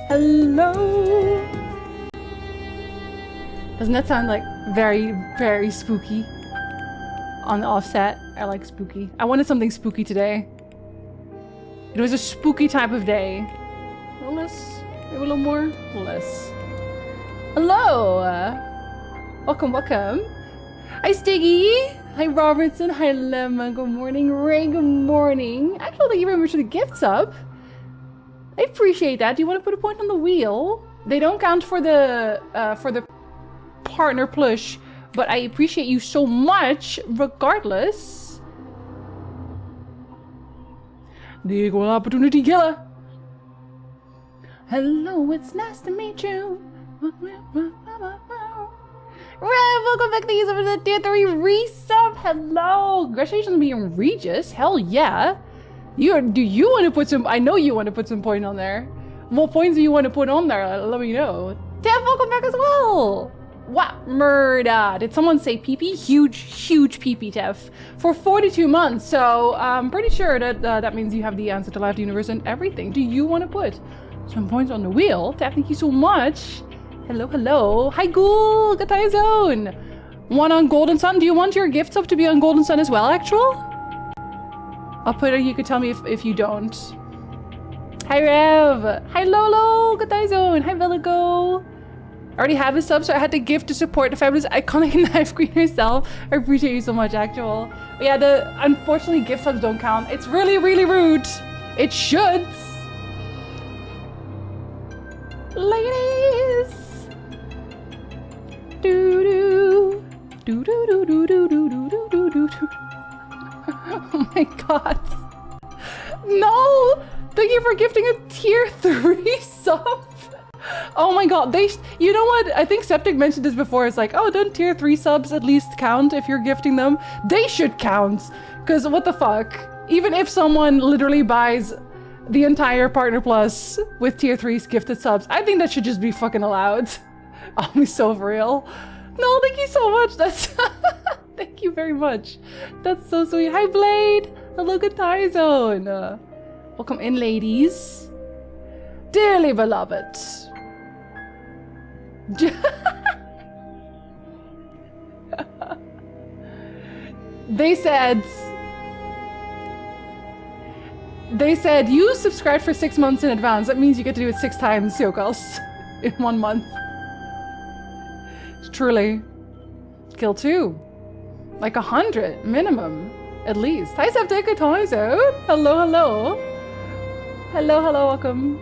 Hello. Doesn't that sound like very, very spooky? On the offset, I like spooky. I wanted something spooky today. It was a spooky type of day. A little less, maybe a little more, a little less. Hello! Welcome, welcome. Hi, Stiggy! Hi, Robertson. Hi, Lemma. Good morning. Ray, good morning. Actually, thank you very much for the gifts up. I appreciate that. Do you want to put a point on the wheel? They don't count for the partner plush, but I appreciate you so much regardless. The equal opportunity killer. Hello, it's nice to meet you. Welcome back to you for the tier 3 resub. Hello. Congratulations on being Regis. Hell yeah. Do you want to put some, I know you want to put some point on there. What points do you want to put on there? Let me know. Tev, welcome back as well. What murder? Did someone say pee-pee? Huge pee-pee, Tev. For 42 months, so I'm pretty sure that that means you have the answer to life, the universe, and everything. Do you want to put some points on the wheel? Tev, thank you so much. Hello. Hi, Ghoul. Kataya Zone. One on Golden Sun. Do you want your gifts up to be on Golden Sun as well, actual? I'll put it, you could tell me if you don't. Hi, Rev. Hi, Lolo. Kataya Zone. Hi, Veligo. I already have a sub, so I had to give to support the fabulous iconic knife queen herself. I appreciate you so much, actual. But yeah, unfortunately, gift subs don't count. It's really rude. It should. Ladies. Do. Oh my god. No! Thank you for gifting a tier 3 sub. Oh my god, you know what? I think Septic mentioned this before. It's like, oh, don't tier 3 subs at least count if you're gifting them? They should count. Because what the fuck? Even if someone literally buys the entire Partner Plus with tier 3 gifted subs, I think that should just be fucking allowed. I'll be so for real. No, thank you so much. That's thank you very much. That's so sweet. Hi, Blade. Hello, Kataya Zone. Welcome in, ladies. Dearly beloved. They said you subscribed for 6 months in advance. That means you get to do it 6 times, Yokos, in 1 month. Truly. Kill 2. Like 100 minimum, at least. Hi, Septic. Hello. Hello, welcome.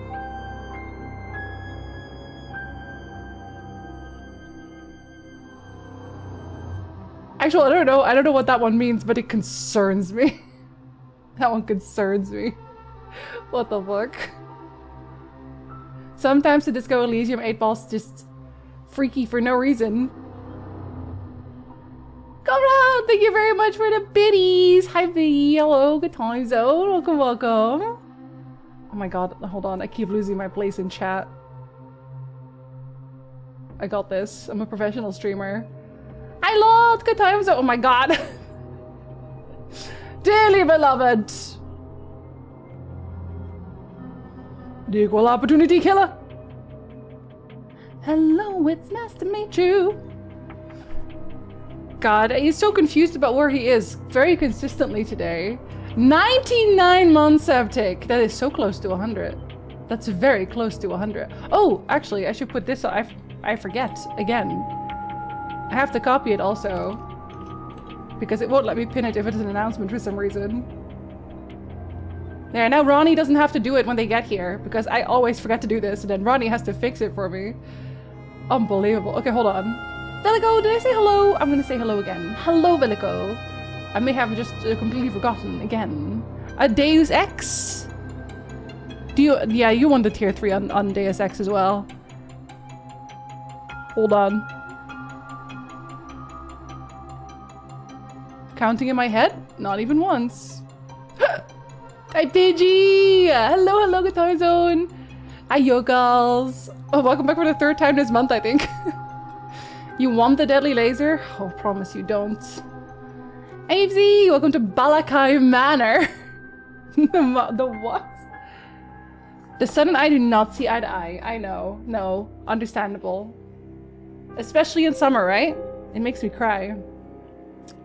Actually, I don't know what that one means, but it concerns me. That one concerns me. What the fuck? Sometimes the Disco Elysium 8 balls just freaky for no reason. Come on! Thank you very much for the biddies! Hi, Biddy. Hello, good time zone. Welcome. Oh my god, hold on. I keep losing my place in chat. I got this. I'm a professional streamer. Hi, Lord! Good time zone. Oh my god. Dearly beloved. The equal opportunity killer. Hello, it's nice to meet you. God, he's so confused about where he is very consistently today. 99 months Septic. That is so close to 100. That's very close to 100. Oh, actually, I should put this on. I forget again. I have to copy it also. Because it won't let me pin it if it's an announcement for some reason. There, now Ronnie doesn't have to do it when they get here. Because I always forget to do this, and then Ronnie has to fix it for me. Unbelievable. Okay, hold on. Velico, did I say hello? I'm gonna say hello again. Hello, Velico. I may have just completely forgotten again. A Deus Ex? Yeah, you want the tier 3 on Deus Ex as well. Hold on. Counting in my head? Not even once. Hi, Pidgey! Hello, Guitar Zone! Hi, yo, girls! Oh, welcome back for the 3rd time this month, I think. You want the deadly laser? Oh, promise you don't. Avesy, welcome to Balakai Manor. The what? The sun and I do not see eye to eye. I know. No. Understandable. Especially in summer, right? It makes me cry.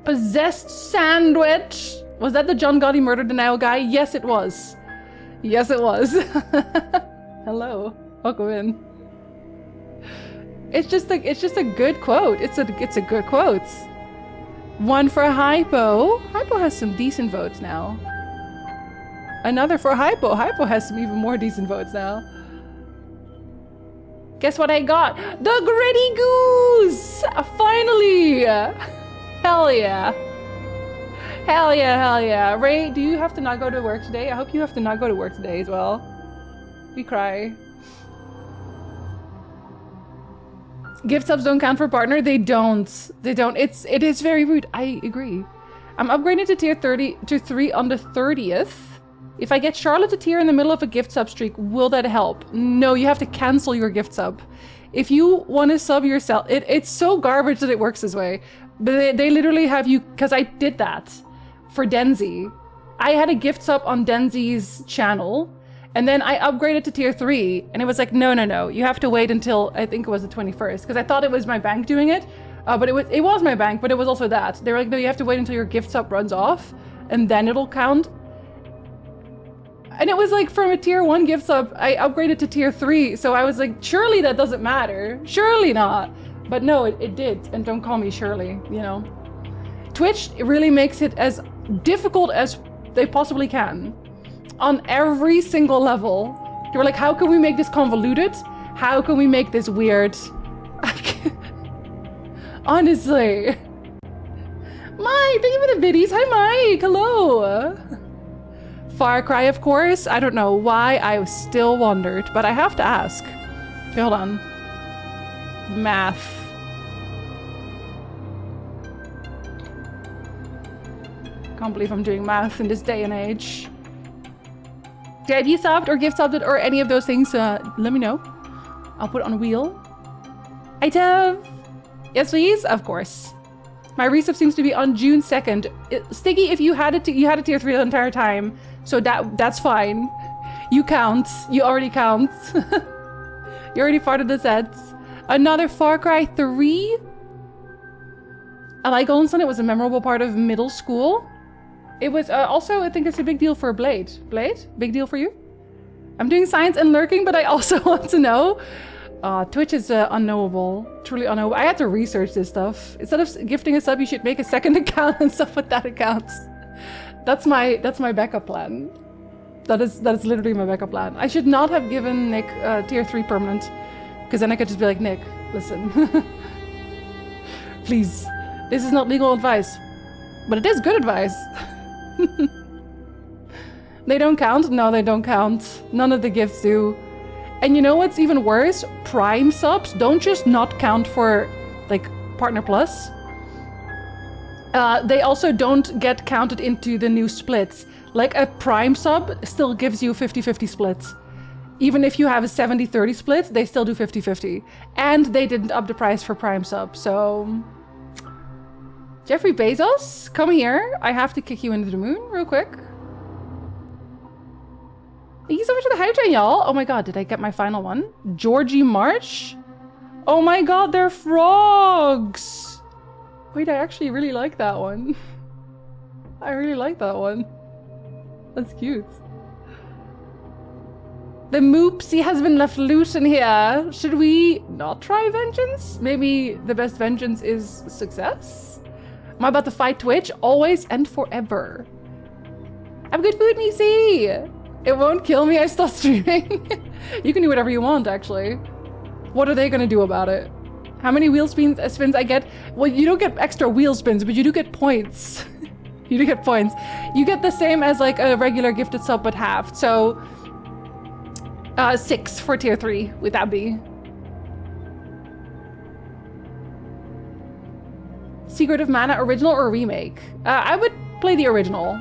Possessed sandwich. Was that the John Gotti murder denial guy? Yes, it was. Yes, it was. Hello. Welcome in. It's just a good quote. It's a good quote. One for Hypo. Hypo has some decent votes now. Another for Hypo. Hypo has some even more decent votes now. Guess what I got? The Gritty Goose! Finally! Hell yeah. Hell yeah, hell yeah. Ray, do you have to not go to work today? I hope you have to not go to work today as well. We cry. Gift subs don't count for partner? They don't. They don't. It is very rude. I agree. I'm upgrading to tier 3 on the 30th. If I get Charlotte to tier in the middle of a gift sub streak, will that help? No, you have to cancel your gift sub. If you want to sub yourself, it's so garbage that it works this way. But they literally have you, because I did that for Jinzee. I had a gift sub on Jinzee's channel, and then I upgraded to tier 3, and it was like, no, you have to wait until, I think it was the 21st, because I thought it was my bank doing it, but it was my bank, but it was also that. They were like, no, you have to wait until your gift sub runs off, and then it'll count. And it was like from a tier 1 gift sub, I upgraded to tier 3. So I was like, surely that doesn't matter. Surely not. But no, it did. And don't call me Shirley, you know. Twitch really makes it as difficult as they possibly can. On every single level. They were like, how can we make this convoluted? How can we make this weird? Honestly. Mike, thank you for the biddies. Hi, Mike. Hello. Far Cry, of course. I don't know why. I still wondered, but I have to ask. Okay, hold on. Math. Can't believe I'm doing math in this day and age. Did you subbed or gift subbed or any of those things? Let me know. I'll put it on a wheel. Itev. Yes, please. Of course. My resub seems to be on June 2nd. Sticky, if you had it, you had a tier 3 the entire time. So that's fine. You count. You already count. You're already part of the sets. Another Far Cry 3. I like Olsen. It was a memorable part of middle school. It was also, I think it's a big deal for Blade. Blade? Big deal for you? I'm doing science and lurking, but I also want to know. Twitch is unknowable. Truly unknowable. I had to research this stuff. Instead of gifting a sub, you should make a second account and stuff with that account. That's my backup plan. That is literally my backup plan. I should not have given Nick tier 3 permanent, because then I could just be like, Nick, listen. Please, this is not legal advice, but it is good advice. They don't count? No, they don't count. None of the gifts do. And you know what's even worse? Prime subs don't just not count for like Partner Plus. They also don't get counted into the new splits. Like a Prime sub still gives you 50-50 splits. Even if you have a 70-30 split, they still do 50-50. And they didn't up the price for Prime sub, so... Jeffrey Bezos, come here. I have to kick you into the moon real quick. Thank you so much for the hype train, y'all. Oh my god, did I get my final one? Georgie March? Oh my god, they're frogs! Wait, I actually really like that one. I really like that one. That's cute. The Moopsie has been left loose in here. Should we not try vengeance? Maybe the best vengeance is success? Am I about to fight Twitch? Always and forever. Have good food, Nisi! It won't kill me, I stopped streaming. You can do whatever you want, actually. What are they gonna do about it? How many wheel spins I get? Well, you don't get extra wheel spins, but you do get points. You do get points. You get the same as like a regular gifted sub, but halved. So, 6 for tier 3, would that be? Secret of Mana, original or remake? I would play the original.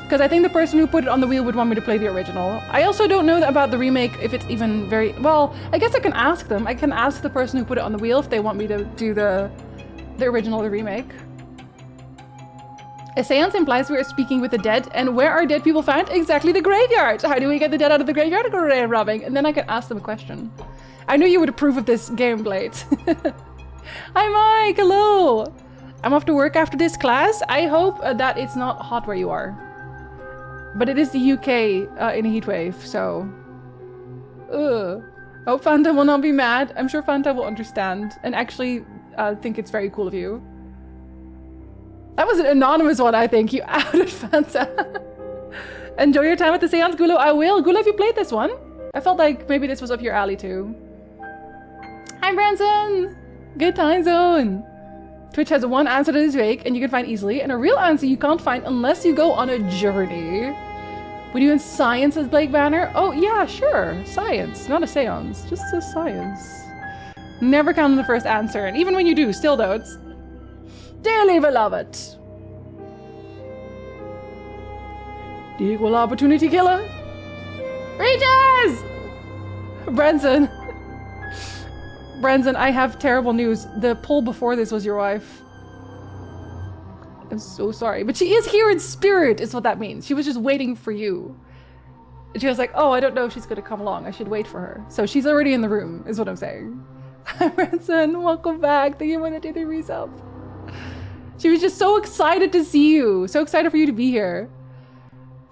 Because I think the person who put it on the wheel would want me to play the original. I also don't know about the remake, if it's even very... Well, I guess I can ask them. I can ask the person who put it on the wheel if they want me to do the original or the remake. A seance implies we are speaking with the dead, and where are dead people found? Exactly the graveyard! How do we get the dead out of the graveyard? Grave robbing. And then I can ask them a question. I knew you would approve of this game, Blade. Hi Mike, hello! I'm off to work after this class. I hope that it's not hot where you are. But it is the UK in a heat wave, so... Ugh. I hope Fanta will not be mad. I'm sure Fanta will understand and actually think it's very cool of you. That was an anonymous one, I think. You outed Fanta. Enjoy your time at the Séance, Gulo. I will. Gulo, have you played this one? I felt like maybe this was up your alley too. Hi, Branson. Good time zone. Twitch has one answer that is vague and you can find easily, and a real answer you can't find unless you go on a journey. Would you in science as Blake Banner? Oh, yeah, sure. Science, not a seance. Just a science. Never count on the first answer, and even when you do, still don't. Dearly beloved. The equal opportunity killer. Regis! Branson. Branson, I have terrible news. The poll before this was your wife. I'm so sorry. But she is here in spirit, is what that means. She was just waiting for you. And she was like, oh, I don't know if she's going to come along. I should wait for her. So she's already in the room, is what I'm saying. Hi, Branson. Welcome back. Thank you for the day resub. She was just so excited to see you. So excited for you to be here.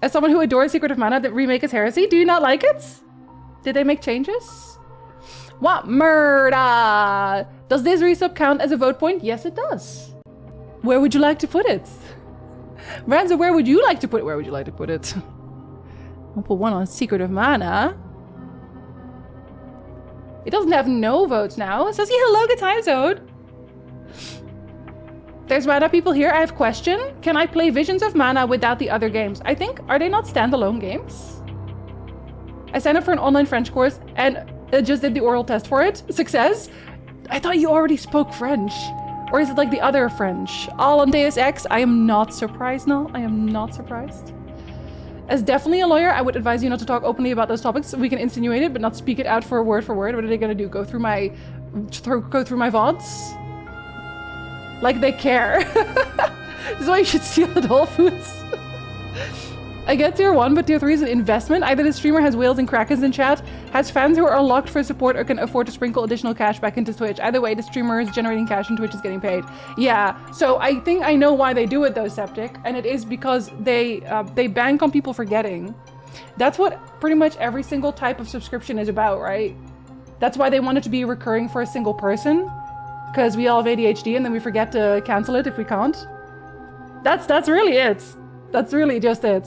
As someone who adores Secret of Mana, that remake is heresy. Do you not like it? Did they make changes? What murder? Does this resub count as a vote point? Yes, it does. Where would you like to put it? Ranza, where would you like to put it? Where would you like to put it? I'll put one on Secret of Mana. It doesn't have no votes now. It says, yeah, hello, good time zone. There's Mana people here. I have a question. Can I play Visions of Mana without the other games? I think, are they not standalone games? I signed up for an online French course and just did the oral test for it. Success. I thought you already spoke French. Or is it like the other French? All on Deus Ex? I am not surprised, no. I am not surprised. As definitely a lawyer, I would advise you not to talk openly about those topics. We can insinuate it, but not speak it out for word for word. What are they gonna do? Go through my VODs? Like they care. This is why you should steal at Whole Foods. I get tier 1, but tier 3 is an investment. Either the streamer has whales and krakens in chat, has fans who are locked for support, or can afford to sprinkle additional cash back into Twitch. Either way, the streamer is generating cash and Twitch is getting paid. Yeah, so I think I know why they do it though, Septic, and it is because they bank on people forgetting. That's what pretty much every single type of subscription is about, right? That's why they want it to be recurring for a single person, because we all have ADHD and then we forget to cancel it if we can't. That's really it. That's really just it.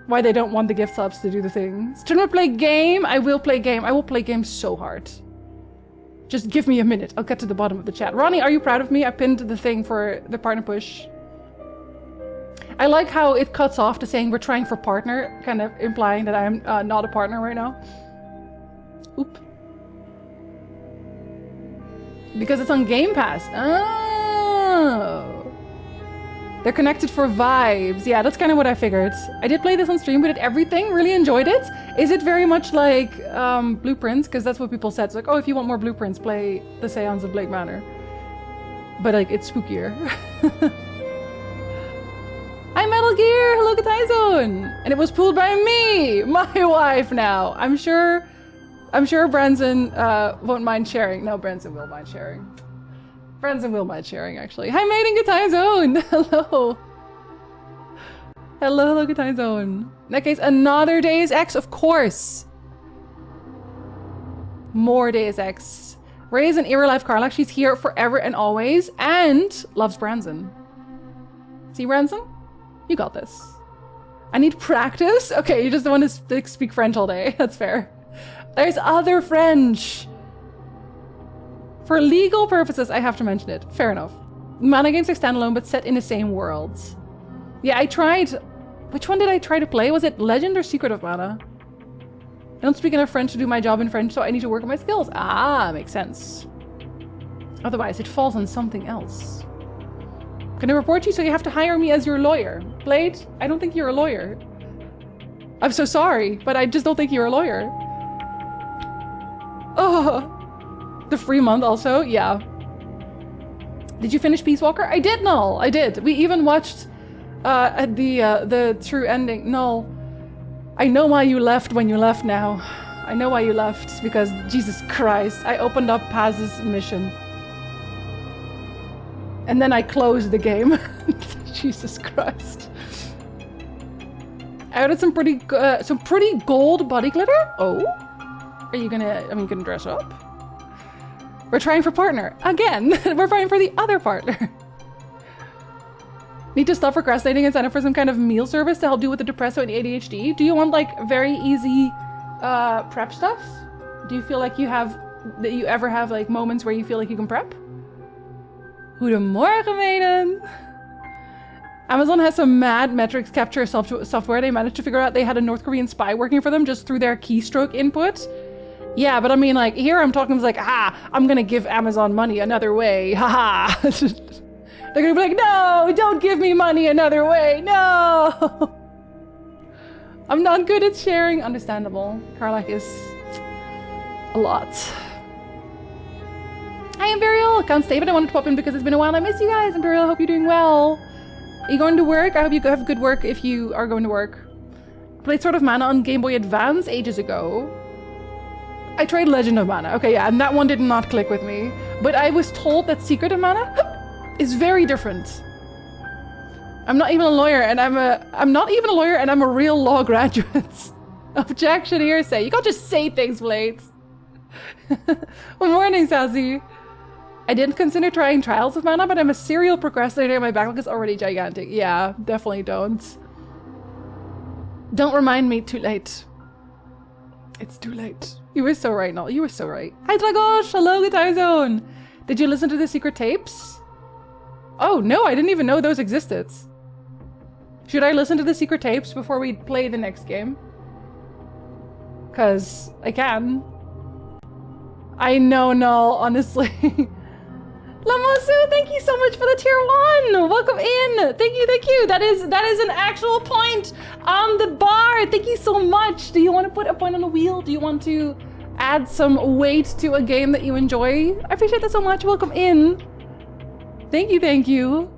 Why they don't want the gift subs to do the thing. Should I play game? I will play game. I will play game so hard. Just give me a minute. I'll get to the bottom of the chat. Ronnie, are you proud of me? I pinned the thing for the partner push. I like how it cuts off to saying we're trying for partner, kind of implying that I'm not a partner right now. Oop. Because it's on Game Pass. Oh. They're connected for vibes. Yeah, that's kind of what I figured. I did play this on stream. We did everything. Really enjoyed it. Is it very much like Blueprints? Because that's what people said. It's like, oh, if you want more Blueprints, play the Séance of Blake Manor. But like, it's spookier. Hi, Metal Gear. Hello, Katai Zone. And it was pulled by me, my wife now. I'm sure Branson won't mind sharing. No, Branson will mind sharing. Branson will mind sharing, actually. Hi, Maiden, good time zone. Hello. Hello, good time zone. In that case, another Deus Ex, of course. More Deus Ex. Ray is an era life Carlac. She's here forever and always, and loves Branson. See, Branson? You got this. I need practice? Okay, you just want to speak French all day. That's fair. There's other French. For legal purposes, I have to mention it. Fair enough. Mana games are standalone, but set in the same world. Yeah, I tried... Which one did I try to play? Was it Legend or Secret of Mana? I don't speak enough French to do my job in French, so I need to work on my skills. Ah, makes sense. Otherwise, it falls on something else. Can I report you? So you have to hire me as your lawyer. Blade, I don't think you're a lawyer. I'm so sorry, but I just don't think you're a lawyer. Oh... The free month also? Yeah. Did you finish Peace Walker? I did, Null. I did. We even watched the true ending. Null, I know why you left when you left now. I know why you left, because Jesus Christ, I opened up Paz's mission. And then I closed the game. Jesus Christ. I ordered some pretty gold body glitter. Oh, are you gonna? I mean, gonna dress up? We're trying for partner again. We're trying for the other partner. Need to stop procrastinating and sign up for some kind of meal service to help deal with the depresso and ADHD. Do you want like very easy prep stuff? Do you feel like you ever have like moments where you feel like you can prep? Goedemorgen, Maiden. Amazon has some mad metrics capture software. They managed to figure out they had a North Korean spy working for them just through their keystroke input. Yeah, but I mean, like, here I'm talking like, I'm gonna give Amazon money another way. Haha. They're gonna be like, no, don't give me money another way. No. I'm not good at sharing. Understandable. Karlak is a lot. Hi, Imperial. Can't stay, but I wanted to pop in because it's been a while. I miss you guys. Imperial, I hope you're doing well. Are you going to work? I hope you have good work if you are going to work. Played Sword of Mana on Game Boy Advance ages ago. I tried Legend of Mana. Okay, yeah, and that one did not click with me. But I was told that Secret of Mana is very different. I'm not even a lawyer, and I'm not even a lawyer, and I'm a real law graduate. Objection hearsay. You can't just say things, Blades. Good morning, Sassy. I didn't consider trying Trials of Mana, but I'm a serial procrastinator and my backlog is already gigantic. Yeah, definitely don't. Don't remind me, too late. It's too late. You were so right, Noel. You were so right. Hi, Dragosh! Hello, good time zone! Did you listen to the secret tapes? Oh, no, I didn't even know those existed. Should I listen to the secret tapes before we play the next game? Because I can. I know, Null, honestly. Lamosu, thank you so much for the tier 1. Welcome in. Thank you, thank you. That is an actual point on the bar. Thank you so much. Do you want to put a point on the wheel? Do you want to add some weight to a game that you enjoy? I appreciate that so much. Welcome in. Thank you, thank you.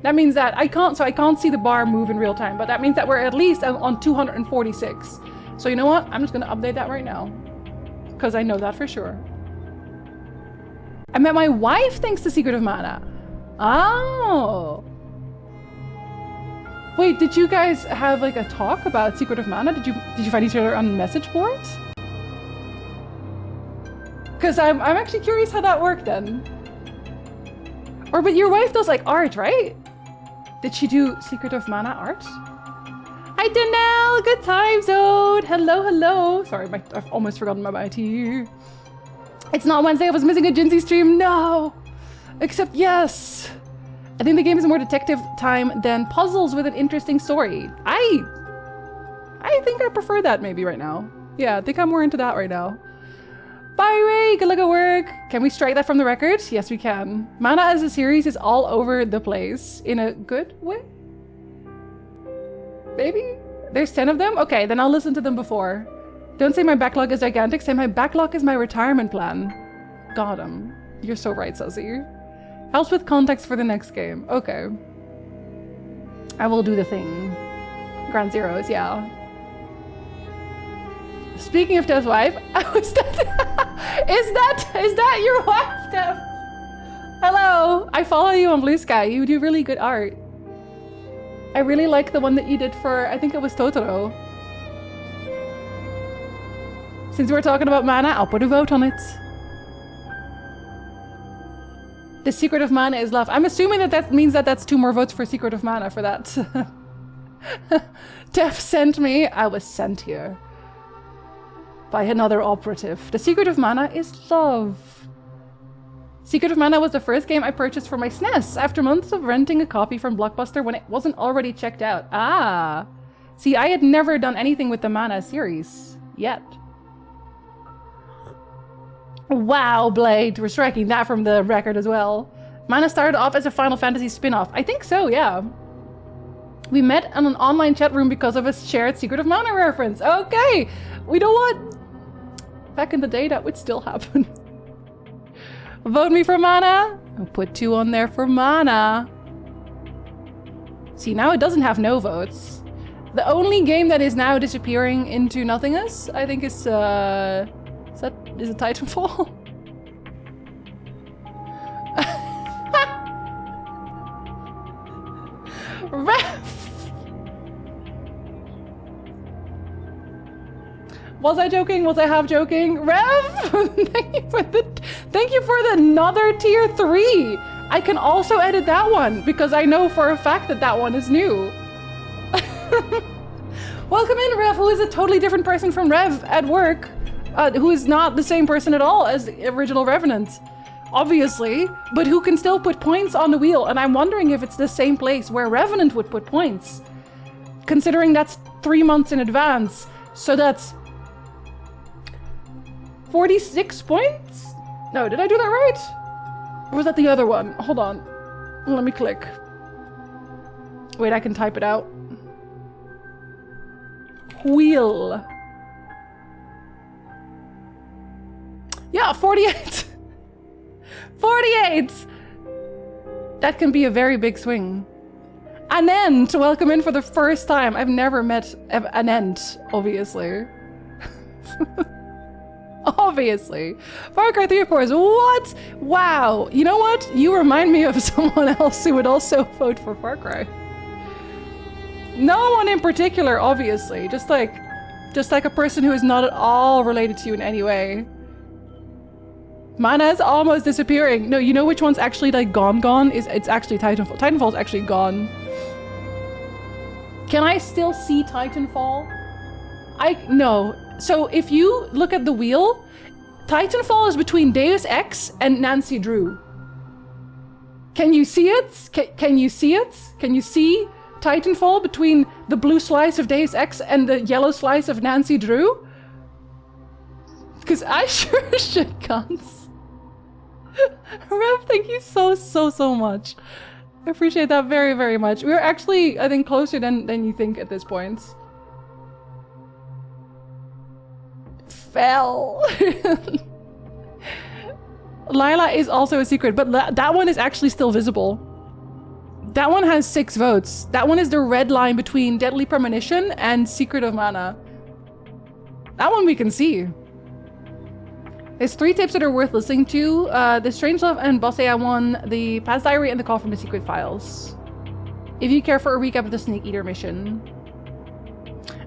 That means that I can't see the bar move in real time, but that means that we're at least on 246. So you know what? I'm just gonna update that right now. Because I know that for sure. I met my wife thanks to Secret of Mana. Oh. Wait, did you guys have like a talk about Secret of Mana? Did you find each other on message boards? Because I'm actually curious how that worked then. Or but your wife does like art, right? Did she do Secret of Mana art? Hi Danelle, good time zone. Hello, hello. Sorry, I've almost forgotten my IT. It's not Wednesday, I was missing a Jinzee stream. No! Except yes! I think the game is more detective time than puzzles with an interesting story. I think I prefer that maybe right now. Yeah, I think I'm more into that right now. Bye Ray, good luck at work. Can we strike that from the record? Yes, we can. Mana as a series is all over the place. In a good way? Maybe? There's 10 of them? Okay, then I'll listen to them before. Don't say my backlog is gigantic, say my backlog is my retirement plan. Got him. You're so right, Suzy. Helps with context for the next game. Okay. I will do the thing. Ground Zeroes, yeah. Speaking of Dev's wife, is that your wife, Dev? Hello, I follow you on Blue Sky. You do really good art. I really like the one that you did for, I think it was Totoro. Since we're talking about Mana, I'll put a vote on it. The Secret of Mana is love. I'm assuming that means that that's 2 more votes for Secret of Mana for that. Def sent me. I was sent here by another operative. The Secret of Mana is love. Secret of Mana was the first game I purchased for my SNES after months of renting a copy from Blockbuster when it wasn't already checked out. Ah. See, I had never done anything with the Mana series yet. Wow, Blade. We're striking that from the record as well. Mana started off as a Final Fantasy spin-off. I think so, yeah. We met in an online chat room because of a shared Secret of Mana reference. Okay. We know what? Back in the day, that would still happen. Vote me for Mana. I'll put 2 on there for mana. See, now it doesn't have no votes. The only game that is now disappearing into nothingness, I think is it Titanfall? Ref! Was I joking? Was I half joking? Rev! Thank you for another tier 3! I can also edit that one, because I know for a fact that that one is new. Welcome in, Rev, who is a totally different person from Rev at work, who is not the same person at all as the original Revenant, obviously, but who can still put points on the wheel, and I'm wondering if it's the same place where Revenant would put points, considering that's 3 months in advance, so that's 46 points? No, did I do that right? Or was that the other one? Hold on. Let me click. Wait, I can type it out. Wheel. Yeah, 48. 48! That can be a very big swing. Anent, welcome in for the first time. I've never met Anent, obviously. Obviously. Far Cry 3, of course. What? Wow. You know what? You remind me of someone else who would also vote for Far Cry. No one in particular, obviously. Just like a person who is not at all related to you in any way. Mana is almost disappearing. No, you know which one's actually like gone? It's actually Titanfall. Titanfall's actually gone. Can I still see Titanfall? No. So if you look at the wheel, Titanfall is between Deus Ex and Nancy Drew. Can you see it? Can you see it? Can you see Titanfall between the blue slice of Deus Ex and the yellow slice of Nancy Drew? Because I sure shit guns. Rev, thank you so much. I appreciate that very, very much. We're actually, I think, closer than you think at this point. Fell. Lila is also a secret, but that one is actually still visible. That one has 6 votes. That one is the red line between Deadly Premonition and Secret of Mana. That one we can see. There's 3 tapes that are worth listening to. The Strangelove and Bossea one, the Past Diary, and the Call from the Secret Files. If you care for a recap of the Snake Eater mission.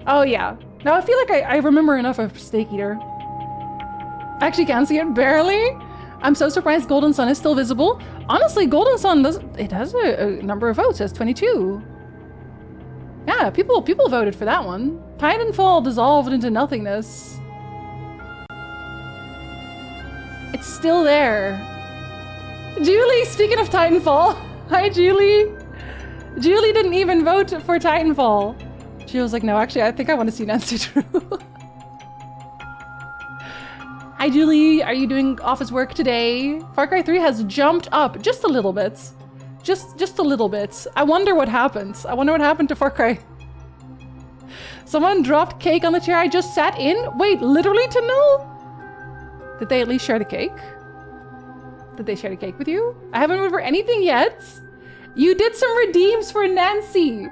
Oh yeah. Now I feel like I remember enough of Snake Eater. I actually can't see it, barely. I'm so surprised Golden Sun is still visible. Honestly, Golden Sun has a number of votes. It has 22. Yeah, people voted for that one. Titanfall dissolved into nothingness. It's still there. Julie, speaking of Titanfall. Hi, Julie. Julie didn't even vote for Titanfall. She was like, no, actually, I think I want to see Nancy Drew. Hi, Julie. Are you doing office work today? Far Cry 3 has jumped up just a little bit. Just a little bit. I wonder what happened. I wonder what happened to Far Cry. Someone dropped cake on the chair I just sat in? Wait, literally to know? Did they at least share the cake? Did they share the cake with you? I haven't voted for anything yet. You did some redeems for Nancy.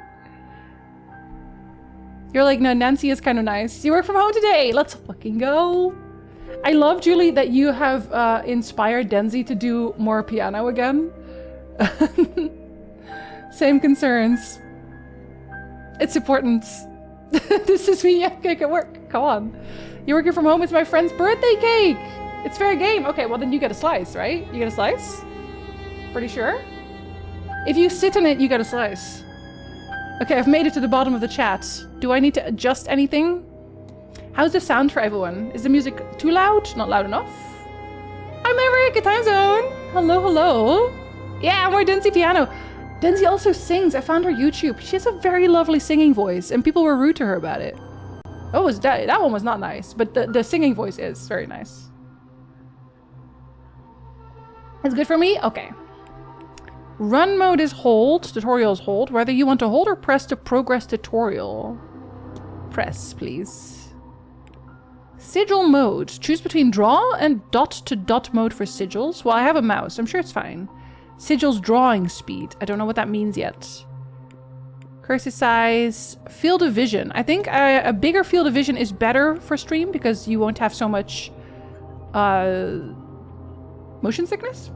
You're like, no, Nancy is kind of nice. You work from home today. Let's fucking go. I love, Julie, that you have inspired Jinzee to do more piano again. Same concerns. It's important. This is me. Yeah, cake at work. Come on. You're working from home. It's my friend's birthday cake. It's fair game. Okay, well then you get a slice, right? You get a slice? Pretty sure? If you sit on it, you get a slice. Okay, I've made it to the bottom of the chat. Do I need to adjust anything? How's the sound for everyone? Is the music too loud? Not loud enough? Hi Maverick, at Time Zone. Hello, hello. Yeah, more Jinzee piano. Jinzee also sings. I found her YouTube. She has a very lovely singing voice, and people were rude to her about it. Oh, that one was not nice, but the singing voice is very nice. It's good for me? Okay. Run mode is hold, tutorial is hold. Whether you want to hold or press to progress tutorial. Press, please. Sigil mode. Choose between draw and dot to dot mode for sigils. Well, I have a mouse. I'm sure it's fine. Sigil's drawing speed. I don't know what that means yet. Cursor size. Field of vision. I think a bigger field of vision is better for stream because you won't have so much motion sickness.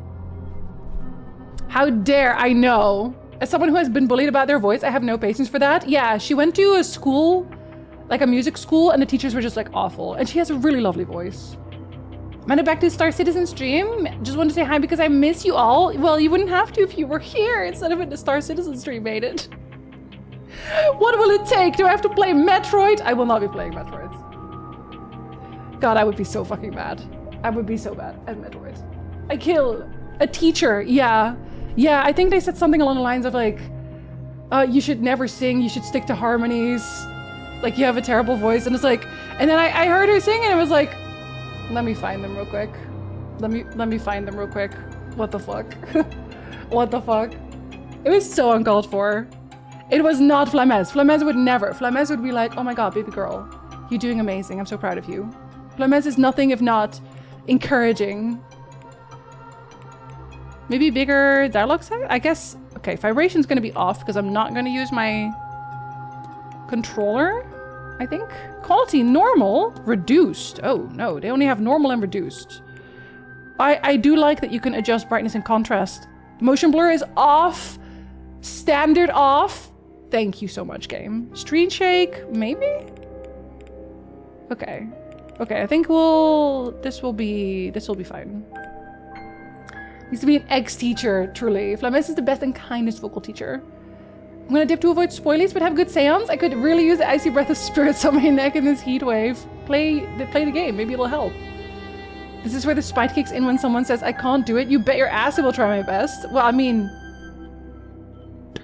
How dare I know? As someone who has been bullied about their voice, I have no patience for that. Yeah, she went to a school, like a music school, and the teachers were just like awful. And she has a really lovely voice. Made it back to Star Citizen stream. Just wanted to say hi because I miss you all. Well, you wouldn't have to if you were here instead of in the Star Citizen stream made it. What will it take? Do I have to play Metroid? I will not be playing Metroid. God, I would be so fucking mad. I would be so bad at Metroid. I kill a teacher. Yeah. Yeah, I think they said something along the lines of like, you should never sing, you should stick to harmonies. Like, you have a terrible voice. And it's like, and then I heard her sing and it was like, let me find them real quick. Let me find them real quick. What the fuck? What the fuck? It was so uncalled for. It was not Flamez. Flamez would never. Flamez would be like, oh my god, baby girl, you're doing amazing. I'm so proud of you. Flamez is nothing if not encouraging. Maybe bigger dialogue set? I guess, okay, vibration's gonna be off because I'm not gonna use my controller, I think. Quality, normal, reduced. Oh no, they only have normal and reduced. I do like that you can adjust brightness and contrast. Motion blur is off. Standard off. Thank you so much, game. Screen shake, maybe? Okay. Okay, I think this will be fine. Needs to be an ex-teacher, truly. Flames is the best and kindest vocal teacher. I'm gonna dip to avoid spoilies, but have good seance. I could really use the icy breath of spirits on my neck in this heat wave. Play the game, maybe it'll help. This is where the spite kicks in when someone says, I can't do it. You bet your ass I will try my best. Well, I mean,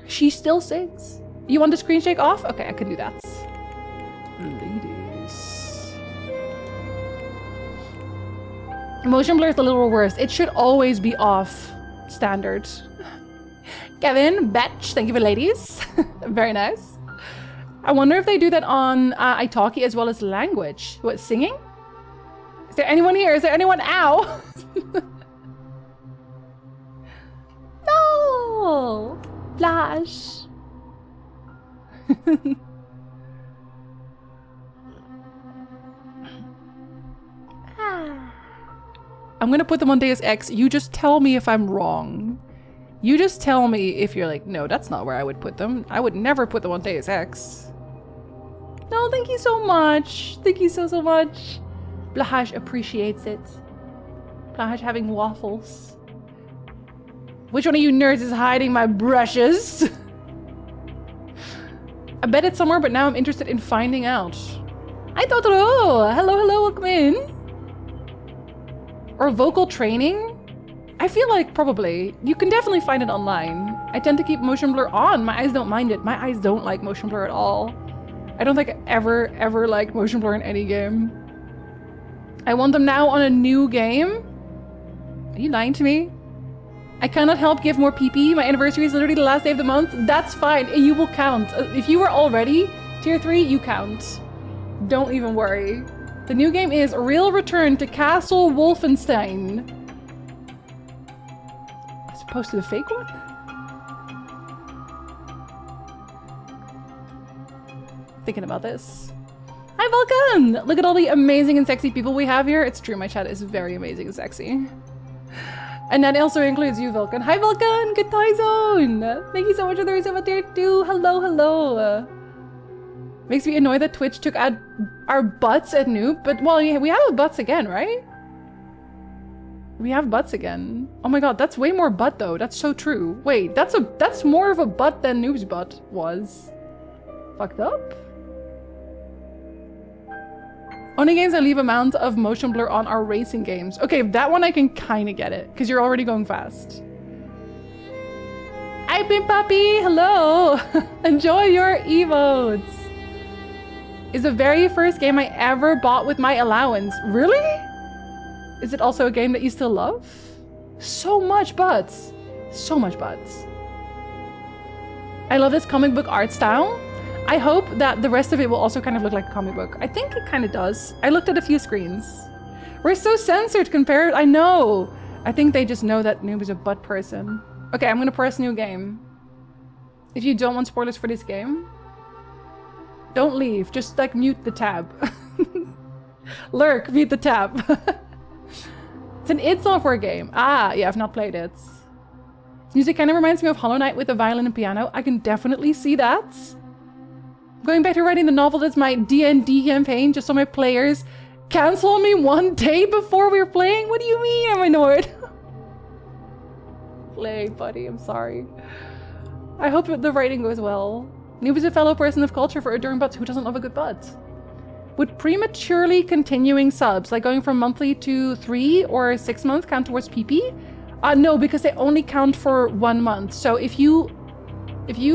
she still sings. You want the screen shake off? Okay, I can do that. Ladies. Motion blur is a little worse. It should always be off standard. Kevin, Betch, thank you for ladies. Very nice. I wonder if they do that on Italki as well as language. What, singing? Is there anyone here? Is there anyone? Ow! No! Flash! I'm gonna put them on Deus Ex. You just tell me if I'm wrong. You just tell me if you're like, no, that's not where I would put them. I would never put them on Deus Ex. No, thank you so much. Thank you so much. Blahash appreciates it. Blahash having waffles. Which one of you nerds is hiding my brushes? I bet it's somewhere, but now I'm interested in finding out. Hi, Totoro! Hello, hello, welcome in. Or vocal training? I feel like probably. You can definitely find it online. I tend to keep motion blur on. My eyes don't mind it. My eyes don't like motion blur at all. I don't think I ever liked motion blur in any game. I want them now on a new game? Are you lying to me? I cannot help give more PP. My anniversary is literally the last day of the month. That's fine. You will count. If you were already tier 3, you count. Don't even worry. The new game is Real Return to Castle Wolfenstein. As opposed to the fake one? Thinking about this. Hi, Vulcan! Look at all the amazing and sexy people we have here. It's true, my chat is very amazing and sexy. And that also includes you, Vulcan. Hi, Vulcan! Good time zone! Thank you so much for the resub out there, too. Hello, hello. Makes me annoyed that Twitch took out our butts at Noob, but, well, we have butts again, right? We have butts again. Oh my god, that's way more butt, though. That's so true. Wait, that's more of a butt than Noob's butt was. Fucked up? Only games that leave amount of motion blur on are racing games. Okay, that one I can kind of get it, because you're already going fast. Hi, Pimp Puppy! Hello! Enjoy your emotes! Is the very first game I ever bought with my allowance. Really? Is it also a game that you still love? So much butts. So much butts. I love this comic book art style. I hope that the rest of it will also kind of look like a comic book. I think it kind of does. I looked at a few screens. We're so censored compared. I know. I think they just know that Noob is a butt person. Okay, I'm gonna press new game. If you don't want spoilers for this game, don't leave. Just like mute the tab. Lurk, mute the tab. It's an id Software game. Ah, yeah, I've not played it. Music kind of reminds me of Hollow Knight with the violin and piano. I can definitely see that. Going back to writing the novel, that's my D&D campaign, just so my players cancel on me one day before we're playing? What do you mean, I'm annoyed? Play, buddy, I'm sorry. I hope the writing goes well. Noob is a fellow person of culture for adoring butts. Who doesn't love a good butt? Would prematurely continuing subs, like going from monthly to 3 or 6 months, count towards PP? No, because they only count for 1 month. So if you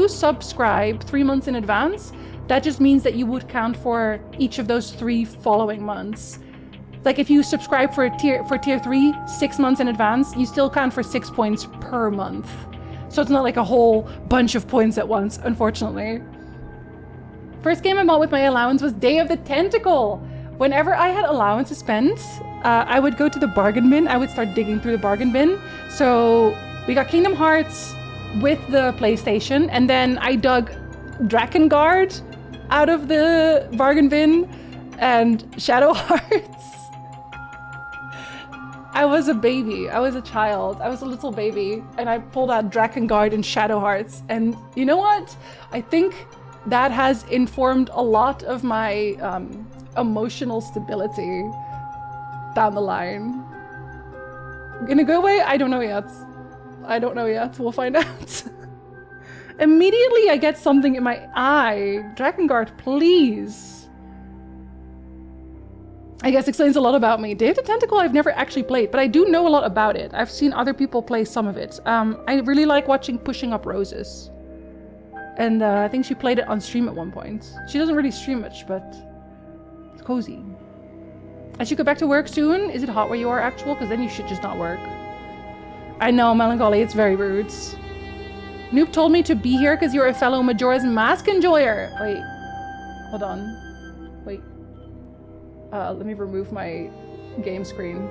subscribe 3 months in advance, that just means that you would count for each of those 3 following months. Like if you subscribe for tier 3 6 months in advance, you still count for 6 points per month. So it's not like a whole bunch of points at once, unfortunately. First game I bought with my allowance was Day of the Tentacle. Whenever I had allowance to spend, I would go to the bargain bin. I would start digging through the bargain bin. So we got Kingdom Hearts with the PlayStation, and then I dug Drakengard out of the bargain bin and Shadow Hearts. I was a baby. I was a child. I was a little baby, and I pulled out Drakengard and Shadow Hearts. And you know what? I think that has informed a lot of my emotional stability down the line. In a good way? I don't know yet. I don't know yet. We'll find out. Immediately I get something in my eye. Drakengard, please. I guess explains a lot about me. Day of the Tentacle I've never actually played, but I do know a lot about it. I've seen other people play some of it. I really like watching Pushing Up Roses. And I think she played it on stream at one point. She doesn't really stream much, but it's cozy. I should go back to work soon. Is it hot where you are, actual? Because then you should just not work. I know, Melancholy, it's very rude. Noob told me to be here because you're a fellow Majora's Mask enjoyer. Wait, hold on. Wait. Let me remove my game screen.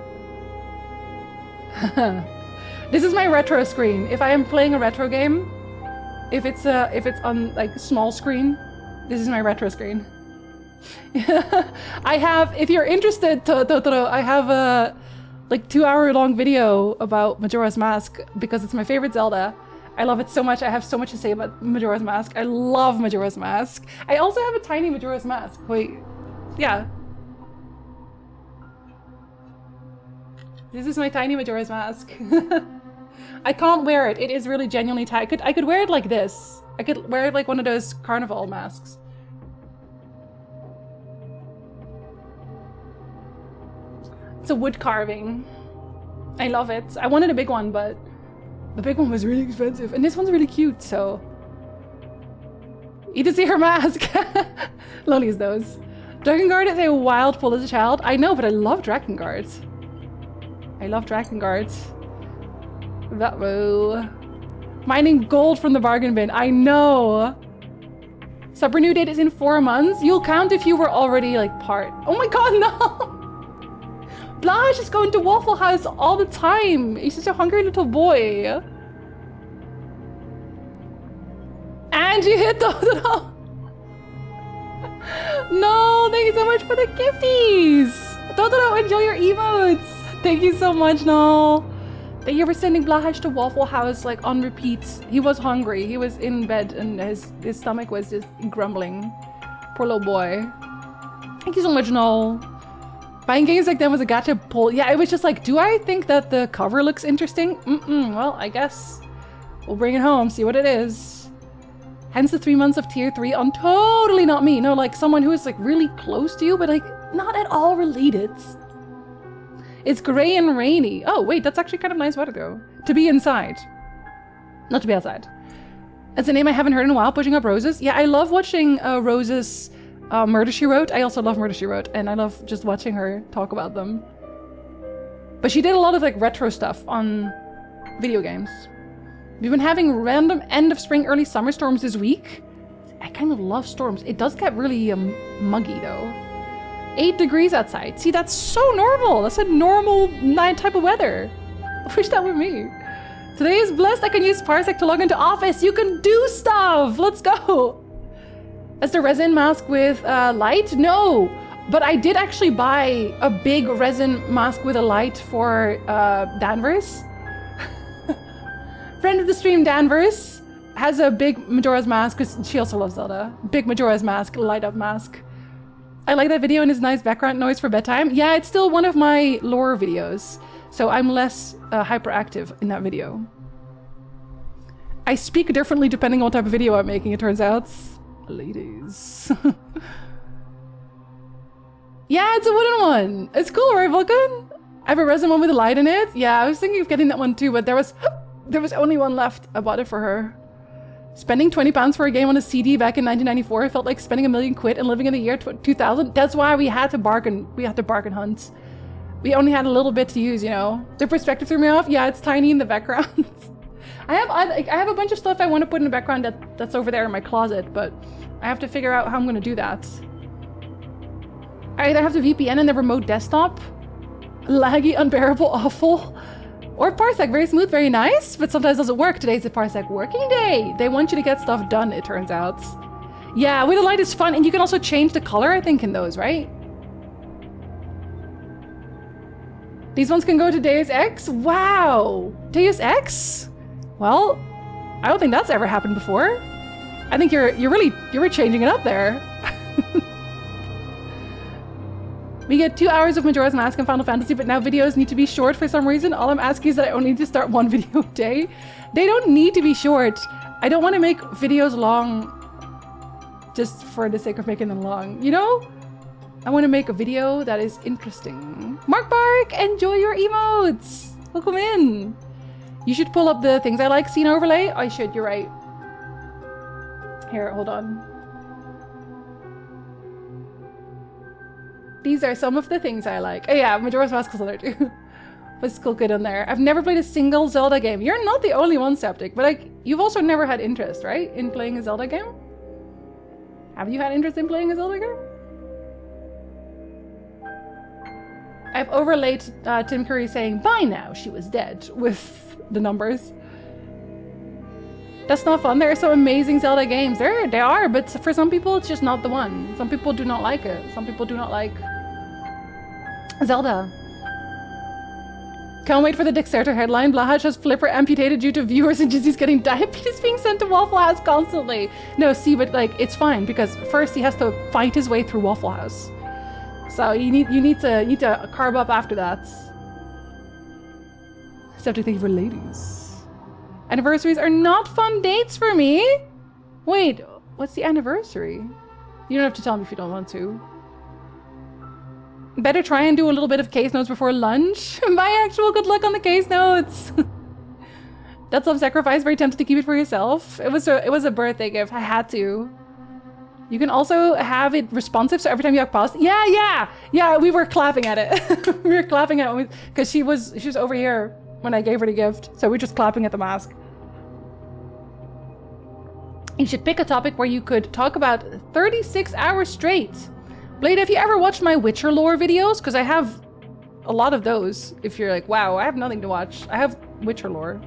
This is my retro screen. If I am playing a retro game, if it's on like small screen, this is my retro screen. I have, if you're interested, Totoro, I have a like 2-hour-long video about Majora's Mask because it's my favorite Zelda. I love it so much. I have so much to say about Majora's Mask. I love Majora's Mask. I also have a tiny Majora's Mask. Wait, yeah. This is my tiny Majora's Mask. I can't wear it. It is really genuinely tight. I could wear it like this. I could wear it like one of those carnival masks. It's a wood carving. I love it. I wanted a big one, but the big one was really expensive. And this one's really cute, so... Eat to see her mask! Lolly's those. Drakengard is a wild pull as a child. I know, but I love Drakengard. I love Drakengard. That woo. Mining gold from the bargain bin. I know. Sub renew date is in 4 months. You'll count if you were already like part. Oh my god, no! Blash is going to Waffle House all the time. He's such a hungry little boy. And you hit Totoro. No, thank you so much for the gifties. Totoro, enjoy your emotes. Thank you so much, Noel. Thank you for sending Blahash to Waffle House like on repeat. He was hungry. He was in bed and his stomach was just grumbling. Poor little boy. Thank you so much, Noel. Buying games like that was a gacha pull. Yeah, it was just like, do I think that the cover looks interesting? Well, I guess we'll bring it home, see what it is. Hence the 3 months of tier 3 on totally not me. No, like someone who is like really close to you, but like not at all related. It's gray and rainy. Oh, wait, that's actually kind of nice weather though. To be inside. Not to be outside. That's a name I haven't heard in a while, Pushing Up Roses. Yeah, I love watching Rose's Murder, She Wrote. I also love Murder, She Wrote, and I love just watching her talk about them. But she did a lot of like retro stuff on video games. We've been having random end of spring, early summer storms this week. I kind of love storms. It does get really muggy though. 8 degrees outside. See, that's so normal. That's a normal night type of weather. I wish that were me. Today is blessed. I can use Parsec to log into Office. You can do stuff. Let's go. Is the resin mask with light? No, but I did actually buy a big resin mask with a light for Danvers. Friend of the stream, Danvers, has a big Majora's Mask because she also loves Zelda. Big Majora's Mask, light up mask. I like that video and it's nice background noise for bedtime. Yeah, it's still one of my lore videos, so I'm less hyperactive in that video. I speak differently depending on what type of video I'm making, it turns out. Ladies. Yeah, it's a wooden one. It's cool, right, Vulcan? I have a resin one with a light in it. Yeah, I was thinking of getting that one too, but there was only one left. I bought it for her. Spending £20 for a game on a CD back in 1994 felt like spending £1 million and living in the year 2000. That's why we had to bargain. We had to bargain hunt. We only had a little bit to use, you know. The perspective threw me off. Yeah, it's tiny in the background. I have a bunch of stuff I want to put in the background that's over there in my closet, but I have to figure out how I'm going to do that. I either have to VPN and the remote desktop, laggy, unbearable, awful, or Parsec, very smooth, very nice, but sometimes doesn't work. Today's a Parsec working day. They want you to get stuff done, it turns out. Yeah, with a light is fun, and you can also change the color, I think, in those, right? These ones can go to Deus Ex? Wow! Deus Ex? Well, I don't think that's ever happened before. I think you're really changing it up there. We get 2 hours of Majora's Mask and Final Fantasy, but now videos need to be short for some reason. All I'm asking is that I only need to start one video a day. They don't need to be short. I don't want to make videos long just for the sake of making them long, you know? I want to make a video that is interesting. Mark Bark, enjoy your emotes. Welcome in. You should pull up the things I like, scene overlay. I should, you're right. Here, hold on. These are some of the things I like. Oh yeah, Majora's Mask is on there too. But still good on there. I've never played a single Zelda game. You're not the only one, Septic, but like, you've also never had interest, right? In playing a Zelda game? Have you had interest in playing a Zelda game? I've overlaid Tim Curry saying, "By now she was dead," with the numbers. That's not fun. There are some amazing Zelda games. They are, but for some people it's just not the one. Some people do not like it. Some people do not like Zelda. Can't wait for the Dexerto headline. Blahaj has flipper amputated due to viewers and Jinzee's getting diabetes being sent to Waffle House constantly. No, see, but like, it's fine because first he has to fight his way through Waffle House. So you need to carb up after that. Septic, thank you for ladies. Anniversaries are not fun dates for me. Wait, what's the anniversary? You don't have to tell me if you don't want to. Better try and do a little bit of case notes before lunch. My actual good luck on the case notes. That's some sacrifice. Very tempted to keep it for yourself. It was a birthday gift. I had to. You can also have it responsive, so every time you have pause. Yeah. We were clapping at it. We were clapping at it because she was over here when I gave her the gift, so we're just clapping at the mask. You should pick a topic where you could talk about 36 hours straight. Blade, have you ever watched my Witcher lore videos? Because I have a lot of those. If you're like, wow, I have nothing to watch. I have Witcher lore.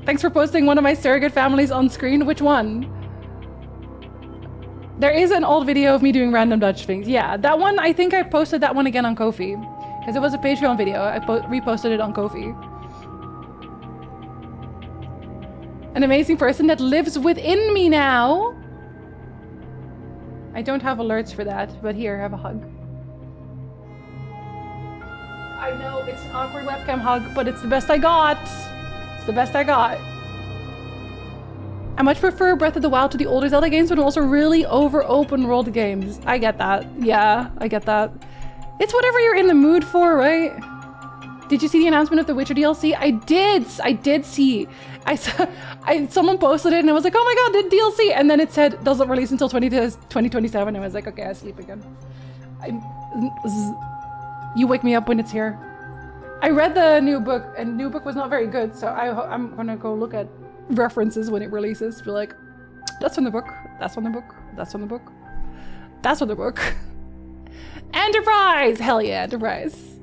Thanks for posting one of my surrogate families on screen. Which one? There is an old video of me doing random Dutch things. Yeah, that one, I think I posted that one again on Ko-fi. Because it was a Patreon video. I reposted it on Ko-fi. An amazing person that lives within me now. I don't have alerts for that, but here, have a hug. I know, it's an awkward webcam hug, but it's the best I got. It's the best I got. I much prefer Breath of the Wild to the older Zelda games, but also really over open world games. I get that. Yeah, I get that. It's whatever you're in the mood for, right? Did you see the announcement of the Witcher DLC? I did see. Someone posted it and I was like, oh my god, the DLC! And then it said, doesn't release until 2027. And I was like, okay, I sleep again. You wake me up when it's here. I read the new book, and the new book was not very good, so I'm gonna go look at references when it releases. Be like, that's from the book, that's from the book, that's from the book, that's from the book. Enterprise! Hell yeah, Enterprise.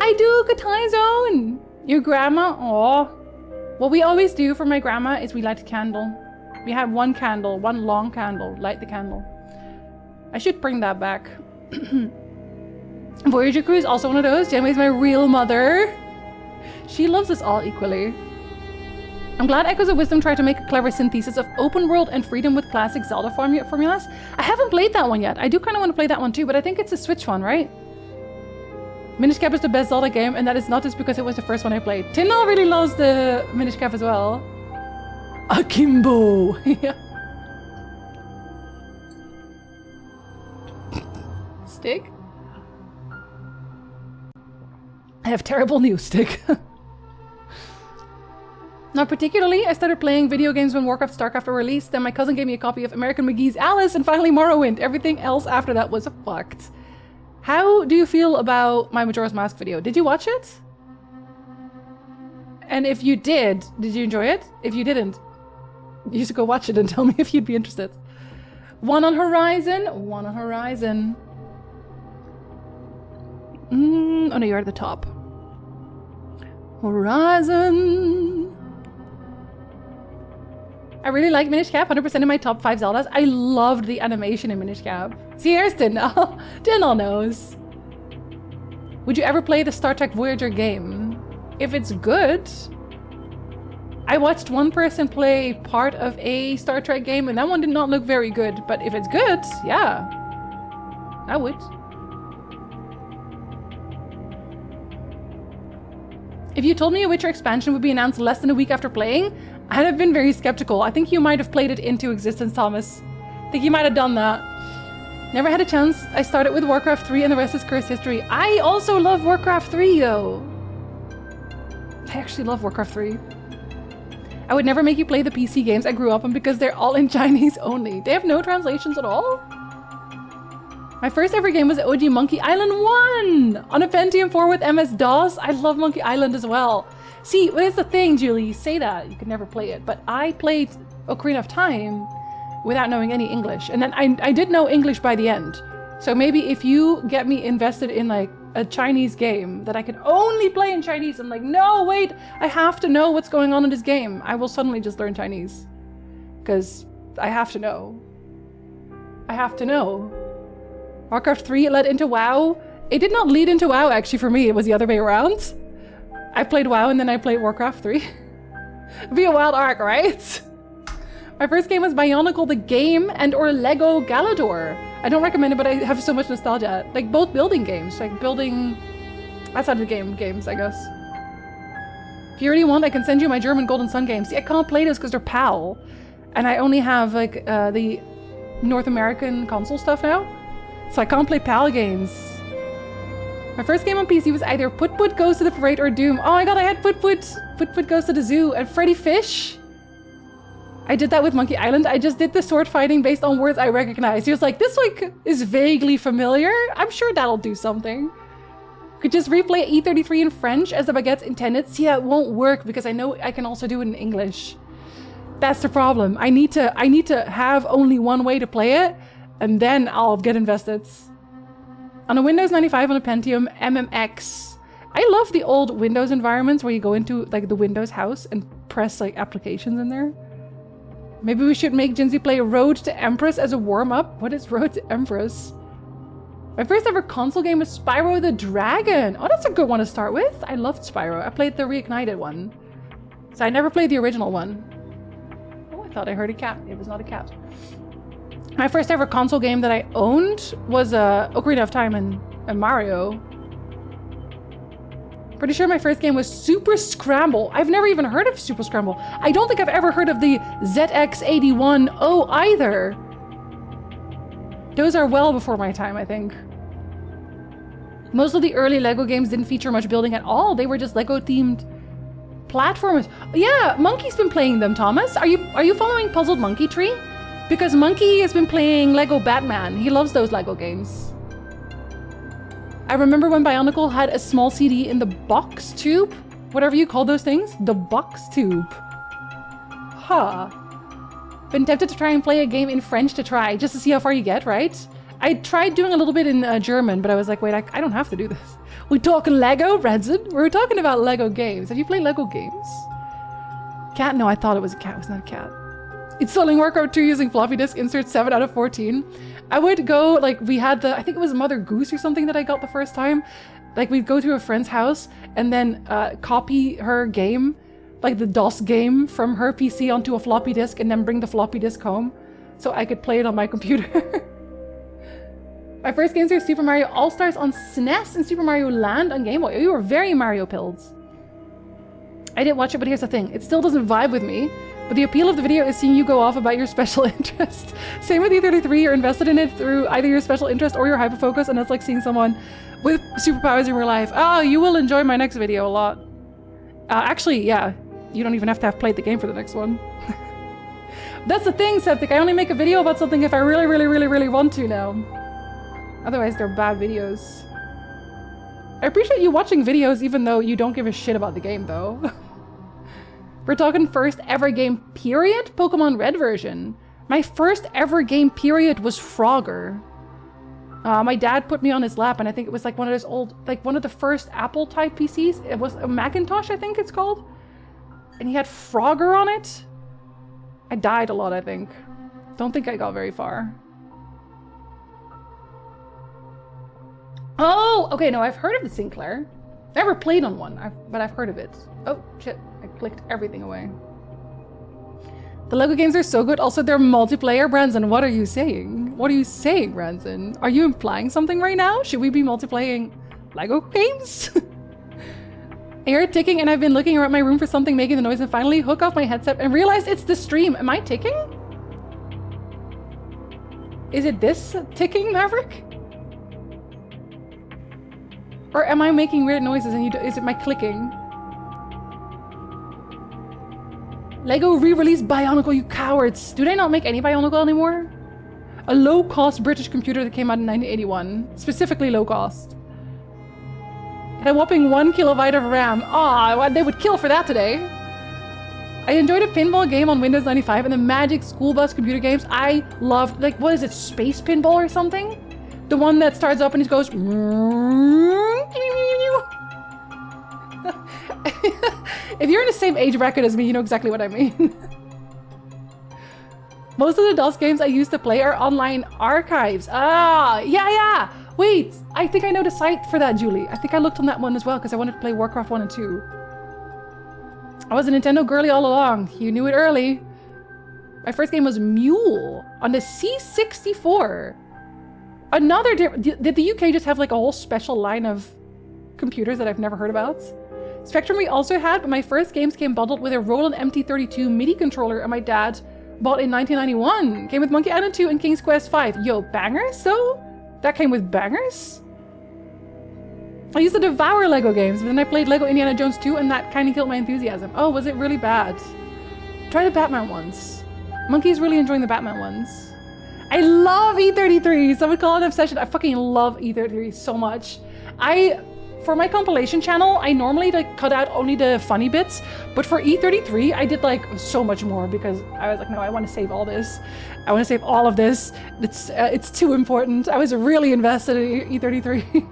I do, good time zone. Your grandma, aw. What we always do for my grandma is we light a candle. We have one candle, one long candle, light the candle. I should bring that back. Voyager Crew is also one of those. Janeway's my real mother. She loves us all equally. I'm glad Echoes of Wisdom tried to make a clever synthesis of open world and freedom with classic Zelda formulas. I haven't played that one yet. I do kind of want to play that one too, but I think it's a Switch one, right? Minish Cap is the best Zelda game, and that is not just because it was the first one I played. Tyndall really loves the Minish Cap as well. Akimbo! Stick? I have terrible news, Stick. Not particularly. I started playing video games when Warcraft StarCraft were released, then my cousin gave me a copy of American McGee's Alice, and finally Morrowind. Everything else after that was fucked. How do you feel about my Majora's Mask video? Did you watch it? And if you did you enjoy it? If you didn't, you should go watch it and tell me if you'd be interested. One on Horizon. One on Horizon. Oh no, you're at the top. Horizon. I really like Minish Cap, 100% in my top 5 Zeldas. I loved the animation in Minish Cap. See, here's Tyndall. Tyndall knows. Would you ever play the Star Trek Voyager game? If it's good. I watched one person play part of a Star Trek game and that one did not look very good. But if it's good, yeah. I would. If you told me a Witcher expansion would be announced less than a week after playing, I'd have been very skeptical. I think you might have played it into existence, Thomas. I think you might have done that. Never had a chance. I started with Warcraft 3 and the rest is cursed history. I also love Warcraft 3, though. I actually love Warcraft 3. I would never make you play the PC games I grew up on because they're all in Chinese only. They have no translations at all? My first ever game was OG Monkey Island 1! On a Pentium 4 with MS-DOS. I love Monkey Island as well. See, here's the thing, Julie. You say that. You could never play it. But I played Ocarina of Time without knowing any English. And then I did know English by the end. So maybe if you get me invested in like a Chinese game that I can only play in Chinese, I'm like, no, wait, I have to know what's going on in this game. I will suddenly just learn Chinese. Because I have to know. I have to know. Warcraft 3 led into WoW. It did not lead into WoW, actually, for me. It was the other way around. I played WoW and then I played Warcraft 3. It'd be a wild arc, right? My first game was Bionicle the game and or Lego Galador. I don't recommend it, but I have so much nostalgia. Like both building games, like building outside of the games, I guess. If you really want, I can send you my German Golden Sun games. See, I can't play those because they're PAL. And I only have like the North American console stuff now. So I can't play PAL games. My first game on PC was either Put Put Goes to the Parade or Doom. Oh my god, I had Put Put Goes to the Zoo and Freddy Fish. I did that with Monkey Island. I just did the sword fighting based on words I recognized. He was like, this like is vaguely familiar. I'm sure that'll do something. Could just replay E33 in French as the baguette's intended. See, that won't work because I know I can also do it in English. That's the problem. I need to have only one way to play it, and then I'll get invested. On a Windows 95 on a Pentium MMX. I love the old Windows environments where you go into like the Windows house and press like applications in there. Maybe we should make Jinzee play Road to Empress as a warm-up. What is Road to Empress? My first ever console game was Spyro the Dragon. Oh, that's a good one to start with. I loved Spyro. I played the Reignited one. So I never played the original one. Oh, I thought I heard a cat. It was not a cat. My first ever console game that I owned was Ocarina of Time and Mario. Pretty sure my first game was Super Scramble. I've never even heard of Super Scramble. I don't think I've ever heard of the ZX81O either. Those are well before my time, I think. Most of the early Lego games didn't feature much building at all. They were just Lego-themed platformers. Yeah, Monkey's been playing them, Thomas. Are you following Puzzled Monkey Tree? Because Monkey has been playing Lego Batman. He loves those Lego games. I remember when Bionicle had a small CD in the box tube. Whatever you call those things. The box tube. Huh. Been tempted to try and play a game in French to try, just to see how far you get, right? I tried doing a little bit in German, but I was like, wait, I don't have to do this. We talking Lego, Ranson? We're talking about Lego games. Have you played Lego games? Cat? No, I thought it was a cat. It was not a cat. Installing Warcraft 2 using floppy disk insert 7 out of 14. I would go, like, we had I think it was Mother Goose or something that I got the first time. Like, we'd go to a friend's house and then copy her game, like the DOS game, from her PC onto a floppy disk and then bring the floppy disk home so I could play it on my computer. My first games are Super Mario All-Stars on SNES and Super Mario Land on Game Boy. You were very Mario pilled. I didn't watch it, but here's the thing. It still doesn't vibe with me. But the appeal of the video is seeing you go off about your special interest. Same with E33, you're invested in it through either your special interest or your hyperfocus, and it's like seeing someone with superpowers in real life. Oh, you will enjoy my next video a lot. Actually, yeah. You don't even have to have played the game for the next one. That's the thing, Septic. I only make a video about something if I really, really, really, really want to now. Otherwise, they're bad videos. I appreciate you watching videos even though you don't give a shit about the game, though. We're talking first ever game period? Pokemon Red version. My first ever game period was Frogger. My dad put me on his lap and I think it was like one of those old, like one of the first Apple type PCs. It was a Macintosh, I think it's called. And he had Frogger on it. I died a lot, I think. Don't think I got very far. Oh, okay, no, I've heard of the Sinclair. Never played on one, but I've heard of it. Oh, shit, I clicked everything away. The Lego games are so good, also they're multiplayer, Branson. What are you saying? What are you saying, Branson? Are you implying something right now? Should we be multiplaying Lego games? I hear it ticking and I've been looking around my room for something making the noise and finally hook off my headset and realize it's the stream. Am I ticking? Is it this ticking, Maverick? Or am I making weird noises and is it my clicking? Lego re-released Bionicle, you cowards! Do they not make any Bionicle anymore? A low-cost British computer that came out in 1981. Specifically low-cost. And a whopping 1 kilobyte of RAM. Aw, they would kill for that today. I enjoyed a pinball game on Windows 95 and the Magic School Bus computer games. I loved, like, what is it, Space Pinball or something? The one that starts up and it goes... If you're in the same age bracket as me, you know exactly what I mean. Most of the DOS games I used to play are online archives. Ah, yeah. Wait, I think I know the site for that, Julie. I think I looked on that one as well because I wanted to play Warcraft 1 and 2. I was a Nintendo girly all along. You knew it early. My first game was Mule on the C64. Another did the UK just have like a whole special line of computers that I've never heard about? Spectrum we also had, but my first games came bundled with a Roland MT32 MIDI controller and my dad bought in 1991. Came with Monkey Island 2 and King's Quest 5. Yo, bangers though? That came with bangers? I used to devour Lego games, but then I played Lego Indiana Jones 2 and that kind of killed my enthusiasm. Oh, was it really bad? Try the Batman ones. Monkey's really enjoying the Batman ones. I love E33. Some would call it an obsession. I fucking love E33 so much. For my compilation channel, I normally like cut out only the funny bits, but for E33, I did like so much more because I was like, no, I want to save all this. I want to save all of this. It's too important. I was really invested in E33.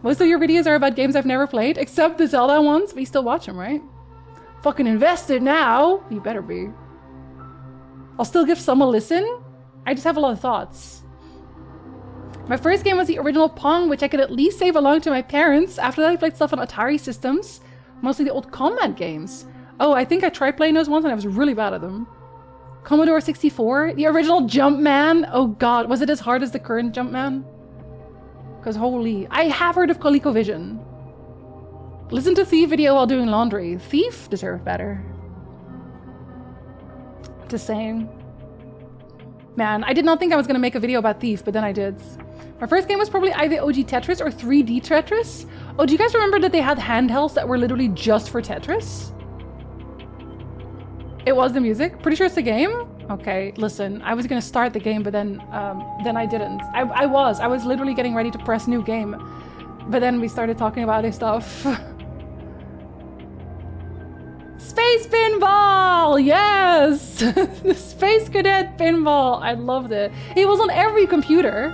Most of your videos are about games I've never played, except the Zelda ones, but you still watch them, right? Fucking invested now. You better be. I'll still give some a listen. I just have a lot of thoughts. My first game was the original Pong, which I could at least save along to my parents. After that, I played stuff on Atari systems, mostly the old combat games. Oh, I think I tried playing those ones and I was really bad at them. Commodore 64, the original Jumpman. Oh god, was it as hard as the current Jumpman? Because holy, I have heard of ColecoVision. Listen to Thief video while doing laundry. Thief deserved better. Just saying. Man, I did not think I was going to make a video about Thief, but then I did. My first game was probably either OG Tetris or 3D Tetris. Oh, do you guys remember that they had handhelds that were literally just for Tetris? It was the music? Pretty sure it's the game? Okay, listen, I was going to start the game, but then I didn't. I was literally getting ready to press new game, but then we started talking about this stuff. Space pinball! Yes! The Space Cadet pinball. I loved it. It was on every computer.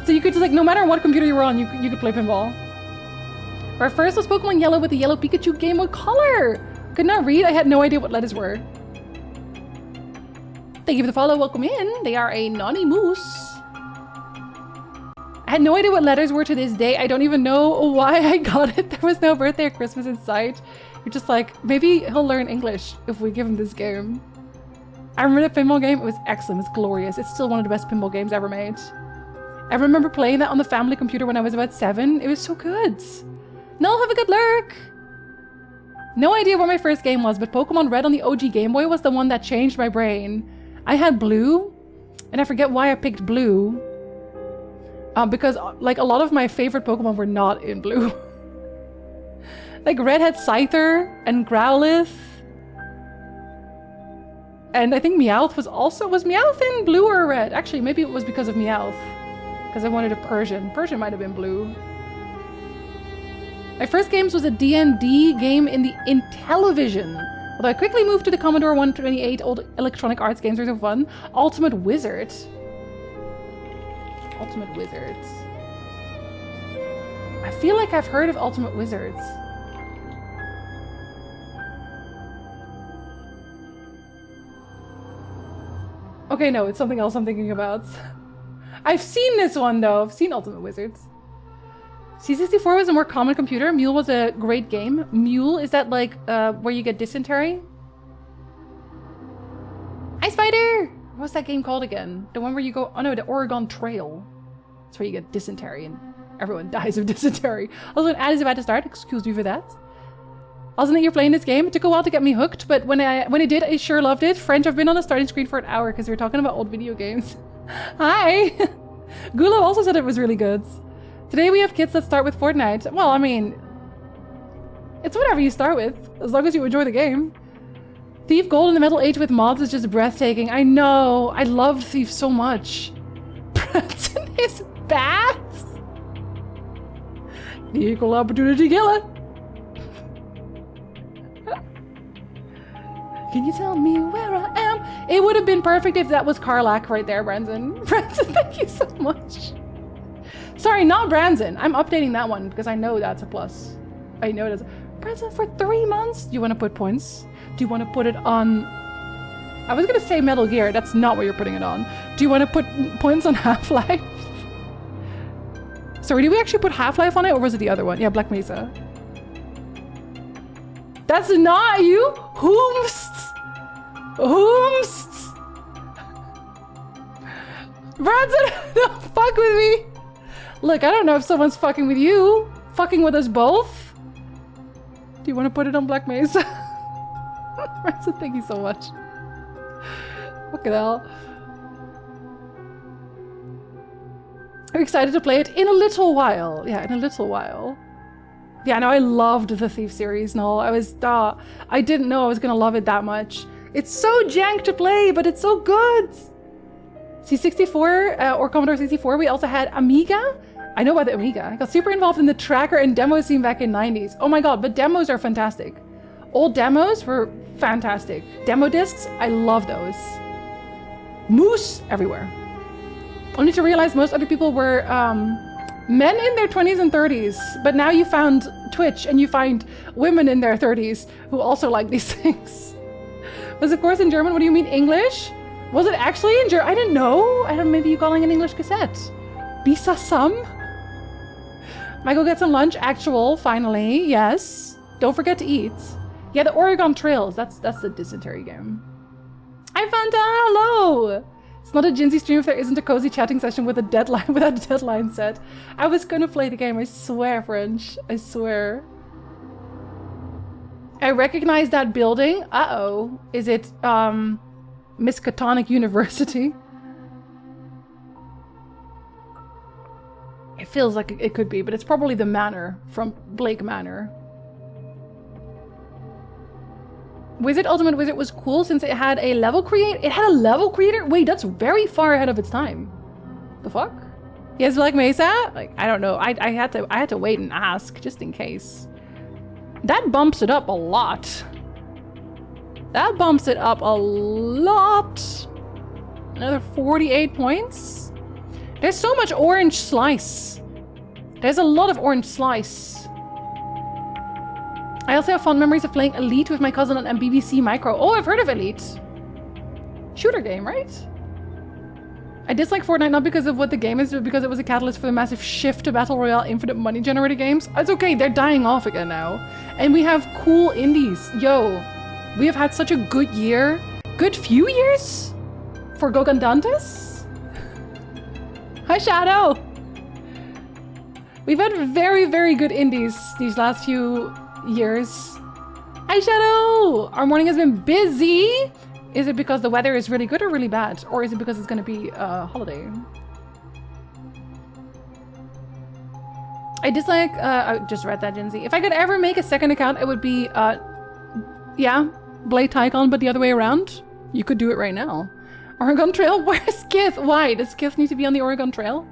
So you could just like, no matter what computer you were on, you could play pinball. Our first was Pokemon Yellow with the Yellow Pikachu Game Boy Color. Could not read. I had no idea what letters were. Thank you for the follow. Welcome in. They are a naughty moose. I had no idea what letters were to this day. I don't even know why I got it. There was no birthday or Christmas in sight. You're just like, maybe he'll learn English if we give him this game. I remember the pinball game. It was excellent. It was glorious. It's still one of the best pinball games ever made. I remember playing that on the family computer when I was about 7. It was so good. Null, have a good lurk. No idea what my first game was, but Pokemon Red on the OG Game Boy was the one that changed my brain. I had Blue, and I forget why I picked Blue. Because like a lot of my favorite Pokemon were not in Blue. Like Red had Scyther and Growlithe. And I think Meowth was also... Was Meowth in Blue or Red? Actually, maybe it was because of Meowth. Because I wanted a Persian. Persian might have been Blue. My first games was a D&D game in Intellivision. Although I quickly moved to the Commodore 128. Old Electronic Arts games were so fun. Ultimate Wizard. Ultimate Wizards. I feel like I've heard of Ultimate Wizards. Okay, no, it's something else I'm thinking about. I've seen this one though. I've seen Ultimate Wizards. C64 was a more common computer. Mule was a great game. Mule, is that like where you get dysentery? Ice Spider! What's that game called again? The one where you go... Oh no, the Oregon Trail. That's where you get dysentery and everyone dies of dysentery. Also, an ad is about to start. Excuse me for that. Wasn't it you're playing this game? It took a while to get me hooked, but when it did, I sure loved it. French, I've been on the starting screen for an hour because we were talking about old video games. Hi! Gulo also said it was really good. Today we have kids that start with Fortnite. Well, I mean... It's whatever you start with, as long as you enjoy the game. Thief Gold in the Metal Age with mods is just breathtaking. I know. I love Thief so much. Branson is bad. The equal opportunity killer. Can you tell me where I am? It would have been perfect if that was Karlach right there, Branson. Branson, thank you so much. Sorry, not Branson. I'm updating that one because I know that's a plus. I know it is. Branson, for 3 months? Do you want to put points? Do you want to put it on... I was going to say Metal Gear. That's not what you're putting it on. Do you want to put points on Half-Life? Sorry, did we actually put Half-Life on it, or was it the other one? Yeah, Black Mesa. That's not you? Whomst? Whomst? Branson, don't fuck with me. Look, I don't know if someone's fucking with you. Fucking with us both. Do you want to put it on Black Mesa? Branson, thank you so much. Fucking hell. I'm excited to play it in a little while. Yeah, in a little while. Yeah, no, I loved the Thief series. No, I didn't know I was gonna love it that much. It's so jank to play, but it's so good. C64 or Commodore 64. We also had Amiga. I know about the Amiga. I got super involved in the tracker and demo scene back in the 90s. Oh my god, but demos are fantastic. Old demos were fantastic. Demo discs, I love those. Moose everywhere. Only to realize most other people were men in their 20s and 30s. But now you found Twitch and you find women in their 30s who also like these things. Was of course in German. What do you mean English? Was it actually in German? I didn't know. I don't. Maybe you're calling an English cassette. Bisa some? Michael get some lunch. Actual, finally. Yes. Don't forget to eat. Yeah, the Oregon Trails. That's the dysentery game. Hi, Fanta. Hello. It's not a Jinzee stream if there isn't a cozy chatting session with a deadline without a deadline set. I was gonna play the game. I swear, French. I swear. I recognize that building. Uh-oh. Is it Miskatonic University? It feels like it could be, but it's probably the Manor from Blake Manor. Wizard Ultimate Wizard was cool since it had a level creator. It had a level creator? Wait, that's very far ahead of its time. The fuck? Yes, Black Mesa? Like, I don't know. I had to wait and ask just in case. That bumps it up a lot. That bumps it up a lot. Another 48 points. There's so much orange slice. There's a lot of orange slice. I also have fond memories of playing Elite with my cousin on BBC Micro. Oh, I've heard of Elite. Shooter game, right? I dislike Fortnite not because of what the game is, but because it was a catalyst for the massive shift to Battle Royale infinite money generator games. It's okay, they're dying off again now. And we have cool indies. Yo, we have had such a good year. Good few years for Gogandantes. Hi, Shadow. We've had very, very good indies these last few years. Hi, Shadow. Our morning has been busy. Is it because the weather is really good or really bad? Or is it because it's going to be a holiday? I dislike, I just read that, Jinzee. If I could ever make a second account, it would be, yeah, Blade Tycon, but the other way around. You could do it right now. Oregon Trail? Where's Kith? Why? Does Kith need to be on the Oregon Trail?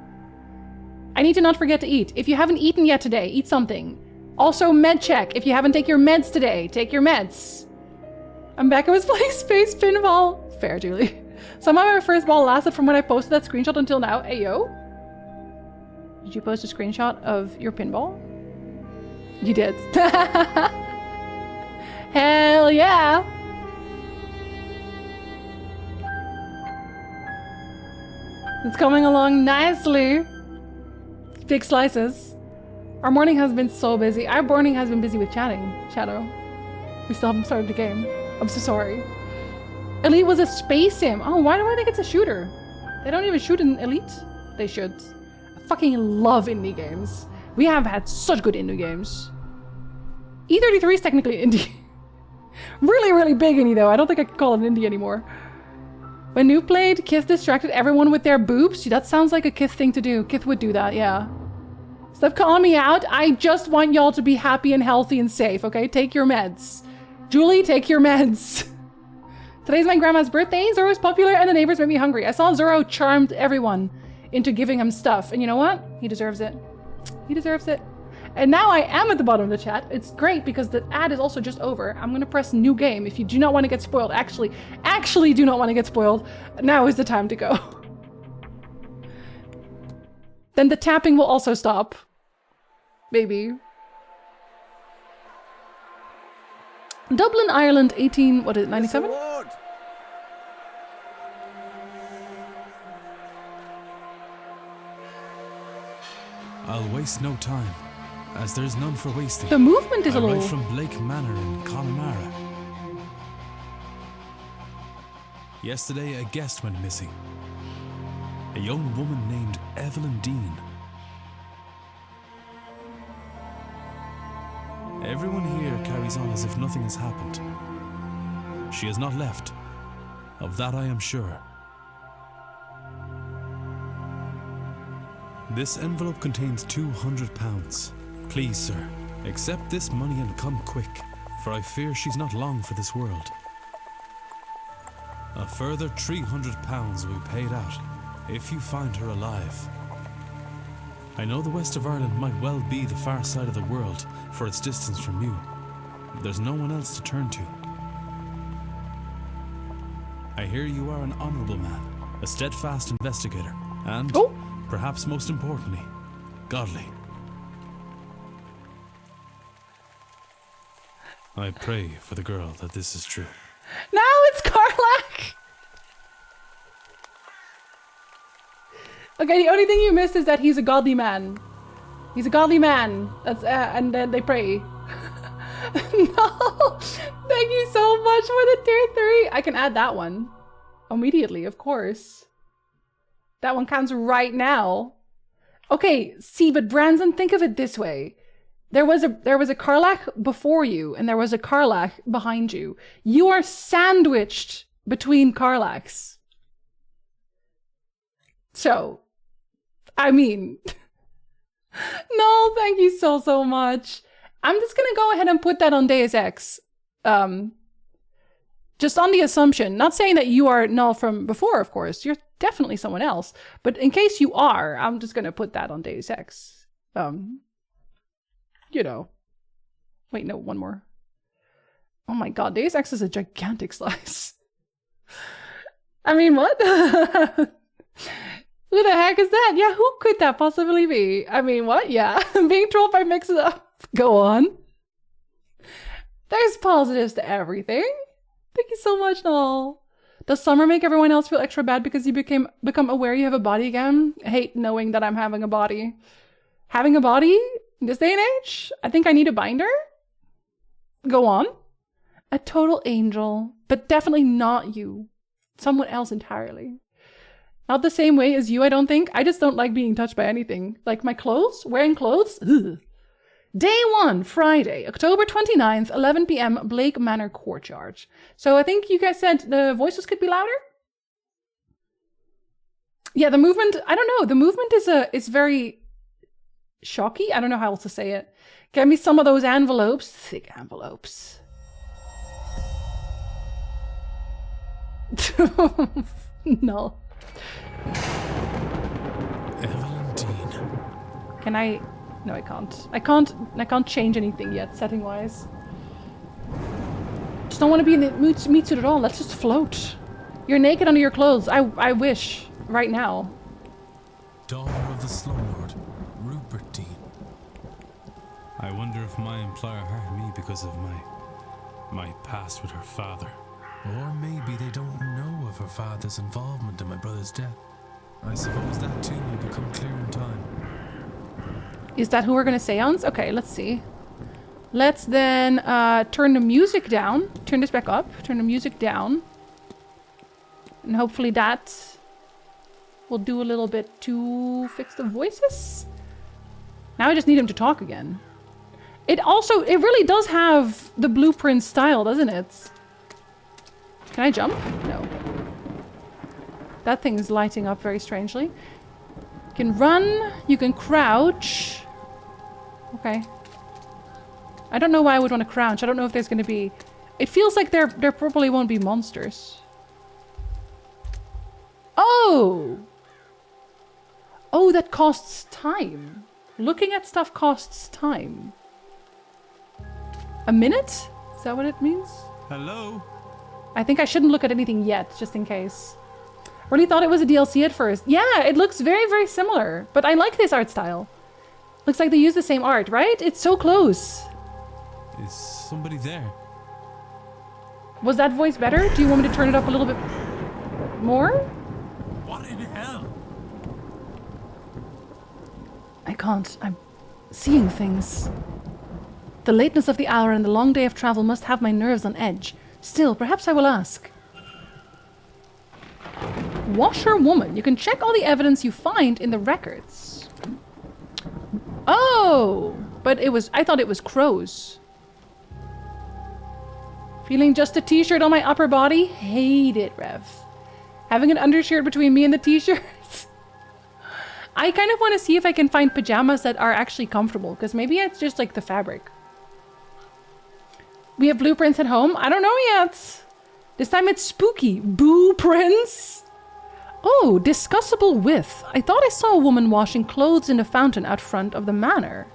I need to not forget to eat. If you haven't eaten yet today, eat something. Also, med check. If you haven't taken your meds today, take your meds. I'm back. I was playing Space Pinball. Fair, Julie. Somehow my first ball lasted from when I posted that screenshot until now. Ayo. Did you post a screenshot of your pinball? You did. Hell yeah. It's coming along nicely. Big slices. Our morning has been so busy. Our morning has been busy with chatting. Shadow. We still haven't started the game. I'm so sorry. Elite was a space sim. Oh, why do I think it's a shooter? They don't even shoot in Elite. They should. I fucking love indie games. We have had such good indie games. E33 is technically indie. Really, really big indie though. I don't think I can call it indie anymore. When New played, Kith distracted everyone with their boobs. That sounds like a Kith thing to do. Kith would do that, yeah. Stop calling me out. I just want y'all to be happy and healthy and safe, okay? Take your meds. Julie, take your meds. Today's my grandma's birthday. Zoro is popular and the neighbors made me hungry. I saw Zoro charmed everyone into giving him stuff. And you know what? He deserves it. He deserves it. And now I am at the bottom of the chat. It's great because the ad is also just over. I'm going to press new game if you do not want to get spoiled. Actually do not want to get spoiled. Now is the time to go. Then the tapping will also stop. Maybe. Dublin, Ireland, 18, what is it, 97? I'll waste no time, as there's none for wasting. The movement is a little... I write from Blake Manor in Connemara. Yesterday, a guest went missing. A young woman named Evelyn Dean. Everyone here carries on as if nothing has happened. She has not left. Of that I am sure. This envelope contains £200. Please, sir, accept this money and come quick, for I fear she's not long for this world. A further £300 will be paid out if you find her alive. I know the west of Ireland might well be the far side of the world for its distance from you. There's no one else to turn to. I hear you are an honourable man, a steadfast investigator, and, perhaps most importantly, godly. I pray for the girl that this is true. Now it's Karlach! Okay, the only thing you missed is that he's a godly man. He's a godly man. That's and then they pray. No! Thank you so much for the tier 3. I can add that one. Immediately, of course. That one counts right now. Okay, see, but Branson, think of it this way. There was a Karlach before you, and there was a Karlach behind you. You are sandwiched between Karlachs. So, I mean, no, thank you so, so much. I'm just gonna go ahead and put that on Deus Ex. Just on the assumption, not saying that you are null from before, of course. You're definitely someone else. But in case you are, I'm just gonna put that on Deus Ex. You know. Wait, no, one more. Oh my god, Deus Ex is a gigantic slice. I mean, what? Who the heck is that? Yeah, who could that possibly be? I mean, what? Yeah, being trolled by Mix It Up. Go on. There's positives to everything. Thank you so much, Noel. Does summer make everyone else feel extra bad because you become aware you have a body again? I hate knowing that I'm having a body. Having a body in this day and age? I think I need a binder. Go on. A total angel, but definitely not you. Someone else entirely. Not the same way as you, I don't think. I just don't like being touched by anything. Like my clothes? Wearing clothes? Ugh. Day 1, Friday, October 29th, 11 p.m., Blake Manor Courtyard. So I think you guys said the voices could be louder? Yeah, the movement, I don't know. The movement is very shocky. I don't know how else to say it. Get me some of those envelopes. Thick envelopes. No. Evelyn Dean. Can I... No, I can't. I can't change anything yet, setting-wise. Just don't want to be in the meat suit at all. Let's just float. You're naked under your clothes. I wish. Right now. Daughter of the slumlord, Rupert Dean. I wonder if my employer hired me because of my past with her father. Or maybe they don't know of her father's involvement in my brother's death. I suppose that too will become clear in time. Is that who we're gonna seance? Okay, let's see. Let's then turn the music down. Turn this back up. Turn the music down. And hopefully that will do a little bit to fix the voices. Now I just need him to talk again. It really does have the blueprint style, doesn't it? Can I jump? No. That thing is lighting up very strangely. You can run. You can crouch. Okay. I don't know why I would want to crouch. I don't know if there's going to be... It feels like there probably won't be monsters. Oh! Oh, that costs time. Looking at stuff costs time. A minute? Is that what it means? Hello? I think I shouldn't look at anything yet, just in case. Really thought it was a DLC at first. Yeah, it looks very, very similar. But I like this art style. Looks like they use the same art, right? It's so close. Is somebody there? Was that voice better? Do you want me to turn it up a little bit more? What in hell? I can't. I'm seeing things. The lateness of the hour and the long day of travel must have my nerves on edge. Still, perhaps I will ask. Washerwoman. You can check all the evidence you find in the records. Oh! But I thought it was crows. Feeling just a t-shirt on my upper body? Hate it, Rev. Having an undershirt between me and the t-shirts? I kind of want to see if I can find pajamas that are actually comfortable, because maybe it's just like the fabric. We have blueprints at home? I don't know yet. This time it's spooky. Boo prints? Oh, discussable width. I thought I saw a woman washing clothes in a fountain out front of the manor.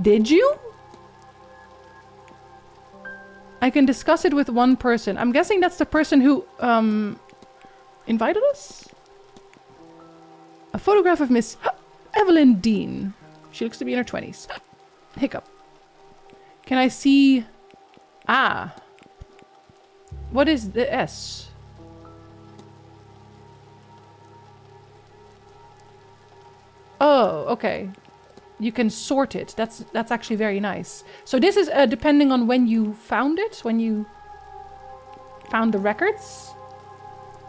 Did you? I can discuss it with one person. I'm guessing that's the person who, invited us? A photograph of Miss Evelyn Dean. She looks to be in her 20s. Hiccup. Can I see... Ah. What is the S? Oh, okay. You can sort it. That's actually very nice. So this is depending on when you found it, when you found the records.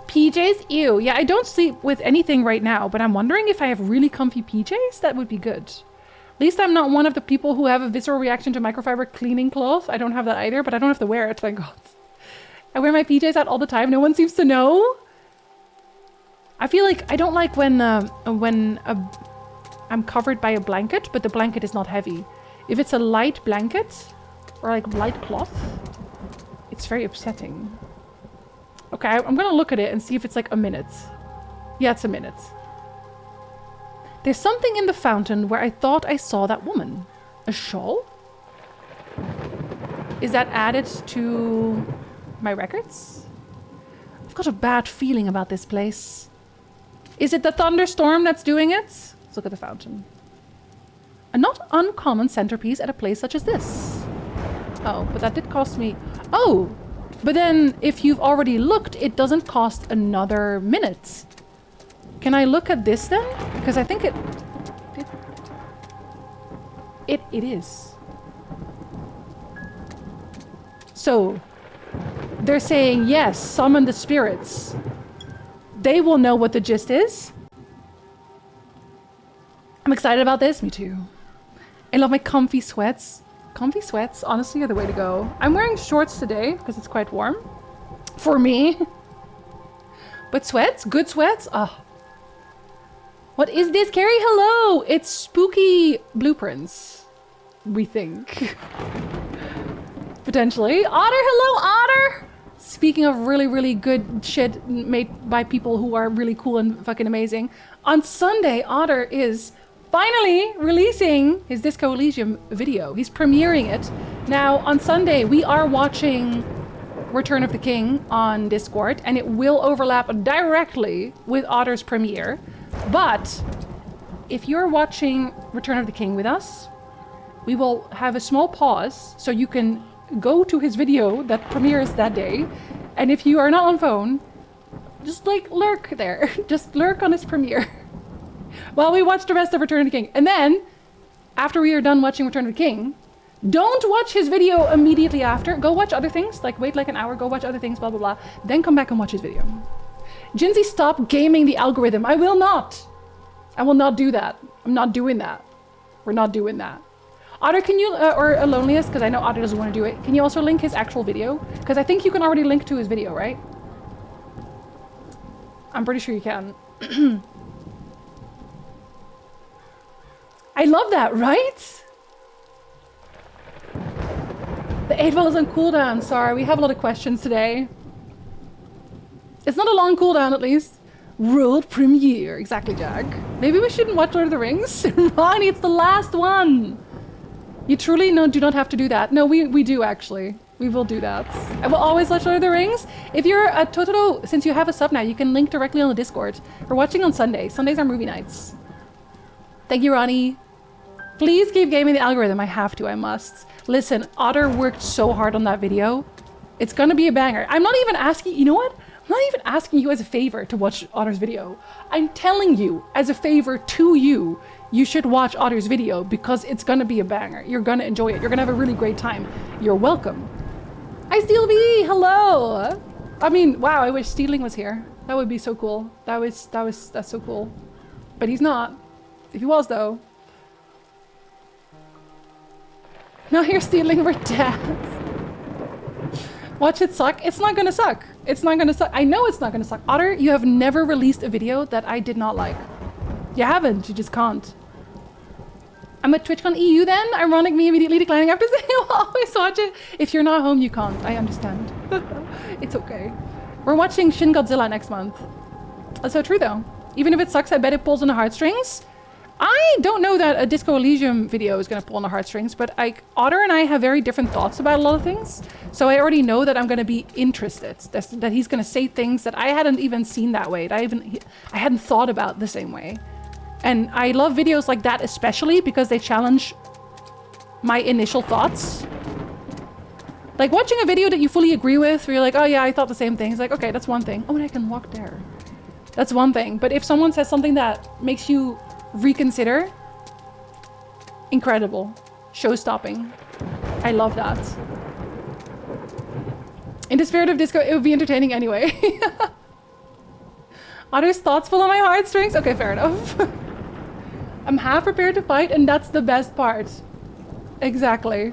PJs? Ew. Yeah, I don't sleep with anything right now, but I'm wondering if I have really comfy PJs? That would be good. At least I'm not one of the people who have a visceral reaction to microfiber cleaning cloth. I don't have that either, but I don't have to wear it, thank God. I wear my PJs out all the time. No one seems to know. I feel like I don't like when I'm covered by a blanket, but the blanket is not heavy. If it's a light blanket, or like light cloth, it's very upsetting. Okay, I'm gonna look at it and see if it's like a minute. Yeah, it's a minute. There's something in the fountain where I thought I saw that woman. A shawl? Is that added to my records? I've got a bad feeling about this place. Is it the thunderstorm that's doing it? Let's look at the fountain. A not uncommon centerpiece at a place such as this. Oh, but that did cost me... Oh! But then, if you've already looked, it doesn't cost another minute. Can I look at this then? Because I think it is. So, they're saying, yes, summon the spirits. They will know what the gist is. I'm excited about this. Me too. I love my comfy sweats. Comfy sweats, honestly, are the way to go. I'm wearing shorts today because it's quite warm. For me. But sweats? Good sweats? Ah. What is this, Carrie? Hello! It's spooky blueprints. We think. Potentially. Otter! Hello, Otter! Speaking of really, really good shit made by people who are really cool and fucking amazing. On Sunday, Otter is finally releasing his Disco Elysium video. He's premiering it. Now, on Sunday, we are watching Return of the King on Discord, and it will overlap directly with Otter's premiere. But if you're watching Return of the King with us, we will have a small pause so you can go to his video that premieres that day. And if you are not on phone, just like lurk there. Just lurk on his premiere. While we watch the rest of Return of the King. And then, after we are done watching Return of the King, don't watch his video immediately after. Go watch other things. Like, wait like an hour, go watch other things, blah, blah, blah. Then come back and watch his video. Jinzee, stop gaming the algorithm. I will not. I will not do that. I'm not doing that. We're not doing that. Otter, can you, or Loneliest, because I know Otter doesn't want to do it. Can you also link his actual video? Because I think you can already link to his video, right? I'm pretty sure you can. I love that, right? The 8 is on cooldown. Sorry, we have a lot of questions today. It's not a long cooldown, at least. World premiere. Exactly, Jack. Maybe we shouldn't watch Lord of the Rings? Ronnie, it's the last one. You truly do not have to do that. No, we do, actually. We will do that. I will always watch Lord of the Rings. If you're a Totoro, since you have a sub now, you can link directly on the Discord. We're watching on Sundays. Sundays are movie nights. Thank you, Ronnie. Please keep gaming the algorithm. I have to. I must. Listen, Otter worked so hard on that video. It's gonna be a banger. I'm not even asking... You know what? I'm not even asking you as a favor to watch Otter's video. I'm telling you, as a favor to you, you should watch Otter's video because it's gonna be a banger. You're gonna enjoy it. You're gonna have a really great time. You're welcome. Hi, Steel B! Hello! I mean, wow, I wish Stealing was here. That would be so cool. That's so cool. But he's not. If he was, though. Now you're Stealing, we're dead. Watch it suck. It's not gonna suck. It's not gonna suck. I know it's not gonna suck. Otter, you have never released a video that I did not like. You haven't. You just can't. I'm at TwitchCon EU then? Ironic me immediately declining after saying I'll always watch it. If you're not home, you can't. I understand. It's okay. We're watching Shin Godzilla next month. That's so true though. Even if it sucks, I bet it pulls on the heartstrings. I don't know that a Disco Elysium video is going to pull on the heartstrings, but Otter and I have very different thoughts about a lot of things. So I already know that I'm going to be interested, that he's going to say things that I hadn't even seen that way, that I hadn't thought about the same way. And I love videos like that, especially because they challenge my initial thoughts. Like watching a video that you fully agree with, where you're like, oh yeah, I thought the same thing. It's like, okay, that's one thing. Oh, and I can walk there. That's one thing. But if someone says something that makes you reconsider, incredible. Show-stopping. I love that. In the spirit of disco, it would be entertaining anyway. Otter's thoughts pull on my heartstrings? Okay, fair enough. I'm half prepared to fight, and that's the best part. Exactly.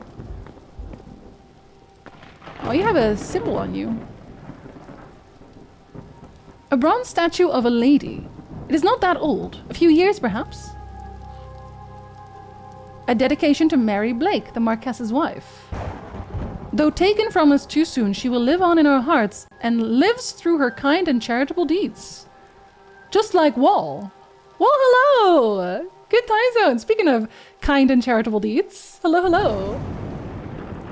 Oh, you have a symbol on you. A bronze statue of a lady. It is not that old. A few years, perhaps. A dedication to Mary Blake, the Marquess's wife. Though taken from us too soon, she will live on in our hearts and lives through her kind and charitable deeds. Just like Wall. Wall, hello! Good time zone. Speaking of kind and charitable deeds. Hello, hello.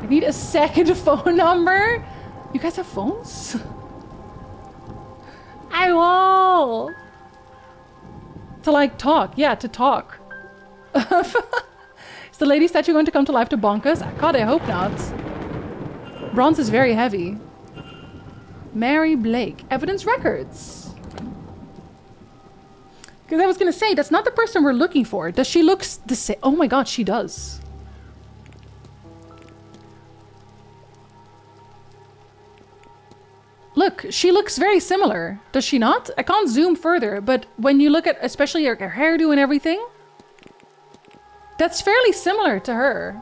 I need a second phone number. You guys have phones? I will. To like talk. Yeah, to talk. Is the lady statue going to come to life to bonk us? God, I hope not. Bronze is very heavy. Mary Blake. Evidence records. Because I was going to say, that's not the person we're looking for. Does she look the same? Oh my god, she does. Look, she looks very similar. Does she not? I can't zoom further, but when you look at especially her hairdo and everything, that's fairly similar to her.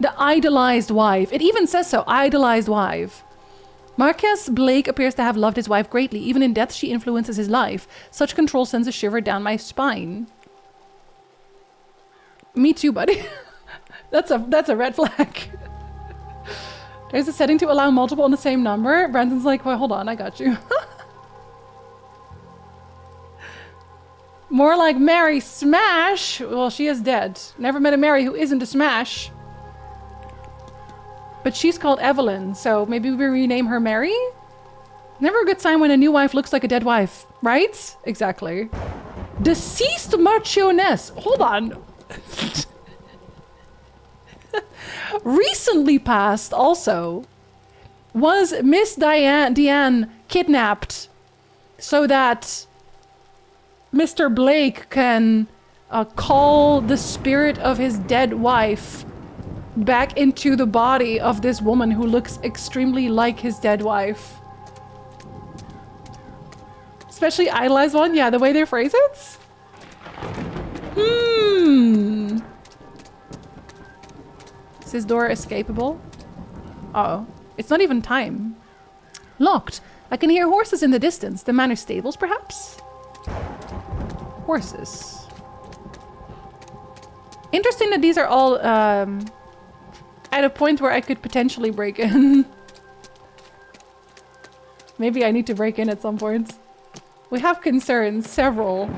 The idolized wife. It even says so, idolized wife. Marquess Blake appears to have loved his wife greatly. Even in death, she influences his life. Such control sends a shiver down my spine. Me too, buddy. That's a red flag. There's a setting to allow multiple on the same number. Brandon's like, well, hold on, I got you. More like Mary Smash. Well, she is dead. Never met a Mary who isn't a Smash. But she's called Evelyn, so maybe we rename her Mary? Never a good sign when a new wife looks like a dead wife, right? Exactly. Deceased Marchioness. Hold on. Recently passed, also. Was Miss Deanne kidnapped so that Mr. Blake can call the spirit of his dead wife back into the body of this woman who looks extremely like his dead wife? Especially idolized one, yeah, the way they phrase it. Is this door escapable? Uh-oh. It's not even time. Locked. I can hear horses in the distance. The manor stables, perhaps? Horses. Interesting that these are all at a point where I could potentially break in. Maybe I need to break in at some point. We have concerns, several.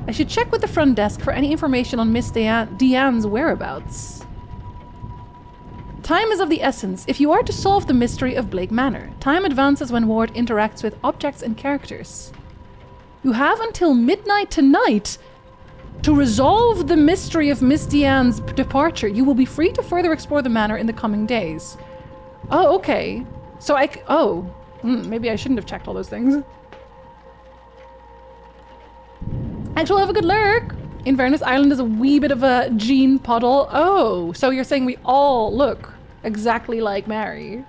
I should check with the front desk for any information on Miss Deanne's whereabouts. Time is of the essence if you are to solve the mystery of Blake Manor. Time advances when Ward interacts with objects and characters. You have until midnight tonight to resolve the mystery of Miss Deanne's departure. You will be free to further explore the manor in the coming days. Oh, okay. So maybe I shouldn't have checked all those things. Actually, have a good lurk. Inverness Island is a wee bit of a gene puddle. Oh, so you're saying we all look exactly like Mary.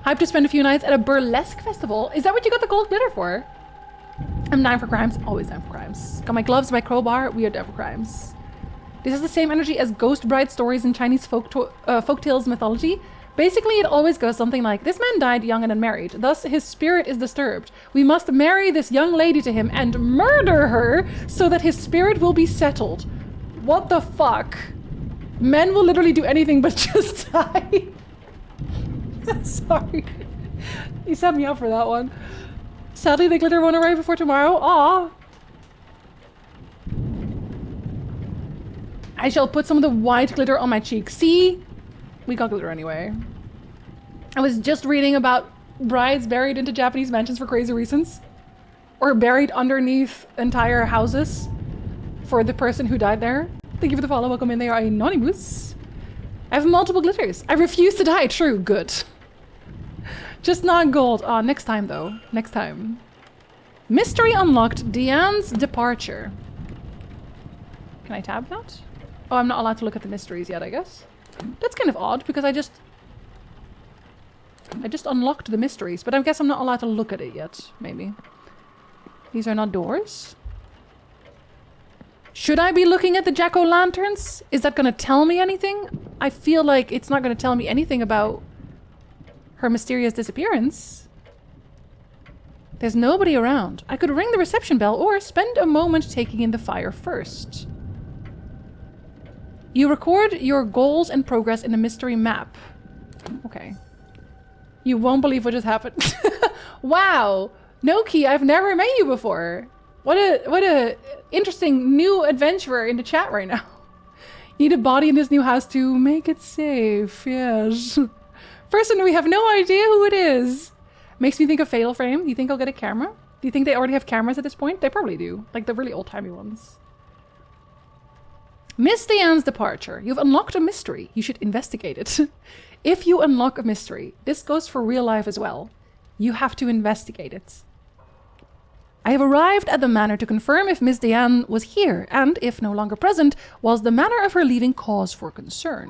Hype to spend a few nights at a burlesque festival. Is that what you got the gold glitter for? I'm down for crimes. Always down for crimes. Got my gloves, my crowbar. We are down for crimes. This is the same energy as ghost bride stories in Chinese folktales mythology. Basically, it always goes something like, this man died young and unmarried, thus his spirit is disturbed. We must marry this young lady to him and murder her so that his spirit will be settled. What the fuck? Men will literally do anything but just die. Sorry. You set me up for that one. Sadly, the glitter won't arrive before tomorrow. Aw. I shall put some of the white glitter on my cheeks. See? We got glitter anyway. I was just reading about brides buried into Japanese mansions for crazy reasons. Or buried underneath entire houses for the person who died there. Thank you for the follow. Welcome in. They are anonymous. I have multiple glitters. I refuse to die. True. Good. Just not gold. Oh, next time though. Next time. Mystery unlocked. Deanne's departure. Can I tab that? Oh, I'm not allowed to look at the mysteries yet, I guess. That's kind of odd because I just unlocked the mysteries, but I guess I'm not allowed to look at it yet, maybe. These are not doors. Should I be looking at the jack-o'-lanterns? Is that going to tell me anything? I feel like it's not going to tell me anything about her mysterious disappearance. There's nobody around. I could ring the reception bell or spend a moment taking in the fire first. You record your goals and progress in a mystery map. Okay. You won't believe what just happened. Wow! Noki, I've never met you before. What a interesting new adventurer in the chat right now. Need a body in this new house to make it safe. Yes. Person, we have no idea who it is. Makes me think of Fatal Frame. Do you think I'll get a camera? Do you think they already have cameras at this point? They probably do. Like the really old-timey ones. Miss Diane's departure. You've unlocked a mystery. You should investigate it. If you unlock a mystery, this goes for real life as well. You have to investigate it. I have arrived at the manor to confirm if Miss Diane was here, and if no longer present, was the manner of her leaving cause for concern.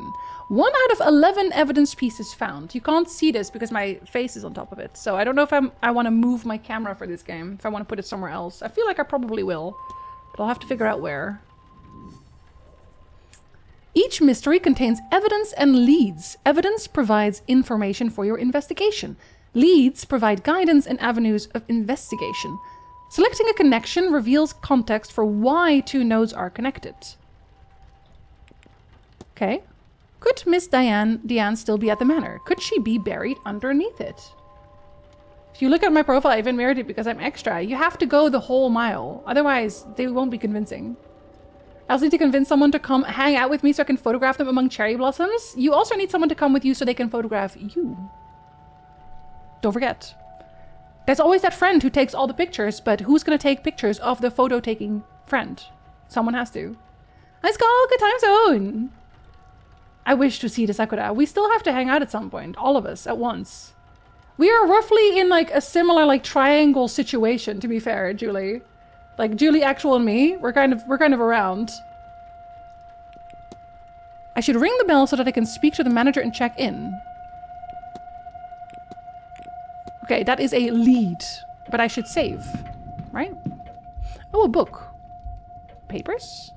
1 out of 11 evidence pieces found. You can't see this because my face is on top of it, so I don't know if I want to move my camera for this game, if I want to put it somewhere else. I feel like I probably will, but I'll have to figure out where. Each mystery contains evidence and leads. Evidence provides information for your investigation. Leads provide guidance and avenues of investigation. Selecting a connection reveals context for why 2 nodes are connected. Okay. Could Miss Diane still be at the manor? Could she be buried underneath it? If you look at my profile, I even mirrored it because I'm extra. You have to go the whole mile. Otherwise, they won't be convincing. I also need to convince someone to come hang out with me so I can photograph them among cherry blossoms. You also need someone to come with you so they can photograph you. Don't forget. There's always that friend who takes all the pictures, but who's going to take pictures of the photo-taking friend? Someone has to. Let's go! Good time zone! I wish to see the Sakura. We still have to hang out at some point. All of us, at once. We are roughly in, like, a similar, like, triangle situation, to be fair, Julie. Like, Julie, Actual, and me, we're kind of around. I should ring the bell so that I can speak to the manager and check in. Okay, that is a lead, but I should save, right? Oh, a book. Papers?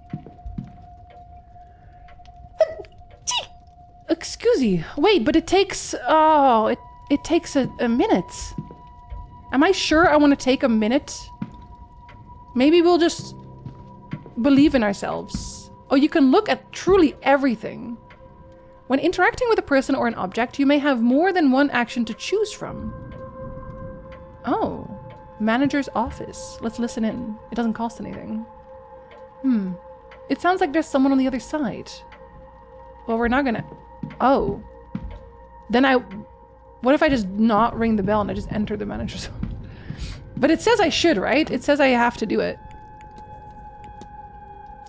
Excuse me. Wait, but it takes... Oh, it takes a minute. Am I sure I want to take a minute? Maybe we'll just believe in ourselves. Oh, you can look at truly everything. When interacting with a person or an object, you may have more than one action to choose from. Oh, manager's office. Let's listen in. It doesn't cost anything. It sounds like there's someone on the other side. Well, we're not gonna... Oh. Then what if I just not ring the bell and I just enter the manager's office? But it says I should, right? It says I have to do it.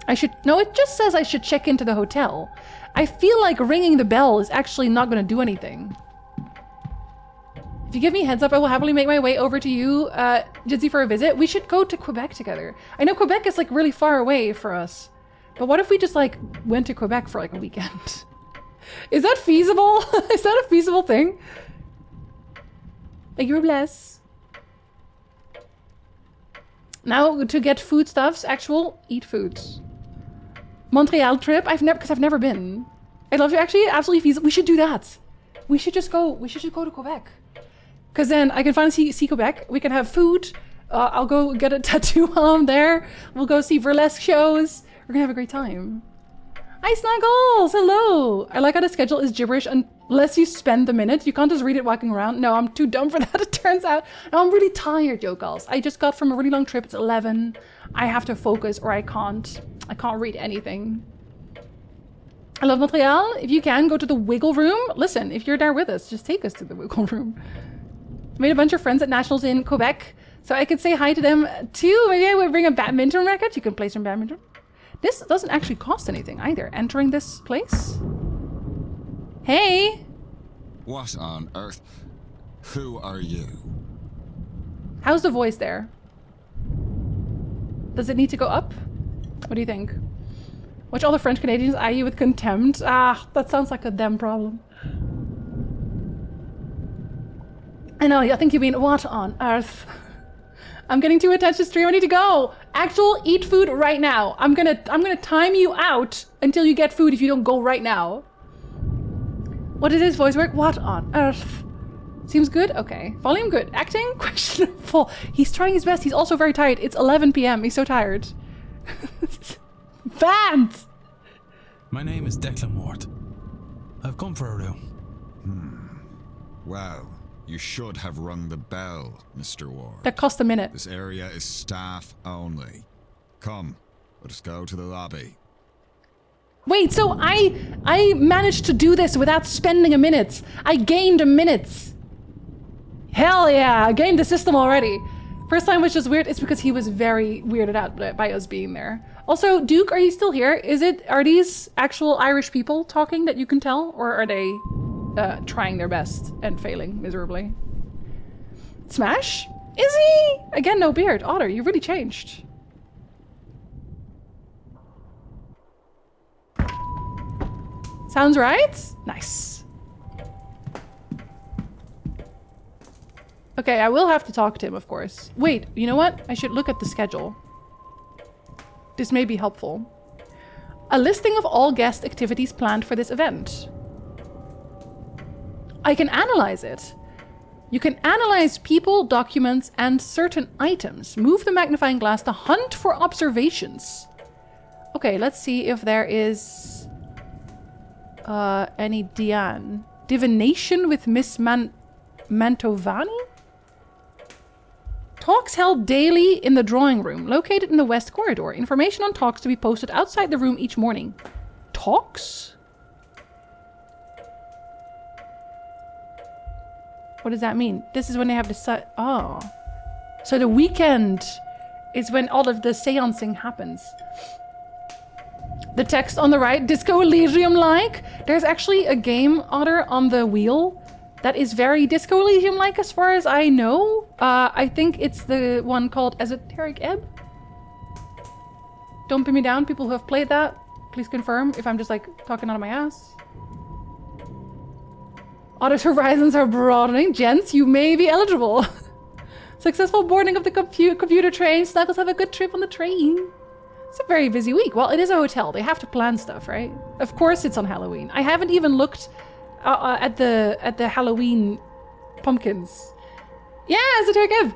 I should... No, it just says I should check into the hotel. I feel like ringing the bell is actually not gonna do anything. If you give me a heads up, I will happily make my way over to you, Jinzee, for a visit. We should go to Quebec together. I know Quebec is like really far away for us. But what if we just like went to Quebec for like a weekend? Is that feasible? Is that a feasible thing? Thank you, bless. Now to get foodstuffs, actual eat foods. Montreal trip, because I've never been. I love you, actually, absolutely feasible. We should do that. We should just go to Quebec. Because then I can finally see Quebec. We can have food. I'll go get a tattoo while I'm there. We'll go see burlesque shows. We're gonna have a great time. Hi, Snuggles! Hello! I like how the schedule is gibberish unless you spend the minute. You can't just read it walking around. No, I'm too dumb for that, it turns out. No, I'm really tired, yo, girls. I just got from a really long trip. It's 11. I have to focus or I can't. I can't read anything. I love Montreal. If you can, go to the Wiggle Room. Listen, if you're there with us, just take us to the Wiggle Room. Made a bunch of friends at Nationals in Quebec, so I could say hi to them too. Maybe I would bring a badminton racket. You can play some badminton. This doesn't actually cost anything either, entering this place. Hey! What on earth? Who are you? How's the voice there? Does it need to go up? What do you think? Watch all the French Canadians eye you with contempt. Ah, that sounds like a them problem. I know, I think you mean, what on earth? I'm getting too attached to stream, I need to go! Actual, eat food right now. I'm gonna time you out until you get food if you don't go right now. What is his voice work? What on earth? Seems good? Okay. Volume good. Acting? Questionable. He's trying his best, he's also very tired. It's 11 PM, he's so tired. Vance! My name is Declan Ward. I've come for a room. Well, You should have rung the bell, Mr. Ward. That cost a minute. This area is staff only. Come, let us go to the lobby. Wait, so I managed to do this without spending a minute. I gained a minute. Hell yeah, I gained the system already. First time was just weird. It's because he was very weirded out by us being there. Also, Duke, are you still here? Are these actual Irish people talking that you can tell? Or are they trying their best and failing miserably? Smash? Is he? Again, no beard. Otter, you really changed. Sounds right? Nice. Okay, I will have to talk to him, of course. Wait, you know what? I should look at the schedule. This may be helpful. A listing of all guest activities planned for this event. I can analyze it. You can analyze people, documents, and certain items. Move the magnifying glass to hunt for observations. Okay, let's see if there is any divination with Miss Mantovani? Talks held daily in the drawing room, located in the west corridor. Information on talks to be posted outside the room each morning. Talks? What does that mean? This is when they have the oh. So the weekend is when all of the seancing happens. The text on the right, Disco Elysium-like. There's actually a game, Otter, on the wheel that is very Disco Elysium-like as far as I know. I think it's the one called Esoteric Ebb. Don't pin me down, people who have played that. Please confirm if I'm just like talking out of my ass. Otter's horizons are broadening. Gents, you may be eligible. Successful boarding of the computer train. Snuggles, have a good trip on the train. It's a very busy week. Well, it is a hotel. They have to plan stuff, right? Of course it's on Halloween. I haven't even looked at the Halloween pumpkins. Yeah, Esoteric Ebb.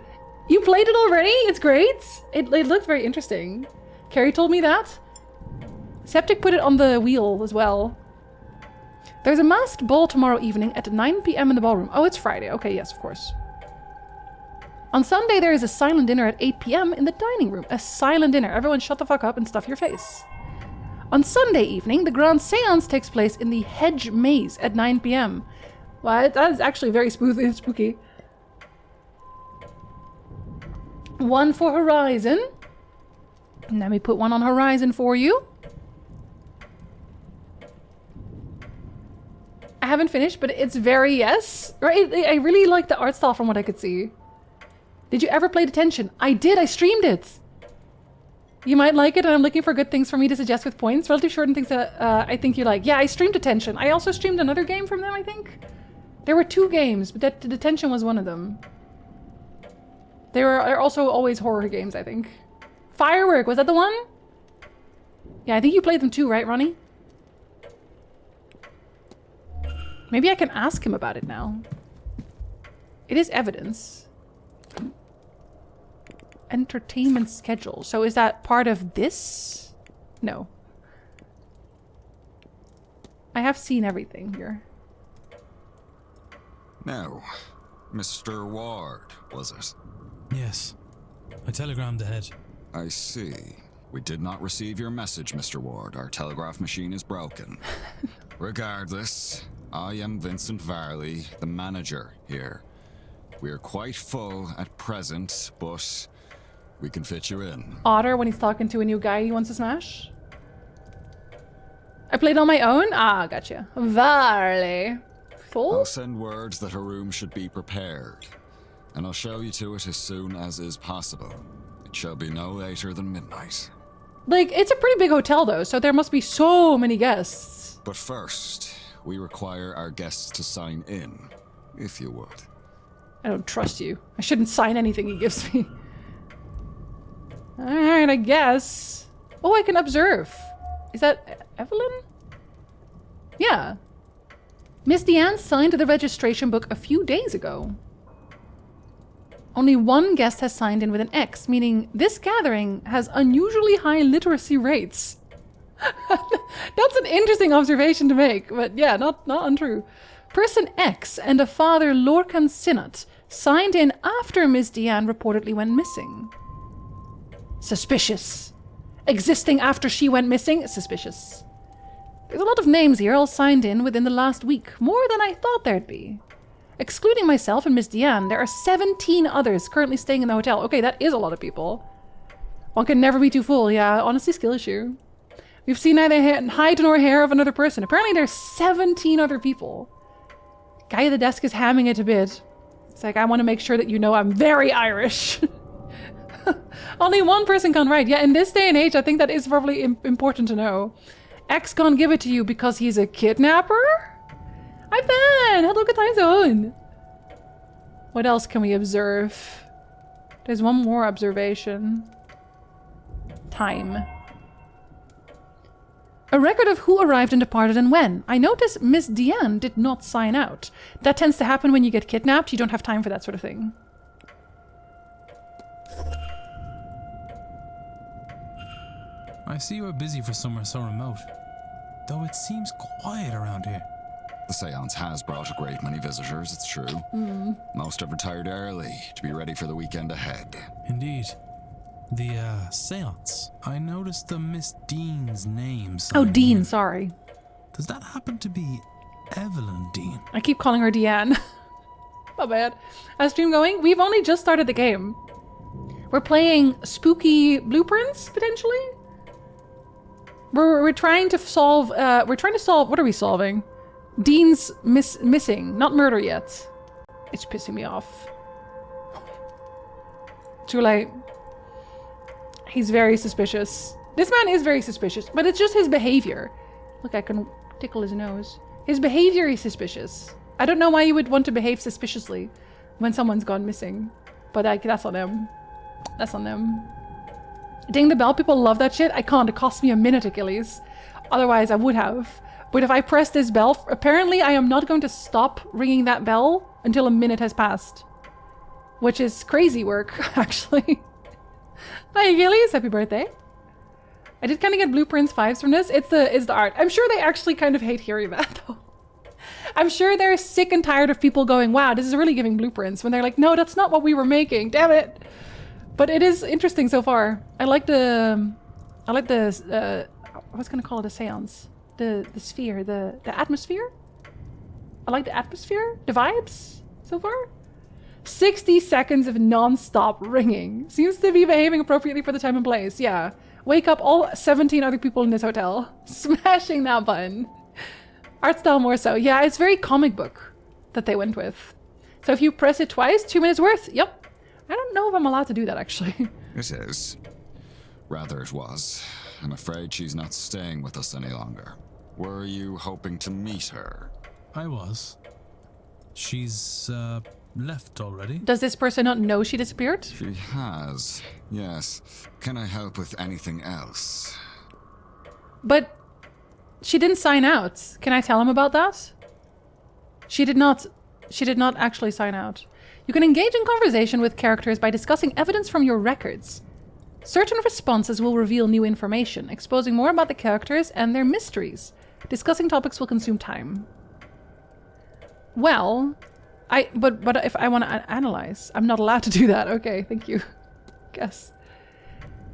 You played it already? It's great. It looked very interesting. Carrie told me that. Septic put it on the wheel as well. There's a masked ball tomorrow evening at 9 p.m. in the ballroom. Oh, it's Friday. Okay, yes, of course. On Sunday, there is a silent dinner at 8 p.m. in the dining room. A silent dinner. Everyone shut the fuck up and stuff your face. On Sunday evening, the grand séance takes place in the hedge maze at 9 p.m. Well, that is actually very spooky. One for Horizon. Let me put one on Horizon for you. I haven't finished, but it's very yes. Right? I really like the art style from what I could see. Did you ever play Detention? I did, I streamed it. You might like it, and I'm looking for good things for me to suggest with points. Relatively short and things that I think you like. Yeah, I streamed Detention. I also streamed another game from them, I think. There were 2 games, but Detention was one of them. They're also always horror games, I think. Firework, was that the one? Yeah, I think you played them too, right, Ronnie? Maybe I can ask him about it now. It is evidence. Entertainment schedule. So is that part of this? No. I have seen everything here. No. Mr. Ward, was it? Yes. I telegrammed ahead. I see. We did not receive your message, Mr. Ward. Our telegraph machine is broken. Regardless, I am Vincent Varley, the manager here. We are quite full at present, but we can fit you in. Otter when he's talking to a new guy he wants to smash. I played on my own? Ah, gotcha. Varley. Full? I'll send words that her room should be prepared, and I'll show you to it as soon as is possible. It shall be no later than midnight. Like, it's a pretty big hotel though, so there must be so many guests. But first, we require our guests to sign in, if you would. I don't trust you. I shouldn't sign anything he gives me. Alright, I guess. Oh, I can observe. Is that Evelyn? Yeah. Miss Deanne signed the registration book a few days ago. Only one guest has signed in with an X, meaning this gathering has unusually high literacy rates. That's an interesting observation to make, but yeah, not untrue. Person X and a father Lorcan Sinnott signed in after Miss Deanne reportedly went missing. Suspicious. Existing after she went missing? Suspicious. There's a lot of names here all signed in within the last week, more than I thought there'd be. Excluding myself and Miss Deanne, there are 17 others currently staying in the hotel. Okay, that is a lot of people. One can never be too full. Yeah, honestly, skill issue. We've seen neither hide nor hair of another person. Apparently there's 17 other people. Guy at the desk is hamming it a bit. It's like, I want to make sure that you know I'm very Irish. Only one person can write. Yeah, in this day and age, I think that is probably important to know. X can't give it to you because he's a kidnapper? Hi, Ben! Hello, good time zone! What else can we observe? There's one more observation. Time. A record of who arrived and departed and when. I notice Miss Deanne did not sign out. That tends to happen when you get kidnapped. You don't have time for that sort of thing. I see you are busy for somewhere so remote, though it seems quiet around here. The Séance has brought a great many visitors, it's true. Most have retired early to be ready for the weekend ahead. Indeed. The, Séance. I noticed the Miss Dean's name. Oh, Dean, sorry. Does that happen to be Evelyn Dean? I keep calling her Deanne. My bad. How's stream going? We've only just started the game. We're playing spooky blueprints, potentially? We're trying to solve, what are we solving? Dean's missing, not murder yet. It's pissing me off. Too late. He's very suspicious. This man is very suspicious, but it's just his behavior. Look, I can tickle his nose. His behavior is suspicious. I don't know why you would want to behave suspiciously when someone's gone missing. But that's on them. That's on them. Ding the bell, people love that shit. I can't. It cost me a minute, Achilles. Otherwise, I would have. But if I press this bell, apparently I am not going to stop ringing that bell until a minute has passed. Which is crazy work, actually. Hi, Achilles. Happy birthday. I did kind of get blueprints 5s from this. It's the art. I'm sure they actually kind of hate hearing that, though. I'm sure they're sick and tired of people going, wow, this is really giving blueprints. When they're like, no, that's not what we were making. Damn it. But it is interesting so far. I like the, I was gonna call it a seance. The sphere, the atmosphere. I like the atmosphere, the vibes so far. 60 seconds of non-stop ringing. Seems to be behaving appropriately for the time and place. Yeah. Wake up all 17 other people in this hotel. Smashing that button. Art style more so. Yeah, it's very comic book that they went with. So if you press it twice, 2 minutes worth. Yep. I don't know if I'm allowed to do that, actually. It is. Rather it was. I'm afraid she's not staying with us any longer. Were you hoping to meet her? I was. She's, left already. Does this person not know she disappeared? She has, yes. Can I help with anything else? But she didn't sign out. Can I tell him about that? She did not actually sign out. You can engage in conversation with characters by discussing evidence from your records. Certain responses will reveal new information, exposing more about the characters and their mysteries. Discussing topics will consume time. Well, but if I want to analyze, I'm not allowed to do that. Okay, thank you. Guess.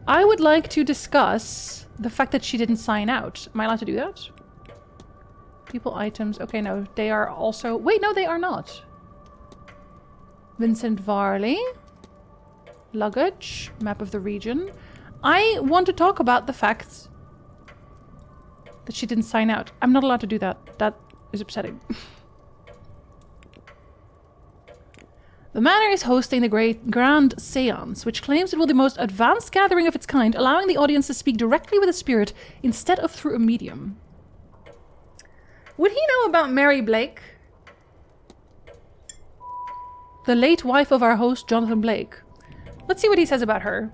I would like to discuss the fact that she didn't sign out. Am I allowed to do that? People, items. Okay, no, they are also... Wait, no, they are not. Vincent Varley. Luggage. Map of the region. I want to talk about the fact that she didn't sign out. I'm not allowed to do that. That is upsetting. The Manor is hosting the Grand Séance, which claims it will be the most advanced gathering of its kind, allowing the audience to speak directly with a spirit instead of through a medium. Would he know about Mary Blake? The late wife of our host, Jonathan Blake. Let's see what he says about her.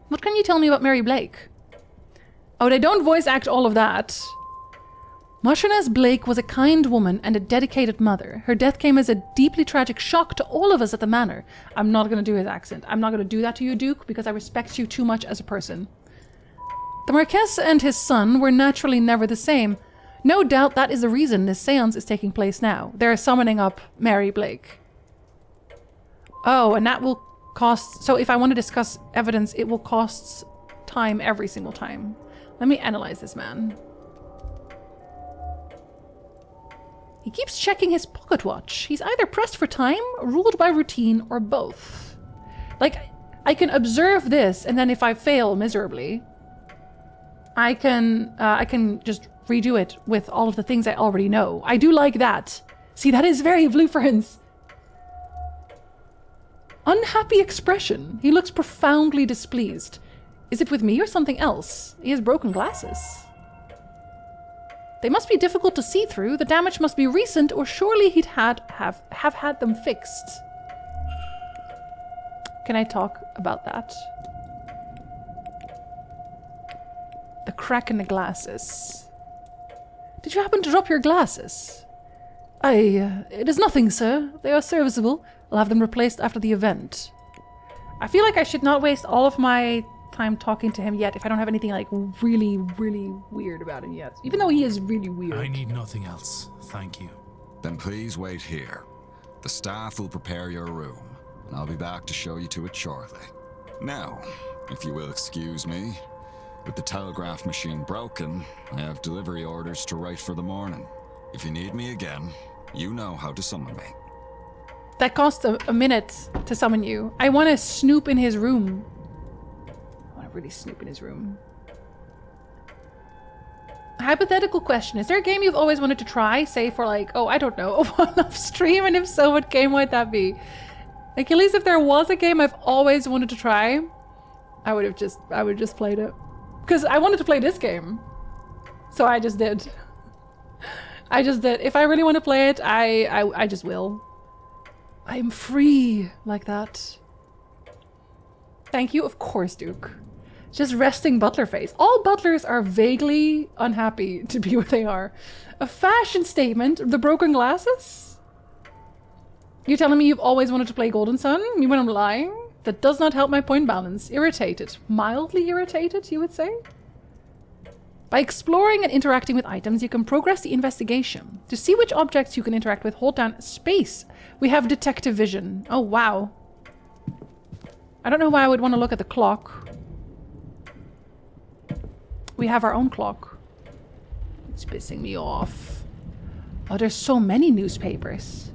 What can you tell me about Mary Blake? Oh, they don't voice act all of that. Marchioness Blake was a kind woman and a dedicated mother. Her death came as a deeply tragic shock to all of us at the manor. I'm not going to do his accent. I'm not going to do that to you, Duke, because I respect you too much as a person. The Marquess and his son were naturally never the same. No doubt that is the reason this seance is taking place now. They're summoning up Mary Blake. Oh, and that will cost... So if I want to discuss evidence, it will cost time every single time. Let me analyze this man. He keeps checking his pocket watch. He's either pressed for time, ruled by routine, or both. Like, I can observe this, and then if I fail miserably, I can just redo it with all of the things I already know. I do like that. See, that is very Blueprints. Unhappy expression. He looks profoundly displeased. Is it with me or something else? He has broken glasses. They must be difficult to see through. The damage must be recent, or surely he'd have had them fixed. Can I talk about that? The crack in the glasses. Did you happen to drop your glasses? It is nothing, sir. They are serviceable. I'll have them replaced after the event. I feel like I should not waste all of my time talking to him yet if I don't have anything like really, really weird about him yet. Even though he is really weird. I need nothing else. Thank you. Then please wait here. The staff will prepare your room, and I'll be back to show you to it shortly. Now, if you will excuse me, with the telegraph machine broken, I have delivery orders to write for the morning. If you need me again, you know how to summon me. That cost a minute to summon you. I want to snoop in his room. I want to really snoop in his room. Hypothetical question. Is there a game you've always wanted to try? Say for like, oh, I don't know, a one-off stream? And if so, what game might that be? Like, at least if there was a game I've always wanted to try, I would have just played it. Because I wanted to play this game. So I just did. I just did. If I really want to play it, I just will. I am free like that. Thank you, of course, Duke. Just resting butler face. All butlers are vaguely unhappy to be where they are. A fashion statement? The broken glasses? You're telling me you've always wanted to play Golden Sun? Me when I'm lying? That does not help my point balance. Irritated. Mildly irritated, you would say? By exploring and interacting with items, you can progress the investigation. To see which objects you can interact with, hold down space. We have detective vision. Oh, wow. I don't know why I would want to look at the clock. We have our own clock. It's pissing me off. Oh, there's so many newspapers.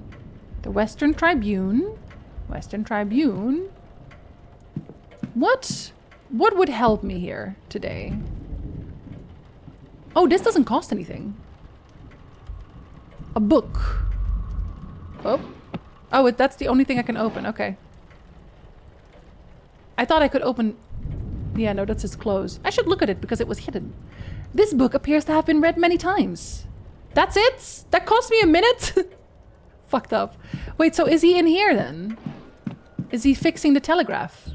The Western Tribune. Western Tribune. What would help me here today? Oh, this doesn't cost anything. A book. Oh, that's the only thing I can open. Okay. I thought I could open... Yeah, no, that's just closed. I should look at it because it was hidden. This book appears to have been read many times. That's it? That cost me a minute? Fucked up. Wait, so is he in here then? Is he fixing the telegraph?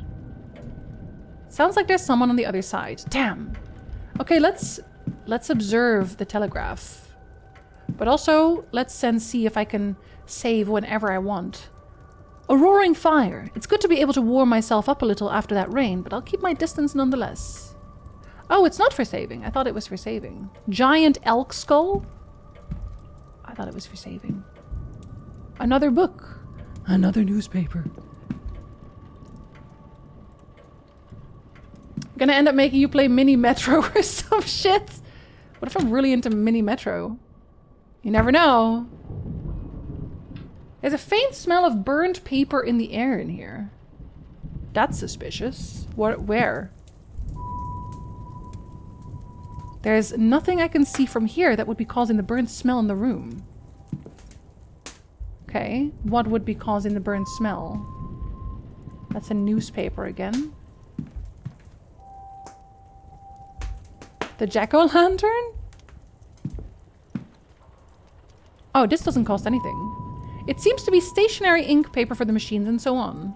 Sounds like there's someone on the other side. Damn. Okay, let's observe the telegraph. But also, let's then see if I can save whenever I want. A roaring fire. It's good to be able to warm myself up a little after that rain, but I'll keep my distance nonetheless. Oh, it's not for saving. I thought it was for saving. Giant elk skull? I thought it was for saving. Another book. Another newspaper. Gonna end up making you play Mini Metro or some shit. What if I'm really into Mini Metro? You never know. There's a faint smell of burned paper in the air in here. That's suspicious. Where? There's nothing I can see from here that would be causing the burnt smell in the room. Okay, what would be causing the burnt smell? That's a newspaper again. The jack-o'-lantern? Oh, this doesn't cost anything. It seems to be stationary ink, paper for the machines, and so on.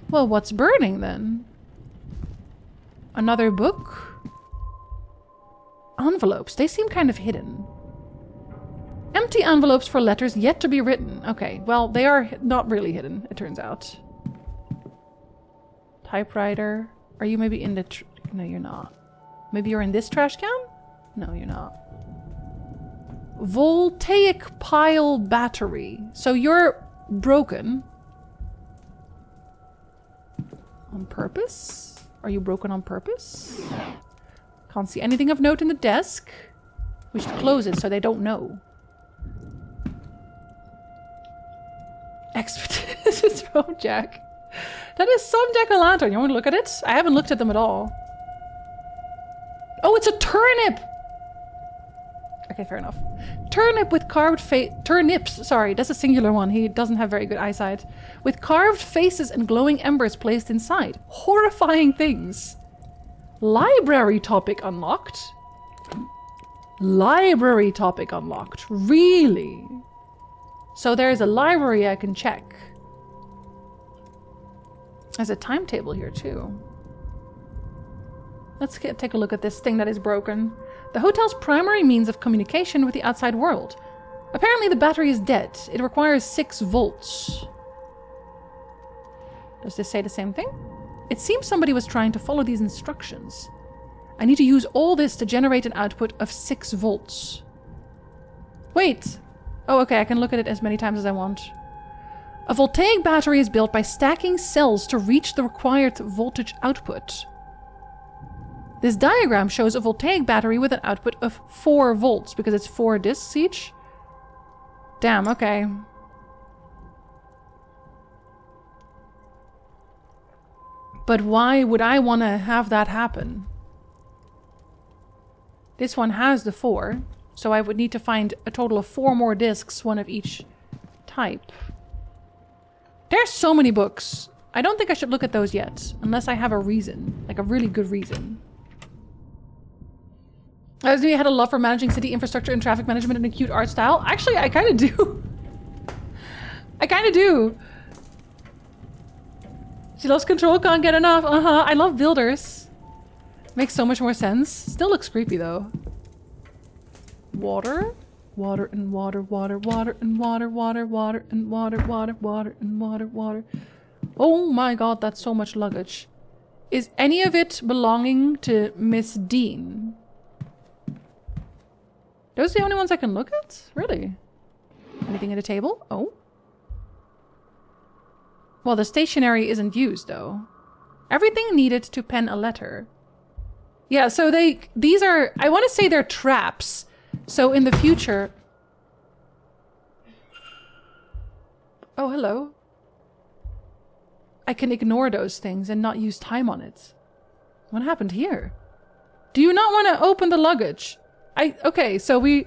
Well, what's burning then? Another book? Envelopes. They seem kind of hidden. Empty envelopes for letters yet to be written. Okay, well, they are not really hidden, it turns out. Typewriter. Are you maybe in the... No, you're not. Maybe you're in this trash can? No, you're not. Voltaic pile battery. So you're broken. On purpose? Are you broken on purpose? Can't see anything of note in the desk. We should close it so they don't know. Expeditious phone jack. That is some jack-o'-lantern. You want to look at it? I haven't looked at them at all. Oh, it's a turnip! Okay, fair enough. Turnip with carved turnips, sorry, that's a singular one. He doesn't have very good eyesight. With carved faces and glowing embers placed inside. Horrifying things. Library topic unlocked. Library topic unlocked. Really? So there's a library I can check. There's a timetable here too. Let's take a look at this thing that is broken. The hotel's primary means of communication with the outside world. Apparently the battery is dead. It requires 6 volts. Does this say the same thing? It seems somebody was trying to follow these instructions. I need to use all this to generate an output of 6 volts. Wait. Oh, okay, I can look at it as many times as I want. A voltaic battery is built by stacking cells to reach the required voltage output. This diagram shows a voltaic battery with an output of 4 volts because it's 4 discs each. Damn, okay. But why would I want to have that happen? This one has the 4, so I would need to find a total of 4 more discs, one of each type. There's so many books. I don't think I should look at those yet, unless I have a reason, like a really good reason. I was doing, I had a love for managing city infrastructure and traffic management in a cute art style. Actually, I kind of do. I kind of do. She loves control, can't get enough. I love builders. Makes so much more sense. Still looks creepy though. Water. Water and water, water, water and water, water, water and water, water, water and water, water. Oh my god, that's so much luggage. Is any of it belonging to Miss Dean? Those are the only ones I can look at? Really? Anything at the table? Oh. Well, the stationery isn't used, though. Everything needed to pen a letter. Yeah, so these are, I want to say they're traps. So in the future... Oh, hello. I can ignore those things and not use time on it. What happened here? Do you not want to open the luggage? Okay, so we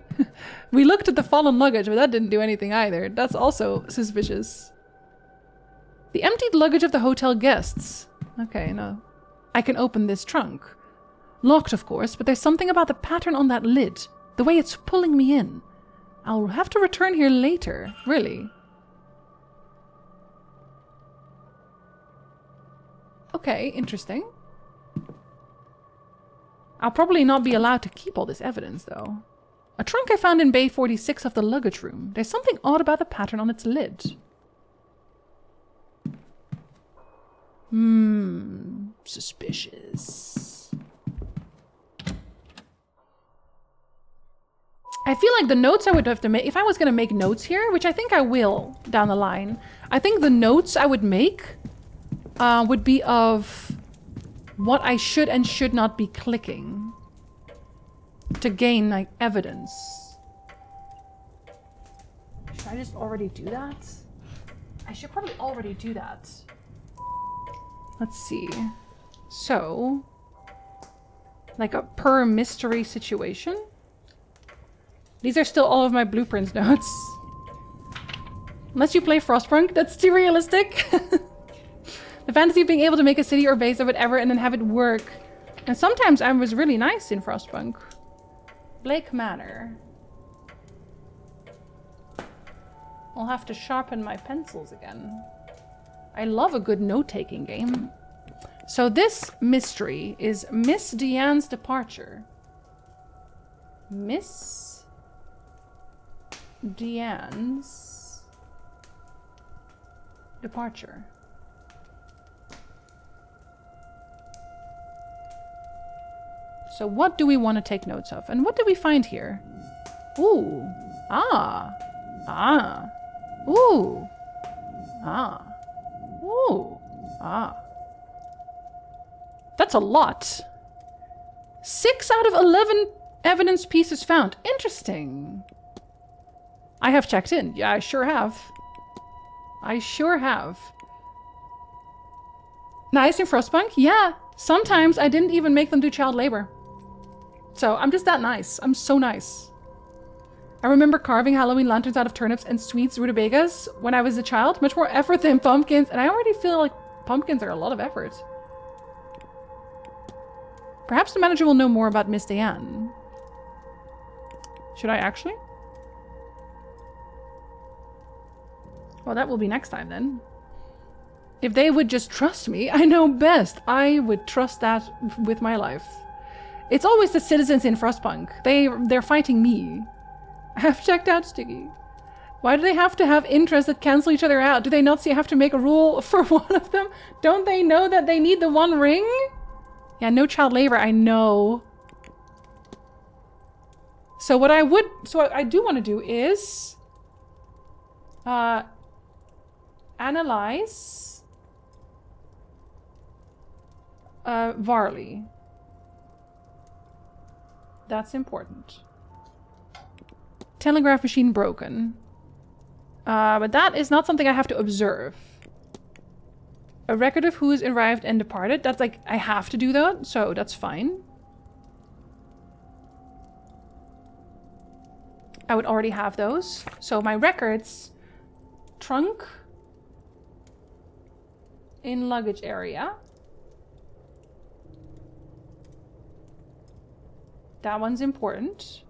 looked at the fallen luggage, but that didn't do anything either. That's also suspicious. The emptied luggage of the hotel guests. Okay, no. I can open this trunk. Locked, of course, but there's something about the pattern on that lid. The way it's pulling me in. I'll have to return here later. Really? Okay, interesting. I'll probably not be allowed to keep all this evidence, though. A trunk I found in Bay 46 of the luggage room. There's something odd about the pattern on its lid. Suspicious. I feel like the notes I would have to make, if I was going to make notes here, which I think I will down the line, I think the notes I would make would be of what I should and should not be clicking to gain, like, evidence. Should I just already do that? I should probably already do that. Let's see. So, like a per mystery situation. These are still all of my blueprints notes. Unless you play Frostpunk, that's too realistic. The fantasy of being able to make a city or base of whatever and then have it work. And sometimes I was really nice in Frostpunk. Blake Manor. I'll have to sharpen my pencils again. I love a good note-taking game. So this mystery is Miss Deanne's departure. Miss Deanne's departure. So what do we want to take notes of? And what did we find here? Ooh. Ah. Ah. Ooh. Ah. Ooh. Ah. That's a lot. 6 out of 11 evidence pieces found. Interesting. I have checked in. Yeah, I sure have. I sure have. Nice in Frostpunk? Yeah. Sometimes I didn't even make them do child labor. So I'm just that nice. I'm so nice. I remember carving Halloween lanterns out of turnips and sweets rutabagas when I was a child. Much more effort than pumpkins. And I already feel like pumpkins are a lot of effort. Perhaps the manager will know more about Miss Diane. Should I actually? Well, that will be next time then. If they would just trust me, I know best. I would trust that with my life. It's always the citizens in Frostpunk. They're fighting me. I have checked out Sticky. Why do they have to have interests that cancel each other out? Do they not see I have to make a rule for one of them? Don't they know that they need the one ring? Yeah, no child labor, I know. So what I do want to do is analyze Varley. That's important. Telegraph machine broken. But that is not something I have to observe. A record of who's arrived and departed. That's like, I have to do that, so that's fine. I would already have those. So my records. Trunk. In luggage area. That one's important.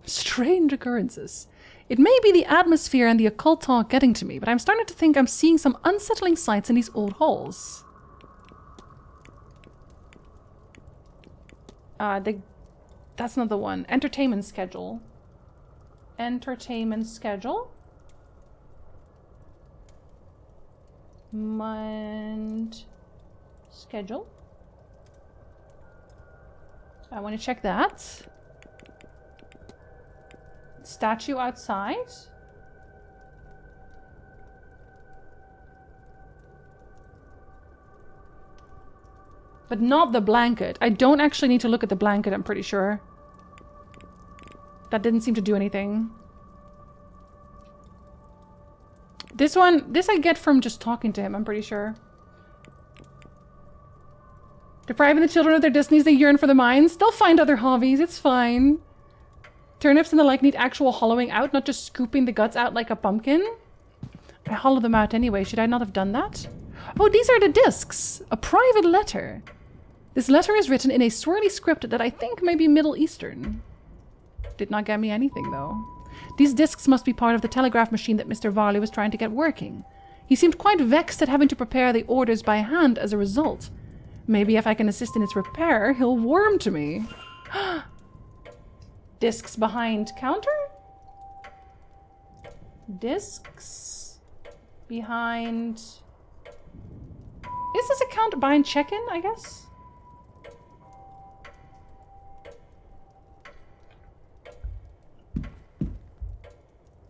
Strange occurrences. It may be the atmosphere and the occult talk getting to me, but I'm starting to think I'm seeing some unsettling sights in these old halls. That's not the one. Entertainment schedule. Entertainment schedule. Mind schedule. I want to check that. Statue outside. But not the blanket. I don't actually need to look at the blanket, I'm pretty sure. That didn't seem to do anything. This I get from just talking to him, I'm pretty sure. Depriving the children of their destinies, they yearn for the mines. They'll find other hobbies, it's fine. Turnips and the like need actual hollowing out, not just scooping the guts out like a pumpkin. I hollow them out anyway, should I not have done that? Oh, these are the discs! A private letter. This letter is written in a swirly script that I think may be Middle Eastern. Did not get me anything, though. These discs must be part of the telegraph machine that Mr. Varley was trying to get working. He seemed quite vexed at having to prepare the orders by hand as a result. Maybe if I can assist in its repair, he'll warm to me. Discs behind counter? Discs behind... Is this a counter behind check-in, I guess?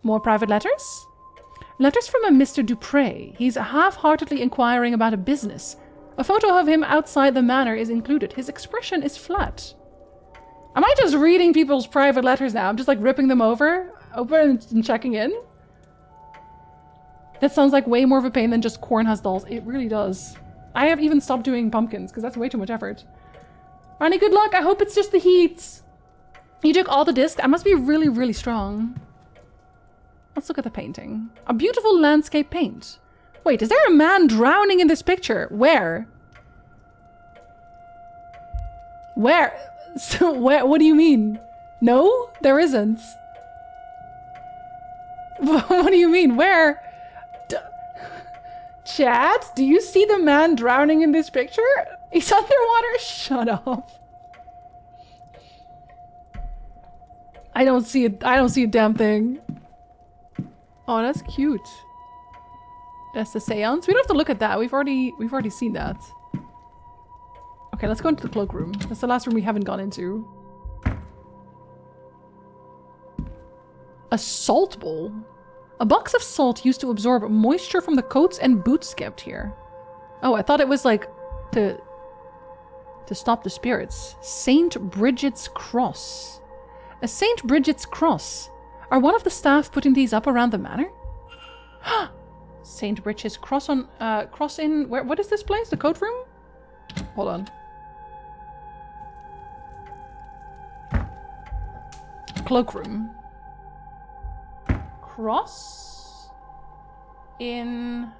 More private letters? Letters from a Mr. Dupre. He's half-heartedly inquiring about a business. A photo of him outside the manor is included. His expression is flat. Am I just reading people's private letters now? I'm just like ripping them over and checking in? That sounds like way more of a pain than just Cornhusk dolls. It really does. I have even stopped doing pumpkins because that's way too much effort. Ronnie, good luck. I hope it's just the heat. You took all the discs. I must be really, really strong. Let's look at the painting. A beautiful landscape paint. Wait, is there a man drowning in this picture? Where? Where? So where? What do you mean? No, there isn't. What do you mean? Where? Chat, do you see the man drowning in this picture? He's underwater? Shut up. I don't see it. I don't see a damn thing. Oh, that's cute. That's the seance. We don't have to look at that. We've already seen that. Okay, let's go into the cloakroom. That's the last room we haven't gone into. A salt bowl. A box of salt used to absorb moisture from the coats and boots kept here. Oh, I thought it was like to stop the spirits. Saint Bridget's Cross. A Saint Bridget's Cross. Are one of the staff putting these up around the manor? Saint Bridget's Cross on cross in where? What is this place? The coat room? Hold on. Cloakroom. Cross in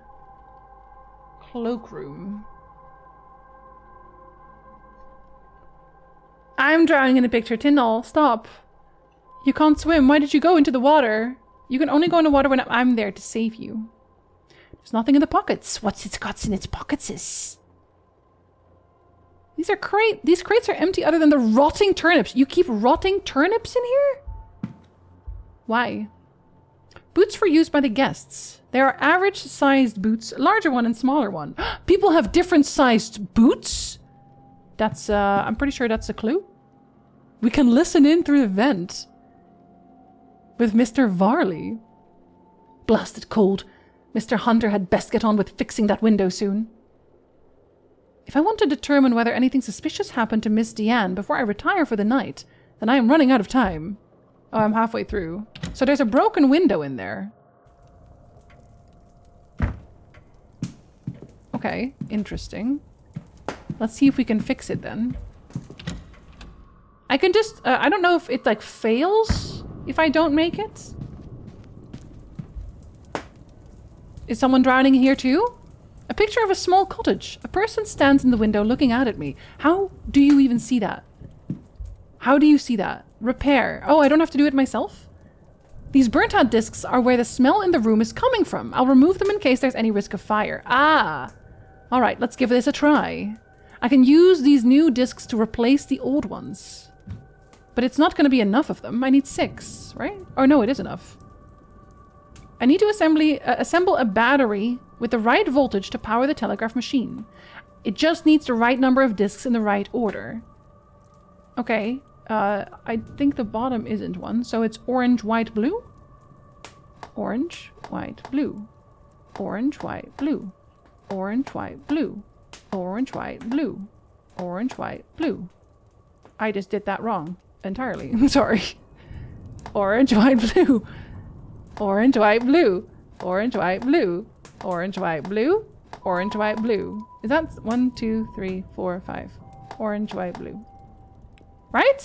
cloakroom. I'm drowning in the picture. Tyndall, stop. You can't swim. Why did you go into the water? You can only go in the water when I'm there to save you. There's nothing in the pockets. What's its guts in its pockets is? These crates are empty other than the rotting turnips. You keep rotting turnips in here? Why? Boots for use by the guests. There are average-sized boots, larger one and smaller one. People have different-sized boots? That's, I'm pretty sure that's a clue. We can listen in through the vent. With Mr. Varley. Blasted cold. Mr. Hunter had best get on with fixing that window soon. If I want to determine whether anything suspicious happened to Miss Deanne before I retire for the night, then I am running out of time. Oh, I'm halfway through. So there's a broken window in there. Okay, interesting. Let's see if we can fix it then. I can just... I don't know if it, like, fails if I don't make it. Is someone drowning here too? A picture of a small cottage. A person stands in the window looking out at me. How do you even see that? How do you see that? Repair. Oh, I don't have to do it myself? These burnt out discs are where the smell in the room is coming from. I'll remove them in case there's any risk of fire. Ah! Alright, let's give this a try. I can use these new discs to replace the old ones. But it's not going to be enough of them. I need 6, right? Oh no, it is enough. I need to assemble a battery with the right voltage to power the telegraph machine. It just needs the right number of discs in the right order. Okay, I think the bottom isn't one, so it's orange, white, blue? Orange, white, blue. Orange, white, blue. Orange, white, blue. Orange, white, blue. Orange, white, blue. I just did that wrong entirely. I'm sorry. Orange, white, blue. Orange, white, blue. Orange, white, blue. Orange, white, blue. Orange, white, blue. Is that 1, 2, 3, 4, 5? Orange, white, blue. Right?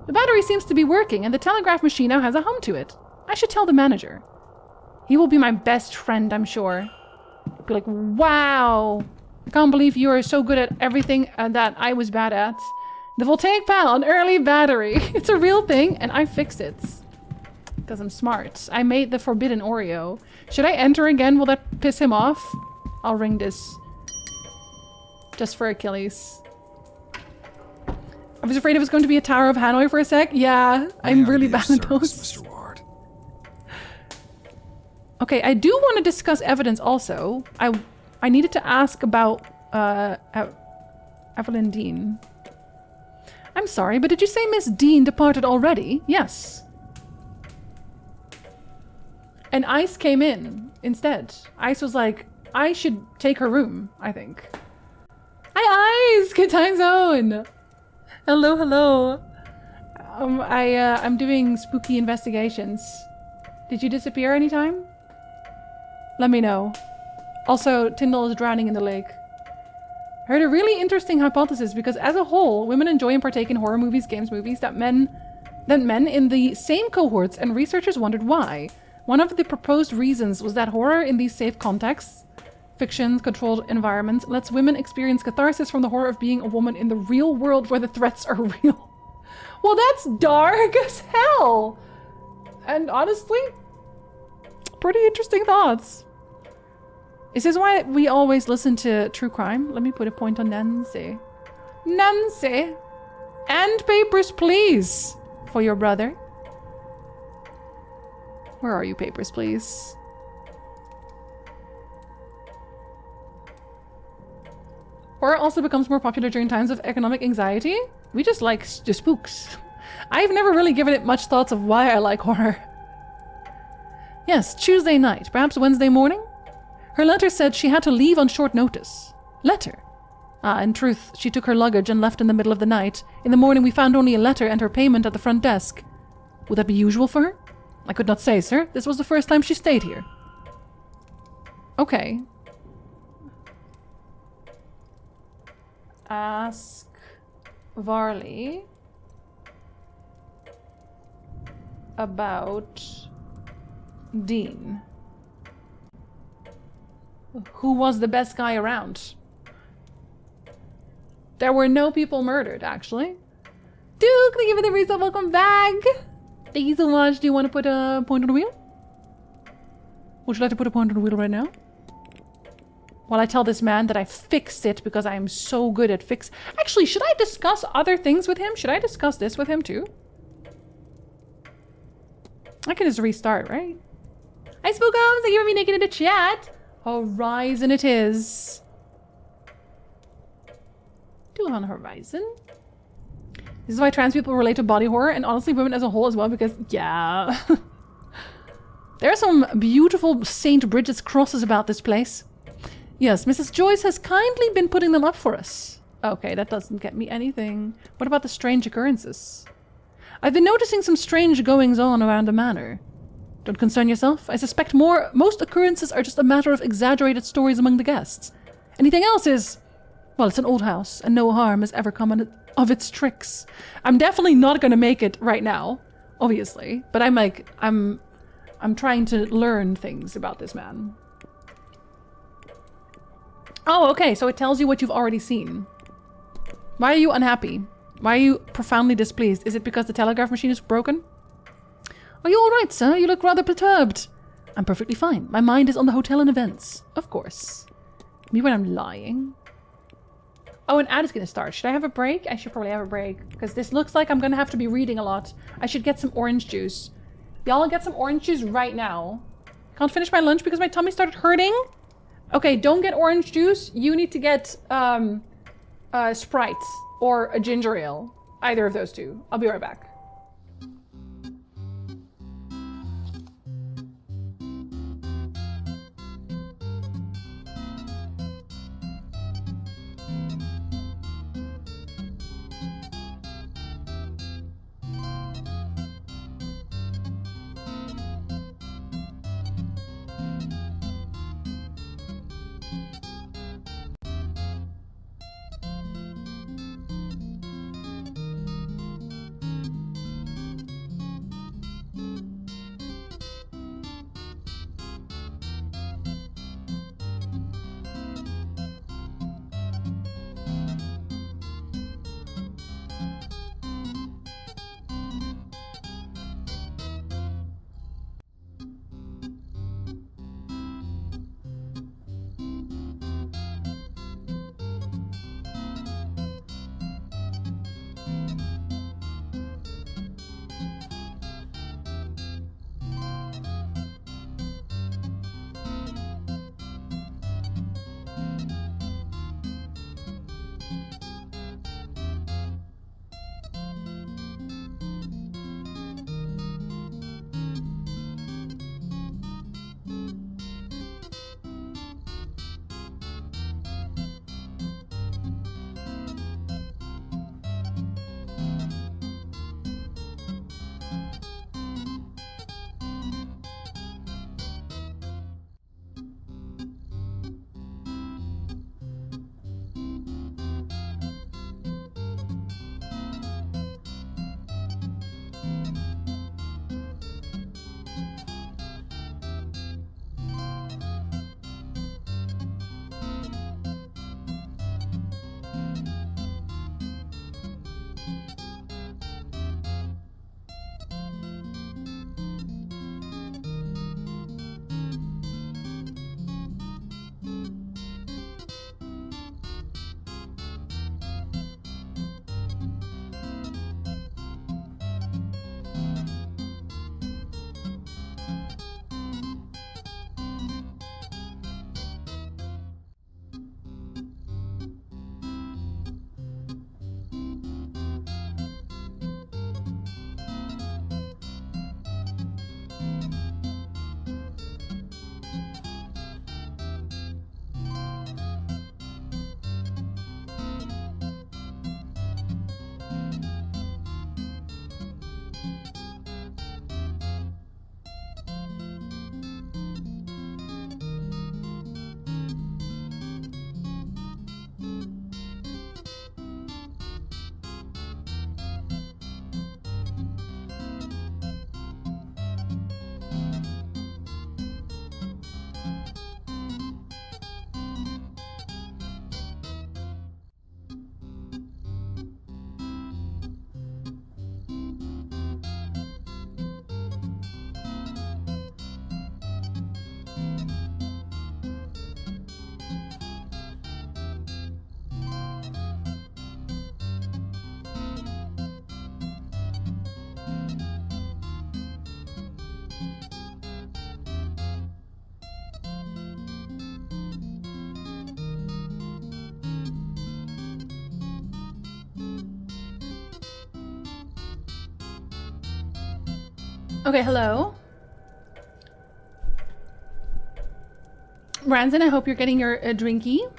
The battery seems to be working, and the telegraph machine now has a hum to it. I should tell the manager. He will be my best friend, I'm sure. Be like, wow! I can't believe you are so good at everything that I was bad at. The voltaic panel, an early battery. It's a real thing, and I fixed it. Because I'm smart. I made the forbidden Oreo. Should I enter again? Will that piss him off? I'll ring this. Just for Achilles. I was afraid it was going to be a Tower of Hanoi for a sec. Yeah, I'm really bad at those. Mr. Ward. Okay, I do want to discuss evidence also. I needed to ask about Evelyn Dean. I'm sorry, but did you say Miss Dean departed already? Yes. And Ice came in instead. Ice was like, I should take her room, I think. Hi, Ice! Good time zone! Hello, hello. I'm doing spooky investigations. Did you disappear anytime? Let me know. Also, Tyndall is drowning in the lake. I heard a really interesting hypothesis because as a whole, women enjoy and partake in horror movies, games, movies that men in the same cohorts, and researchers wondered why. One of the proposed reasons was that horror in these safe contexts, fiction, controlled environments, lets women experience catharsis from the horror of being a woman in the real world where the threats are real. Well, that's dark as hell! And honestly, pretty interesting thoughts. Is this why we always listen to true crime? Let me put a point on Nancy. Nancy! And papers, please! For your brother. Where are you, papers, please? Horror also becomes more popular during times of economic anxiety. We just like the spooks. I've never really given it much thoughts of why I like horror. Yes, Tuesday night, perhaps Wednesday morning? Her letter said she had to leave on short notice. Letter? Ah, in truth, she took her luggage and left in the middle of the night. In the morning we found only a letter and her payment at the front desk. Would that be usual for her? I could not say, sir. This was the first time she stayed here. Okay. Ask Varley about Dean. Who was the best guy around? There were no people murdered, actually. Duke, thank you for the resub. Welcome back. Thank you so much. Do you want to put a point on the wheel? Would you like to put a point on the wheel right now? While I tell this man that I fixed it because I am so good at fix. Actually, should I discuss other things with him? Should I discuss this with him too? I can just restart, right? Hi, Spookums. Thank you for me naked in the chat. Horizon it is. Do on Horizon. This is why trans people relate to body horror and honestly women as a whole as well because, yeah. There are some beautiful St. Bridget's crosses about this place. Yes, Mrs. Joyce has kindly been putting them up for us. Okay, that doesn't get me anything. What about the strange occurrences? I've been noticing some strange goings-on around the manor. Don't concern yourself. I suspect most occurrences are just a matter of exaggerated stories among the guests. Anything else is... well, it's an old house, and no harm has ever come of its tricks. I'm definitely not going to make it right now, obviously. But I'm trying to learn things about this man. Oh, okay, so it tells you what you've already seen. Why are you unhappy? Why are you profoundly displeased? Is it because the telegraph machine is broken? Are you all right, sir? You look rather perturbed. I'm perfectly fine. My mind is on the hotel and events. Of course. Me when I'm lying. Oh, an ad is going to start. Should I have a break? I should probably have a break. Because this looks like I'm going to have to be reading a lot. I should get some orange juice. Y'all get some orange juice right now. Can't finish my lunch because my tummy started hurting. Okay, don't get orange juice. You need to get Sprite or a ginger ale. Either of those two. I'll be right back. Okay, hello. Ranson, I hope you're getting your drinky.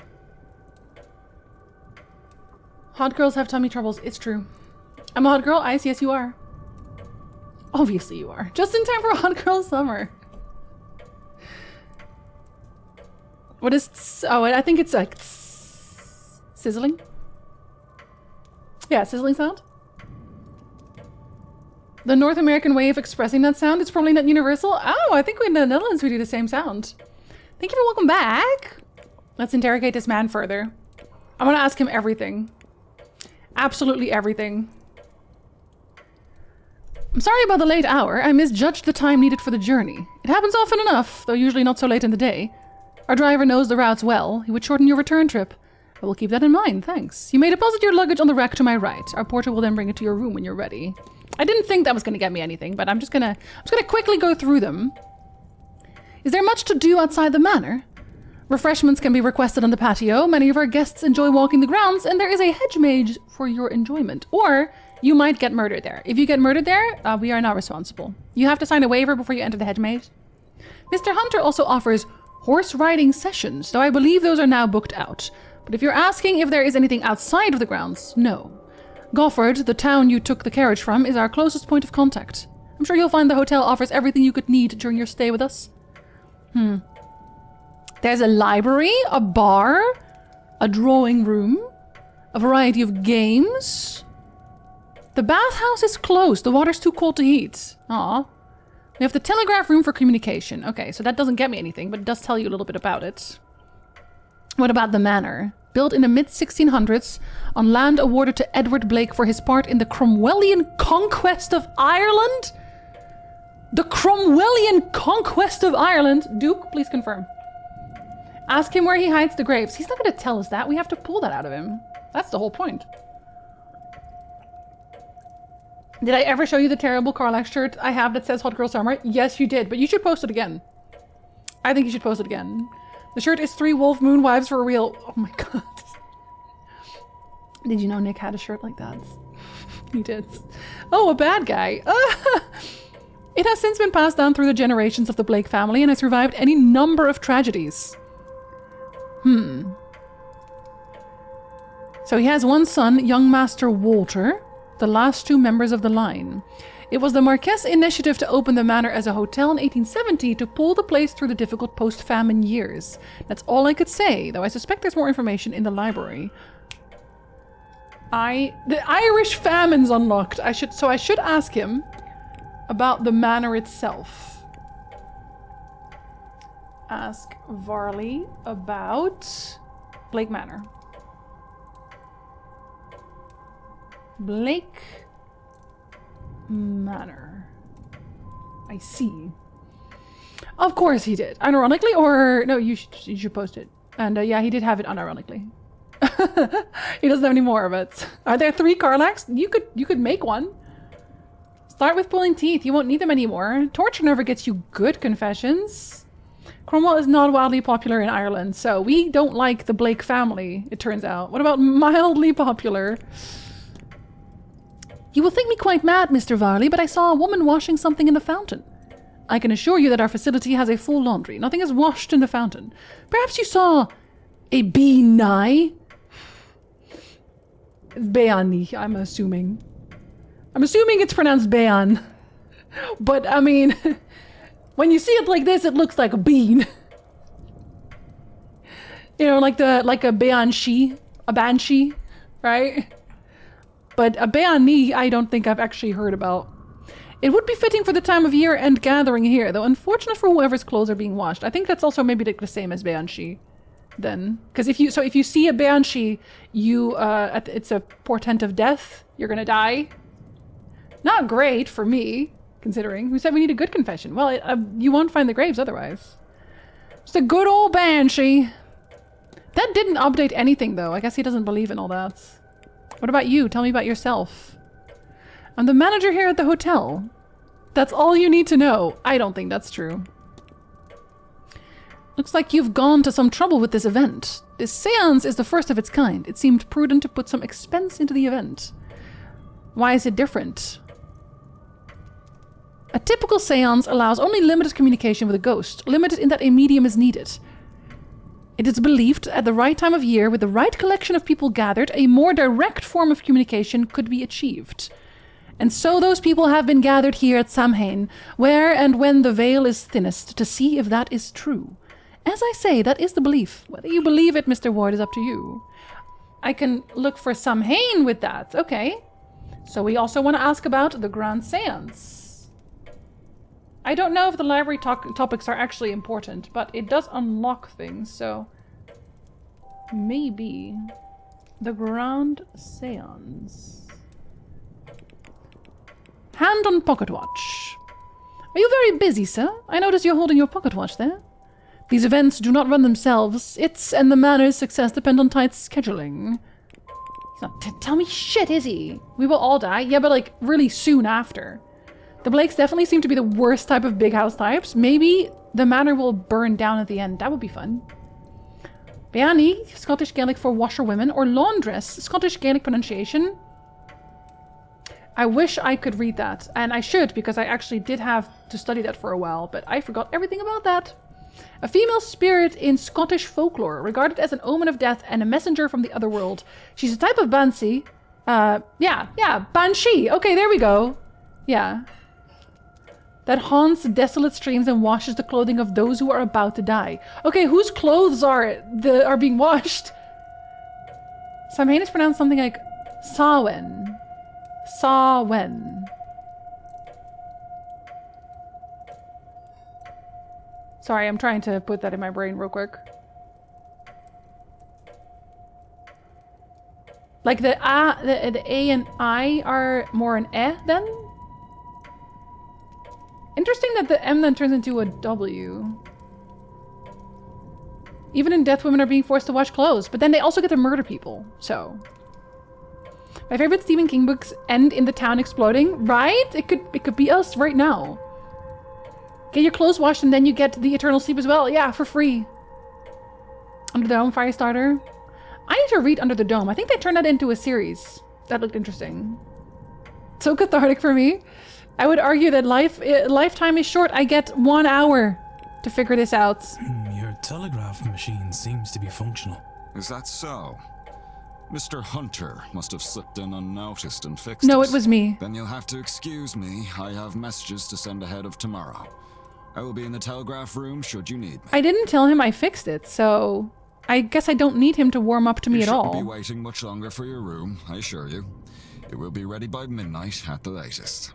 Hot girls have tummy troubles. It's true. I'm a hot girl. Ice, yes you are. Obviously you are. Just in time for a hot girl summer. What is... Oh, I think it's like... Sizzling? Yeah, sizzling sound. The North American way of expressing that sound is probably not universal. Oh, I think in the Netherlands we do the same sound. Thank you for welcome back. Let's interrogate this man further. I want to ask him everything. Absolutely everything. I'm sorry about the late hour. I misjudged the time needed for the journey. It happens often enough, though usually not so late in the day. Our driver knows the routes well. He would shorten your return trip. I will keep that in mind, thanks. You may deposit your luggage on the rack to my right. Our porter will then bring it to your room when you're ready. I didn't think that was going to get me anything, but I'm just gonna quickly go through them. Is there much to do outside the manor? Refreshments can be requested on the patio. Many of our guests enjoy walking the grounds, and there is a hedge mage for your enjoyment. Or you might get murdered there. If you get murdered there, we are not responsible. You have to sign a waiver before you enter the hedge mage. Mr. Hunter also offers horse riding sessions, though I believe those are now booked out. But if you're asking if there is anything outside of the grounds, no. Gofford, the town you took the carriage from, is our closest point of contact. I'm sure you'll find the hotel offers everything you could need during your stay with us. There's a library, a bar, a drawing room, a variety of games. The bathhouse is closed. The water's too cold to heat. Aw. We have the telegraph room for communication. Okay, so that doesn't get me anything, but it does tell you a little bit about it. What about the manor? Built in the mid-1600s on land awarded to Edward Blake for his part in the Cromwellian conquest of Ireland? The Cromwellian conquest of Ireland? Duke, please confirm. Ask him where he hides the graves. He's not going to tell us that. We have to pull that out of him. That's the whole point. Did I ever show you the terrible Carlax shirt I have that says Hot Girl Summer? Yes, you did, but you should post it again. I think you should post it again. The shirt is 3 Wolf Moon wives for real. Oh my god. Did you know Nick had a shirt like that? He did. Oh, a bad guy. It has since been passed down through the generations of the Blake family and has survived any number of tragedies. So he has one son, young Master Walter, the last 2 members of the line. It was the Marquess initiative to open the manor as a hotel in 1870 to pull the place through the difficult post-famine years. That's all I could say, though I suspect there's more information in the library. The Irish famine's unlocked. I should ask him about the manor itself. Ask Varley about Blake Manor. Blake Manor. I see. Of course he did. Unironically, or no, you should post it. And yeah, he did have it unironically. He doesn't have any more of it. Are there 3 Carlax? You could make one. Start with pulling teeth. You won't need them anymore. Torture never gets you good confessions. Cromwell is not wildly popular in Ireland, so we don't like the Blake family, it turns out. What about mildly popular? You will think me quite mad, Mr. Varley, but I saw a woman washing something in the fountain. I can assure you that our facility has a full laundry. Nothing is washed in the fountain. Perhaps you saw a Beanie? It's Beani, I'm assuming. I'm assuming it's pronounced Bean. But, I mean, when you see it like this, it looks like a bean. You know, like a banshee, right? But a Beani, I don't think I've actually heard about. It would be fitting for the time of year and gathering here, though unfortunate for whoever's clothes are being washed. I think that's also maybe the same as banshee, then, because if you see a banshee, it's a portent of death. You're gonna die. Not great for me, considering. Who said we need a good confession? Well, you won't find the graves otherwise. Just a good old banshee. That didn't update anything, though. I guess he doesn't believe in all that. What about you? Tell me about yourself. I'm the manager here at the hotel. That's all you need to know. I don't think that's true. Looks like you've gone to some trouble with this event. This séance is the first of its kind. It seemed prudent to put some expense into the event. Why is it different? A typical seance allows only limited communication with a ghost, limited in that a medium is needed. It is believed at the right time of year, with the right collection of people gathered, a more direct form of communication could be achieved. And so those people have been gathered here at Samhain, where and when the veil is thinnest, to see if that is true. As I say, that is the belief. Whether you believe it, Mr. Ward, is up to you. I can look for Samhain with that. Okay. So we also want to ask about the Grand Séance. I don't know if the library topics are actually important, but it does unlock things, so maybe the Grand Séance. Hand on pocket watch. Are you very busy, sir? I notice you're holding your pocket watch there. These events do not run themselves. Its and the Manor's success depend on tight scheduling. He's not tell me shit, is he? We will all die. Yeah, but like really soon after. The Blakes definitely seem to be the worst type of big house types. Maybe the Manor will burn down at the end. That would be fun. Beani, Scottish Gaelic for washerwomen, or laundress, Scottish Gaelic pronunciation. I wish I could read that, and I should, because I actually did have to study that for a while, but I forgot everything about that. A female spirit in Scottish folklore, regarded as an omen of death and a messenger from the other world. She's a type of banshee. Yeah, banshee. Okay, there we go. Yeah. That haunts desolate streams and washes the clothing of those who are about to die. Okay, whose clothes are being washed? Samhain is pronounced something like Sawen. Sawen. Sorry, I'm trying to put that in my brain real quick. Like the A and I are more an eh then? Interesting that the M then turns into a W. Even in death, women are being forced to wash clothes, but then they also get to murder people, so. My favorite Stephen King books end in the town exploding, right? It could be us right now. Get your clothes washed and then you get the eternal sleep as well. Yeah, for free. Under the Dome, Firestarter. I need to read Under the Dome. I think they turned that into a series. That looked interesting. So cathartic for me. I would argue that lifetime is short. I get 1 hour to figure this out. Your telegraph machine seems to be functional. Is that so? Mr. Hunter must have slipped in unnoticed and fixed it. No, it was me. Then you'll have to excuse me. I have messages to send ahead of tomorrow. I will be in the telegraph room should you need me. I didn't tell him I fixed it, so I guess I don't need him to warm up to me at all. You shouldn't be waiting much longer for your room, I assure you. It will be ready by midnight at the latest.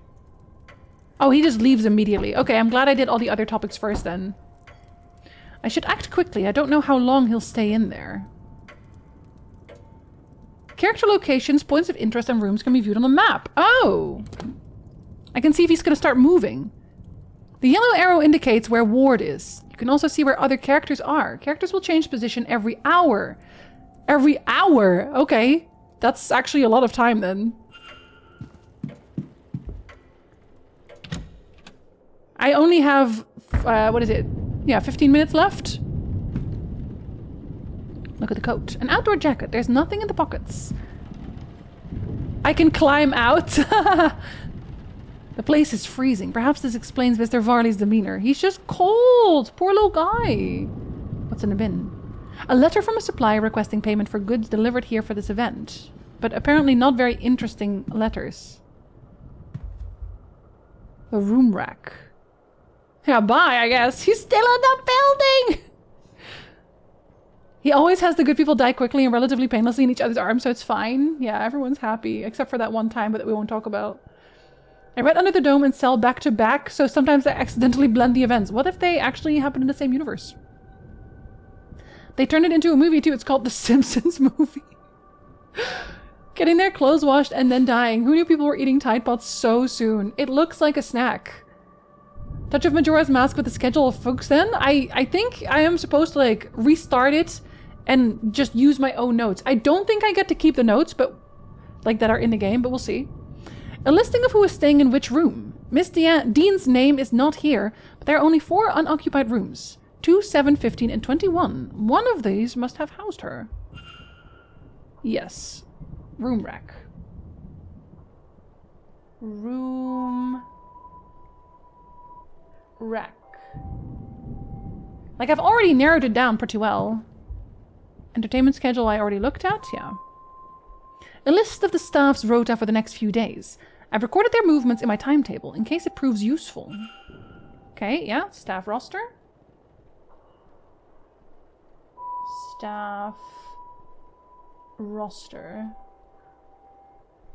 Oh, he just leaves immediately. Okay, I'm glad I did all the other topics first then. I should act quickly. I don't know how long he'll stay in there. Character locations, points of interest, and rooms can be viewed on the map. Oh! I can see if he's going to start moving. The yellow arrow indicates where Ward is. You can also see where other characters are. Characters will change position every hour. Every hour? Okay. That's actually a lot of time then. I only have, what is it? Yeah, 15 minutes left. Look at the coat. An outdoor jacket. There's nothing in the pockets. I can climb out. The place is freezing. Perhaps this explains Mr. Varley's demeanor. He's just cold. Poor little guy. What's in the bin? A letter from a supplier requesting payment for goods delivered here for this event. But apparently not very interesting letters. A room rack. Yeah, bye, I guess. He's still in the building! He always has the good people die quickly and relatively painlessly in each other's arms, so it's fine. Yeah, everyone's happy, except for that one time that we won't talk about. I read Under the Dome and Cell back to back, so sometimes I accidentally blend the events. What if they actually happen in the same universe? They turned it into a movie too. It's called The Simpsons Movie. Getting their clothes washed and then dying. Who knew people were eating Tide Pods so soon? It looks like a snack. Touch of Majora's Mask with the schedule of folks then? I think I am supposed to like restart it and just use my own notes. I don't think I get to keep the notes, but like that are in the game, but we'll see. A listing of who is staying in which room. Miss Dean's name is not here, but there are only 4 unoccupied rooms. 2, 7, 15, and 21. One of these must have housed her. Yes. Room rack. Room rec. Like, I've already narrowed it down pretty well. Entertainment schedule I already looked at, yeah. A list of the staff's rota for the next few days. I've recorded their movements in my timetable in case it proves useful. Okay, yeah, staff roster. Staff roster.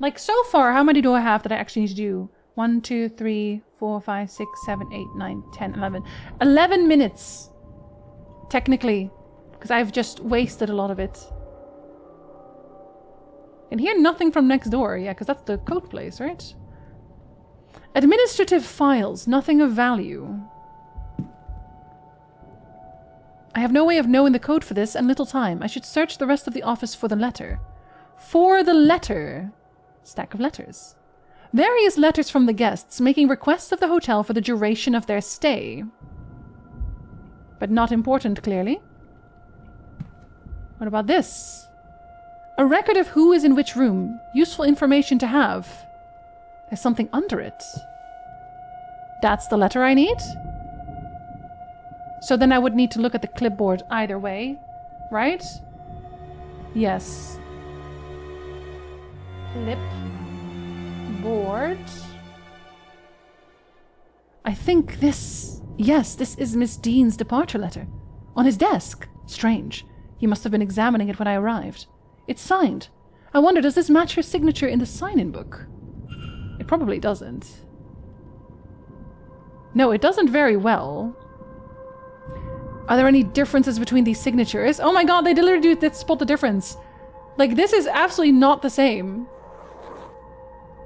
Like, so far, how many do I have that I actually need to do? 1, 2, 3, 4, 5, 6, 7, 8, 9, 10, 11. 11 minutes! Technically. Because I've just wasted a lot of it. And here, nothing from next door. Yeah, because that's the code place, right? Administrative files. Nothing of value. I have no way of knowing the code for this and little time. I should search the rest of the office for the letter. For the letter. Stack of letters. Various letters from the guests making requests of the hotel for the duration of their stay. But not important, clearly. What about this? A record of who is in which room. Useful information to have. There's something under it. That's the letter I need? So then I would need to look at the clipboard either way, right? Yes. Clipboard. I think this... Yes, this is Miss Dean's departure letter. On his desk. Strange. He must have been examining it when I arrived. It's signed. I wonder, does this match her signature in the sign-in book? It probably doesn't. No, it doesn't very well. Are there any differences between these signatures? Oh my god, they literally did spot the difference. Like, this is absolutely not the same.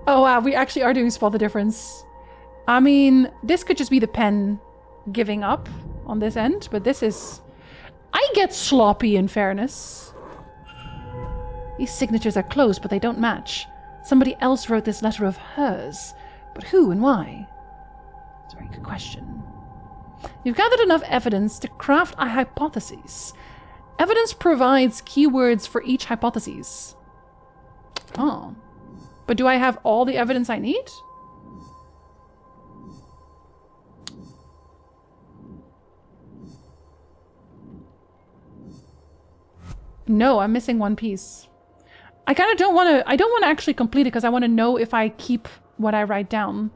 Oh wow, we actually are doing spot the difference. I mean, this could just be the pen giving up on this end, but this is... I get sloppy in fairness. These signatures are close, but they don't match. Somebody else wrote this letter of hers. But who and why? It's a very good question. You've gathered enough evidence to craft a hypothesis. Evidence provides keywords for each hypothesis. Oh. But do I have all the evidence I need? No, I'm missing one piece. I kind of don't want to... I don't want to actually complete it because I want to know if I keep what I write down.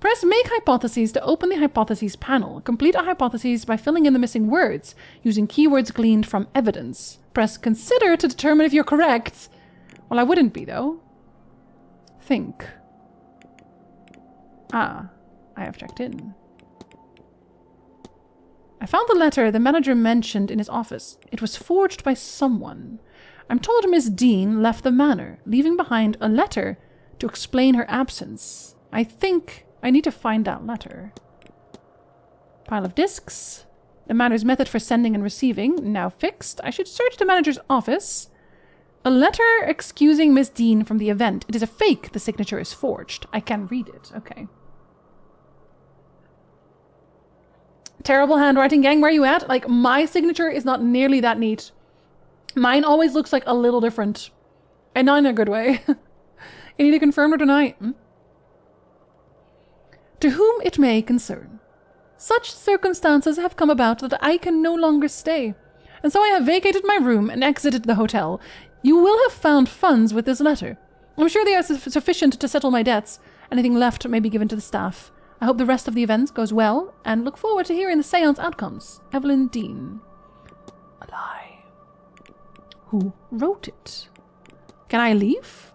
Press Make Hypotheses to open the Hypotheses panel. Complete a hypothesis by filling in the missing words, using keywords gleaned from evidence. Press Consider to determine if you're correct. Well, I wouldn't be, though. Think. Ah, I have checked in. I found the letter the manager mentioned in his office. It was forged by someone. I'm told Miss Dean left the manor, leaving behind a letter to explain her absence. I think I need to find that letter. Pile of discs. The manor's method for sending and receiving, now fixed. I should search the manager's office. A letter excusing Miss Dean from the event. It is a fake. The signature is forged. I can read it. Okay. Terrible handwriting, gang. Where are you at? Like, my signature is not nearly that neat. Mine always looks like a little different. And not in a good way. You need to confirm or deny. To whom it may concern. Such circumstances have come about that I can no longer stay. And so I have vacated my room and exited the hotel. You will have found funds with this letter. I'm sure they are sufficient to settle my debts. Anything left may be given to the staff. I hope the rest of the events goes well, and look forward to hearing the seance outcomes. Evelyn Dean. A lie. Who wrote it? Can I leave?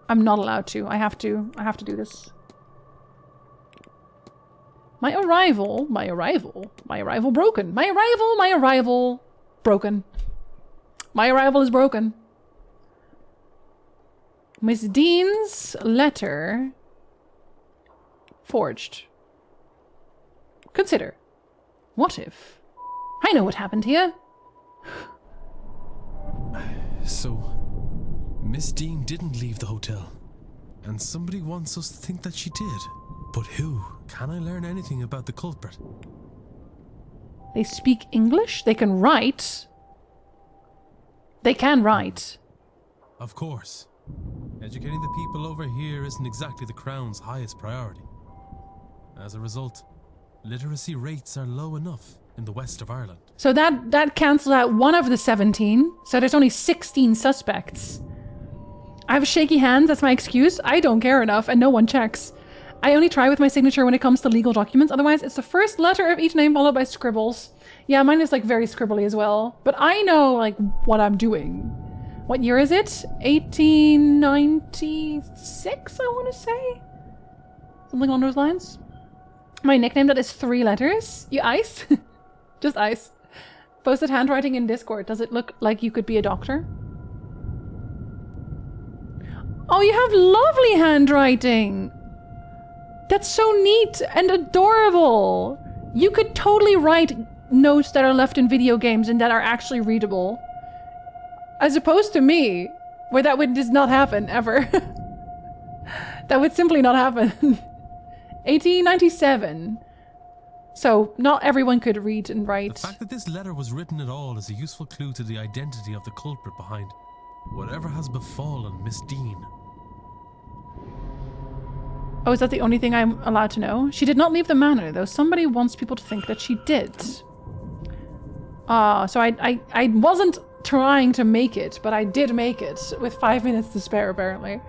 I'm not allowed to. I have to do this. My arrival broken. My arrival broken. My arrival is broken. Miss Dean's letter forged. Consider. What if? I know what happened here. So, Miss Dean didn't leave the hotel. And somebody wants us to think that she did. But who? Can I learn anything about the culprit? They speak English? They can write. They can write. Of course. Educating the people over here isn't exactly the Crown's highest priority. As a result, literacy rates are low enough in the west of Ireland. So that cancels out one of the 17. So there's only 16 suspects. I have shaky hands, that's my excuse. I don't care enough and no one checks. I only try with my signature when it comes to legal documents. Otherwise, it's the first letter of each name followed by scribbles. Yeah, mine is like very scribbly as well. But I know like what I'm doing. What year is it? 1896, I want to say? Something along those lines. My nickname, that is 3 letters. You ice? Just ice. Posted handwriting in Discord. Does it look like you could be a doctor? Oh, you have lovely handwriting. That's so neat and adorable. You could totally write notes that are left in video games and that are actually readable. As opposed to me, where that would just not happen, ever. That would simply not happen. 1897. So, not everyone could read and write. The fact that this letter was written at all is a useful clue to the identity of the culprit behind whatever has befallen Miss Dean. Oh, is that the only thing I'm allowed to know? She did not leave the manor, though somebody wants people to think that she did. So I wasn't trying to make it, but I did make it with 5 minutes to spare, apparently.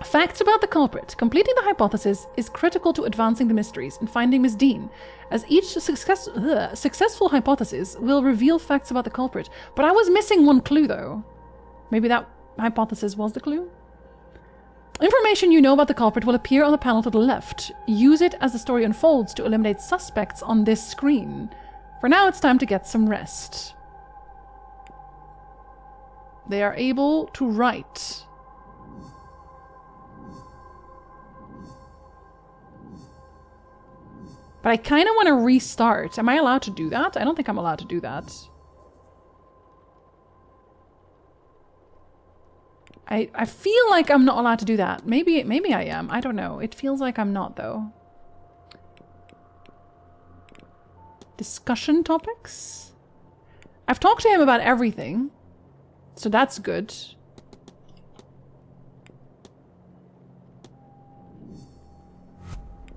Facts about the culprit. Completing the hypothesis is critical to advancing the mysteries and finding Miss Dean, as each successful hypothesis will reveal facts about the culprit. But I was missing one clue, though. Maybe that hypothesis was the clue? Information you know about the culprit will appear on the panel to the left. Use it as the story unfolds to eliminate suspects on this screen. For now, it's time to get some rest. They are able to write. But I kind of want to restart. Am I allowed to do that? I don't think I'm allowed to do that. I feel like I'm not allowed to do that. Maybe I am. I don't know. It feels like I'm not, though. Discussion topics? I've talked to him about everything. So that's good.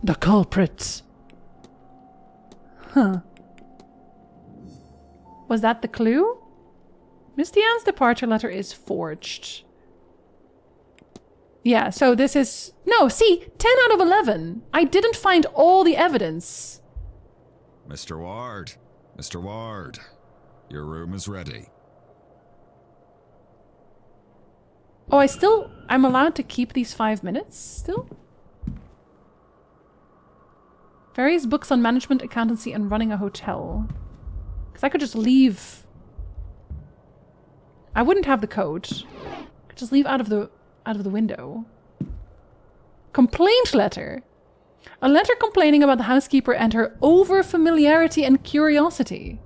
The culprit. Huh. Was that the clue? Miss Deanne's departure letter is forged. Yeah, so this is... No, see, 10 out of 11. I didn't find all the evidence. Mr. Ward. Mr. Ward. Your room is ready. Oh, I'm allowed to keep these 5 minutes still? Various books on management, accountancy, and running a hotel. Because I could just leave. I wouldn't have the code. I could just leave out of the window. Complaint letter. A letter complaining about the housekeeper and her over-familiarity and curiosity.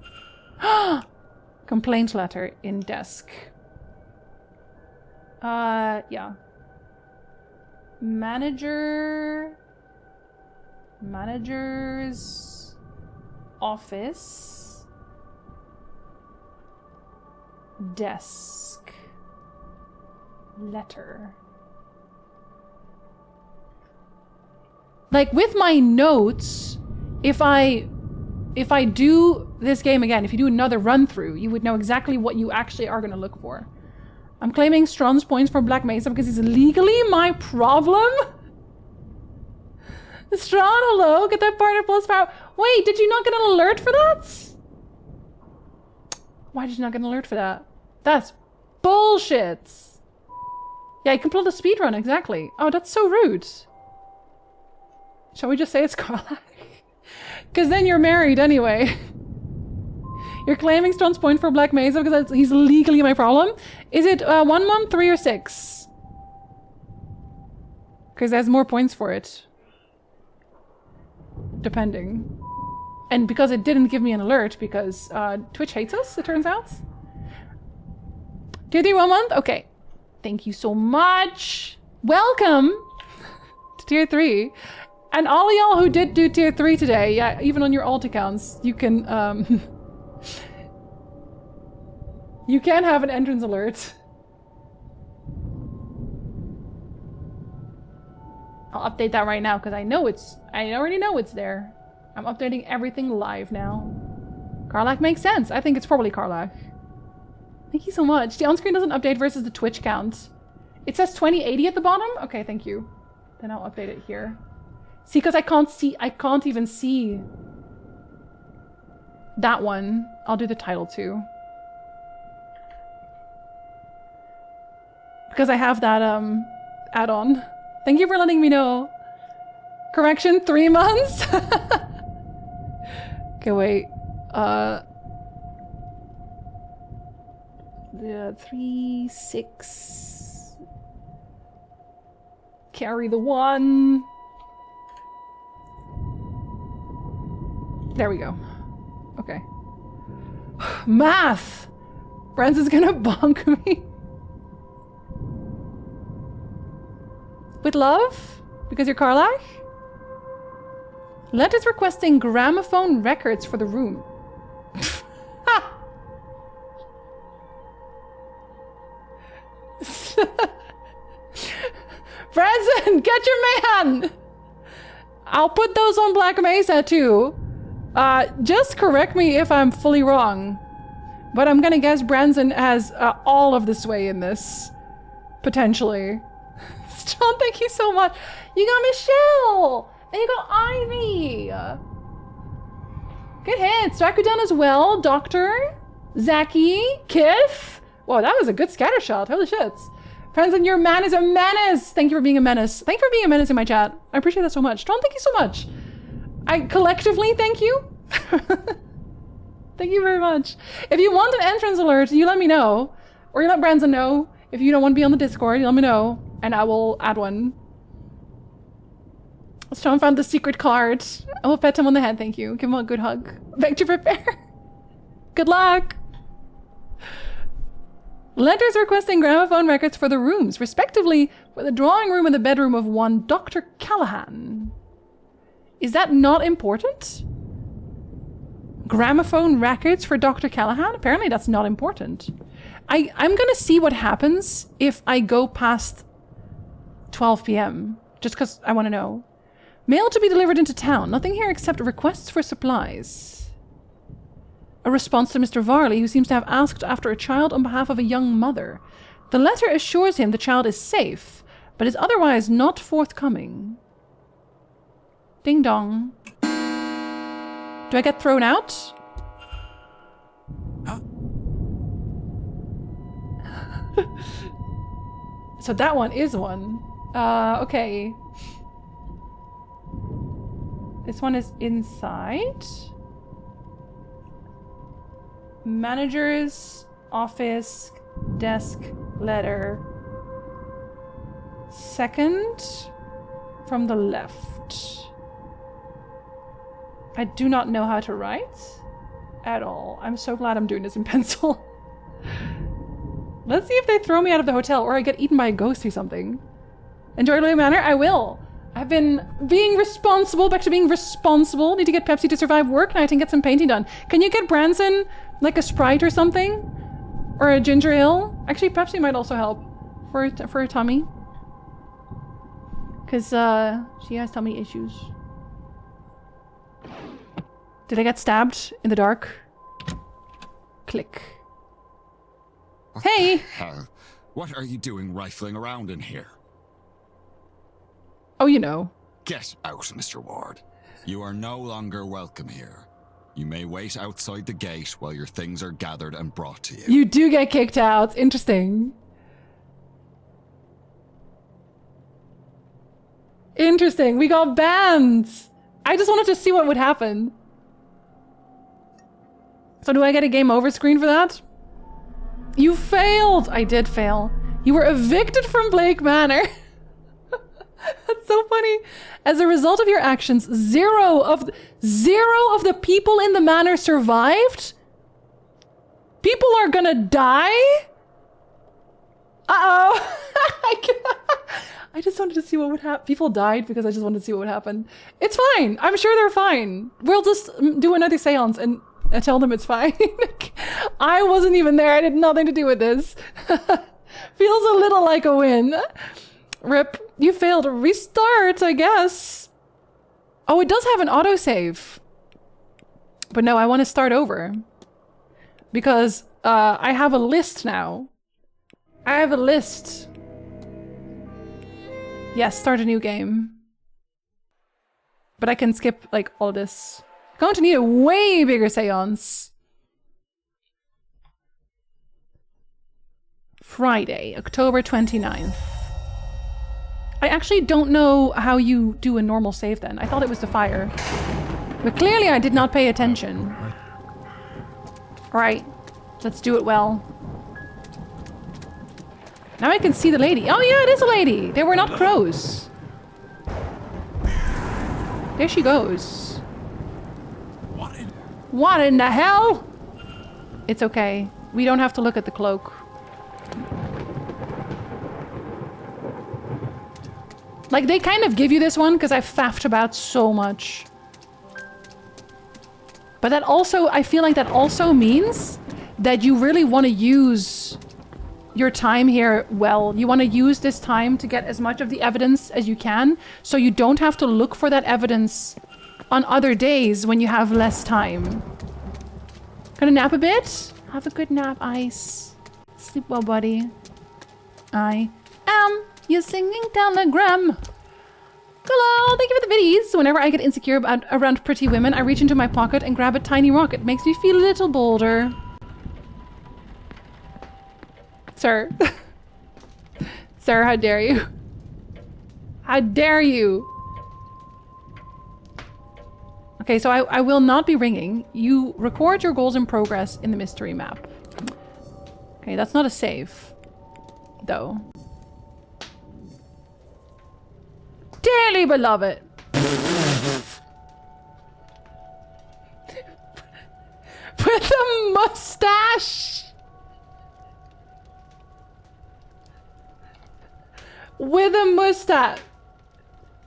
Complaint letter in desk. Yeah. Manager's office. Desk. Letter. Like with my notes, if I do this game again, if you do another run through, you would know exactly what you actually are going to look for. I'm claiming Strawn's points for Black Mesa because he's legally my problem? Strawn, hello, get that partner plus power. Wait, did you not get an alert for that? Why did you not get an alert for that? That's bullshit. Yeah, you can pull the speedrun, exactly. Oh, that's so rude. Shall we just say it's Carla? Because then you're married anyway. You're claiming Strawn's point for Black Mesa because he's legally my problem? Is it 1 month, 3, or 6? Because there's more points for it. Depending. And because it didn't give me an alert because Twitch hates us, it turns out. Tier 3 1 month? Okay. Thank you so much. Welcome to Tier 3. And all of y'all who did do Tier 3 today, yeah, even on your alt accounts, you can you can have an entrance alert. I'll update that right now because I already know it's there. I'm updating everything live now. Karlach makes sense. I think it's probably Karlach. Thank you so much. The on-screen doesn't update versus the Twitch count. It says 2080 at the bottom? Okay, thank you. Then I'll update it here. See, because I can't even see that one. I'll do the title too. Because I have that add-on. Thank you for letting me know. Correction, 3 months? Okay, wait. Yeah, 3, 6. Carry the 1. There we go. Okay. Math! Branson's gonna bonk me. With love? Because you're Karlach? Let is requesting gramophone records for the room. Branson, get your man! I'll put those on Black Mesa too. Just correct me if I'm fully wrong. But I'm gonna guess Branson has all of the sway in this. Potentially. John, thank you so much. You got Michelle! And you got Ivy! Good hits. Rakudan as well. Doctor. Zaki. Kif. Whoa, that was a good scatter shot. Holy shit. Branson, your man is a menace. Thank you for being a menace. Thank you for being a menace in my chat. I appreciate that so much. John, thank you so much. I collectively thank you. Thank you very much. If you want an entrance alert, you let me know. Or you let Branson know. If you don't want to be on the Discord, you let me know. And I will add one. Sean found the secret card. I will pet him on the head, thank you. Give him a good hug. Back to prepare. Good luck. Letters requesting gramophone records for the rooms, respectively, for the drawing room and the bedroom of one Dr. Callahan. Is that not important? Gramophone records for Dr. Callahan? Apparently that's not important. I'm gonna see what happens if I go past 12 p.m. Just because I want to know. Mail to be delivered into town. Nothing here except requests for supplies. A response to Mr. Varley, who seems to have asked after a child on behalf of a young mother. The letter assures him the child is safe, but is otherwise not forthcoming. Ding dong. Do I get thrown out? Huh? So that one is one. Okay. This one is inside. Manager's office, desk, letter. Second from the left. I do not know how to write at all. I'm so glad I'm doing this in pencil. Let's see if they throw me out of the hotel or I get eaten by a ghost or something. Enjoy Loyal Manor? I will. I've been being responsible, back to being responsible. Need to get Pepsi to survive work night and get some painting done. Can you get Branson like a Sprite or something? Or a ginger ale? Actually, Pepsi might also help for her tummy. Because she has tummy issues. Did I get stabbed in the dark? Click. Hey! Hell, what are you doing rifling around in here? Oh, you know. Get out, Mr. Ward. You are no longer welcome here. You may wait outside the gate while your things are gathered and brought to you. You do get kicked out. Interesting. Interesting. We got banned. I just wanted to see what would happen. So do I get a game over screen for that? You failed. I did fail. You were evicted from Blake Manor. That's so funny. As a result of your actions, zero of the people in the manor survived? People are gonna die? Uh-oh. I just wanted to see what would happen. People died because I just wanted to see what would happen. It's fine. I'm sure they're fine. We'll just do another seance and tell them it's fine. I wasn't even there. I had nothing to do with this. Feels a little like a win. Rip, you failed. Restart, I guess. Oh, it does have an autosave. But no, I want to start over. Because I have a list now. I have a list. Yes, start a new game. But I can skip, like, all this. Going to need a way bigger seance. Friday, October 29th. I actually don't know how you do a normal save then. I thought it was the fire. But clearly I did not pay attention. Alright, let's do it well. Now I can see the lady. Oh yeah, it is a lady! They were not crows. There she goes. What in the hell? It's okay. We don't have to look at the cloak. Like, they kind of give you this one because I've faffed about so much. But that also, I feel like that also means that you really want to use your time here well. You want to use this time to get as much of the evidence as you can, so you don't have to look for that evidence on other days when you have less time. Gonna nap a bit? Have a good nap, Ice. Sleep well, buddy. I am your singing telegram. Hello, thank you for the biddies. Whenever I get insecure around pretty women, I reach into my pocket and grab a tiny rocket. Makes me feel a little bolder. Sir. Sir, how dare you? How dare you? Okay, so I will not be ringing. You record your goals in progress in the mystery map. Okay, that's not a save, though. Dearly beloved. With a mustache. With a mustache.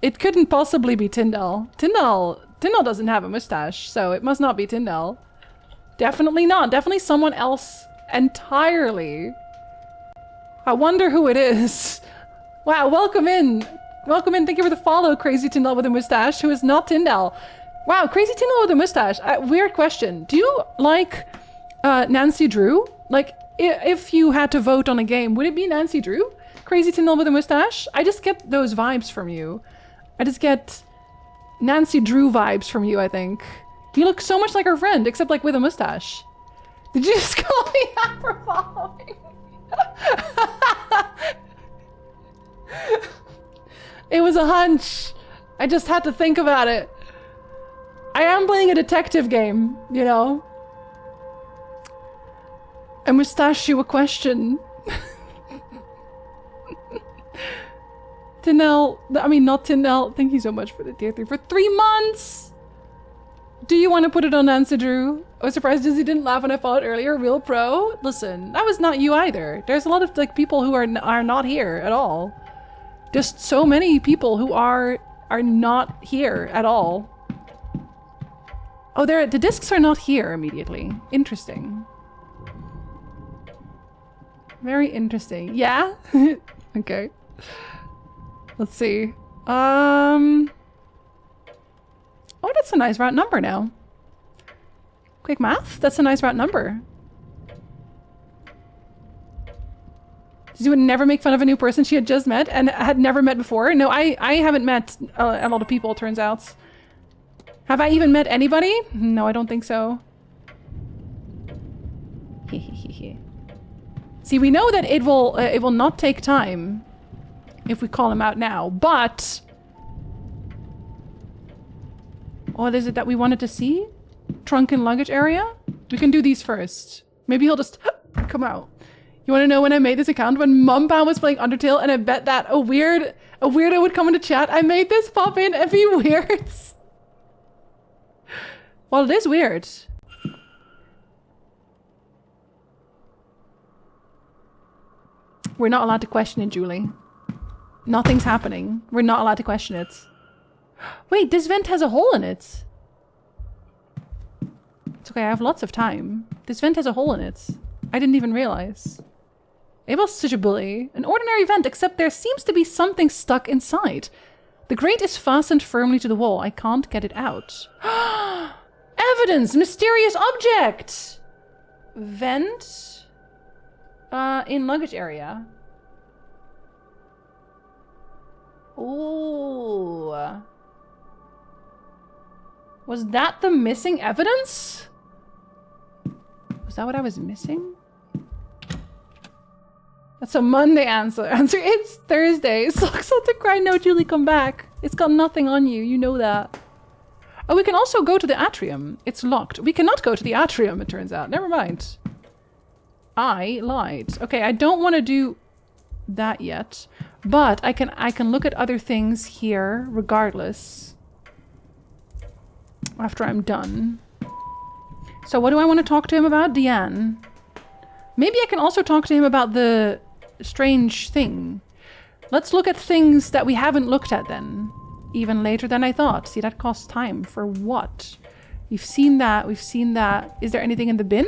It couldn't possibly be Tyndall. Tyndall doesn't have a mustache, so it must not be Tyndall. Definitely not. Definitely someone else entirely. I wonder who it is. Wow, welcome in. Welcome in. Thank you for the follow, Crazy Tyndall with a mustache, who is not Tyndall. Wow, Crazy Tyndall with a mustache. Weird question. Do you like Nancy Drew? Like, if you had to vote on a game, would it be Nancy Drew? Crazy Tyndall with a mustache? I just get those vibes from you. I just get Nancy Drew vibes from you, I think. You look so much like her friend, except like with a mustache. Did you just call me out for following? It was a hunch. I just had to think about it. I am playing a detective game, you know? I mustache you a question. Tinel, I mean not Tinel. Thank you so much for the tier 3 for 3 months. Do you want to put it on Nancy Drew? I was surprised Jinzee didn't laugh when I followed earlier. Real pro. Listen, that was not you either. There's a lot of like people who are not here at all. Just so many people who are not here at all. Oh, the discs are not here immediately. Interesting. Very interesting. Yeah? Okay. Let's see. Oh, that's a nice round number now. Quick math? That's a nice round number. You would never make fun of a new person she had just met and had never met before. No, I haven't met a lot of people, turns out. Have I even met anybody? No, I don't think so. See, we know that it will not take time if we call him out now, but what is it that we wanted to see? Trunk and luggage area? We can do these first. Maybe he'll just come out. You want to know when I made this account? When Mumpa was playing Undertale, and I bet that a weirdo would come into chat. I made this pop in and be weird. Well, it is weird. We're not allowed to question it, Julie. Nothing's happening. We're not allowed to question it. Wait, this vent has a hole in it. It's okay, I have lots of time. This vent has a hole in it. I didn't even realize. Abel's such a bully. An ordinary vent, except there seems to be something stuck inside. The grate is fastened firmly to the wall. I can't get it out. Evidence! Mysterious object! Vent. In luggage area. Ooh. Was that the missing evidence? Was that what I was missing? That's a Monday answer. It's Thursday. Socks on to cry. No, Julie, come back. It's got nothing on you. You know that. Oh, we can also go to the atrium. It's locked. We cannot go to the atrium, it turns out. Never mind. I lied. Okay, I don't want to do that yet. But I can look at other things here regardless. After I'm done. So what do I want to talk to him about? Deanne. Maybe I can also talk to him about the strange thing. Let's look at things that we haven't looked at then. Even later than I thought. See, that costs time. For what? We've seen that. We've seen that. Is there anything in the bin?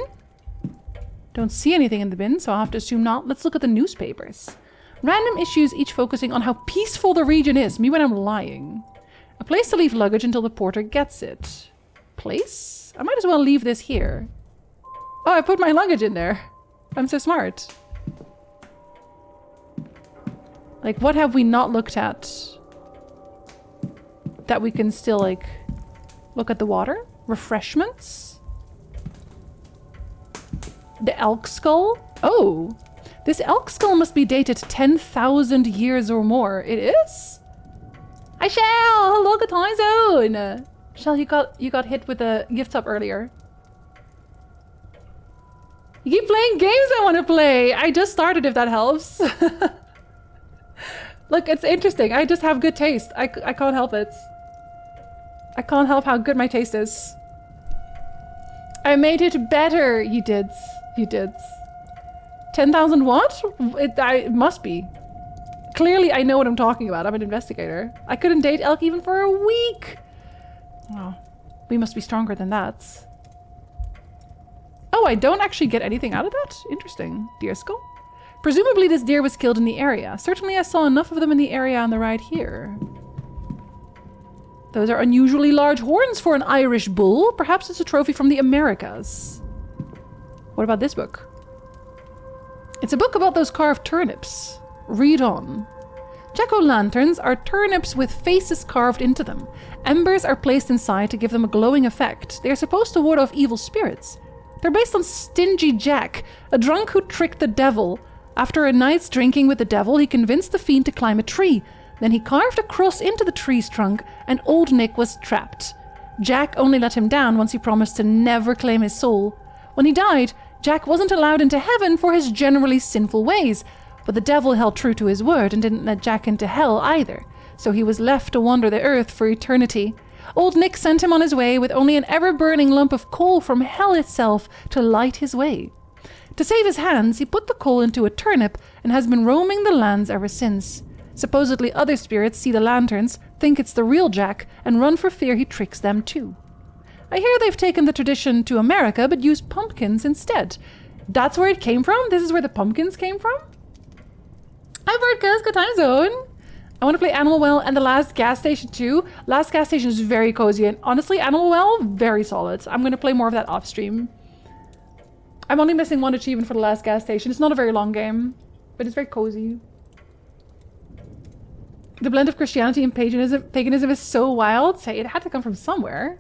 Don't see anything in the bin, so I'll have to assume not. Let's look at the newspapers. Random issues, each focusing on how peaceful the region is. Me when I'm lying. A place to leave luggage until the porter gets it. Place? I might as well leave this here. Oh, I put my luggage in there. I'm so smart. Like, what have we not looked at? That we can still, like, look at the water? Refreshments? The elk skull? Oh! This elk skull must be dated 10,000 years or more. It is? Hi, Shell! Hello, good time zone! Shell, you got hit with a gift up earlier. You keep playing games I want to play! I just started, if that helps. Look, it's interesting. I just have good taste. I can't help it. I can't help how good my taste is. I made it better. You did. You did. 10,000 what? It must be. Clearly, I know what I'm talking about. I'm an investigator. I couldn't date Elk even for a week. Oh, we must be stronger than that. Oh, I don't actually get anything out of that? Interesting. Deer skull? Presumably this deer was killed in the area. Certainly I saw enough of them in the area on the ride here. Those are unusually large horns for an Irish bull. Perhaps it's a trophy from the Americas. What about this book? It's a book about those carved turnips. Read on. Jack-o'-lanterns are turnips with faces carved into them. Embers are placed inside to give them a glowing effect. They are supposed to ward off evil spirits. They're based on Stingy Jack, a drunk who tricked the devil. After a night's drinking with the devil, he convinced the fiend to climb a tree. Then he carved a cross into the tree's trunk, and Old Nick was trapped. Jack only let him down once he promised to never claim his soul. When he died, Jack wasn't allowed into heaven for his generally sinful ways, but the devil held true to his word and didn't let Jack into hell either, so he was left to wander the earth for eternity. Old Nick sent him on his way with only an ever-burning lump of coal from hell itself to light his way. To save his hands, he put the coal into a turnip and has been roaming the lands ever since. Supposedly other spirits see the lanterns, think it's the real Jack, and run for fear he tricks them too. I hear they've taken the tradition to America but use pumpkins instead. That's where it came from? This is where the pumpkins came from? Hi Birdcast, good time zone! I want to play Animal Well and the Last Gas Station too. Last Gas Station is very cozy and honestly, Animal Well, very solid. I'm going to play more of that off stream. I'm only missing one achievement for the Last Gas Station. It's not a very long game, but it's very cozy. The blend of Christianity and paganism is so wild. Say, it had to come from somewhere.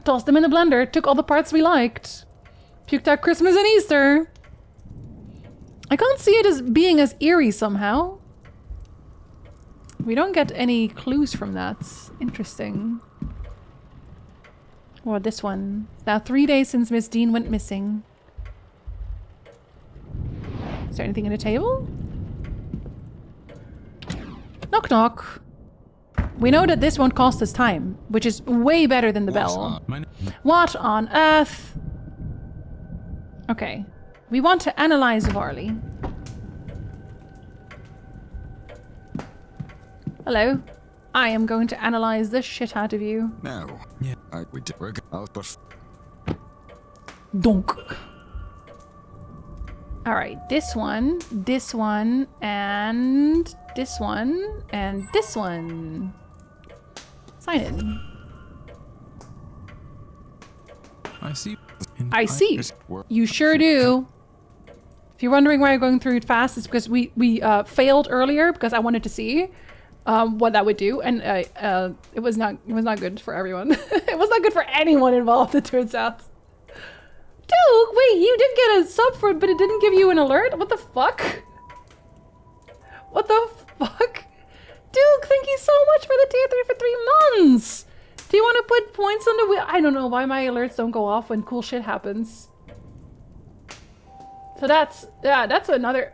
Tossed them in the blender, took all the parts we liked. Puked out Christmas and Easter. I can't see it as being as eerie somehow. We don't get any clues from that. Interesting. Or this one. It's now 3 days since Miss Dean went missing. Is there anything in the table? Knock knock. We know that this won't cost us time, which is way better than the bell. What on earth? Okay. We want to analyze Varley. Hello. I am going to analyze the shit out of you. No. Yeah. We did. We're out, but Donk. All right, this one, and this one, and this one. Sign in. I see. I see. You sure do. If you're wondering why I'm going through it fast, it's because we failed earlier because I wanted to see what that would do, and it was not good for everyone. It was not good for anyone involved, it turns out. Duke, wait, you did get a sub for it, but it didn't give you an alert? What the fuck? What the fuck? Duke, thank you so much for the tier 3 for 3 months! Do you want to put points on the wheel? I don't know why my alerts don't go off when cool shit happens. So that's another...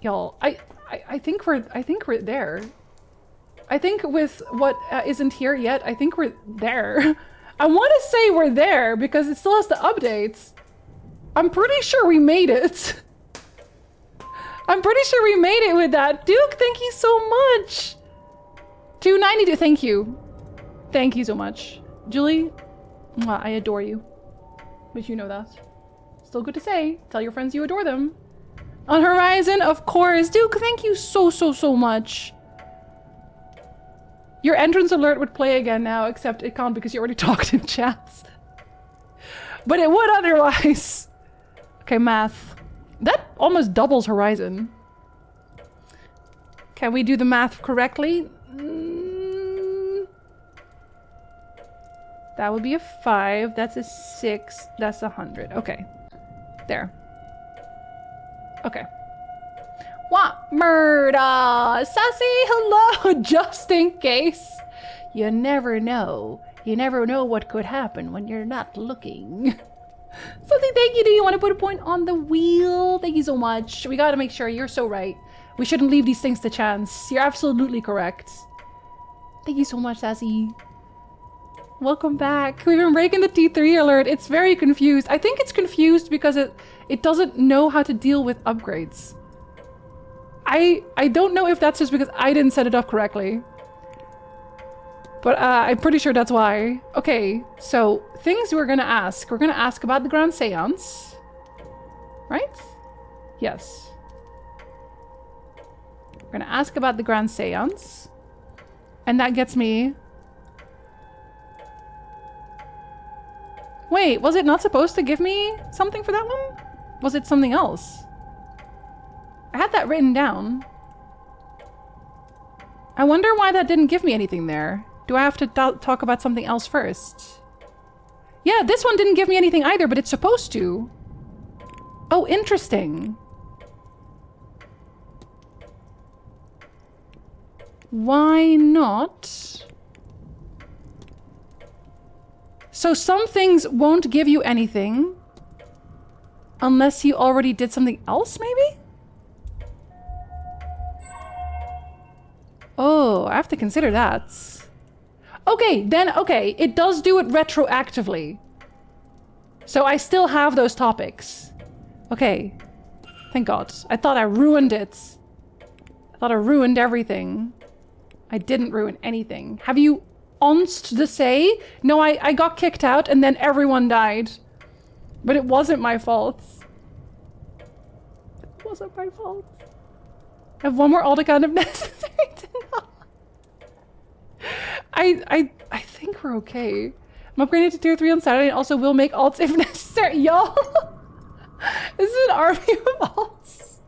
Y'all, I think we're there. I think with what isn't here yet, I think we're there. I want to say we're there because it still has to update. I'm pretty sure we made it. I'm pretty sure we made it with that. Duke, thank you so much. 292, thank you. Thank you so much. Julie, mwah, I adore you. But you know that. Still good to say. Tell your friends you adore them. On Horizon, of course. Duke, thank you so much. Your entrance alert would play again now, except it can't because you already talked in chats. But it would otherwise. Okay, math. That almost doubles Horizon. Can we do the math correctly? That would be a 5. That's a 6. That's 100. Okay. There. Okay. What? Murda! Sassy, hello! Just in case. You never know. You never know what could happen when you're not looking. Sassy, thank you. Do you want to put a point on the wheel? Thank you so much. We gotta make sure. You're so right. We shouldn't leave these things to chance. You're absolutely correct. Thank you so much, Sassy. Welcome back. We've been breaking the T3 alert. It's very confused. I think it's confused because it doesn't know how to deal with upgrades. I don't know if that's just because I didn't set it up correctly. But I'm pretty sure that's why. Okay, so things we're gonna ask. We're gonna ask about the Grand Séance. Right? Yes. We're gonna ask about the Grand Séance. And that gets me... Wait, was it not supposed to give me something for that one? Was it something else? I had that written down. I wonder why that didn't give me anything there. Do I have to talk about something else first? Yeah, this one didn't give me anything either, but it's supposed to. Oh, interesting. Why not? So some things won't give you anything unless you already did something else, maybe? Oh, I have to consider that. Okay, then, okay, it does do it retroactively. So I still have those topics. Okay, thank God. I thought I ruined it. I thought I ruined everything. I didn't ruin anything. Have you onst the say? No, I got kicked out and then everyone died. But it wasn't my fault. It wasn't my fault. I have one more alt account if necessary to know. I think we're okay. I'm upgrading to tier 3 on Saturday and also will make alts if necessary. Y'all, this is an army of alts.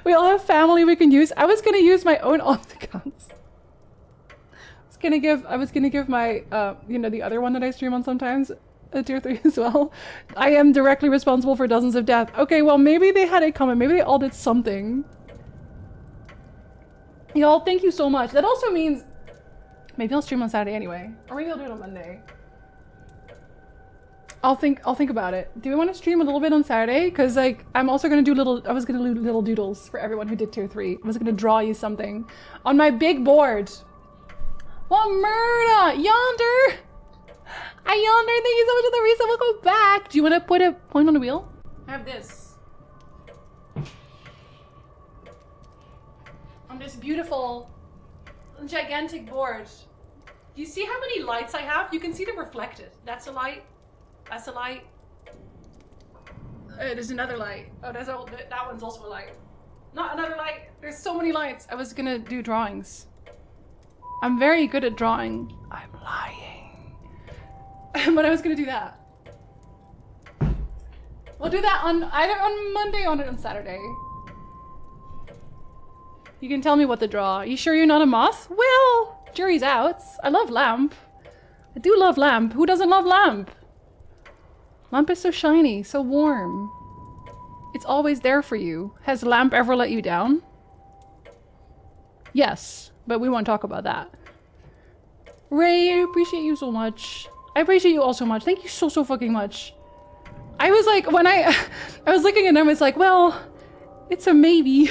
We all have family we can use. I was gonna use my own alt accounts. I was gonna give my you know, the other one that I stream on sometimes a tier 3 as well. I am directly responsible for dozens of deaths. Okay, well maybe they had a comment. Maybe they all did something. Y'all, thank you so much. That also means maybe I'll stream on Saturday anyway, or maybe I'll do it on Monday. I'll think about it. Do we want to stream a little bit on Saturday? Because like I'm also gonna do I was gonna do little doodles for everyone who did tier 3. I was gonna draw you something on my big board. What murder? Yonder! Hi Yonder, thank you so much for the reset. Welcome back. Do you want to put a point on the wheel? I have this. On this beautiful, gigantic board. Do you see how many lights I have? You can see them reflected. That's a light. That's a light. There's another light. Oh, that one's also a light. Not another light. There's so many lights. I was gonna do drawings. I'm very good at drawing. I'm lying. But I was gonna do that. We'll do that on either on Monday or on Saturday. You can tell me what to draw. You sure you're not a moth? Well, jury's out. I love lamp. I do love lamp. Who doesn't love lamp? Lamp is so shiny, so warm. It's always there for you. Has lamp ever let you down? Yes, but we won't talk about that. Ray, I appreciate you so much. I appreciate you all so much. Thank you so fucking much. I was like, when I was looking at them, it's like, well, it's a maybe.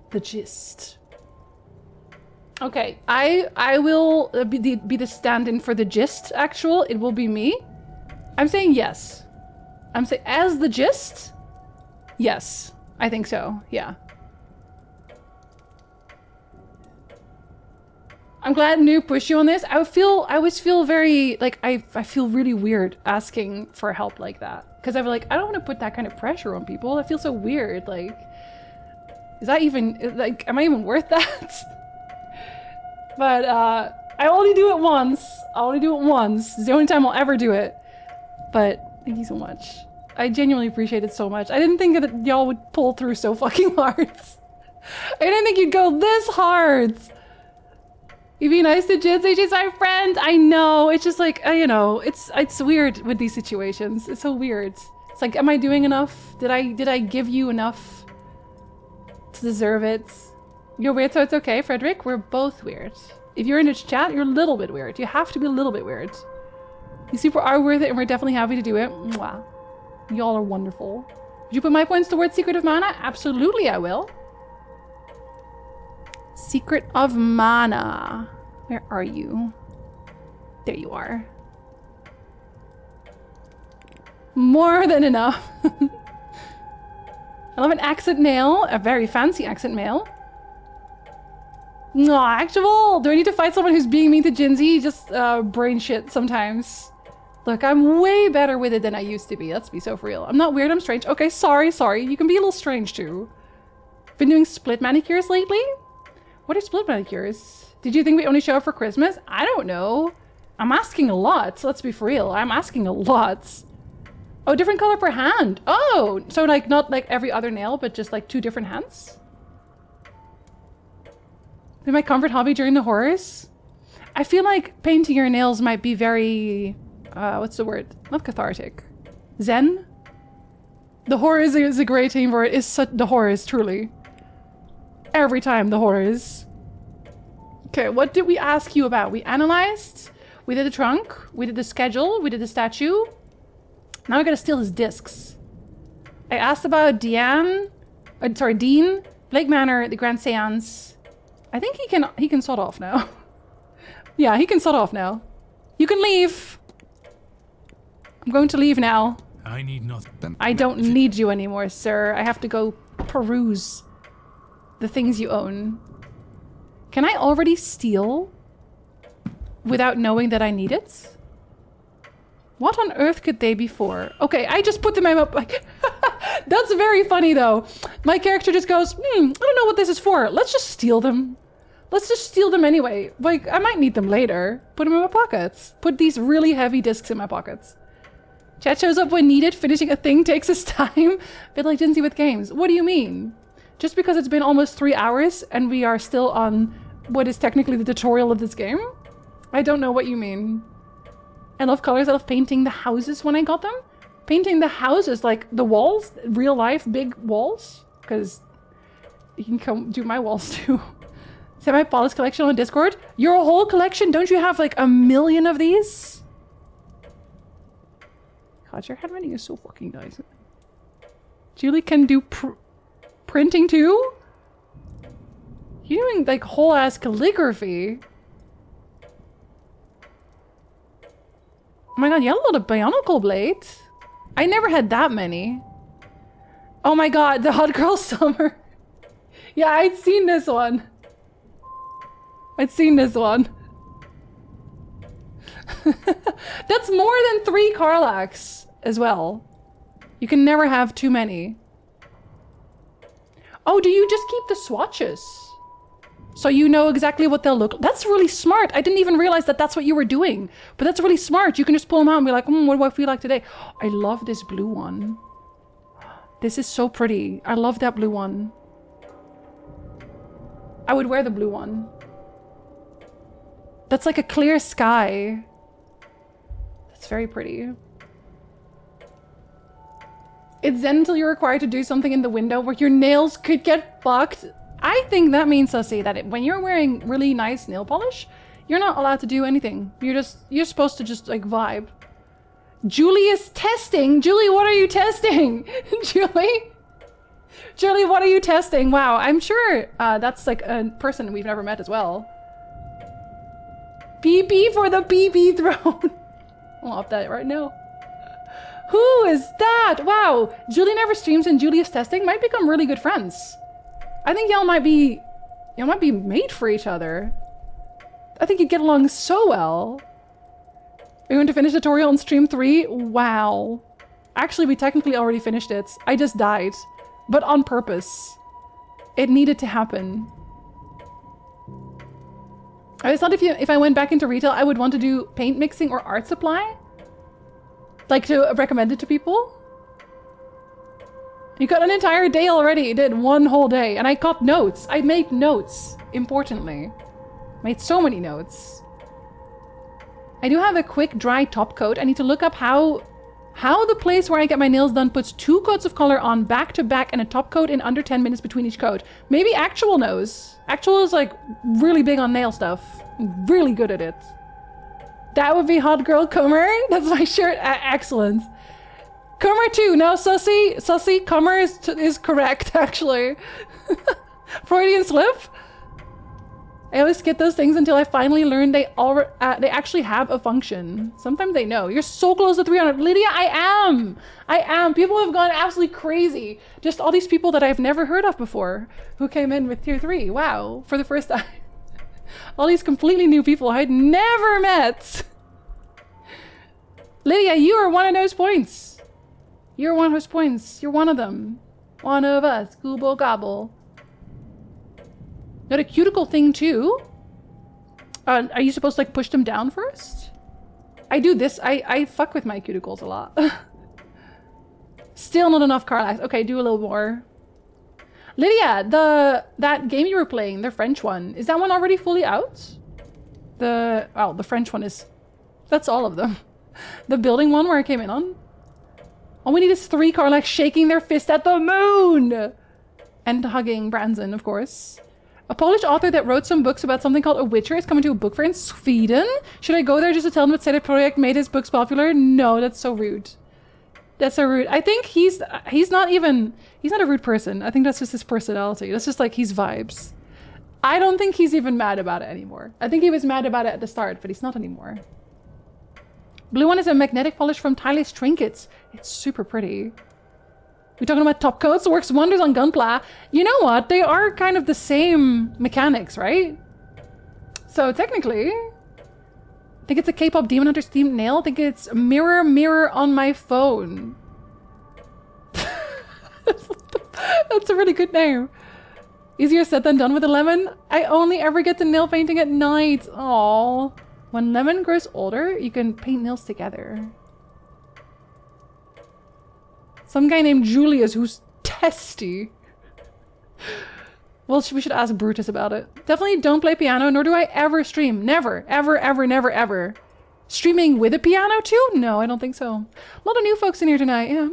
The gist. Okay, I will be the stand-in for the gist, actual. It will be me. I'm saying yes. I'm saying, as the gist? Yes, I think so, yeah. I'm glad New pushed you on this. I always feel very, like, I feel really weird asking for help like that. Because I'm like, I don't want to put that kind of pressure on people. That feels so weird, like, is that even, like, am I even worth that? But, I only do it once. I'll only do it once. It's the only time I'll ever do it. But, thank you so much. I genuinely appreciate it so much. I didn't think that y'all would pull through so fucking hard. I didn't think you'd go this hard. You'd be nice to Jinzee, she's my friend. I know, it's just like, you know, it's weird with these situations. It's so weird. It's like, am I doing enough? Did I give you enough to deserve it? You're weird, so it's okay, Frederick. We're both weird. If you're in the chat, you're a little bit weird. You have to be a little bit weird. You super are worth it, and we're definitely happy to do it. Mwah. Y'all are wonderful. Would you put my points towards Secret of Mana? Absolutely, I will. Secret of Mana. Where are you? There you are. More than enough. I love an accent nail. A very fancy accent nail. No, actual. Do I need to fight someone who's being mean to Jinzee? Just brain shit sometimes. Look, I'm way better with it than I used to be. Let's be so for real. I'm not weird, I'm strange. Okay, sorry. You can be a little strange too. Been doing split manicures lately? What are split manicures? Did you think we only show up for Christmas? I don't know. I'm asking a lot. Let's be for real. I'm asking a lot. Oh, different color per hand. Oh, so like not like every other nail, but just like 2 different hands? Be my comfort hobby during the horrors? I feel like painting your nails might be very, what's the word? Not cathartic. Zen? The horrors is a great team for it. It's such, the horrors, truly. Every time, the horrors. Okay, what did we ask you about? We analyzed, we did the trunk, we did the schedule, we did the statue. Now we gotta steal his discs. I asked about Dean, Blake Manor, the Grand Séance. I think he can sort off now. Yeah, he can sort off now. You can leave. I'm going to leave now. I need nothing. I don't need you anymore, sir. I have to go peruse the things you own. Can I already steal without knowing that I need it? What on earth could they be for? Okay, I just put them up like... That's very funny though. My character just goes, I don't know what this is for. Let's just steal them. Let's just steal them anyway. Like, I might need them later. Put them in my pockets. Put these really heavy discs in my pockets. Chat shows up when needed. Finishing a thing takes us time. Bit like Jinzee with games. What do you mean? Just because it's been almost 3 hours and we are still on what is technically the tutorial of this game? I don't know what you mean. I love colors. I love painting the houses when I got them. Painting the houses, like the walls, real life big walls. Because you can come do my walls too. Semi-polished collection on Discord. Your whole collection? Don't you have like 1 million of these? God, your handwriting is so fucking nice. Julie can do printing too? You're doing like whole ass calligraphy. Oh my god, you have a lot of Bionicle blades. I never had that many. Oh my god, the Hot Girl Summer. Yeah, I'd seen this one. I'd seen this one. That's more than 3 Carlax as well. You can never have too many. Oh, do you just keep the swatches? So you know exactly what they'll look like? That's really smart. I didn't even realize that that's what you were doing. But that's really smart. You can just pull them out and be like, what do I feel like today? I love this blue one. This is so pretty. I love that blue one. I would wear the blue one. That's like a clear sky. That's very pretty. It's zen until you're required to do something in the window where your nails could get fucked. I think that means, Sussy, that when you're wearing really nice nail polish, you're not allowed to do anything. You're supposed to just like vibe. Julie is testing. Julie, what are you testing? Julie, what are you testing? Wow, I'm sure that's like a person we've never met as well. PP for the PP throne. I'll off that right now. Who is that? Wow, Julie never streams and Julie is testing. Might become really good friends. I think y'all might be made for each other. I think you get along so well. Are you going to finish the tutorial on stream 3? Wow. Actually, we technically already finished it. I just died, but on purpose. It needed to happen. I thought if I went back into retail, I would want to do paint mixing or art supply. Like to recommend it to people. You got an entire day already. You did 1 whole day. And I got notes. I made notes, importantly. Made so many notes. I do have a quick dry top coat. I need to look up how the place where I get my nails done puts 2 coats of color on back to back and a top coat in under 10 minutes between each coat. Maybe Actual knows. Actual is like really big on nail stuff. Really good at it. That would be Hot Girl Comer. That's my shirt. Excellent. Comer too. No, Sussy, Comer is correct, actually. Freudian slip. I always skip those things until I finally learn they actually have a function. Sometimes they know. You're so close to 300. Lydia, I am. People have gone absolutely crazy. Just all these people that I've never heard of before who came in with tier 3. Wow, for the first time. All these completely new people I'd never met. Lydia, you are one of those points. You're one of those points. You're one of them. One of us. Gooble gobble. Got a cuticle thing too. Are you supposed to like push them down first? I do this. I fuck with my cuticles a lot. Still not enough Carlax. Okay, do a little more. Lydia, that game you were playing, the French one, is that one already fully out? The French one is. That's all of them. The building one where I came in on. All we need is 3 Carlax shaking their fist at the moon! And hugging Branson, of course. A Polish author that wrote some books about something called A Witcher is coming to a book fair in Sweden? Should I go there just to tell him that CD Projekt made his books popular? No, that's so rude. That's so rude. I think he's not a rude person. I think that's just his personality. That's just like his vibes. I don't think he's even mad about it anymore. I think he was mad about it at the start, but he's not anymore. Blue one is a magnetic polish from Tyle's Trinkets. It's super pretty. We're talking about top coats. Works wonders on Gunpla. You know what? They are kind of the same mechanics, right? So technically, I think it's a K-pop Demon Hunter themed nail. I think it's Mirror Mirror on my phone. That's a really good name. Easier said than done with a lemon. I only ever get to nail painting at night. Aww. When Lemon grows older, you can paint nails together. Some guy named Julius who's testy. Well, we should ask Brutus about it. Definitely don't play piano, nor do I ever stream. Never, ever, ever, never, ever. Streaming with a piano too? No, I don't think so. A lot of new folks in here tonight. Yeah,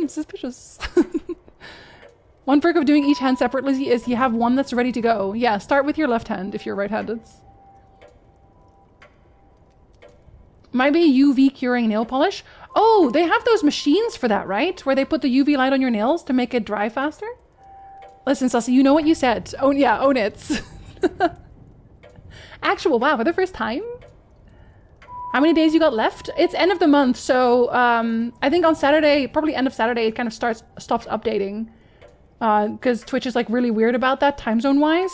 suspicious. One perk of doing each hand separately is you have one that's ready to go. Yeah, start with your left hand if you're right-handed. Might be UV curing nail polish. Oh, they have those machines for that, right? Where they put the UV light on your nails to make it dry faster? Listen, Sussy, you know what you said. Own it. Actual, wow, for the first time? How many days you got left? It's end of the month, so I think on Saturday, probably end of Saturday, it kind of stops updating. Because Twitch is like really weird about that time zone wise.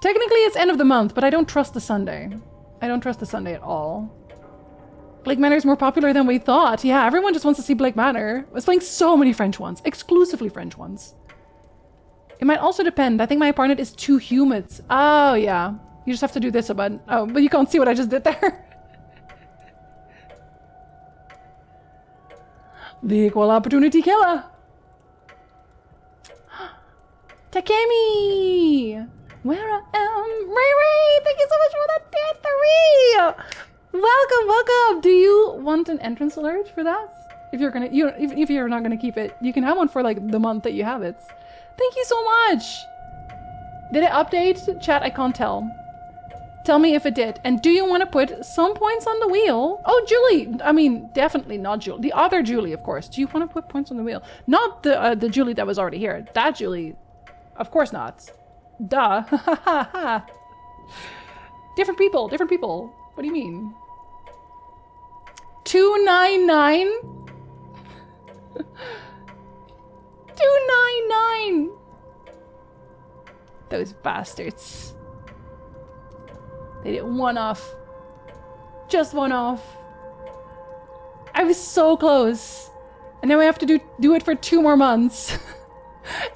Technically it's end of the month, but I don't trust the Sunday. I don't trust the Sunday at all. Blake Manor is more popular than we thought. Yeah, everyone just wants to see Blake Manor. I was playing so many French ones. Exclusively French ones. It might also depend. I think my apartment is too humid. Oh, yeah. You just have to do this a button. Oh, but you can't see what I just did there. The equal opportunity killer. Takemi! Where I am. Ray Ray! Thank you so much for that tier 3! Welcome, welcome! Do you want an entrance alert for that? If you're gonna, if you're not gonna keep it, you can have one for like the month that you have it. Thank you so much! Did it update? Chat, I can't tell. Tell me if it did. And do you want to put some points on the wheel? Oh, Julie! I mean, definitely not Julie. The other Julie, of course. Do you want to put points on the wheel? Not the Julie that was already here. That Julie. Of course not. Duh. Different people, different people. What do you mean? 299? 299! Those bastards. They did one off. Just one off. I was so close. And then we have to do it for 2 more months.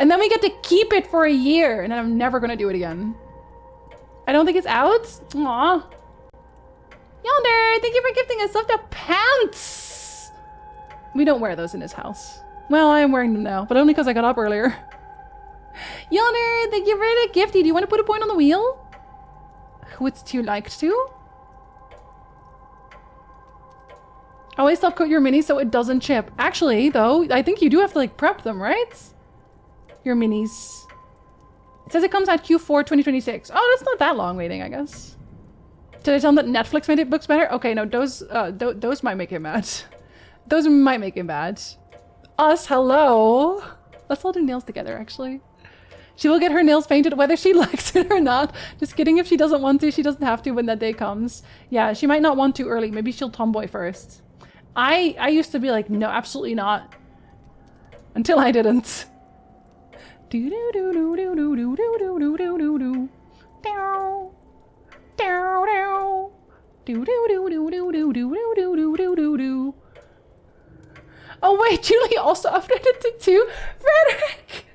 And then we get to keep it for a year. And then I'm never gonna do it again. I don't think it's out. Aww. Yonder, thank you for gifting us up to pants. We don't wear those in this house. Well, I am wearing them now, but only because I got up earlier. Yonder, thank you for the gifty. Do you want to put a point on the wheel? Would you like to? Always top coat your minis so it doesn't chip. Actually, though, I think you do have to like prep them, right? Your minis. It says it comes out Q4 2026. Oh, that's not that long waiting, I guess. Did I tell them that Netflix made it looks better? Okay, no, those might make him mad. Those might make him mad. Us, hello. Let's all do nails together, actually. She will get her nails painted whether she likes it or not. Just kidding, if she doesn't want to, she doesn't have to when that day comes. Yeah, she might not want to early. Maybe she'll tomboy first. I used to be like, no, absolutely not. Until I didn't. Do do do do do do do do do do do do do. Down. Down down. Do do do do do do do do do do do do. Oh wait, Julie also updated to 2. Frederick!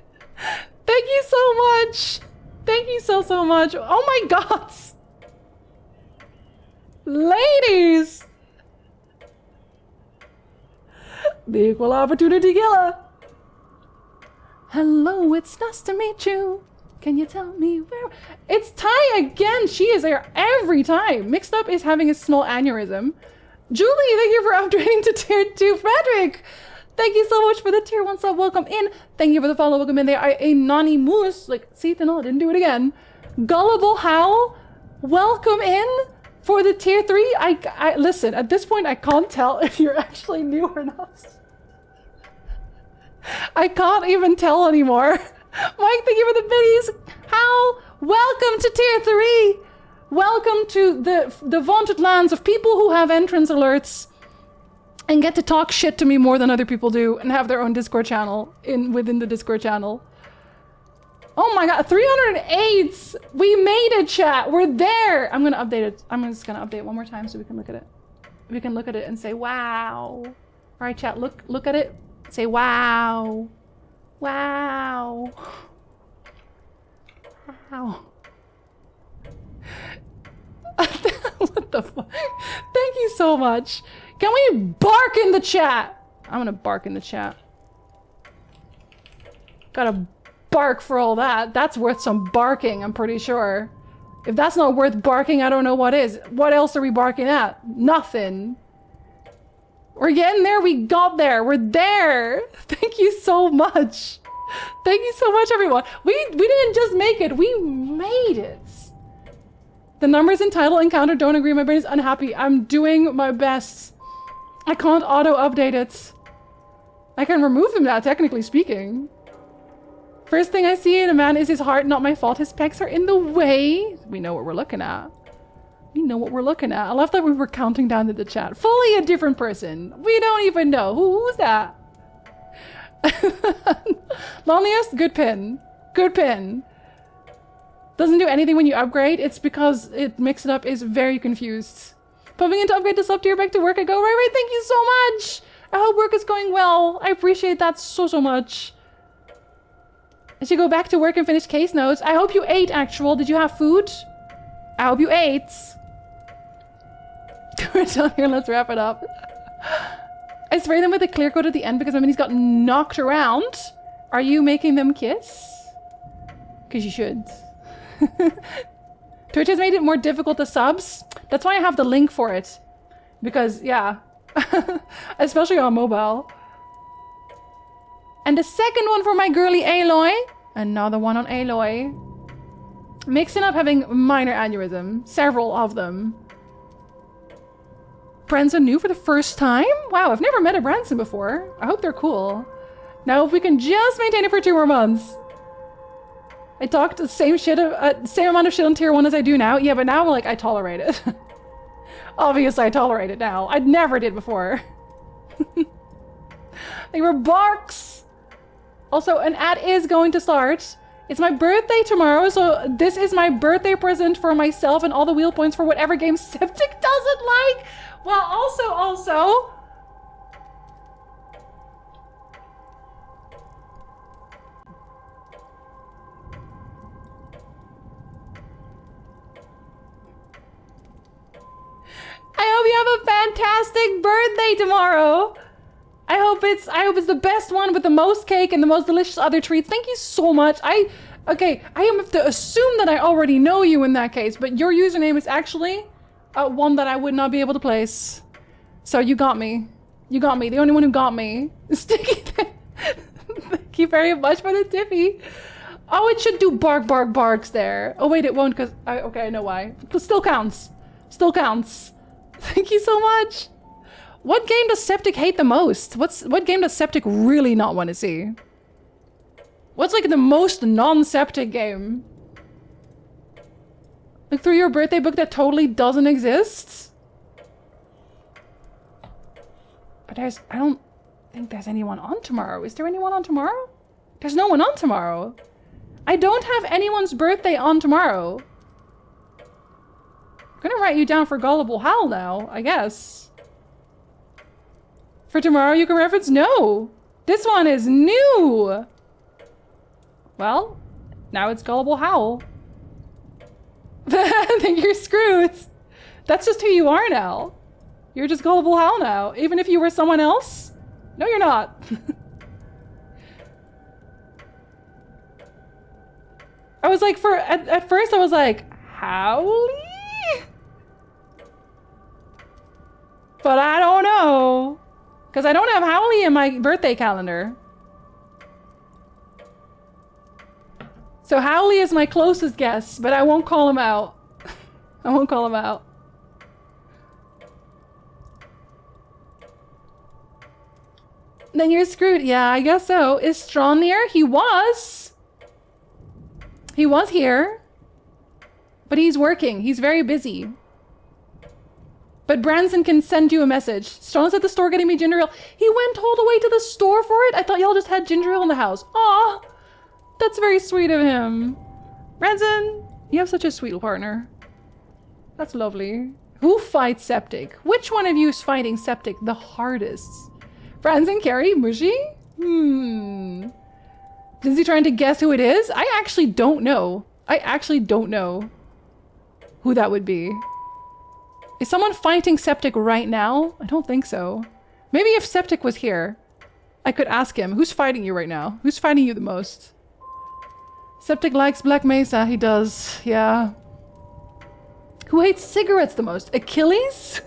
Thank you so much! Thank you so much! Oh my god! Ladies! The equal opportunity killer! Hello, it's nice to meet you. Can you tell me where? It's Ty again! She is there every time! Mixed Up is having a small aneurysm. Julie, thank you for upgrading to tier 2. Frederick, thank you so much for the tier 1 sub. Welcome in. Thank you for the follow. Welcome in. They are a Nani Moose. Like, see, no, I didn't do it again. Gullible Howl, welcome in for the tier 3. I listen, at this point, I can't tell if you're actually new or not. I can't even tell anymore. Mike, thank you for the biddies. Howl, welcome to tier 3. Welcome to the vaunted lands of people who have entrance alerts and get to talk shit to me more than other people do and have their own Discord channel within the Discord channel. Oh my god, 308! We made it, chat! We're there! I'm gonna update it. I'm just gonna update it one more time so we can look at it. We can look at it and say, wow. Alright, chat, look at it. Say, wow. Wow. Wow. What the fuck? Thank you so much. Can we bark in the chat? I'm gonna bark in the chat. Gotta bark for all that. That's worth some barking, I'm pretty sure. If that's not worth barking, I don't know what is. What else are we barking at? Nothing. We're getting there. We got there. We're there. Thank you so much. Thank you so much, everyone. We didn't just make it. We made it. The numbers in title encounter don't agree. My brain is unhappy. I'm doing my best. I can't auto-update it. I can remove them now, technically speaking. First thing I see in a man is his heart. Not my fault. His pecs are in the way. We know what we're looking at. We know what we're looking at. I love that we were counting down to the chat. Fully a different person. We don't even know. Who's that? Loneliest? Good pin. Good pin. Doesn't do anything when you upgrade. It's because Mix It Up is very confused. Pumping in to upgrade the sub tier back to work. I go, right, thank you so much. I hope work is going well. I appreciate that so much. I should go back to work and finish case notes. I hope you ate, actual. Did you have food? I hope you ate. We're done here, let's wrap it up. I sprayed them with a clear coat at the end because my minis got knocked around. Are you making them kiss? Because you should. Twitch has made it more difficult to subs. That's why I have the link for it. Because, yeah. Especially on mobile. And the second one for my girly Aloy. Another one on Aloy. Mixing up having minor aneurysm. Several of them. Branson new for the first time? Wow, I've never met a Branson before. I hope they're cool. Now if we can just maintain it for 2 more months. I talked the same amount of shit on tier 1 as I do now. Yeah, but now like I tolerate it. Obviously I tolerate it now. I never did before. They were barks. Also, an ad is going to start. It's my birthday tomorrow, so this is my birthday present for myself and all the wheel points for whatever game Septic doesn't like. Well, also. I hope you have a fantastic birthday tomorrow. I hope it's the best one with the most cake and the most delicious other treats. Thank you so much. Okay, I have to assume that I already know you in that case, but your username is actually one that I would not be able to place. So you got me. You got me. The only one who got me. Sticky. Thank you very much for the tippy. Oh, it should do barks there. Oh wait, it won't because okay, I know why. It still counts. Still counts. Thank you so much. What game does Septic hate the most? What game does Septic really not want to see? What's like the most non-Septic game? Look through your birthday book that totally doesn't exist? But I don't think there's anyone on tomorrow. Is there anyone on tomorrow? There's no one on tomorrow. I don't have anyone's birthday on tomorrow. I'm gonna write you down for Gullible Howl now, I guess. For tomorrow you can reference? No! This one is new! Well, now it's Gullible Howl. Then you're screwed. That's just who you are now. You're just Gullible Howl now. Even if you were someone else? No, you're not. I was like, at first I was like, Howly? But I don't know. Because I don't have Howly in my birthday calendar. So Howly is my closest guess, but I won't call him out. I won't call him out. Then you're screwed. Yeah, I guess so. Is Strawn near? He was. He was here. But he's working. He's very busy. But Branson can send you a message. Strawn's at the store getting me ginger ale. He went all the way to the store for it? I thought y'all just had ginger ale in the house. Aw. That's very sweet of him. Branson, you have such a sweet partner. That's lovely. Who fights Septic? Which one of you is fighting Septic the hardest? Branson, Carrie, Mushy? Jinzee trying to guess who it is? I actually don't know. I actually don't know who that would be. Is someone fighting Septic right now? I don't think so. Maybe if Septic was here, I could ask him, who's fighting you right now? Who's fighting you the most? Septic likes Black Mesa, he does, yeah. Who hates cigarettes the most? Achilles?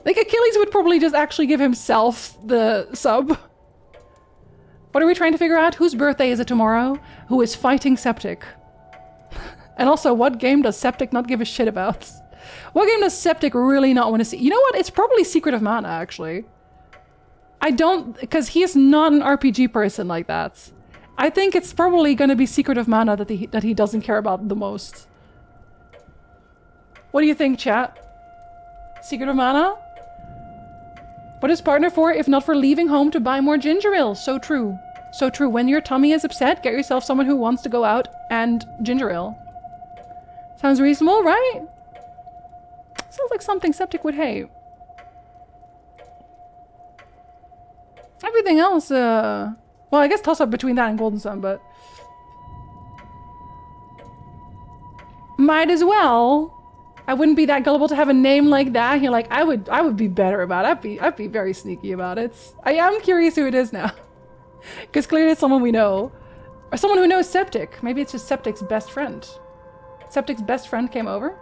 Like, Achilles would probably just actually give himself the sub. What are we trying to figure out? Whose birthday is it tomorrow? Who is fighting Septic? And also, what game does Septic not give a shit about? What game does Septic really not want to see? You know what? It's probably Secret of Mana, actually. I don't... Because he is not an RPG person like that. I think it's probably going to be Secret of Mana that he doesn't care about the most. What do you think, chat? Secret of Mana? What is partner for if not for leaving home to buy more ginger ale? So true. So true. When your tummy is upset, get yourself someone who wants to go out and ginger ale. Sounds reasonable, right? sounds like something Septic would hate. Everything else, well, I guess toss up between that and Golden Sun, but might as well. I wouldn't be that gullible to have a name like that. You're like, I would be better about it. I'd be very sneaky about it. I am curious who it is now. Because clearly it's someone we know. Or someone who knows Septic. Maybe it's just Septic's best friend. Septic's best friend came over.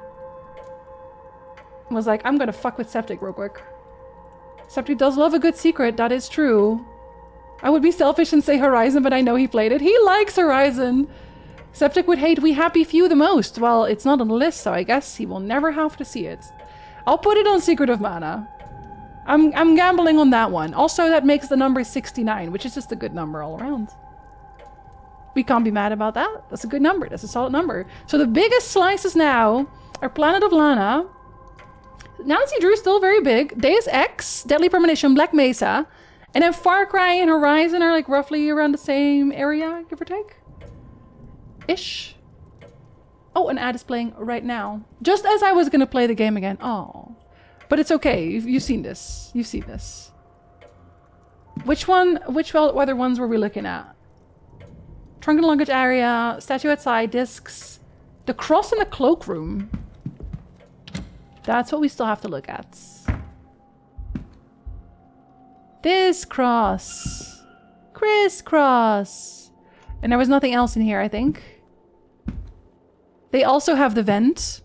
And was like, I'm gonna fuck with Septic real quick. Septic does love a good secret, that is true. I would be selfish and say Horizon, but I know he played it. He likes Horizon! Septic would hate We Happy Few the most. Well, it's not on the list, so I guess he will never have to see it. I'll put it on Secret of Mana. I'm gambling on that one. Also, that makes the number 69, which is just a good number all around. We can't be mad about that. That's a good number. That's a solid number. So the biggest slices now are Planet of Lana, Nancy Drew still very big, Deus Ex, Deadly Premonition, Black Mesa, and then Far Cry and Horizon are like roughly around the same area, give or take. Ish. Oh, an ad is playing right now. Just as I was gonna play the game again. Oh. But it's okay. You've seen this. You've seen this. Which other ones were we looking at? Trunk and luggage area, statue outside, discs, the cross in the cloakroom. That's what we still have to look at. This cross. Crisscross. And there was nothing else in here, I think. They also have the vent.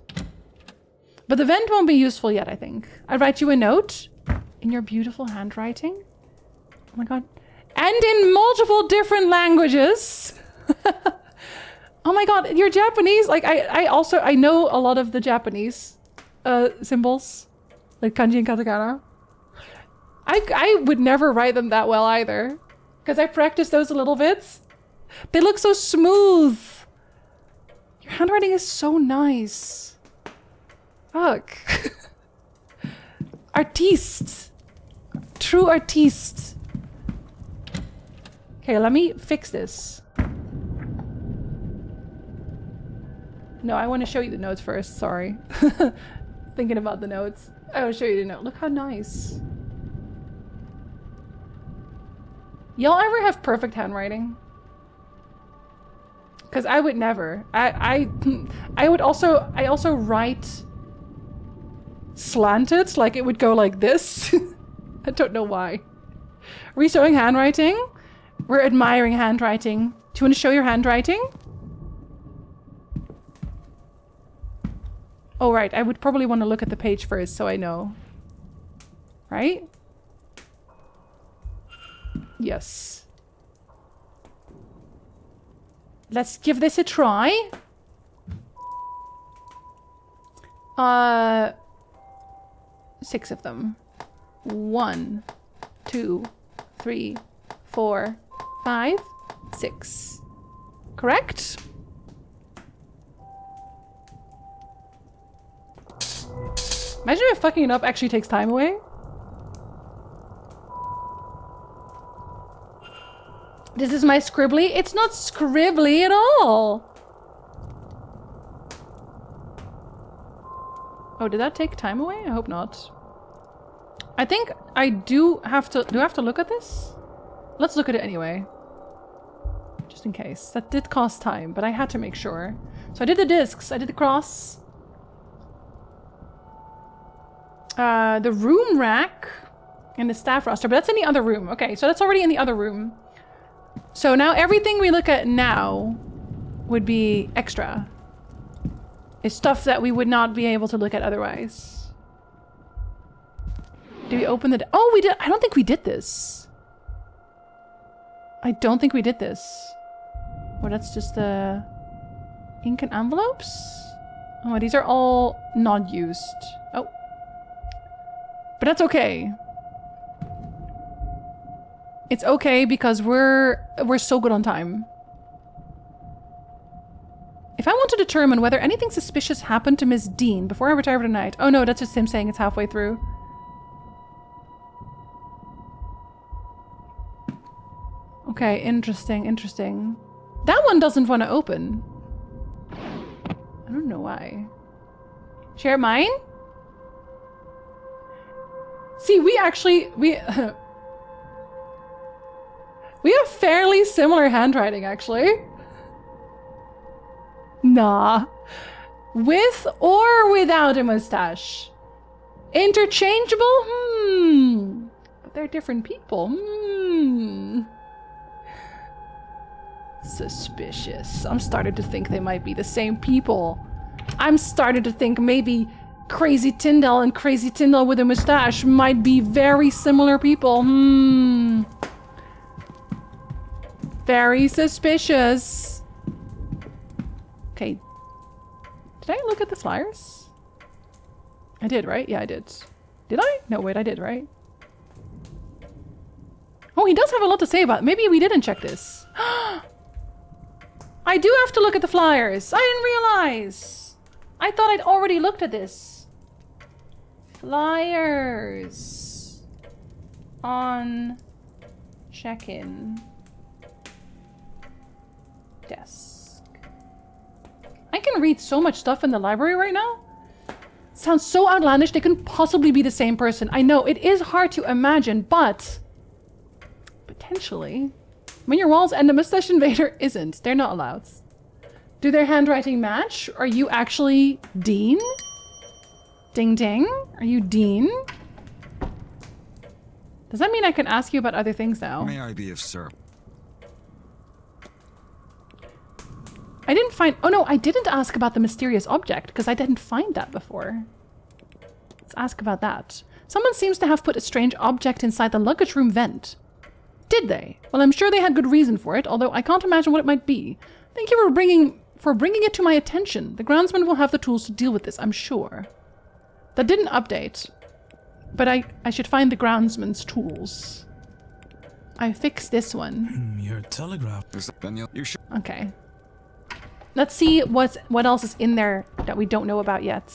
But the vent won't be useful yet, I think. I'd write you a note in your beautiful handwriting. Oh my god. And in multiple different languages. Oh my god, you're Japanese? Like, I know a lot of the Japanese symbols. Like kanji and katakana. I would never write them that well either. Because I practiced those a little bit. They look so smooth. Your handwriting is so nice. Fuck. Artiste. True artiste. Okay, let me fix this. No, I want to show you the notes first. Sorry. Thinking about the notes. I will show you the note. Look how nice. Y'all ever have perfect handwriting? Because I would never. I also write slanted, like it would go like this. I don't know why. Are we showing handwriting? We're admiring handwriting. Do you want to show your handwriting? Oh, right. I would probably want to look at the page first so I know. Right? Yes. Let's give this a try. 6 of them. 1, 2, 3, 4, 5, 6. Correct? Imagine if fucking it up actually takes time away. This is my scribbly. It's not scribbly at all. Oh, did that take time away? I hope not. I think I do have to... Do I have to look at this? Let's look at it anyway. Just in case. That did cost time, but I had to make sure. So I did the discs. I did the cross. The room rack and the staff roster, but that's in the other room. Okay, so that's already in the other room. So now everything we look at now would be extra. It's stuff that we would not be able to look at otherwise. Did we open the... Oh, we did... I don't think we did this. I don't think we did this. Well, that's just the... ink and envelopes? Oh, these are all not used. Oh. But that's okay. It's okay because we're so good on time. If I want to determine whether anything suspicious happened to Miss Dean before I retire for tonight... Oh no, that's just him saying it's halfway through. Okay, interesting, interesting. That one doesn't want to open. I don't know why. Share mine? See, we we have fairly similar handwriting, actually. Nah. With or without a mustache? Interchangeable? But they're different people. Suspicious. I'm starting to think they might be the same people. I'm starting to think maybe Crazy Tyndall and Crazy Tyndall with a mustache might be very similar people. Very suspicious. Okay. Did I look at the flyers? I did, right? Yeah, I did. Did I? No, wait, I did, right? Oh, he does have a lot to say about it. Maybe we didn't check this. I do have to look at the flyers. I didn't realize. I thought I'd already looked at this. Flyers. On check-in. Desk. I can read so much stuff in the library right now. It sounds so outlandish. They couldn't possibly be the same person. I know, it is hard to imagine, but potentially. Manor Walls and the Mustache Invader isn't. They're not allowed. Do their handwriting match? Are you actually Dean? Ding ding. Are you Dean? Does that mean I can ask you about other things now? May I be of service? I didn't find... Oh no, I didn't ask about the mysterious object because I didn't find that before. Let's ask about that. Someone seems to have put a strange object inside the luggage room vent. Did they? Well, I'm sure they had good reason for it, although I can't imagine what it might be. Thank you for bringing it to my attention. The groundsman will have the tools to deal with this, I'm sure. That didn't update, but I should find the groundsman's tools. I fixed this one. Your telegraph. Okay. Let's see what else is in there that we don't know about yet.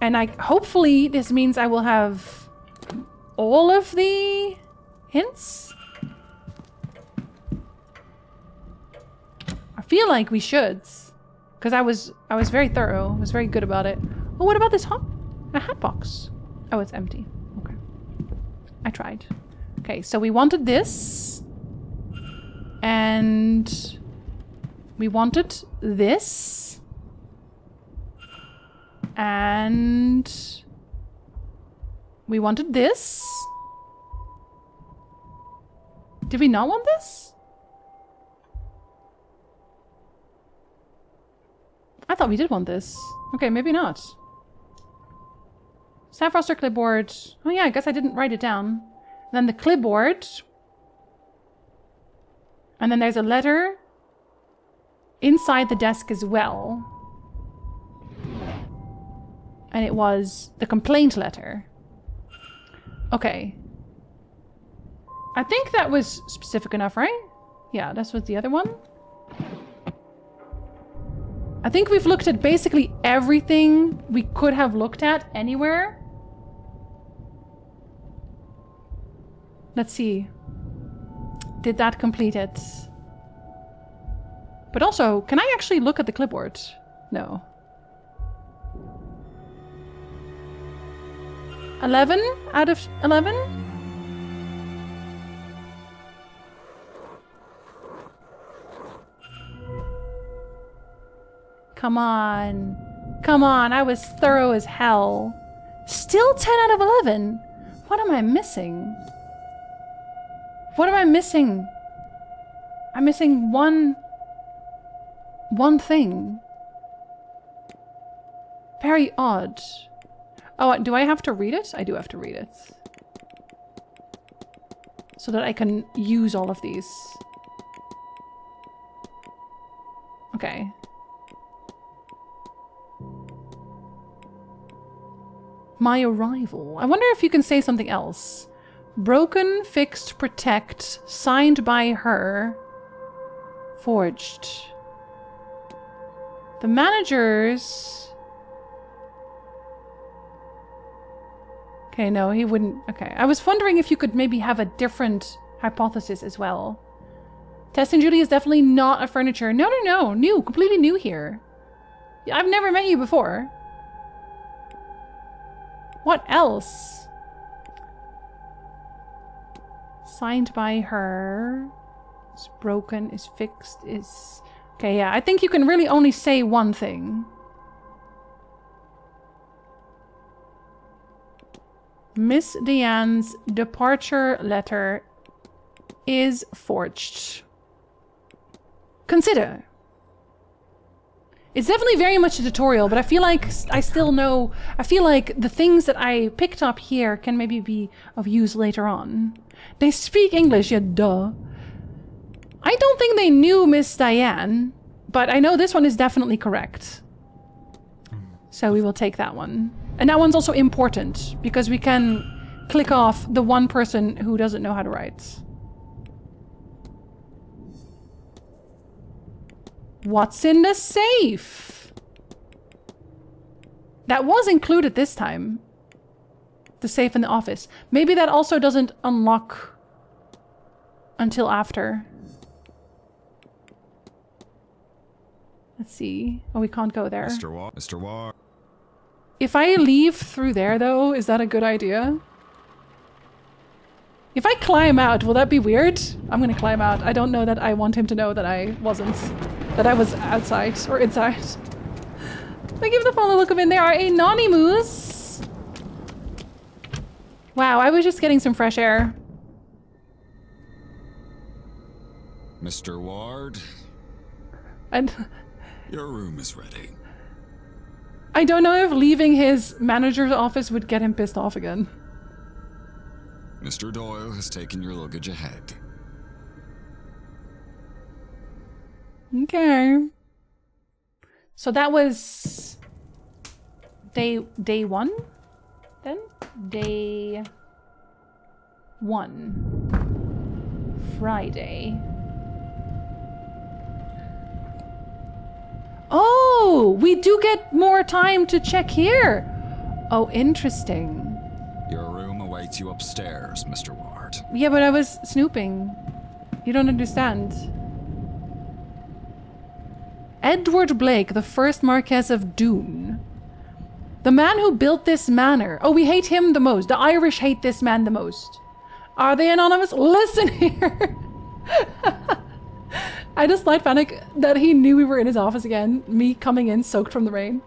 And hopefully this means I will have all of the hints. I feel like we should, because I was very thorough. I was very good about it. Oh, what about this a hat box? Oh, it's empty. Okay. I tried. Okay, so we wanted this. And we wanted this. And we wanted this. Did we not want this? I thought we did want this. Okay, maybe not. Staff roster clipboard. Oh yeah, I guess I didn't write it down. And then the clipboard. And then there's a letter inside the desk as well. And it was the complaint letter. Okay. I think that was specific enough, right? Yeah, this was the other one. I think we've looked at basically everything we could have looked at anywhere. Let's see. Did that complete it? But also, can I actually look at the clipboard? No. 11 out of 11? Come on. Come on, I was thorough as hell. Still 10 out of 11? What am I missing? What am I missing? I'm missing one thing. Very odd. Oh, do I have to read it? I do have to read it. So that I can use all of these. Okay. My arrival. I wonder if you can say something else. Broken, fixed, protect, signed by her, forged. The managers... Okay, no, he wouldn't... Okay, I was wondering if you could maybe have a different hypothesis as well. Tess and Julie is definitely not a furniture. No, no, no, new, completely new here. I've never met you before. What else? Signed by her. Is broken, is fixed, is... Okay, yeah, I think you can really only say one thing. Miss Diane's departure letter is forged. Consider. It's definitely very much a tutorial, but I feel like I still know... I feel like the things that I picked up here can maybe be of use later on. They speak English, yeah, duh. I don't think they knew Miss Diane, but I know this one is definitely correct. So we will take that one. And that one's also important, because we can click off the one person who doesn't know how to write. What's in the safe? That was included this time. The safe in the office. Maybe that also doesn't unlock until after. Let's see. Oh, we can't go there. Mr. Ward. If I leave through there, though, is that a good idea? If I climb out, will that be weird? I'm gonna climb out. I don't know that I want him to know that I wasn't. That I was outside or inside. Thank you for the follow. Welcome in. There are anonymous. Wow, I was just getting some fresh air. Mr. Ward, And your room is ready. I don't know if leaving his manager's office would get him pissed off again. Mr. Doyle has taken your luggage ahead. Okay. So that was day one, then? Day one. Friday. Oh, we do get more time to check here. Oh, interesting. Your room awaits you upstairs, Mr. Ward. Yeah, but I was snooping. You don't understand. Edward Blake, the first Marquess of Doon. The man who built this manor. Oh, we hate him the most. The Irish hate this man the most. Are they anonymous? Listen here. I just slight panic that he knew we were in his office again. Me coming in soaked from the rain.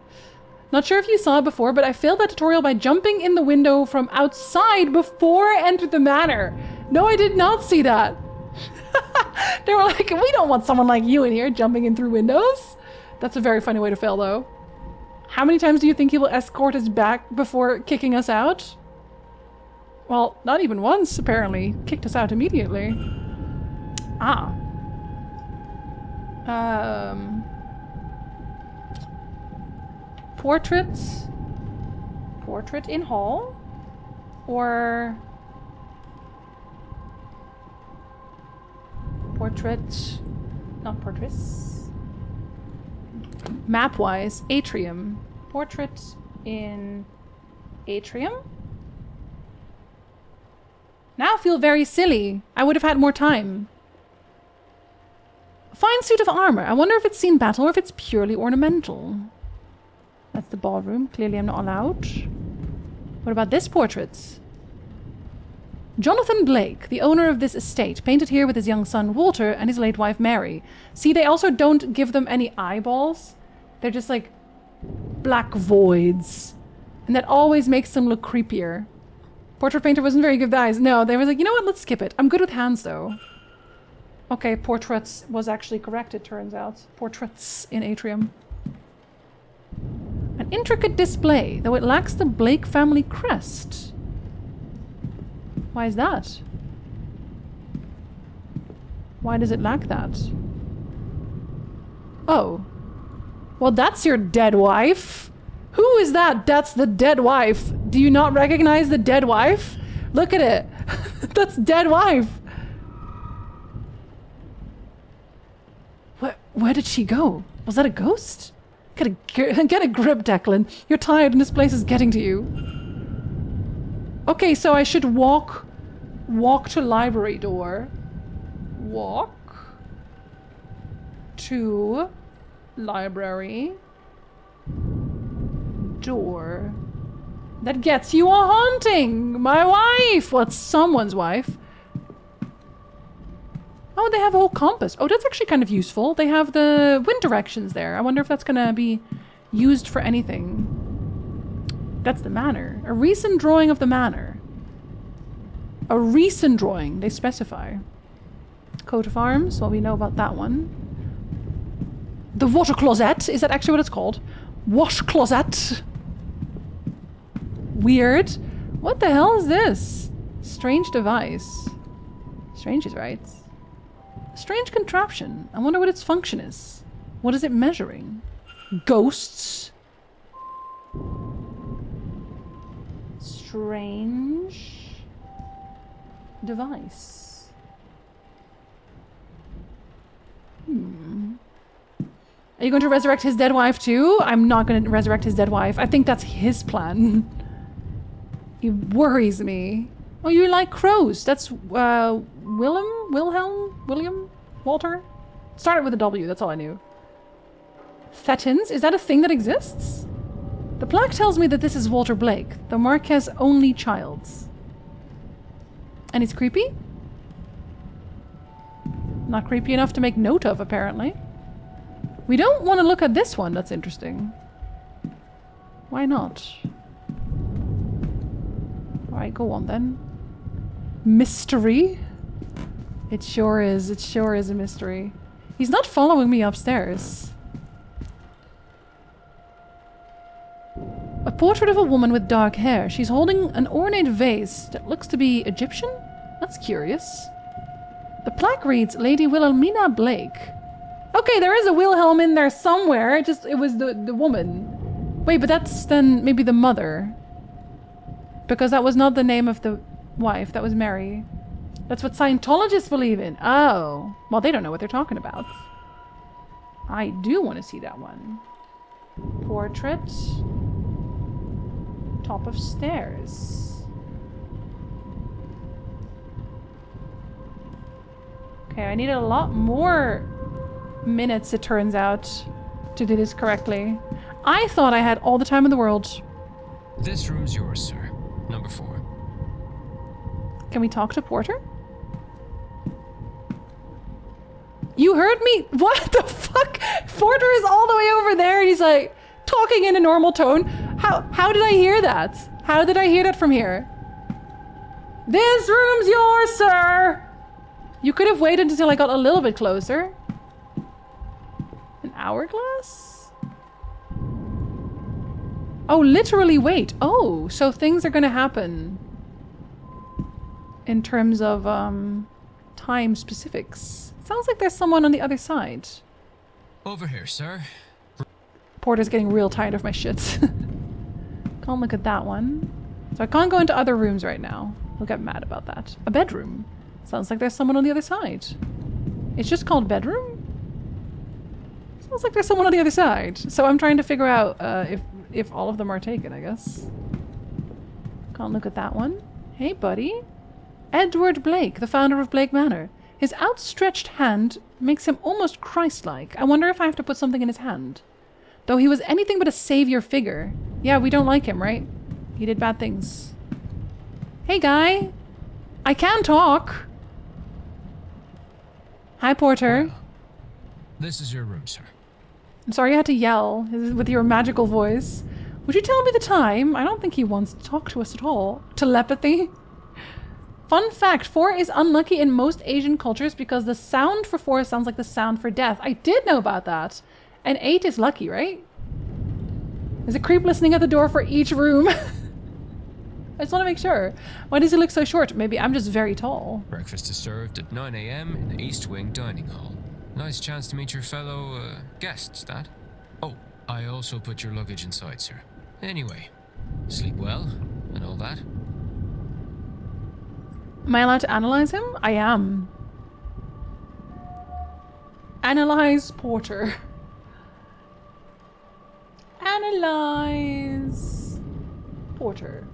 Not sure if you saw it before, but I failed that tutorial by jumping in the window from outside before I entered the manor. No, I did not see that. They were like, we don't want someone like you in here jumping in through windows. That's a very funny way to fail, though. How many times do you think he will escort us back before kicking us out? Well, not even once, apparently. Kicked us out immediately. Ah. Portraits. Portrait in hall? Or... portrait... not portraits. Map-wise, atrium. Portrait in atrium? Now I feel very silly. I would have had more time. Fine suit of armor. I wonder if it's seen battle or if it's purely ornamental. That's the ballroom. Clearly I'm not allowed. What about this portrait? Jonathan Blake, the owner of this estate, painted here with his young son Walter and his late wife Mary. See, they also don't give them any eyeballs. They're just like black voids. And that always makes them look creepier. Portrait painter wasn't very good with eyes. No, they were like, you know what, let's skip it. I'm good with hands though. Okay, portraits was actually correct, it turns out. Portraits in atrium. An intricate display, though it lacks the Blake family crest. Why is that? Why does it lack that? Oh. Well, that's your dead wife. Who is that? That's the dead wife. Do you not recognize the dead wife? Look at it. That's dead wife. Where did she go? Was that a ghost? Get a grip, Declan. You're tired and this place is getting to you. Okay, so I should walk to library door. Walk to library door. That gets you a haunting. My wife. Well, it's someone's wife. Oh, they have a whole compass. Oh, that's actually kind of useful. They have the wind directions there. I wonder if that's gonna be used for anything. That's the manor. A recent drawing of the manor. A recent drawing, they specify. Coat of arms, well, we know about that one. The water closet, is that actually what it's called? Wash closet. Weird. What the hell is this? Strange device. Strange is right. Strange contraption. I wonder what its function is. What is it measuring? Ghosts. Strange device. Are you going to resurrect his dead wife too? I'm not going to resurrect his dead wife. I think that's his plan. It worries me. Oh, you like crows. That's William? Walter? Started with a W, that's all I knew. Thetans? Is that a thing that exists? The plaque tells me that this is Walter Blake, the Marquess' only child. And it's creepy? Not creepy enough to make note of, apparently. We don't want to look at this one, that's interesting. Why not? Alright, go on then. Mystery? It sure is a mystery. He's not following me upstairs. A portrait of a woman with dark hair. She's holding an ornate vase that looks to be Egyptian? That's curious. The plaque reads Lady Wilhelmina Blake. Okay, there is a Wilhelm in there somewhere. It was the woman. Wait, but that's then maybe the mother. Because that was not the name of the wife. That was Mary. That's what Scientologists believe in. Oh. Well, they don't know what they're talking about. I do want to see that one. Portrait. Top of stairs. Okay, I need a lot more minutes, it turns out, to do this correctly. I thought I had all the time in the world. This room's yours, sir. Number 4. Can we talk to Porter? You heard me? What the fuck? Porter is all the way over there and he's like talking in a normal tone. How did I hear that? How did I hear that from here? This room's yours, sir! You could have waited until I got a little bit closer. An hourglass? Oh, literally wait. Oh, so things are gonna happen. In terms of, time specifics. Sounds like there's someone on the other side. Over here, sir. Porter's getting real tired of my shits. Can't look at that one. So I can't go into other rooms right now. He'll get mad about that. A bedroom. Sounds like there's someone on the other side. It's just called bedroom? Sounds like there's someone on the other side. So I'm trying to figure out if all of them are taken, I guess. Can't look at that one. Hey, buddy. Edward Blake, the founder of Blake Manor. His outstretched hand makes him almost Christ-like. I wonder if I have to put something in his hand. Though he was anything but a savior figure. Yeah, we don't like him, right? He did bad things. Hey, guy. I can talk. Hi, Porter. Well, this is your room, sir. I'm sorry you had to yell with your magical voice. Would you tell me the time? I don't think he wants to talk to us at all. Telepathy? Fun fact, 4 is unlucky in most Asian cultures because the sound for 4 sounds like the sound for death. I did know about that. And 8 is lucky, right? There's a creep listening at the door for each room. I just want to make sure. Why does he look so short? Maybe I'm just very tall. Breakfast is served at 9 a.m. in the East Wing Dining Hall. Nice chance to meet your fellow guests, that. Oh, I also put your luggage inside, sir. Anyway, sleep well and all that. Am I allowed to analyze him? I am. Analyze Porter. Analyze Porter.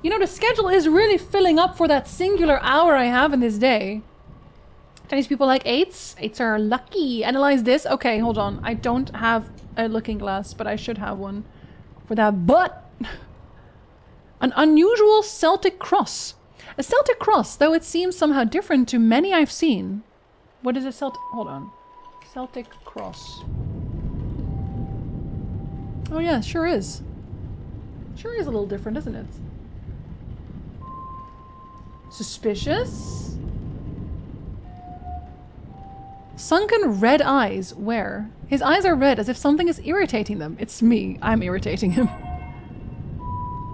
You know, the schedule is really filling up for that singular hour I have in this day. Chinese people like 8s. 8s are lucky. Analyze this. Okay, hold on. I don't have a looking glass, but I should have one for that butt. An unusual Celtic cross. A Celtic cross, though it seems somehow different to many I've seen. What is a Celtic... Hold on. Celtic cross. Oh yeah, sure is. Sure is a little different, isn't it? Suspicious? Sunken red eyes. Where? His eyes are red as if something is irritating them. It's me. I'm irritating him.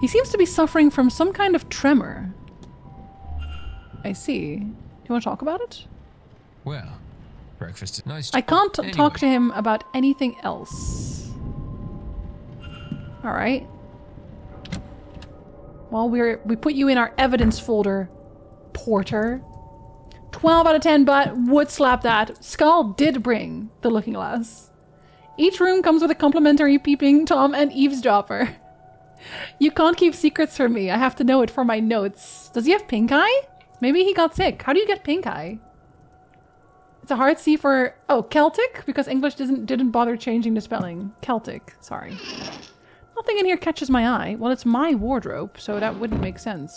He seems to be suffering from some kind of tremor. I see. Do you want to talk about it? Well, breakfast is nice. I can't Anyway. talk to him about anything else. Alright. Well, we put you in our evidence folder, Porter. 12 out of 10, but would slap that. Skull did bring the looking glass. Each room comes with a complimentary peeping Tom and eavesdropper. You can't keep secrets from me. I have to know it for my notes. Does he have pink eye? Maybe he got sick. How do you get pink eye? It's a hard C for... Oh, Celtic? Because English didn't bother changing the spelling. Celtic. Sorry. Nothing in here catches my eye. Well, it's my wardrobe, so that wouldn't make sense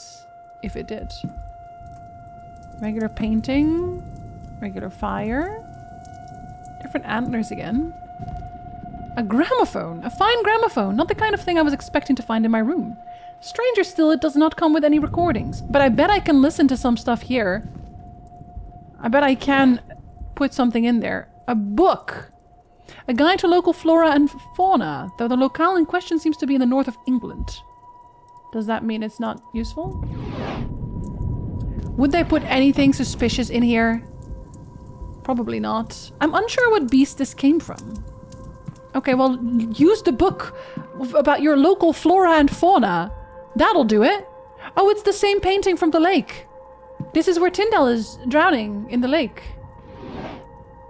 if it did. Regular painting. Regular fire. Different antlers again. A gramophone. A fine gramophone. Not the kind of thing I was expecting to find in my room. Stranger still, it does not come with any recordings. But I bet I can listen to some stuff here. I bet I can put something in there. A book. A guide to local flora and fauna. Though the locale in question seems to be in the north of England. Does that mean it's not useful? Would they put anything suspicious in here? Probably not. I'm unsure what beast this came from. Okay, well, use the book about your local flora and fauna. That'll do it. Oh, it's the same painting from the lake. This is where Tyndall is drowning in the lake.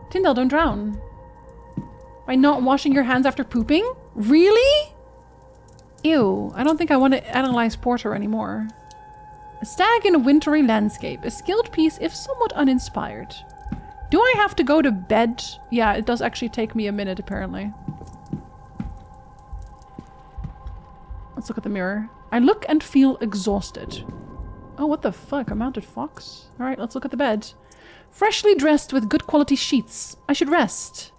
Tyndall, don't drown. By not washing your hands after pooping? Really? Ew, I don't think I want to analyze Porter anymore. A stag in a wintry landscape. A skilled piece, if somewhat uninspired. Do I have to go to bed? Yeah, it does actually take me a minute, apparently. Let's look at the mirror. I look and feel exhausted. Oh, what the fuck? A mounted fox? Alright, let's look at the bed. Freshly dressed with good quality sheets. I should rest.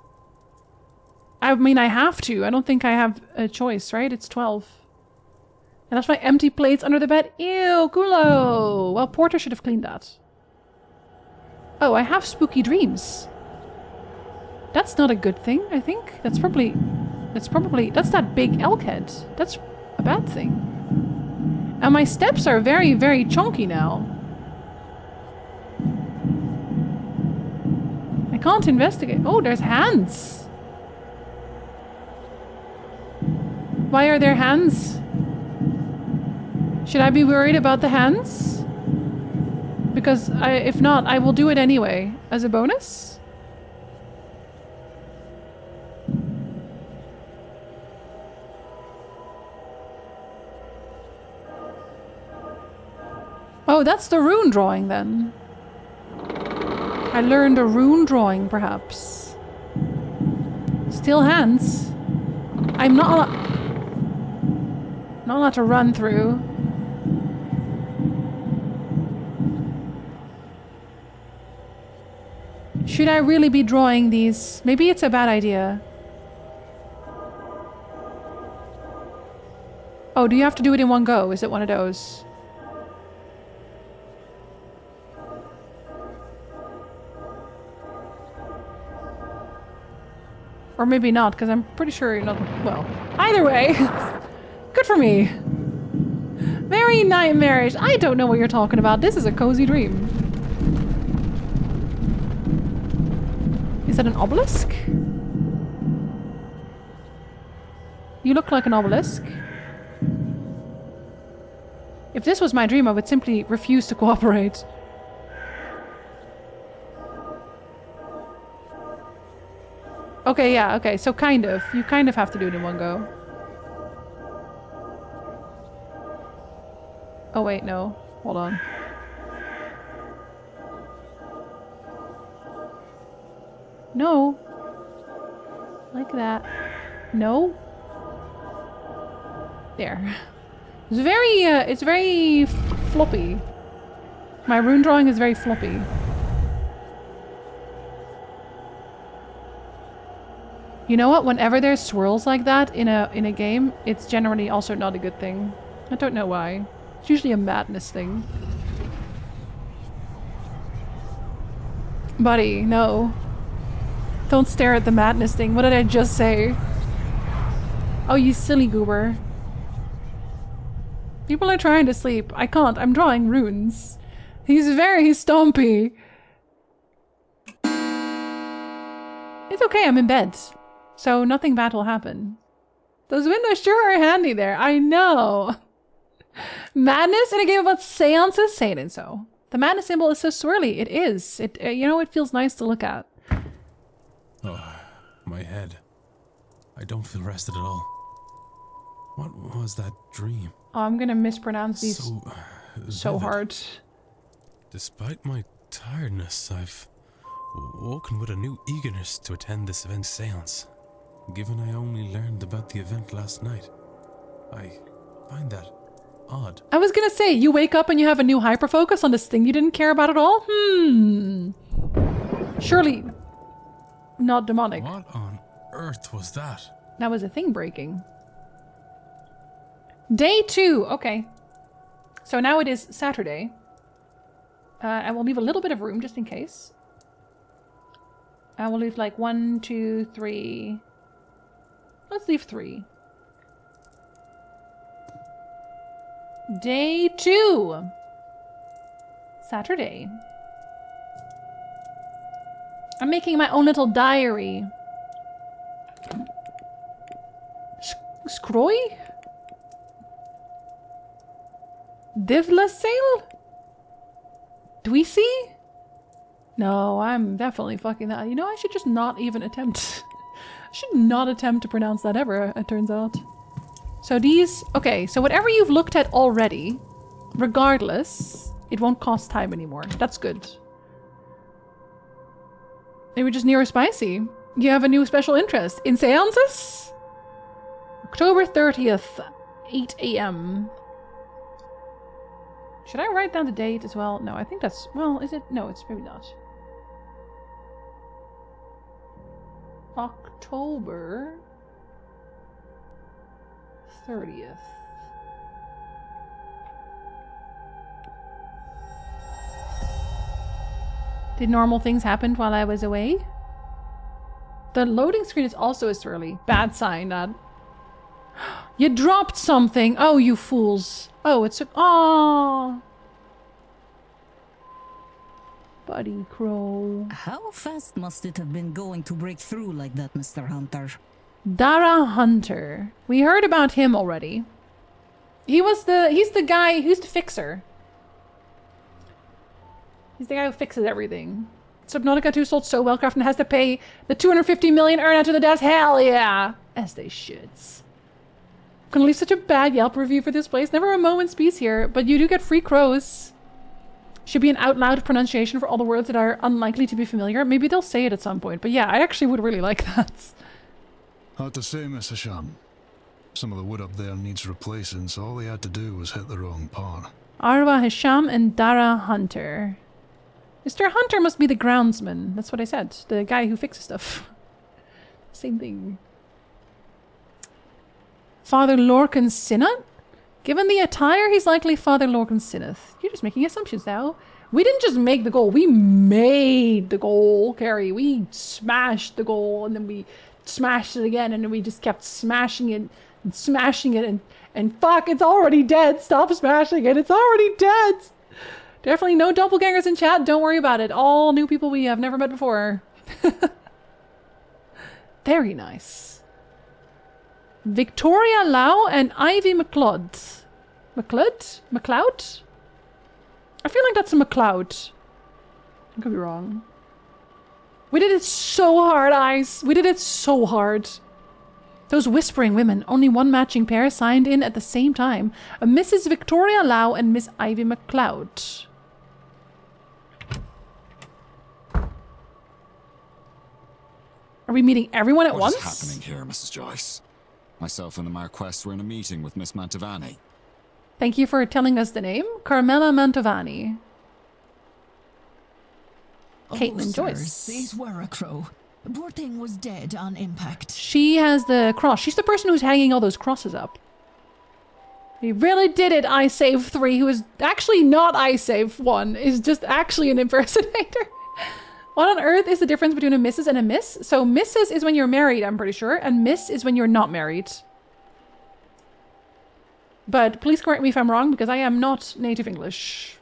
I mean, I have to. I don't think I have a choice, right? It's 12. And that's my empty plates under the bed. Ew, culo! Well, Porter should have cleaned that. Oh, I have spooky dreams. That's not a good thing, I think. That's that big elk head. That's a bad thing. And my steps are very, very chunky now. I can't investigate. Oh, there's hands. Why are there hands? Should I be worried about the hands? Because if not, I will do it anyway. As a bonus? Oh, that's the rune drawing then. I learned a rune drawing, perhaps. Still hands. I'm not allowed to run through. Should I really be drawing these? Maybe it's a bad idea. Oh, do you have to do it in one go? Is it one of those? Or maybe not, because I'm pretty sure you're not... Well, either way. Good for me. Very nightmarish. I don't know what you're talking about. This is a cozy dream. Is that an obelisk? You look like an obelisk. If this was my dream, I would simply refuse to cooperate. Okay, yeah, okay, so kind of. You kind of have to do it in one go. Oh wait, no. Hold on. No. Like that. No. There. It's very floppy. My rune drawing is very floppy. You know what? Whenever there's swirls like that in a game, it's generally also not a good thing. I don't know why. It's usually a madness thing. Buddy, no. Don't stare at the madness thing. What did I just say? Oh, you silly goober. People are trying to sleep. I can't. I'm drawing runes. He's very stompy. It's okay. I'm in bed. So nothing bad will happen. Those windows sure are handy there. I know. Madness in a game about seances? Say it and so. The madness symbol is so swirly. It is. You know, it feels nice to look at. Oh, my head. I don't feel rested at all. What was that dream? Oh, I'm gonna mispronounce these so vivid. hard. Despite my tiredness, I've woken with a new eagerness to attend this event's seance. Given I only learned about the event last night, I find that odd. I was gonna say, you wake up and you have a new hyperfocus on this thing you didn't care about at all? Surely not demonic. What on earth was that? That was a thing breaking. Day 2, okay. So now it is Saturday. I will leave a little bit of room just in case. I will leave like 1, 2, 3. Let's leave 3. Day 2. Saturday. I'm making my own little diary. Scroy? Divlasail? Dweezy? No, I'm definitely fucking that. You know, I should just not even attempt. I should not attempt to pronounce that ever, it turns out. So these... Okay, so whatever you've looked at already, regardless, it won't cost time anymore. That's good. Maybe just near spicy. You have a new special interest in seances? October 30th, 8 a.m. Should I write down the date as well? No, I think that's... Well, is it? No, it's maybe not. October 30th. Did normal things happen while I was away? The loading screen is also as swirly. Bad sign, that. You dropped something! Oh, you fools. Oh, it's a... Aww. Buddy Crow. How fast must it have been going to break through like that, Mr. Hunter? Dara Hunter. We heard about him already. He's the guy who's the fixer. He's the guy who fixes everything. Subnautica 2 sold so well, Crafton has to pay the 250 million earn out to the devs. Hell yeah! As they should. I'm gonna leave such a bad Yelp review for this place. Never a moment's peace here, but you do get free crows. Should be an out loud pronunciation for all the words that are unlikely to be familiar. Maybe they'll say it at some point, but yeah, I actually would really like that. Hard to say, Miss Hisham. Some of the wood up there needs replacing, so all they had to do was hit the wrong part. Arwa Hisham and Dara Hunter. Mr. Hunter must be the groundsman. That's what I said. The guy who fixes stuff. Same thing. Father Lorcan Sinnott? Given the attire, he's likely Father Lorcan Sinneth. You're just making assumptions now. We didn't just make the goal. We made the goal, Carrie. We smashed the goal, and then we smashed it again, and then we just kept smashing it and smashing it, and fuck, it's already dead. Stop smashing it. It's already dead. Definitely no doppelgangers in chat. Don't worry about it. All new people we have never met before. Very nice. Victoria Lau and Ivy McLeod. McLeod? McLeod? I feel like that's a McLeod. I could be wrong. We did it so hard, Ice. We did it so hard. Those whispering women, only one matching pair signed in at the same time. A Mrs. Victoria Lau and Miss Ivy McLeod. Are we meeting everyone at once? What is happening here, Mrs. Joyce? Myself and the Marquess were in a meeting with Miss Mantovani. Thank you for telling us the name. Carmela Mantovani. Caitlin Joyce. Cease were a crow. Poor thing was dead on impact. She has the cross. She's the person who's hanging all those crosses up. He really did it, I Save 3, who is actually not I Save 1, is just actually an impersonator. What on earth is the difference between a Mrs. and a Miss? So Mrs. is when you're married, I'm pretty sure, and Miss is when you're not married. But please correct me if I'm wrong, because I am not native English.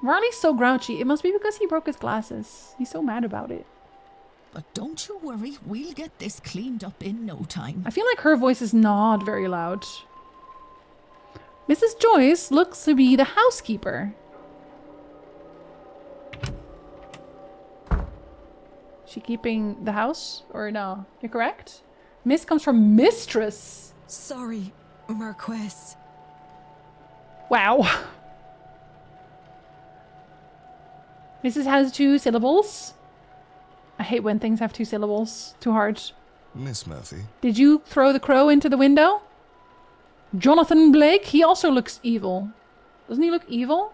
Marley's so grouchy. It must be because he broke his glasses. He's so mad about it. But don't you worry, we'll get this cleaned up in no time. I feel like her voice is not very loud. Mrs. Joyce looks to be the housekeeper. She keeping the house? Or no? You're correct? Miss comes from mistress. Sorry, Marquess. Wow. Mrs. has 2 syllables. I hate when things have 2 syllables. Too hard. Miss Murphy. Did you throw the crow into the window? Jonathan Blake, he also looks evil. Doesn't he look evil?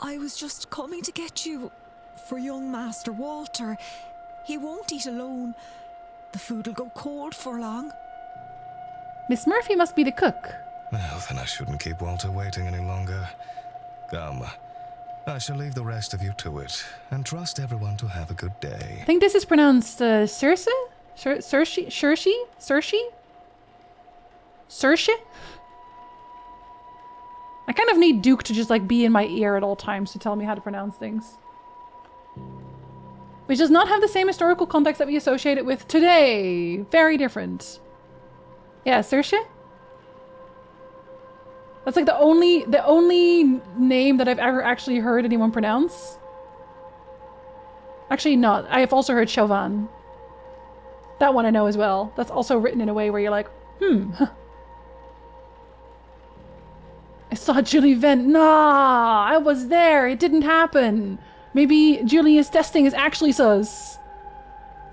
I was just coming to get you for young Master Walter. He won't eat alone. The food'll go cold for long. Miss Murphy must be the cook. Well, then I shouldn't keep Walter waiting any longer. Come, I shall leave the rest of you to it, and trust everyone to have a good day. I think this is pronounced Circe? Circe? I kind of need Duke to just like be in my ear at all times to tell me how to pronounce things. Which does not have the same historical context that we associate it with today. Very different. Yeah, Circe? That's like the only name that I've ever actually heard anyone pronounce. Actually not. I have also heard Chauvin. That one I know as well. That's also written in a way where you're like, I saw Julie Vent. Nah, I was there. It didn't happen. Maybe Julia's testing is actually sus.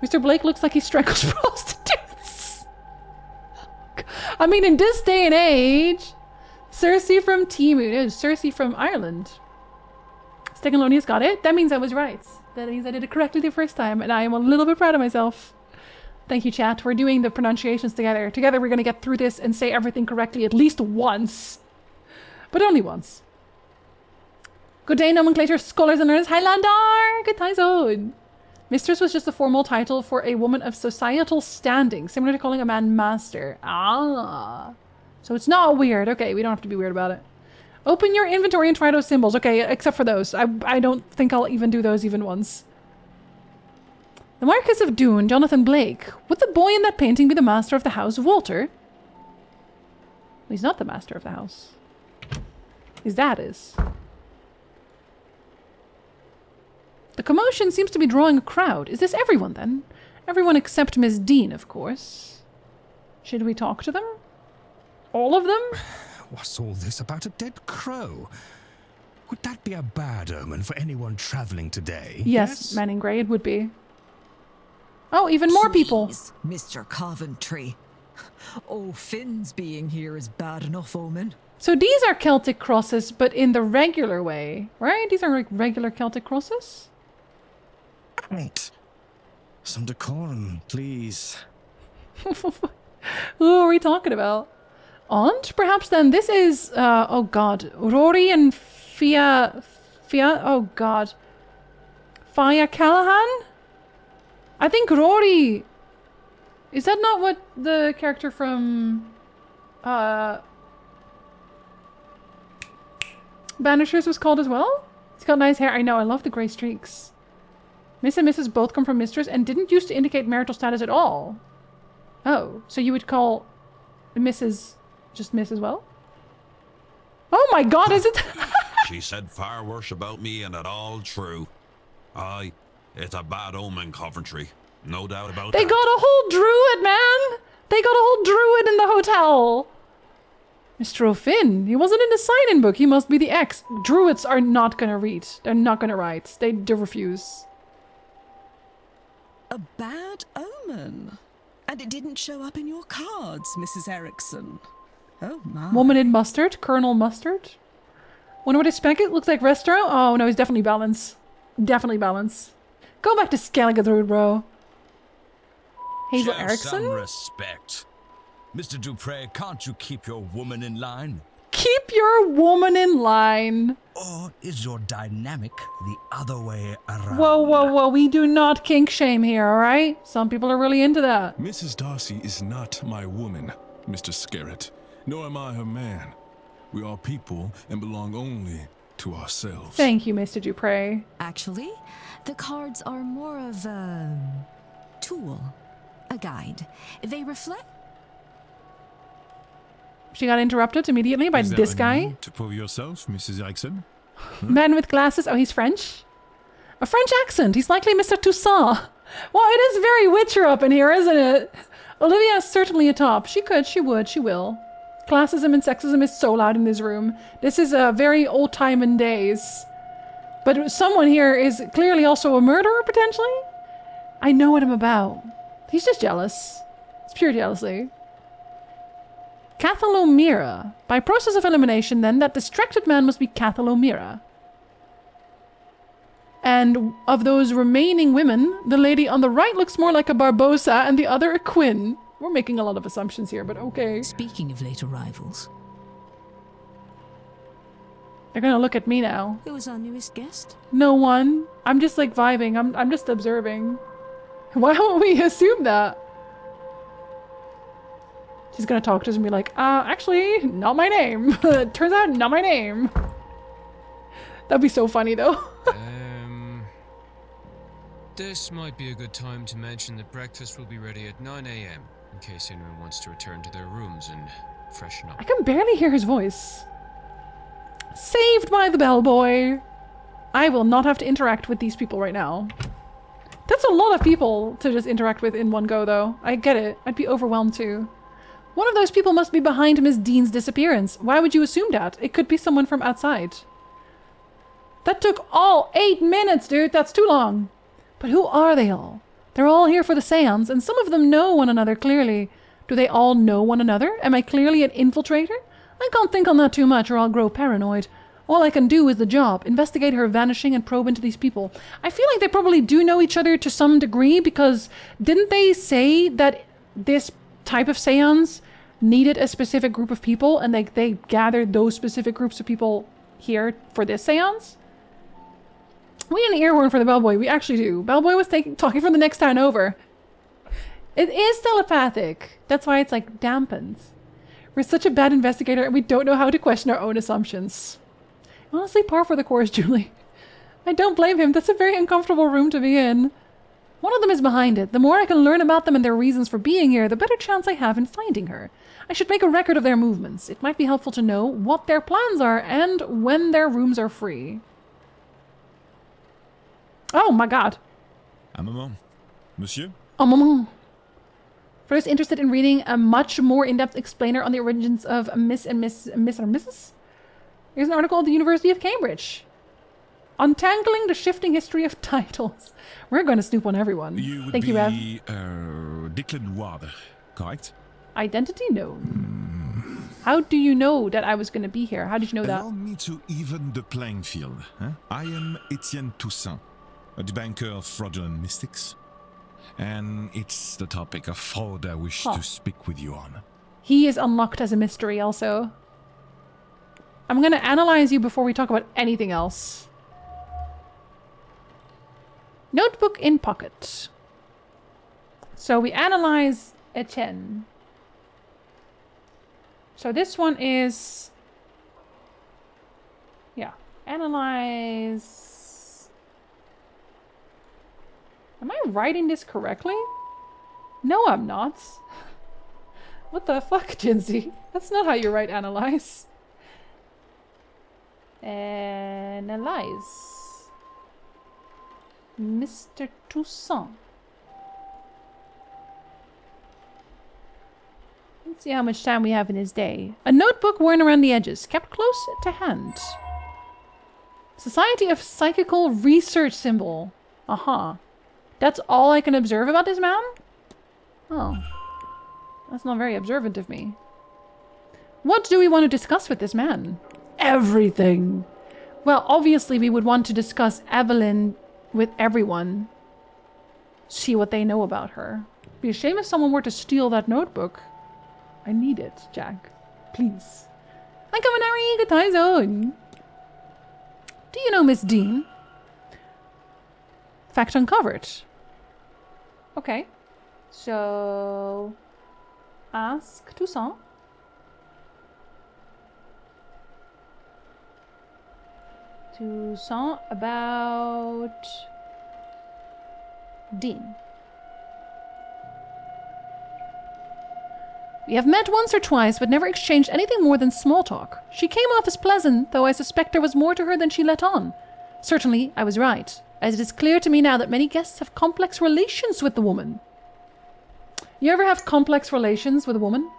Mr. Blake looks like he strangles prostitutes. I mean, in this day and age, Cersei from Timu. No, Cersei from Ireland. Steganlonius got it. That means I was right. That means I did it correctly the first time, and I am a little bit proud of myself. Thank you, chat. We're doing the pronunciations together. Together we're going to get through this and say everything correctly at least once. But only once. Good day, nomenclature scholars and learners. Hi, Landar! Good time zone. Mistress was just a formal title for a woman of societal standing, similar to calling a man master. Ah. So it's not weird. Okay, we don't have to be weird about it. Open your inventory and try those symbols. Okay, except for those. I don't think I'll even do those even once. The Marquis of Doon, Jonathan Blake. Would the boy in that painting be the master of the house, Walter? He's not the master of the house. His dad is. The commotion seems to be drawing a crowd. Is this everyone then? Everyone except Miss Dean, of course. Should we talk to them? All of them? What's all this about a dead crow? Would that be a bad omen for anyone traveling today? Yes, Man in Grey, it would be. Oh, even more people. Please, Mr. Coventry. Oh, Finn's being here is bad enough omen. So these are Celtic crosses, but in the regular way, right? These are like regular Celtic crosses? Right. Some decorum, please. Who are we talking about? Aunt? Perhaps then this is, oh god, Rory and Fia, oh god. Fia Callahan? I think Rory, is that not what the character from, Banishers was called as well? He's got nice hair. I know, I love the grey streaks. Miss and Mrs. both come from mistress and didn't used to indicate marital status at all. Oh, so you would call Mrs. just Miss as well? Oh my god, is it? She said far worse about me and it all true. Aye, it's a bad omen, Coventry. No doubt about They that. got a whole druid, man! They got a whole druid in the hotel! Mr. O'Finn, he wasn't in the sign-in book. He must be the ex. Druids are not gonna read. They're not gonna write. They refuse. A bad omen? And it didn't show up in your cards, Mrs. Erickson. Oh my. Woman in mustard? Colonel Mustard? Wonder what his spec it looks like restaurant? Oh no, he's definitely balance. Definitely balance. Go back to Skalagathrud, bro. Hazel Show Erickson? some respect. Mr. Dupre, can't you keep your woman in line? Keep your woman in line. Or is your dynamic the other way around? Whoa, whoa, whoa. We do not kink shame here, alright? Some people are really into that. Mrs. Darcy is not my woman, Mr. Scarrett, nor am I her man. We are people and belong only to ourselves. Thank you, Mr. Dupre. Actually, the cards are more of a tool, a guide. They reflect. She got interrupted immediately by this guy. To prove yourself, Mrs. Erickson? Man with glasses. Oh, he's French? A French accent. He's likely Mr. Toussaint. Well, it is very Witcher up in here, isn't it? Olivia is certainly a top. She could, she would, she will. Classism and sexism is so loud in this room. This is a very old time and days. But someone here is clearly also a murderer, potentially? I know what I'm about. He's just jealous. It's pure jealousy. Cathalomira. By process of elimination, then, that distracted man must be Cathalomira. And of those remaining women, the lady on the right looks more like a Barbossa and the other a Quinn. We're making a lot of assumptions here, but okay. Speaking of late arrivals. They're gonna look at me now. Who was our newest guest? No one. I'm just like vibing. I'm just observing. Why don't we assume that? She's gonna talk to us and be like, actually, not my name. Turns out, not my name. That'd be so funny, though. This might be a good time to mention that breakfast will be ready at 9 a.m. in case anyone wants to return to their rooms and freshen up. I can barely hear his voice. Saved by the bellboy. I will not have to interact with these people right now. That's a lot of people to just interact with in one go, though. I get it. I'd be overwhelmed, too. One of those people must be behind Miss Dean's disappearance. Why would you assume that? It could be someone from outside. That took all 8 minutes, dude. That's too long. But who are they all? They're all here for the seance, and some of them know one another clearly. Do they all know one another? Am I clearly an infiltrator? I can't think on that too much or I'll grow paranoid. All I can do is the job. Investigate her vanishing and probe into these people. I feel like they probably do know each other to some degree because didn't they say that this type of seance needed a specific group of people and they gathered those specific groups of people here for this seance? We need an ear horn for the bellboy. We actually do. Bellboy was talking from the next town over. It is telepathic. That's why it's like dampens. We're such a bad investigator and we don't know how to question our own assumptions. Honestly, par for the course, Julie. I don't blame him. That's a very uncomfortable room to be in. One of them is behind it. The more I can learn about them and their reasons for being here, the better chance I have in finding her. I should make a record of their movements. It might be helpful to know what their plans are and when their rooms are free. Oh my god. Un moment. Monsieur? Un moment. For those interested in reading a much more in-depth explainer on the origins of Miss or Mrs., here's an article at the University of Cambridge. Untangling the shifting history of titles. We're going to snoop on everyone. Thank you, Rev. Declan Ward, correct? Identity known. How do you know that I was going to be here? How did you know that? Allow me to even the playing field. I am Etienne Toussaint, a debunker of fraudulent mystics. And it's the topic of fraud I wish to speak with you on. He is unlocked as a mystery also. I'm going to analyze you before we talk about anything else. Notebook in pocket. So we analyze Etienne. So this one is... yeah. Analyze... Am I writing this correctly? No, I'm not. What the fuck, Jinzee? That's not how you write analyze. Analyze. Mr. Toussaint. Let's see how much time we have in his day. A notebook worn around the edges, kept close to hand. Society of Psychical Research symbol. Aha. That's all I can observe about this man? Oh. That's not very observant of me. What do we want to discuss with this man? Everything. Well, obviously we would want to discuss Evelyn with everyone. see what they know about her. Be a shame if someone were to steal that notebook. I need it, Jack. Please. I'm coming, Harry. Good times on. Do you know Miss Dean? Fact uncovered. Okay. So... ask Toussaint. Toussaint about... Dean. We have met once or twice, but never exchanged anything more than small talk. She came off as pleasant, though I suspect there was more to her than she let on. Certainly, I was right, as it is clear to me now that many guests have complex relations with the woman. You ever have complex relations with a woman?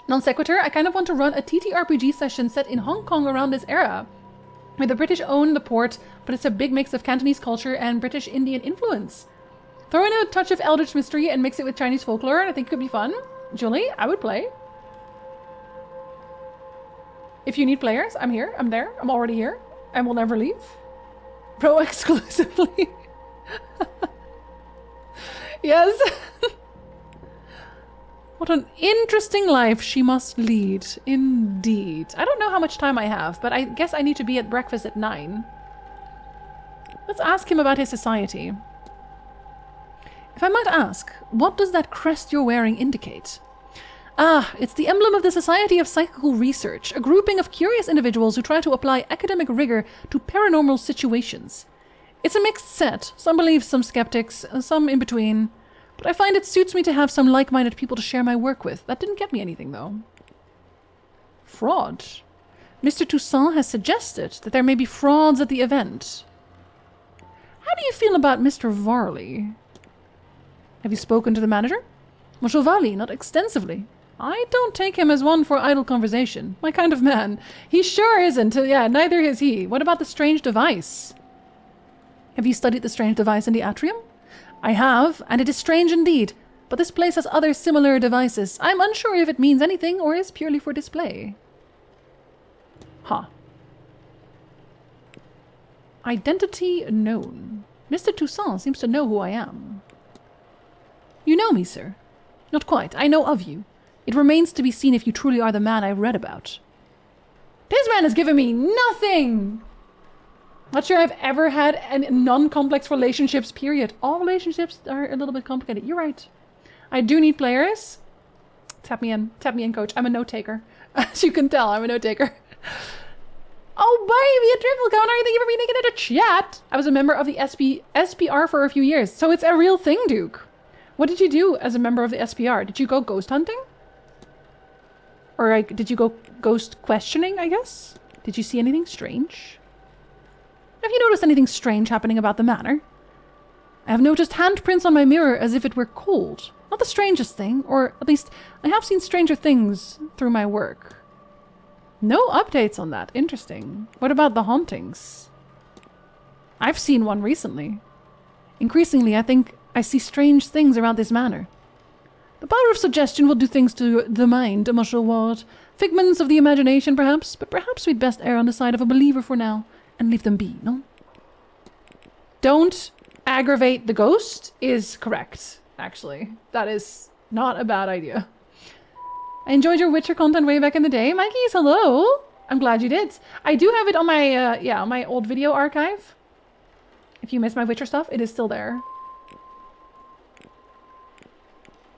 Non sequitur, I kind of want to run a TTRPG session set in Hong Kong around this era, where the British own the port, but it's a big mix of Cantonese culture and British Indian influence. Throw in a touch of Eldritch Mystery and mix it with Chinese folklore, and I think it could be fun. Julie, I would play. If you need players, I'm here. I'm there. I'm already here. And will never leave. Pro exclusively. Yes. What an interesting life she must lead. Indeed. I don't know how much time I have, but I guess I need to be at breakfast at 9. Let's ask him about his society. If I might ask, what does that crest you're wearing indicate? Ah, it's the emblem of the Society of Psychical Research, a grouping of curious individuals who try to apply academic rigor to paranormal situations. It's a mixed set, some believe, some skeptics, some in between, but I find it suits me to have some like-minded people to share my work with. That didn't get me anything, though. Fraud. Mr. Toussaint has suggested that there may be frauds at the event. How do you feel about Mr. Varley? Have you spoken to the manager? Monsieur Varley, not extensively. I don't take him as one for idle conversation. My kind of man. He sure isn't. Yeah, neither is he. What about the strange device? Have you studied the strange device in the atrium? I have, and it is strange indeed. But this place has other similar devices. I'm unsure if it means anything or is purely for display. Huh. Identity known. Mr. Toussaint seems to know who I am. You know me, sir. Not quite. I know of you. It remains to be seen if you truly are the man I've read about. This man has given me nothing! Not sure I've ever had any non-complex relationships, period. All relationships are a little bit complicated. You're right. I do need players. Tap me in. Tap me in, coach. I'm a note-taker. As you can tell, I'm a note-taker. Oh, baby, a triple counter. Thank you for being naked in the chat. I was a member of the SPR for a few years, so it's a real thing, Duke. What did you do as a member of the SPR? Did you go ghost hunting? Or like, did you go ghost questioning, I guess? Did you see anything strange? Have you noticed anything strange happening about the manor? I have noticed handprints on my mirror as if it were cold. Not the strangest thing, or at least I have seen stranger things through my work. No updates on that. Interesting. What about the hauntings? I've seen one recently. Increasingly, I think I see strange things around this manor. The power of suggestion will do things to the mind, Monsieur Ward. Figments of the imagination, perhaps, but perhaps we'd best err on the side of a believer for now and leave them be, no? Don't aggravate the ghost is correct, actually. That is not a bad idea. I enjoyed your Witcher content way back in the day. Mikey's hello. I'm glad you did. I do have it on my, on my old video archive. If you miss my Witcher stuff, it is still there.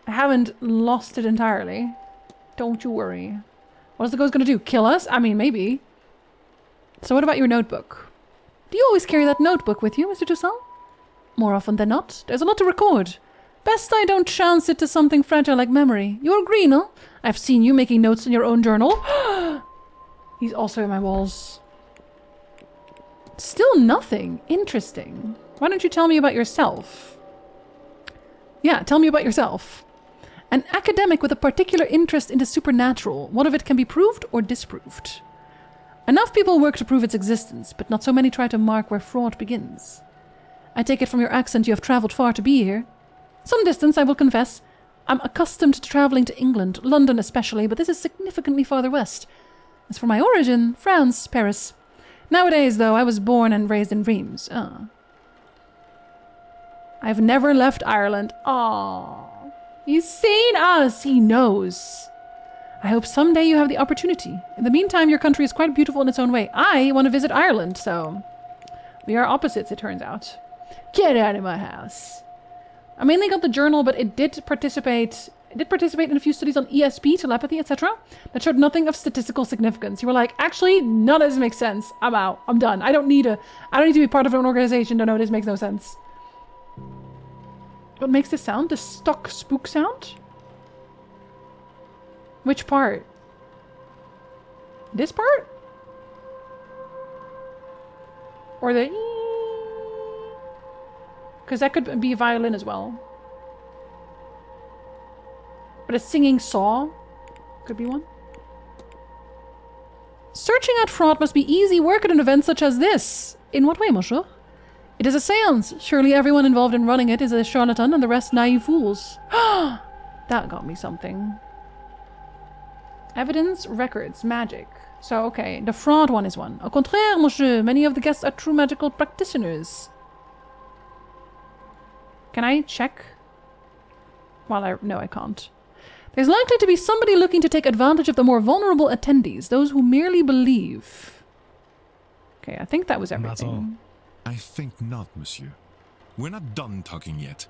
I haven't lost it entirely. Don't you worry. What is the ghost gonna do? Kill us? I mean, maybe. So what about your notebook? Do you always carry that notebook with you, Mr. Toussaint? More often than not. There's a lot to record. Best I don't chance it to something fragile like memory. You agree, no? I've seen you making notes in your own journal. He's also in my walls. Still nothing. Interesting. Why don't you tell me about yourself? Yeah, tell me about yourself. An academic with a particular interest in the supernatural. One of it can be proved or disproved. Enough people work to prove its existence, but not so many try to mark where fraud begins. I take it from your accent you have travelled far to be here. Some distance, I will confess. I'm accustomed to travelling to England, London especially, but this is significantly farther west. As for my origin, France, Paris. Nowadays, though, I was born and raised in Reims. Ah. I've never left Ireland. Aww. He's seen us. He knows. I hope someday you have the opportunity. In the meantime, your country is quite beautiful in its own way. I want to visit Ireland, so... We are opposites, it turns out. Get out of my house. I mainly got the journal, but it did participate in a few studies on ESP, telepathy, etc. that showed nothing of statistical significance. You were like, actually, none of this makes sense. I'm out. I'm done. I don't need to be part of an organization to know this makes no sense. What makes this sound? The stock spook sound? Which part? This part? Or the... Because that could be a violin as well. But a singing saw could be one. Searching out fraud must be easy work at an event such as this. In what way, monsieur? It is a seance. Surely everyone involved in running it is a charlatan and the rest naive fools. That got me something. Evidence, records, magic. So, okay, the fraud one is one. Au contraire, monsieur, many of the guests are true magical practitioners. Can I check? No, I can't. There's likely to be somebody looking to take advantage of the more vulnerable attendees, those who merely believe. Okay, I think that was everything. That's all. I think not, monsieur. We're not done talking yet.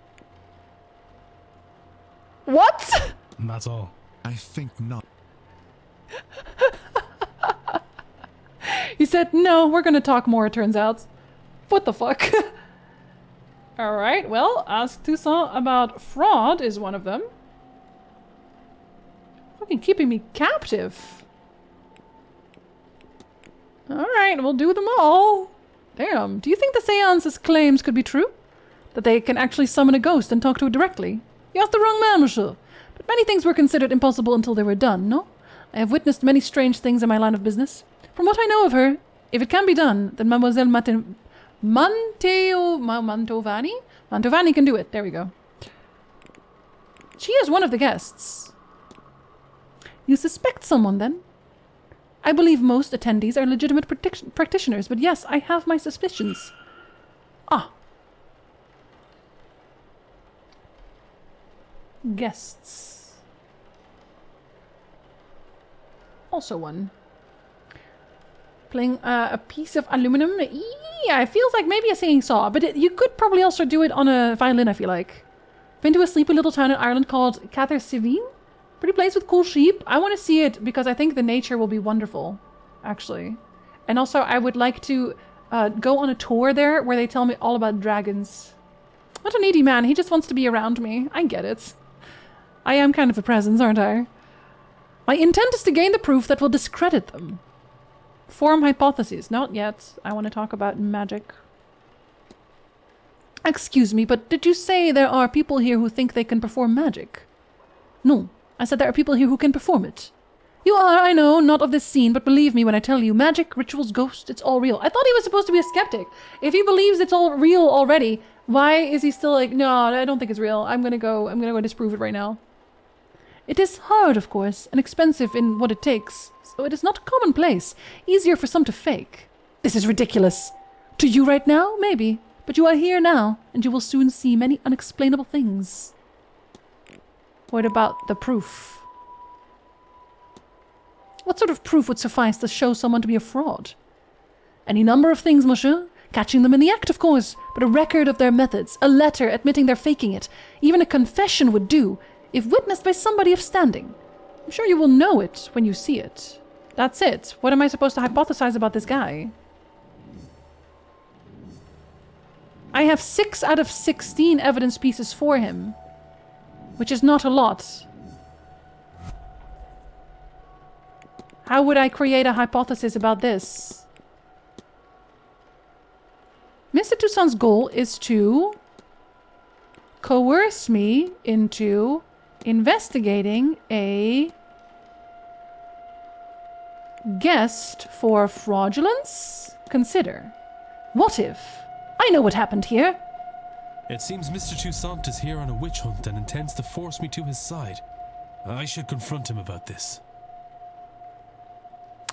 What? That's all. I think not. He said, no, we're gonna talk more, it turns out. What the fuck? Alright, well, ask Toussaint about fraud is one of them. Fucking keeping me captive. Alright, we'll do them all. Damn, do you think the seance's claims could be true? That they can actually summon a ghost and talk to it directly? You asked the wrong man, monsieur. But many things were considered impossible until they were done, no? I have witnessed many strange things in my line of business. From what I know of her, if it can be done, then Mademoiselle Mantovani can do it. There we go. She is one of the guests. You suspect someone, then? I believe most attendees are legitimate practitioners, but yes, I have my suspicions. Ah. Guests. Also one. Playing a piece of aluminum. Yeah, it feels like maybe a singing saw, but you could probably also do it on a violin, I feel like. Been to a sleepy little town in Ireland called Cathersiveen. Pretty place with cool sheep. I want to see it because I think the nature will be wonderful, actually. And also, I would like to go on a tour there where they tell me all about dragons. What a needy man. He just wants to be around me. I get it. I am kind of a presence, aren't I? My intent is to gain the proof that will discredit them. Form hypotheses. Not yet. I want to talk about magic. Excuse me, but did you say there are people here who think they can perform magic? No. I said there are people here who can perform it. You are, I know, not of this scene, but believe me when I tell you, magic, rituals, ghosts, it's all real. I thought he was supposed to be a skeptic. If he believes it's all real already, why is he still like, no, I don't think it's real. I'm gonna go disprove it right now. It is hard, of course, and expensive in what it takes, so it is not commonplace. Easier for some to fake. This is ridiculous. To you right now, maybe, but you are here now, and you will soon see many unexplainable things. What about the proof? What sort of proof would suffice to show someone to be a fraud? Any number of things, monsieur. Catching them in the act, of course, but a record of their methods, a letter admitting they're faking it, even a confession would do, if witnessed by somebody of standing. I'm sure you will know it when you see it. That's it. What am I supposed to hypothesize about this guy? I have 6 out of 16 evidence pieces for him. Which is not a lot. How would I create a hypothesis about this? Mr. Toussaint's goal is to coerce me into investigating a guest for fraudulence? Consider. What if? I know what happened here. It seems Mr. Toussaint is here on a witch hunt and intends to force me to his side. I should confront him about this.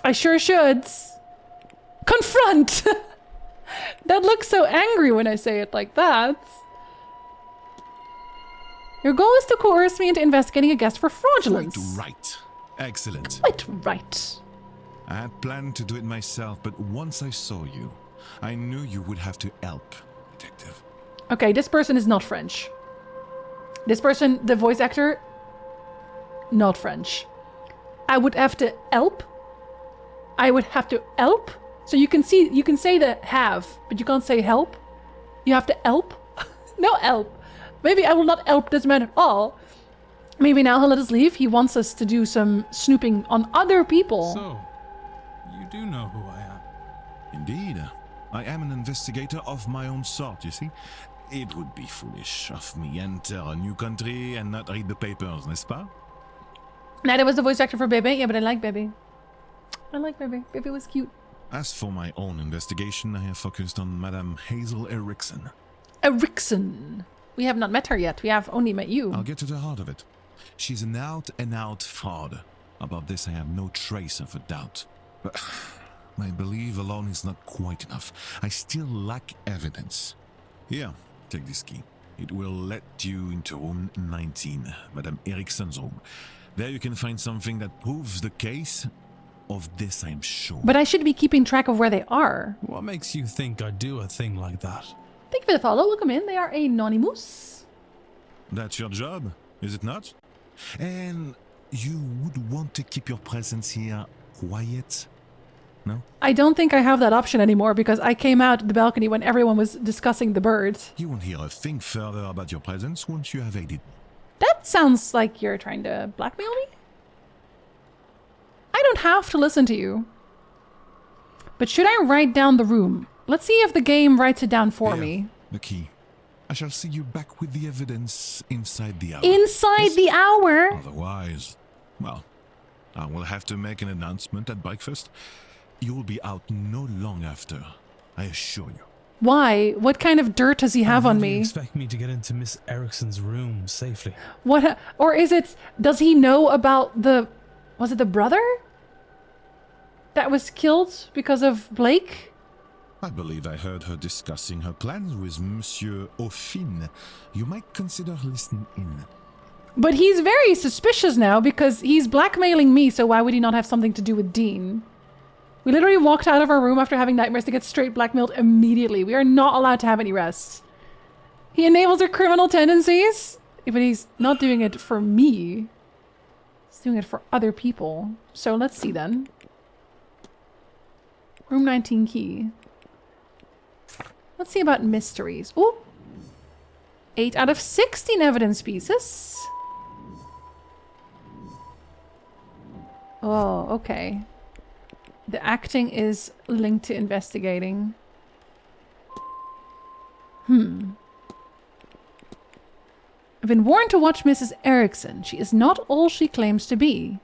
I sure should. Confront! That looks so angry when I say it like that. Your goal is to coerce me into investigating a guest for fraudulence. Quite right. Excellent. Quite right. I had planned to do it myself, but once I saw you, I knew you would have to help, Detective. Okay, this person is not French. This person, the voice actor, not French. I would have to help. I would have to help. So you can say the have, but you can't say help. You have to help. No help. Maybe I will not help this man at all. Maybe now he'll let us leave. He wants us to do some snooping on other people. So, you do know who I am. Indeed. I am an investigator of my own sort, you see. It would be foolish of me enter a new country and not read the papers, n'est-ce pas? Nah, that was the voice actor for Bebe. Yeah, but I like Bebe. I like Bebe. Bebe was cute. As for my own investigation, I have focused on Madame Hazel Erickson. Erickson. We have not met her yet. We have only met you. I'll get to the heart of it. She's an out-and-out fraud. About this, I have no trace of a doubt. But my belief alone is not quite enough. I still lack evidence. Here, take this key. It will let you into room 19, Madame Erickson's room. There you can find something that proves the case. Of this, I'm sure. But I should be keeping track of where they are. What makes you think I'd do a thing like that? Thank you for the follow. Welcome in. They are anonymous. That's your job, is it not? And you would want to keep your presence here quiet? No? I don't think I have that option anymore because I came out the balcony when everyone was discussing the birds. You won't hear a thing further about your presence once you have aided. That sounds like you're trying to blackmail me. I don't have to listen to you. But should I write down the room? Let's see if the game writes it down for me. The key. I shall see you back with the evidence inside the hour. Inside the hour? Otherwise, well, I will have to make an announcement at breakfast. You will be out no long after, I assure you. Why? What kind of dirt does he have on me? Expect me to get into Miss Erickson's room safely? What? Or is it? Does he know about the? Was it the brother that was killed because of Blake? I believe I heard her discussing her plans with Monsieur Aufin. You might consider listening in. But he's very suspicious now because he's blackmailing me, so why would he not have something to do with Dean? We literally walked out of our room after having nightmares to get straight blackmailed immediately. We are not allowed to have any rest. He enables our criminal tendencies, but he's not doing it for me. He's doing it for other people. So let's see then. Room 19 key. Let's see about mysteries. Ooh. 8 out of 16 evidence pieces. Oh, okay. The acting is linked to investigating. I've been warned to watch Mrs. Erickson. She is not all she claims to be.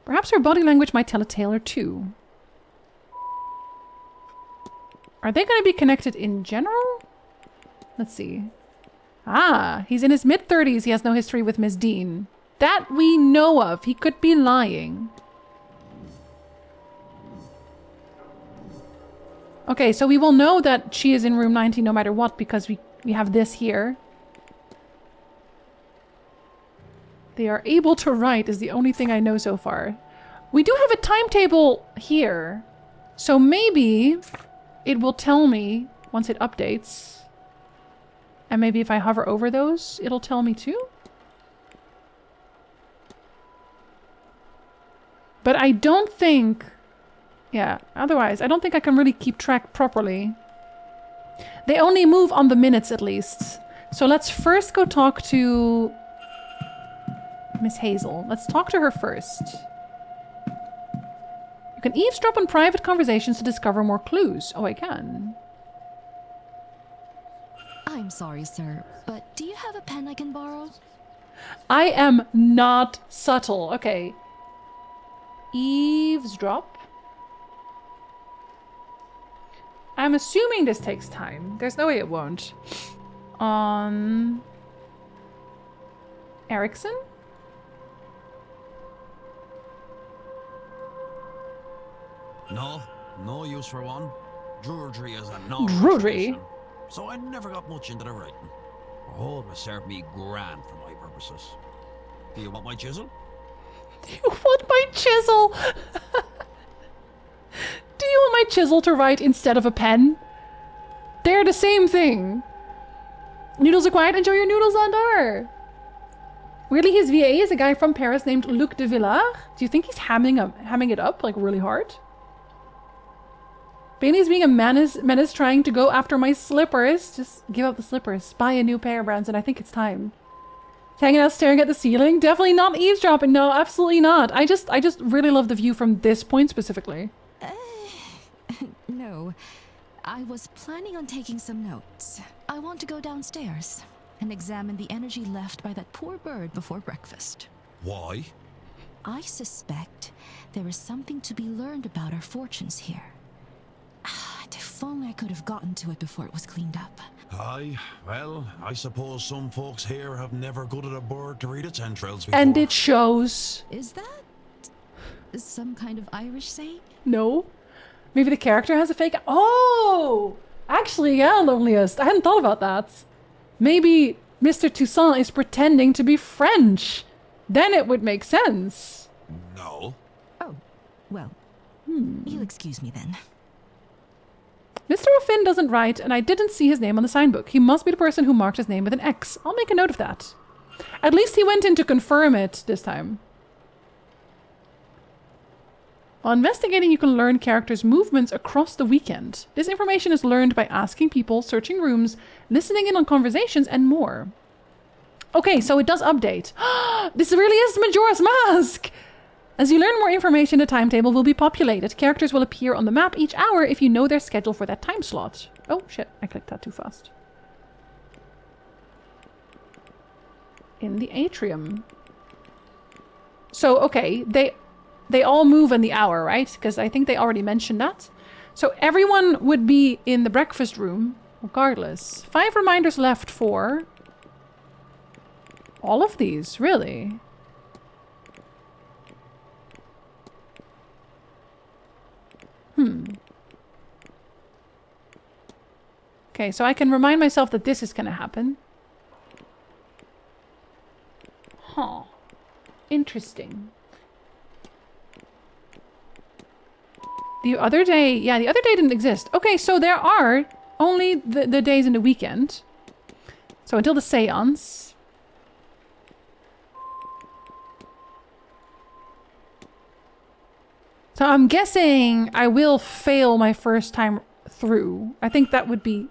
Perhaps her body language might tell a tale or two. Are they going to be connected in general? Let's see. Ah, he's in his mid-30s. He has no history with Miss Dean. That we know of. He could be lying. Okay, so we will know that she is in room 19 no matter what because we have this here. They are able to write is the only thing I know so far. We do have a timetable here. So maybe it will tell me once it updates. And maybe if I hover over those, it'll tell me too. But I don't think... Yeah, otherwise, I don't think I can really keep track properly. They only move on the minutes at least. So let's first go talk to Miss Hazel. Let's talk to her first. You can eavesdrop on private conversations to discover more clues. Oh, I can. I'm sorry, sir, but do you have a pen I can borrow? I am not subtle. Okay. Eavesdrop. I'm assuming this takes time. There's no way it won't. On Erickson? No use for one. Drudgery is a no. Drudgery? So I never got much into the writing. Oh, it will serve me grand for my purposes. Do you want my chisel? Do you want my chisel? Do you want my chisel to write instead of a pen? They're the same thing. Noodles are quiet. Enjoy your noodles, Andar. Weirdly, his VA is a guy from Paris named Luc de Villard. Do you think he's hamming it up like really hard? Bailey's being a menace trying to go after my slippers. Just give up the slippers. Buy a new pair, Branson. I think it's time. Hanging out staring at the ceiling? Definitely not eavesdropping. No, absolutely not. I just really love the view from this point specifically. No. I was planning on taking some notes. I want to go downstairs and examine the energy left by that poor bird before breakfast. Why? I suspect there is something to be learned about our fortunes here. If only I could have gotten to it before it was cleaned up. Aye, well, I suppose some folks here have never gutted a bird to read its entrails before. And it shows. Is that some kind of Irish saying? No. Maybe the character has a fake... Oh! Actually, yeah, Loneliest. I hadn't thought about that. Maybe Mr. Toussaint is pretending to be French. Then it would make sense. No. Oh, well, you'll excuse me then. Mr. O'Finn doesn't write, and I didn't see his name on the signbook. He must be the person who marked his name with an X. I'll make a note of that. At least he went in to confirm it this time. While investigating, you can learn characters' movements across the weekend. This information is learned by asking people, searching rooms, listening in on conversations, and more. Okay, so it does update. This really is Majora's Mask! As you learn more information, the timetable will be populated. Characters will appear on the map each hour if you know their schedule for that time slot. Oh, shit. I clicked that too fast. In the atrium. So, okay. They all move in the hour, right? Because I think they already mentioned that. So everyone would be in the breakfast room, regardless. 5 reminders left for... all of these, really? Okay, so I can remind myself that this is gonna happen. Huh. Interesting. The other day... yeah, the other day didn't exist. Okay, so there are only the days in the weekend. So until the Séance. So I'm guessing I will fail my first time through. I think that would be...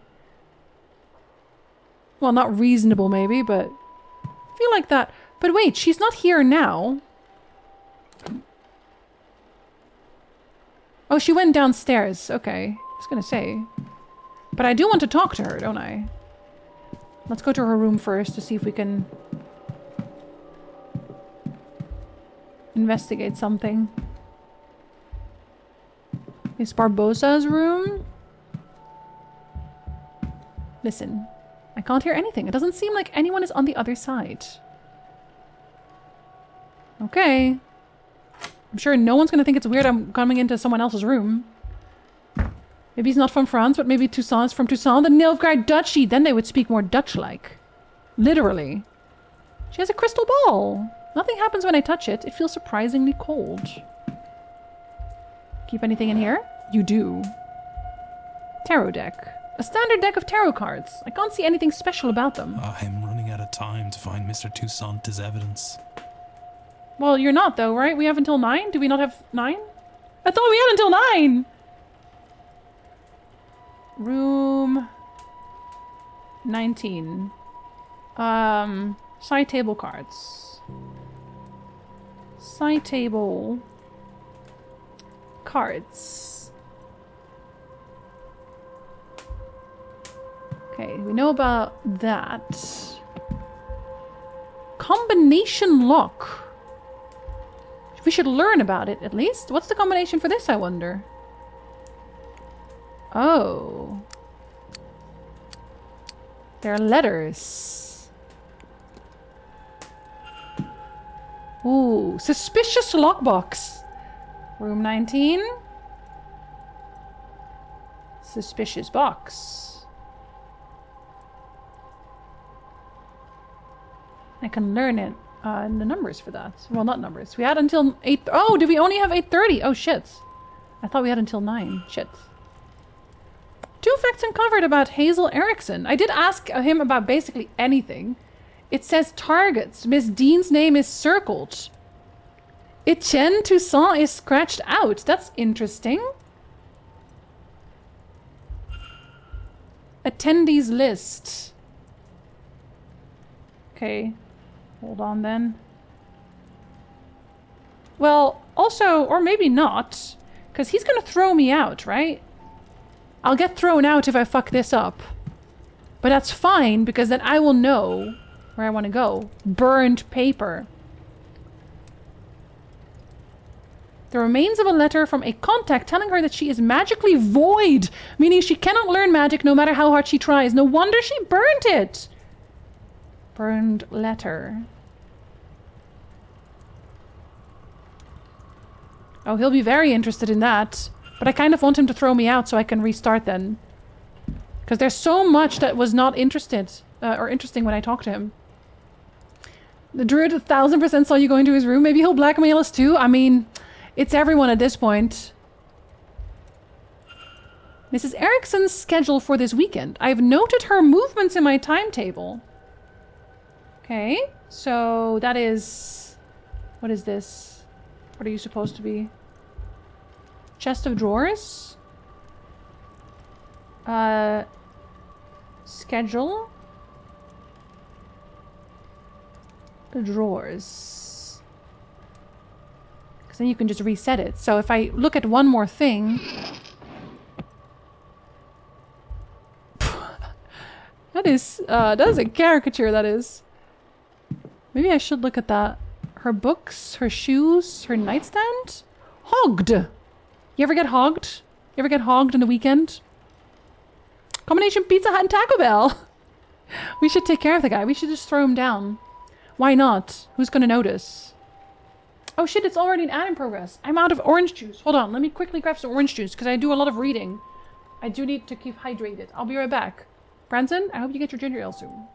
well, not reasonable maybe, but... I feel like that... but wait, she's not here now. Oh, she went downstairs. Okay. I was gonna say. But I do want to talk to her, don't I? Let's go to her room first to see if we can... investigate something. Is Barbosa's room? Listen. I can't hear anything. It doesn't seem like anyone is on the other side. Okay. I'm sure no one's gonna think it's weird I'm coming into someone else's room. Maybe he's not from France, but maybe Toussaint is from Toussaint, the Nilfgaard Duchy. Then they would speak more Dutch-like. Literally. She has a crystal ball. Nothing happens when I touch it. It feels surprisingly cold. Keep anything in here? You do. Tarot deck. A standard deck of tarot cards. I can't see anything special about them. I'm running out of time to find Mr. Toussaint as evidence. Well, you're not though, right? We have until 9? Do we not have 9? I thought we had until 9! Room... 19. Side table cards. Side table... cards. Okay, we know about that. Combination lock. We should learn about it, at least. What's the combination for this, I wonder? Oh. They're letters. Ooh, suspicious lockbox. Room 19. Suspicious box. I can learn it. And the numbers for that. Well, not numbers. We had until 8. Oh, did we only have 8:30? Oh, shit. I thought we had until 9. Shit. 2 facts uncovered about Hazel Erickson. I did ask him about basically anything. It says targets. Miss Dean's name is circled. Etienne Toussaint is scratched out. That's interesting. Attendees list. Okay. Hold on then. Well, also, or maybe not, because he's gonna throw me out, right? I'll get thrown out if I fuck this up. But that's fine, because then I will know where I want to go. Burned paper. The remains of a letter from a contact telling her that she is magically void, meaning she cannot learn magic no matter how hard she tries. No wonder she burnt it. Burned letter. Oh, he'll be very interested in that. But I kind of want him to throw me out so I can restart then. Because there's so much that was not interested or interesting when I talked to him. The druid 1000% saw you go into his room. Maybe he'll blackmail us too. I mean, it's everyone at this point. Mrs. Erickson's schedule for this weekend. I've noted her movements in my timetable. Okay, so that is... What is this? What are you supposed to be? Chest of drawers? Schedule? The drawers. Because then you can just reset it. So if I look at one more thing... that is a caricature, that is. Maybe I should look at that. Her books, her shoes, her nightstand? Hogged! You ever get hogged? You ever get hogged on the weekend? Combination Pizza Hut and Taco Bell! We should take care of the guy. We should just throw him down. Why not? Who's gonna notice? Oh shit, it's already an ad in progress. I'm out of orange juice. Hold on, let me quickly grab some orange juice, because I do a lot of reading. I do need to keep hydrated. I'll be right back. Branson, I hope you get your ginger ale soon.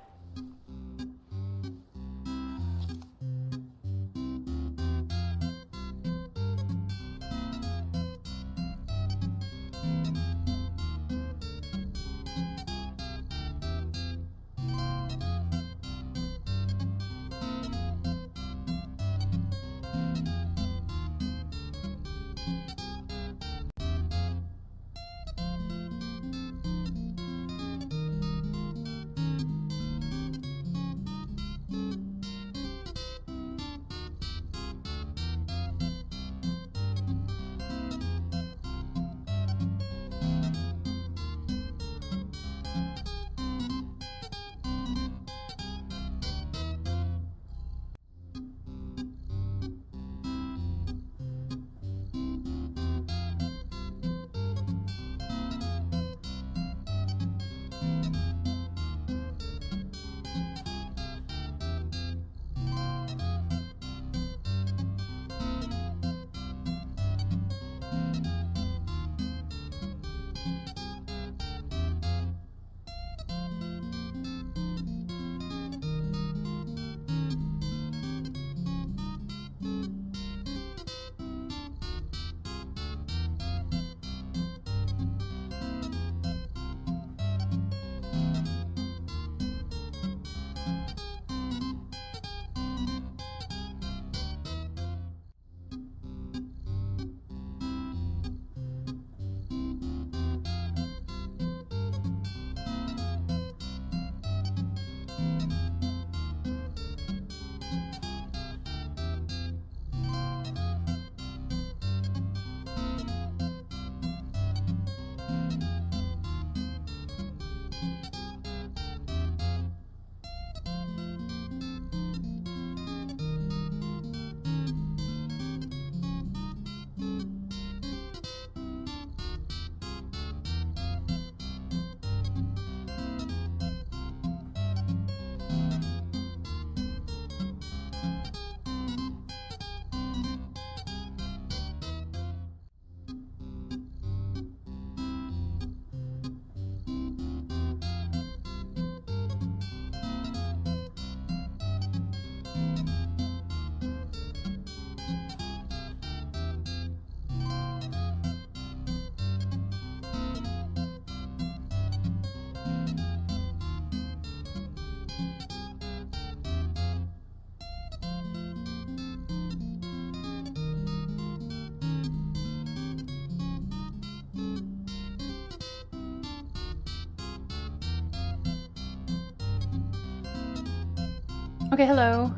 Okay, hello.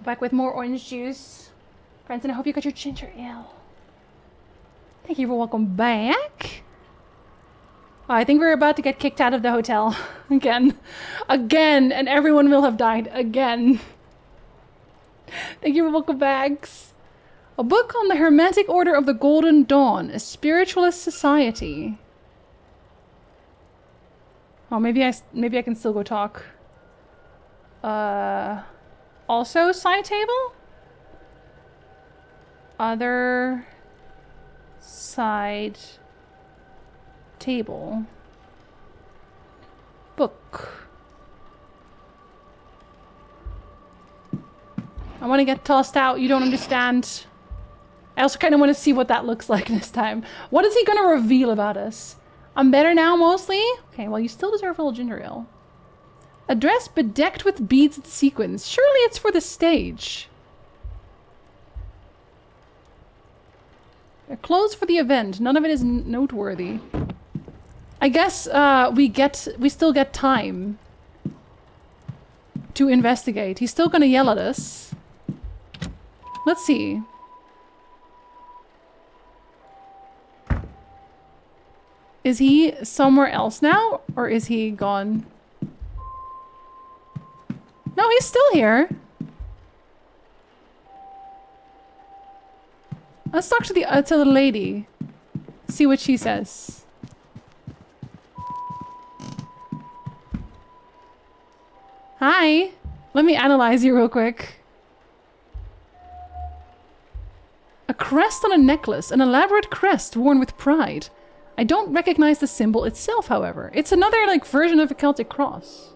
Back with more orange juice. Friends, and I hope you got your ginger ale. Thank you for welcome back. Oh, I think we're about to get kicked out of the hotel. Again. Again! And everyone will have died. Again. Thank you for welcome back. A book on the Hermetic Order of the Golden Dawn. A spiritualist society. Oh, maybe I can still go talk. Also side table? Other side table. Book. I want to get tossed out. You don't understand. I also kind of want to see what that looks like this time. What is he going to reveal about us? I'm better now, mostly? Okay, well, you still deserve a little ginger ale. A dress bedecked with beads and sequins. Surely it's for the stage. They're clothes for the event. None of it is noteworthy. I guess we still get time to investigate. He's still gonna yell at us. Let's see. Is he somewhere else now? Or is he gone? No, he's still here. Let's talk to the lady. See what she says. Hi. Let me analyze you real quick. A crest on a necklace. An elaborate crest worn with pride. I don't recognize the symbol itself, however. It's another, like, version of a Celtic cross.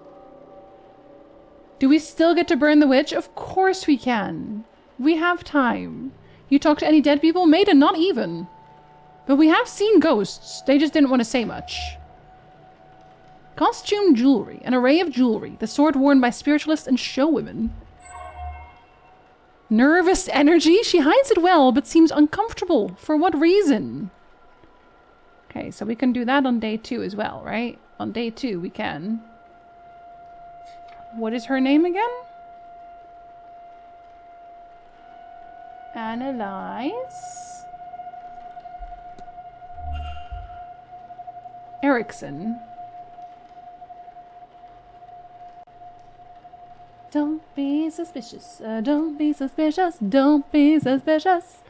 Do we still get to burn the witch? Of course we can. We have time. You talk to any dead people? Maiden, not even. But we have seen ghosts. They just didn't want to say much. Costume jewelry. An array of jewelry. The sort worn by spiritualists and showwomen. Nervous energy? She hides it well, but seems uncomfortable. For what reason? Okay, so we can do that on day 2 as well, right? On day 2 we can. What is her name again? Analyze. Erickson. Don't be suspicious. Don't be suspicious. Don't be suspicious.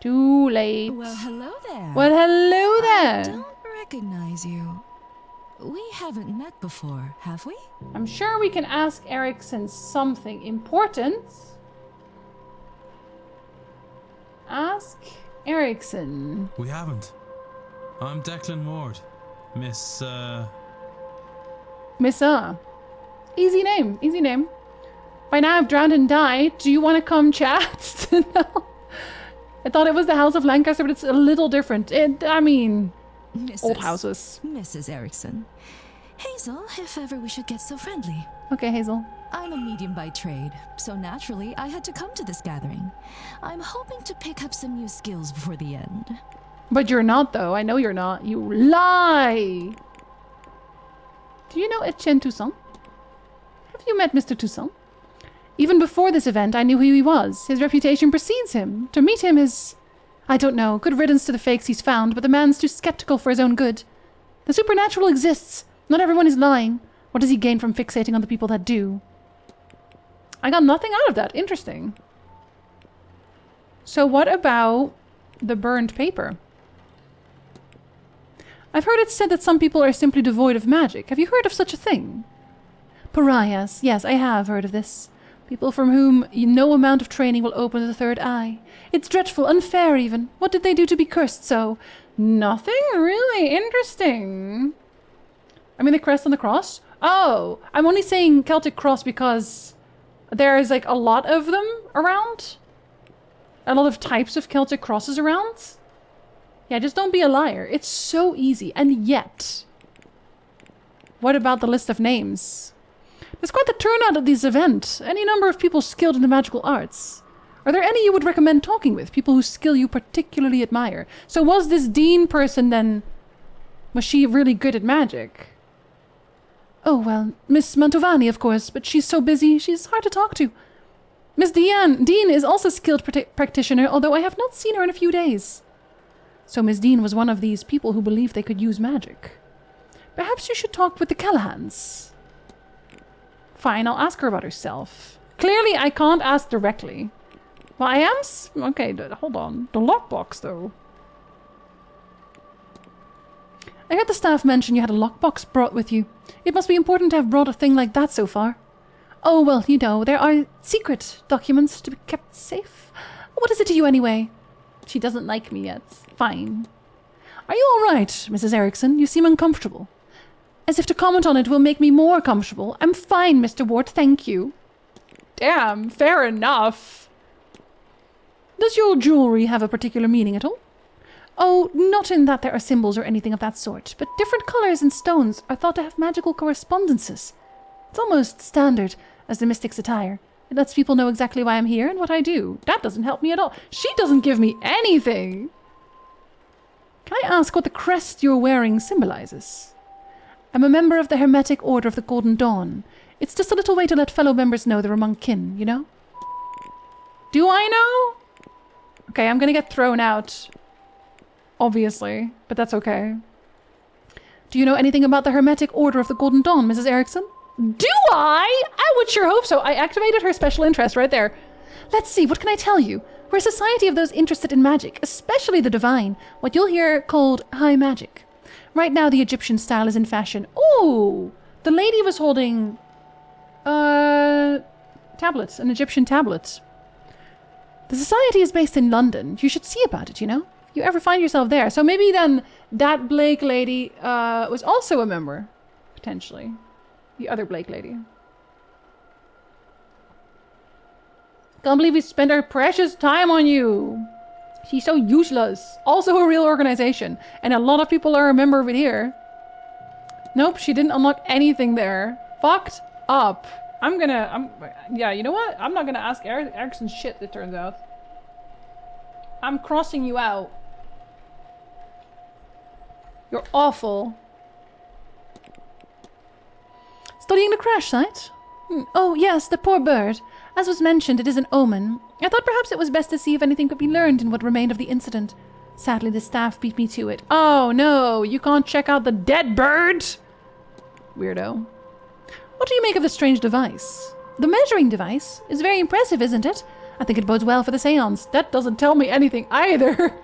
Too late. Well, hello there. Well, hello there. I don't recognize you. We haven't met before, have we? I'm sure we can ask Erickson something important. Ask Erickson. We haven't. I'm Declan Ward. Miss, Easy name, easy name. By now I've drowned and died. Do you want to come chat? No. I thought it was the House of Lancaster, but it's a little different. I mean, old houses. Mrs. Erickson. Hazel, if ever we should get so friendly. Okay, Hazel. I'm a medium by trade, so naturally I had to come to this gathering. I'm hoping to pick up some new skills before the end. But you're not, though. I know you're not. You lie! Do you know Etienne Toussaint? Have you met Mr. Toussaint? Even before this event, I knew who he was. His reputation precedes him. To meet him is... I don't know. Good riddance to the fakes he's found, but the man's too skeptical for his own good. The supernatural exists. Not everyone is lying. What does he gain from fixating on the people that do? I got nothing out of that. Interesting. So what about the burned paper? I've heard it said that some people are simply devoid of magic. Have you heard of such a thing? Pariahs. Yes, I have heard of this. People from whom no amount of training will open the third eye. It's dreadful, unfair even. What did they do to be cursed so? Nothing really interesting. I mean the crest on the cross? Oh, I'm only saying Celtic cross because there is like a lot of them around. A lot of types of Celtic crosses around. Yeah, just don't be a liar. It's so easy. And yet, what about the list of names? There's quite the turnout at this event. Any number of people skilled in the magical arts. Are there any you would recommend talking with? People whose skill you particularly admire. So was this Dean person then... Was she really good at magic? Oh, well, Miss Mantovani, of course, but she's so busy, she's hard to talk to. Miss Dean is also a skilled practitioner, although I have not seen her in a few days. So Miss Dean was one of these people who believed they could use magic. Perhaps you should talk with the Callahans. Fine, I'll ask her about herself. Clearly, I can't ask directly. Well, I am... Okay, hold on. The lockbox, though. I heard the staff mention you had a lockbox brought with you. It must be important to have brought a thing like that so far. Oh, well, you know, there are secret documents to be kept safe. What is it to you, anyway? She doesn't like me yet. Fine. Are you all right, Mrs. Erickson? You seem uncomfortable. As if to comment on it will make me more comfortable. I'm fine, Mr. Ward, thank you. Damn, fair enough. Does your jewelry have a particular meaning at all? Oh, not in that there are symbols or anything of that sort, but different colors and stones are thought to have magical correspondences. It's almost standard as the mystic's attire. It lets people know exactly why I'm here and what I do. That doesn't help me at all. She doesn't give me anything. Can I ask what the crest you're wearing symbolizes? I'm a member of the Hermetic Order of the Golden Dawn. It's just a little way to let fellow members know they're among kin, you know? Do I know? Okay, I'm gonna get thrown out. Obviously, but that's okay. Do you know anything about the Hermetic Order of the Golden Dawn, Mrs. Erickson? Do I? I would sure hope so. I activated her special interest right there. Let's see, what can I tell you? We're a society of those interested in magic, especially the divine, what you'll hear called high magic. Right now, the Egyptian style is in fashion. Ooh! The lady was holding... tablets, an Egyptian tablet. The society is based in London. You should see about it, you know? If you ever find yourself there. So maybe then that Blake lady was also a member, potentially. The other Blake lady. Can't believe we spent our precious time on you. She's so useless. Also a real organization. And a lot of people are a member of it here. Nope, she didn't unlock anything there. Fucked up. Yeah, you know what? I'm not gonna ask Erickson shit, it turns out. I'm crossing you out. You're awful. Studying the crash site? Oh, yes, the poor bird. As was mentioned, it is an omen. I thought perhaps it was best to see if anything could be learned in what remained of the incident. Sadly, the staff beat me to it. Oh, no, you can't check out the dead bird? Weirdo. What do you make of the strange device? The measuring device is very impressive, isn't it? I think it bodes well for the seance. That doesn't tell me anything either.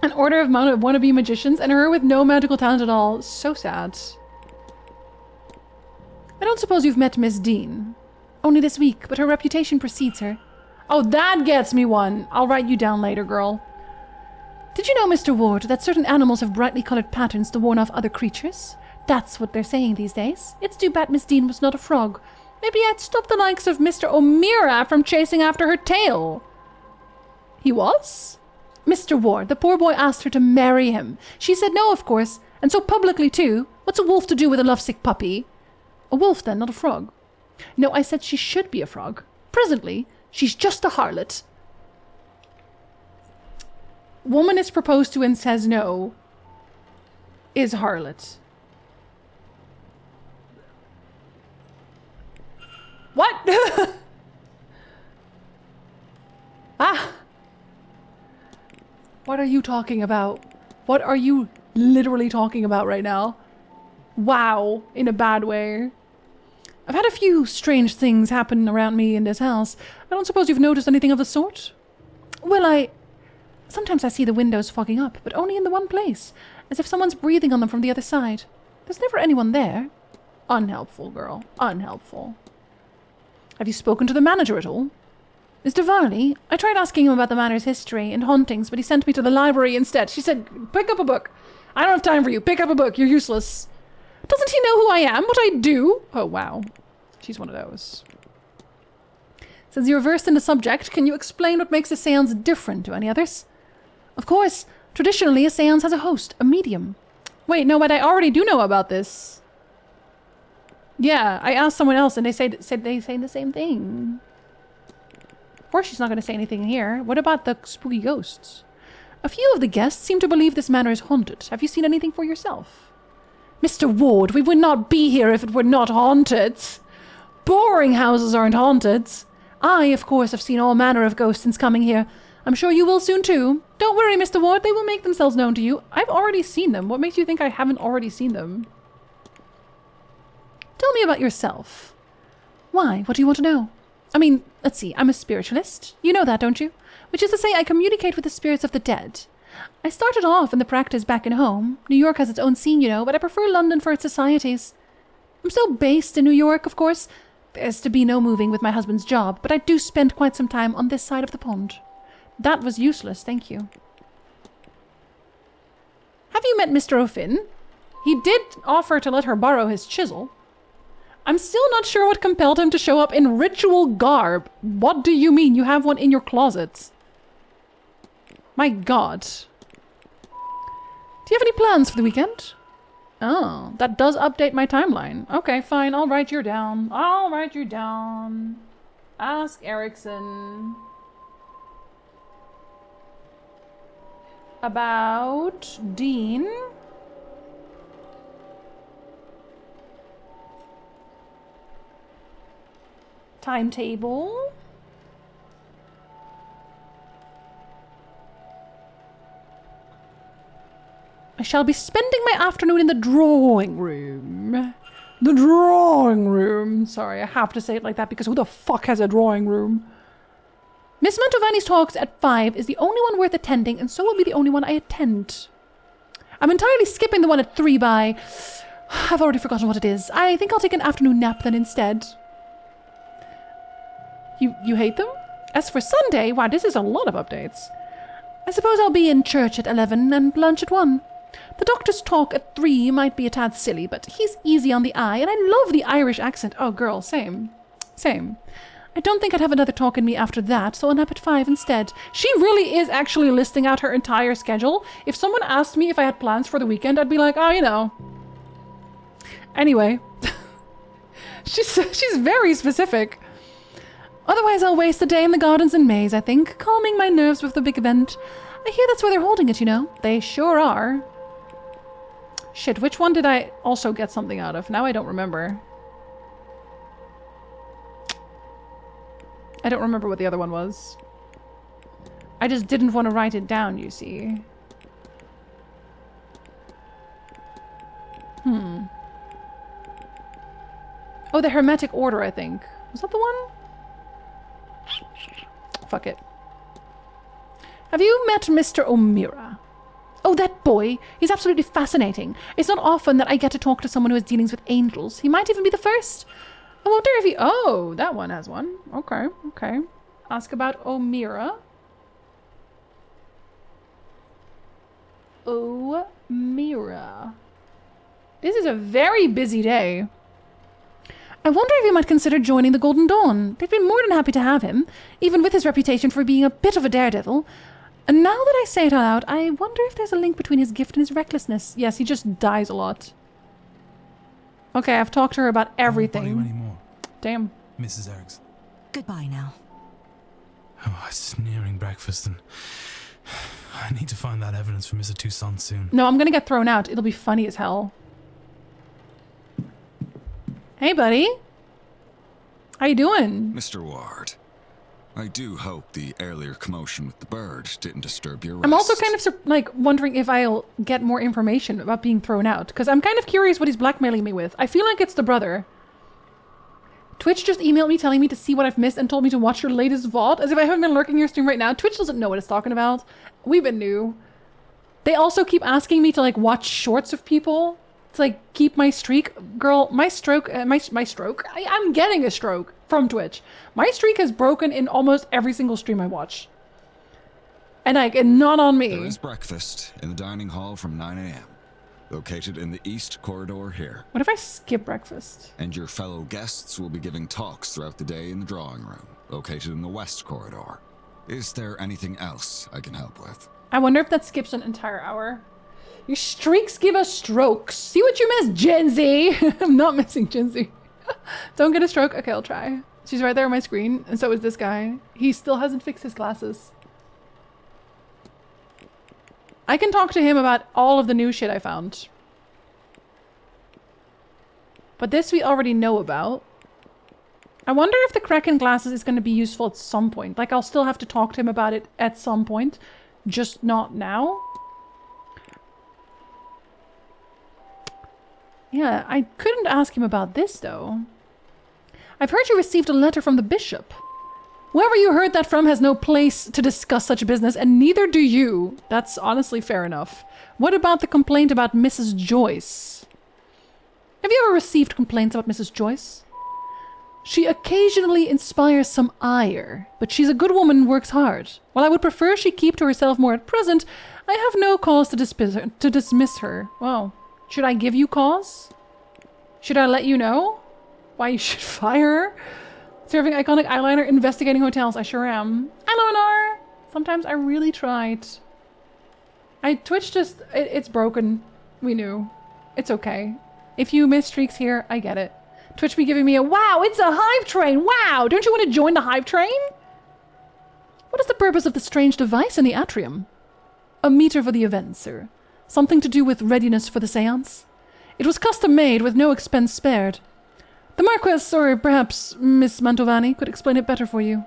An order of wannabe magicians and her with no magical talent at all. So sad. I don't suppose you've met Miss Dean. Only this week, but her reputation precedes her. Oh, that gets me one. I'll write you down later, girl. Did you know, Mr. Ward, that certain animals have brightly colored patterns to warn off other creatures? That's what they're saying these days. It's too bad Miss Dean was not a frog. Maybe I'd stop the likes of Mr. O'Meara from chasing after her tail. He was? Mr. Ward, the poor boy asked her to marry him. She said no, of course, and so publicly too. What's a wolf to do with a lovesick puppy? A wolf then, not a frog. No, I said she should be a frog. Presently, she's just a harlot. Woman is proposed to and says no. Is harlot. What? Ah! What are you talking about? What are you literally talking about right now? Wow, in a bad way. I've had a few strange things happen around me in this house. I don't suppose you've noticed anything of the sort? Well, sometimes I see the windows fogging up, but only in the one place, as if someone's breathing on them from the other side. There's never anyone there. Unhelpful, girl. Unhelpful. Have you spoken to the manager at all? Mr. Varley? I tried asking him about the manor's history and hauntings, but he sent me to the library instead. She said, pick up a book. I don't have time for you. Pick up a book. You're useless. Doesn't he know who I am? What I do? Oh, wow. She's one of those. Since you're versed in the subject, can you explain what makes a seance different to any others? Of course. Traditionally, a seance has a host, a medium. Wait, no, but I already do know about this. Yeah, I asked someone else and they said the same thing. Of course she's not going to say anything here. What about the spooky ghosts? A few of the guests seem to believe this manor is haunted. Have you seen anything for yourself? Mr. Ward, we would not be here if it were not haunted. Boring houses aren't haunted. I, of course, have seen all manner of ghosts since coming here. I'm sure you will soon too. Don't worry, Mr. Ward, they will make themselves known to you. I've already seen them. What makes you think I haven't already seen them? Tell me about yourself. Why? What do you want to know? I mean, let's see, I'm a spiritualist. You know that, don't you? Which is to say, I communicate with the spirits of the dead. I started off in the practice back in home. New York has its own scene, you know, but I prefer London for its societies. I'm still based in New York, of course. There's to be no moving with my husband's job, but I do spend quite some time on this side of the pond. That was useless, thank you. Have you met Mr. O'Finn? He did offer to let her borrow his chisel. I'm still not sure what compelled him to show up in ritual garb. What do you mean? You have one in your closet. My god. Do you have any plans for the weekend? Oh, that does update my timeline. Okay, fine. I'll write you down. I'll write you down. Ask Erickson about Dean. Timetable. I shall be spending my afternoon in the drawing room. The drawing room. Sorry, I have to say it like that because who the fuck has a drawing room? Miss Mantovani's talks at 5 is the only one worth attending, and so will be the only one I attend. I'm entirely skipping the one at 3 by... I've already forgotten what it is. I think I'll take an afternoon nap then instead. You hate them? As for Sunday, wow, this is a lot of updates. I suppose I'll be in church at 11 and lunch at 1. The doctor's talk at 3 might be a tad silly, but he's easy on the eye, and I love the Irish accent. Oh, girl, same. Same. I don't think I'd have another talk in me after that, so I'll nap at 5 instead. She really is actually listing out her entire schedule. If someone asked me if I had plans for the weekend, I'd be like, oh, you know. Anyway. She's very specific. Otherwise, I'll waste the day in the gardens and maze, I think, calming my nerves with the big event. I hear that's where they're holding it, you know. They sure are. Shit, which one did I also get something out of? Now I don't remember. I don't remember what the other one was. I just didn't want to write it down, you see. Oh, the Hermetic Order, I think. Was that the one? Fuck it. Have you met Mr. O'Meara? Oh, that boy. He's absolutely fascinating. It's not often that I get to talk to someone who has dealings with angels. He might even be the first. I wonder if he... Oh, that one has one. Okay, okay. Ask about O'Meara. O'Meara. This is a very busy day. I wonder if he might consider joining the Golden Dawn. They'd be more than happy to have him, even with his reputation for being a bit of a daredevil. And now that I say it out loud, I wonder if there's a link between his gift and his recklessness. Yes, he just dies a lot. Okay, I've talked to her about everything. I won't bother you anymore. Damn. Mrs. Erickson. Goodbye now. Oh, it's nearing breakfast and... I need to find that evidence for Mr. Toussaint soon. No, I'm gonna get thrown out. It'll be funny as hell. Hey, buddy. How you doing? Mr. Ward, I do hope the earlier commotion with the bird didn't disturb your rest. I'm also kind of like wondering if I'll get more information about being thrown out, because I'm kind of curious what he's blackmailing me with. I feel like it's the brother. Twitch just emailed me telling me to see what I've missed and told me to watch your latest VOD, as if I haven't been lurking your stream right now. Twitch doesn't know what it's talking about. We've been new. They also keep asking me to like watch shorts of people. To like keep my streak. Girl, my stroke, my stroke? I'm getting a stroke from Twitch. My streak has broken in almost every single stream I watch. And like, not on me. There is breakfast in the dining hall from 9 a.m. Located in the east corridor here. What if I skip breakfast? And your fellow guests will be giving talks throughout the day in the drawing room, located in the west corridor. Is there anything else I can help with? I wonder if that skips an entire hour. Your streaks give us strokes. See what you miss, Jinzee. I'm not missing Jinzee. Don't get a stroke. Okay, I'll try. She's right there on my screen, and so is this guy. He still hasn't fixed his glasses. I can talk to him about all of the new shit I found. But this we already know about. I wonder if the Kraken glasses is going to be useful at some point. Like, I'll still have to talk to him about it at some point. Just not now. Yeah, I couldn't ask him about this, though. I've heard you received a letter from the bishop. Whoever you heard that from has no place to discuss such business, and neither do you. That's honestly fair enough. What about the complaint about Mrs. Joyce? Have you ever received complaints about Mrs. Joyce? She occasionally inspires some ire, but she's a good woman and works hard. While I would prefer she keep to herself more at present, I have no cause to dismiss her. Well, should I give you cause? Should I let you know why you should fire her? Serving iconic eyeliner, investigating hotels. I sure am. Hi, Lonar! Sometimes I really tried. Twitch just... it's broken. We knew. It's okay. If you miss streaks here, I get it. Twitch be giving me a wow, it's a hive train! Wow! Don't you want to join the hive train? What is the purpose of the strange device in the atrium? A meter for the event, sir. Something to do with readiness for the seance? It was custom made with no expense spared. The Marquess, or perhaps Miss Mantovani, could explain it better for you.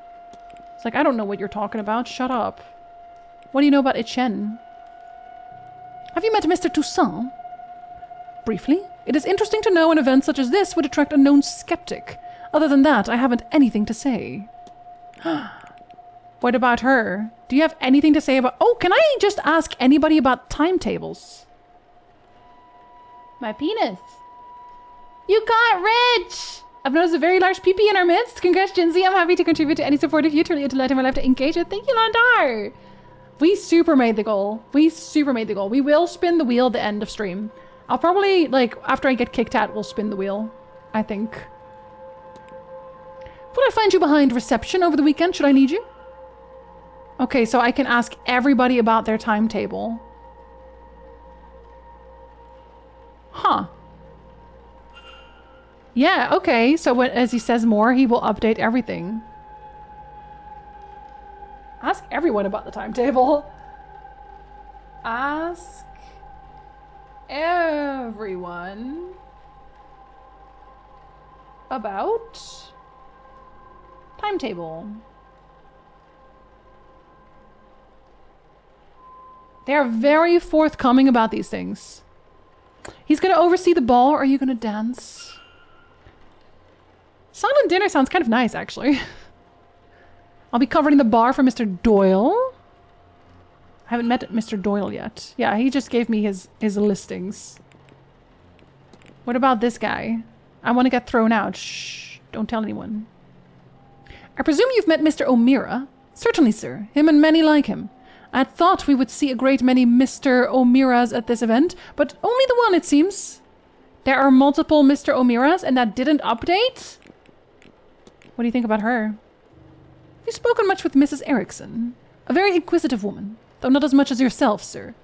It's like, I don't know what you're talking about. Shut up. What do you know about Etienne? Have you met Mr. Toussaint? Briefly, it is interesting to know an event such as this would attract a known skeptic. Other than that, I haven't anything to say. What about her? Do you have anything to say about... Oh, can I just ask anybody about timetables? My penis. You got rich! I've noticed a very large PP in our midst. Congrats, Jinzee. I'm happy to contribute to any support of you to let my life to engage it. Thank you, Landar. We super made the goal. We super made the goal. We will spin the wheel at the end of stream. I'll probably, like, after I get kicked out, we'll spin the wheel. I think. Would I find you behind reception over the weekend? Should I need you? Okay, so I can ask everybody about their timetable. Huh. Yeah, okay. So when, as he says more, he will update everything. Ask everyone about the timetable. Ask everyone about timetable. They are very forthcoming about these things. He's going to oversee the ball. Are you going to dance? Silent dinner sounds kind of nice, actually. I'll be covering the bar for Mr. Doyle. I haven't met Mr. Doyle yet. Yeah, he just gave me his listings. What about this guy? I want to get thrown out. Shh, don't tell anyone. I presume you've met Mr. O'Meara? Certainly, sir. Him and many like him. I had thought we would see a great many Mr. O'Mearas at this event, but only the one, it seems. There are multiple Mr. O'Mearas, and that didn't update? What do you think about her? You've spoken much with Mrs. Erickson. A very inquisitive woman, though not as much as yourself, sir.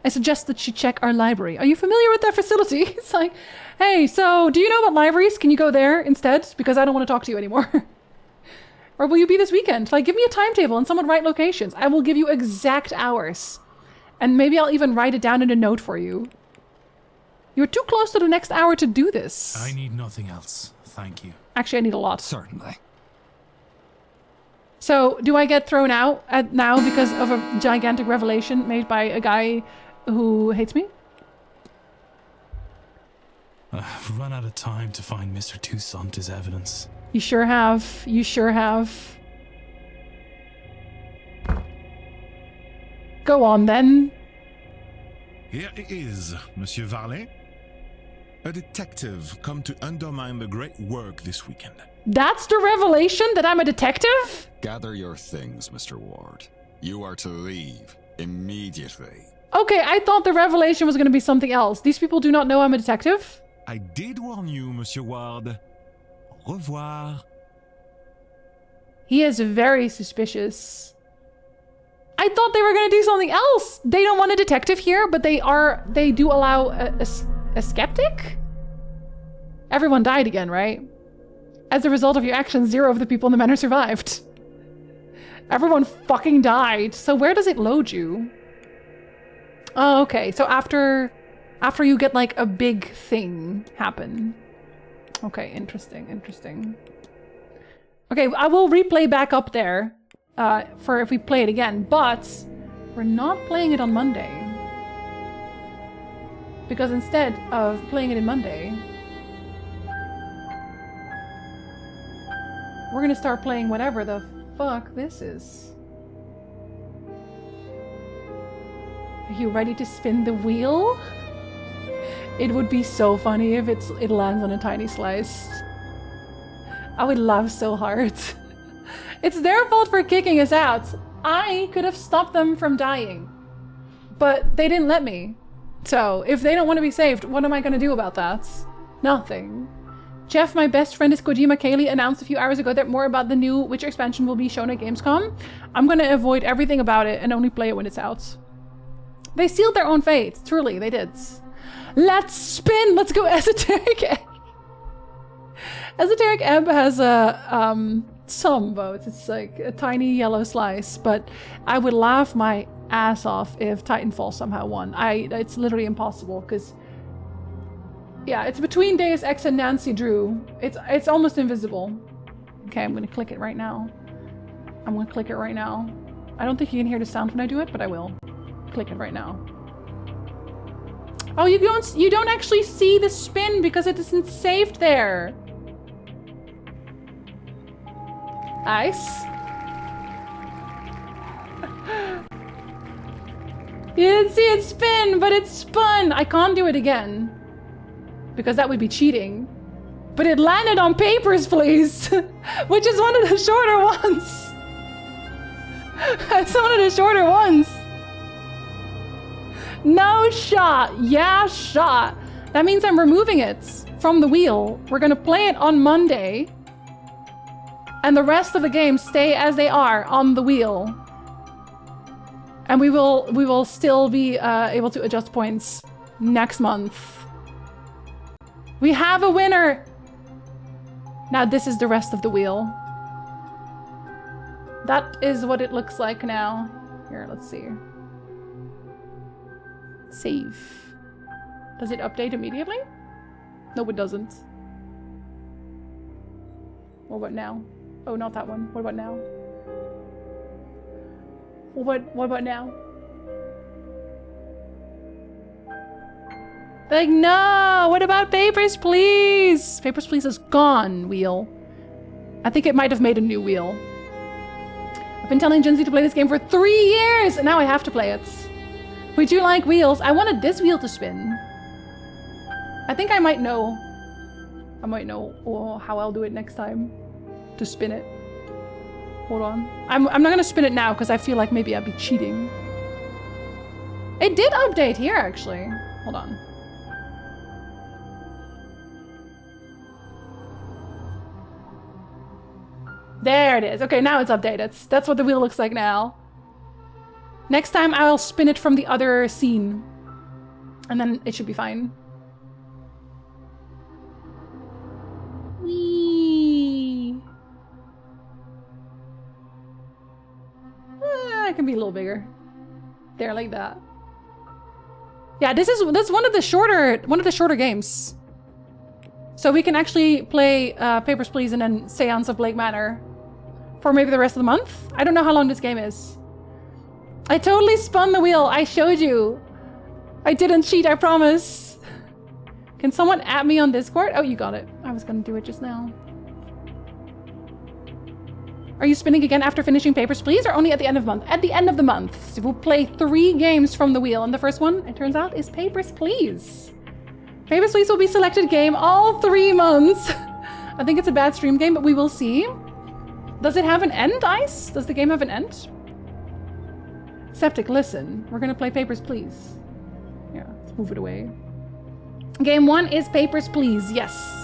I suggest that she check our library. Are you familiar with that facility? It's like, hey, so do you know about libraries? Can you go there instead? Because I don't want to talk to you anymore. Or will you be this weekend? Like, give me a timetable and someone write locations. I will give you exact hours. And maybe I'll even write it down in a note for you. You're too close to the next hour to do this. I need nothing else. Thank you. Actually, I need a lot. Certainly. So, do I get thrown out now because of a gigantic revelation made by a guy who hates me? I've run out of time to find Mr. Toussaint as evidence. You sure have. You sure have. Go on, then. Here it is, Monsieur Varley. A detective come to undermine the great work this weekend. That's the revelation, that I'm a detective? Gather your things, Mr. Ward. You are to leave immediately. Okay, I thought the revelation was going to be something else. These people do not know I'm a detective? I did warn you, Monsieur Ward. Au revoir. He is very suspicious. I thought they were going to do something else. They don't want a detective here, but they do allow a skeptic? Everyone died again, right? As a result of your actions, 0 of the people in the manor survived. Everyone fucking died. So where does it load you? Oh, okay. So after you get like a big thing happen. Okay, interesting. Okay, I will replay back up there for if we play it again, but we're not playing it on Monday. Because instead of playing it in Monday, we're gonna start playing whatever the fuck this is. Are you ready to spin the wheel? It would be so funny if it lands on a tiny slice. I would laugh so hard. It's their fault for kicking us out. I could have stopped them from dying. But they didn't let me. So, if they don't want to be saved, what am I going to do about that? Nothing. Jeff, my best friend is Kojima Kaylee, announced a few hours ago that more about the new Witcher expansion will be shown at Gamescom. I'm going to avoid everything about it and only play it when it's out. They sealed their own fate. Truly, they did. Let's spin! Let's go Esoteric Ebb! Esoteric Ebb has some votes. It's like a tiny yellow slice, but I would laugh my ass off if Titanfall somehow won. It's literally impossible, because yeah, it's between Deus Ex and Nancy Drew. It's almost invisible. Okay, I'm gonna click it right now. I'm gonna click it right now. I don't think you can hear the sound when I do it, but I will. Click it right now. Oh, you don't actually see the spin because it isn't saved there. Nice. You didn't see it spin, but it spun. I can't do it again because that would be cheating. But it landed on Papers, Please, which is one of the shorter ones. That's one of the shorter ones. No shot. Yeah, shot. That means I'm removing it from the wheel. We're gonna play it on Monday. And the rest of the games stay as they are on the wheel. And we will still be able to adjust points next month. We have a winner! Now this is the rest of the wheel. That is what it looks like now. Here, let's see. Save. Does it update immediately? No, it doesn't. What about now? Oh, not that one. What about now? What about now? Like, no! What about Papers, Please? Papers, Please is gone, wheel. I think it might have made a new wheel. I've been telling Jinzee to play this game for 3 years, and now I have to play it. Would you like wheels? I wanted this wheel to spin. I think I might know. How I'll do it next time. To spin it. Hold on. I'm not gonna spin it now because I feel like maybe I'd be cheating. It did update here, actually. Hold on. There it is. Okay, now it's updated. That's what the wheel looks like now. Next time I'll spin it from the other scene. And then it should be fine. Whee! It can be a little bigger. There, like that. Yeah, that's one of the shorter games. So we can actually play Papers, Please and then Séance of Blake Manor for maybe the rest of the month. I don't know how long this game is. I totally spun the wheel. I showed you. I didn't cheat, I promise. Can someone add me on Discord? Oh, you got it. I was gonna do it just now. Are you spinning again after finishing Papers, Please, or only at the end of the month? At the end of the month. So we'll play 3 games from the wheel, and the first one, it turns out, is Papers, Please. Papers, Please will be selected game all 3 months. I think it's a bad stream game, but we will see. Does it have an end, Ice? Does the game have an end? Septic, listen. We're gonna play Papers, Please. Yeah, let's move it away. Game 1 is Papers, Please. Yes.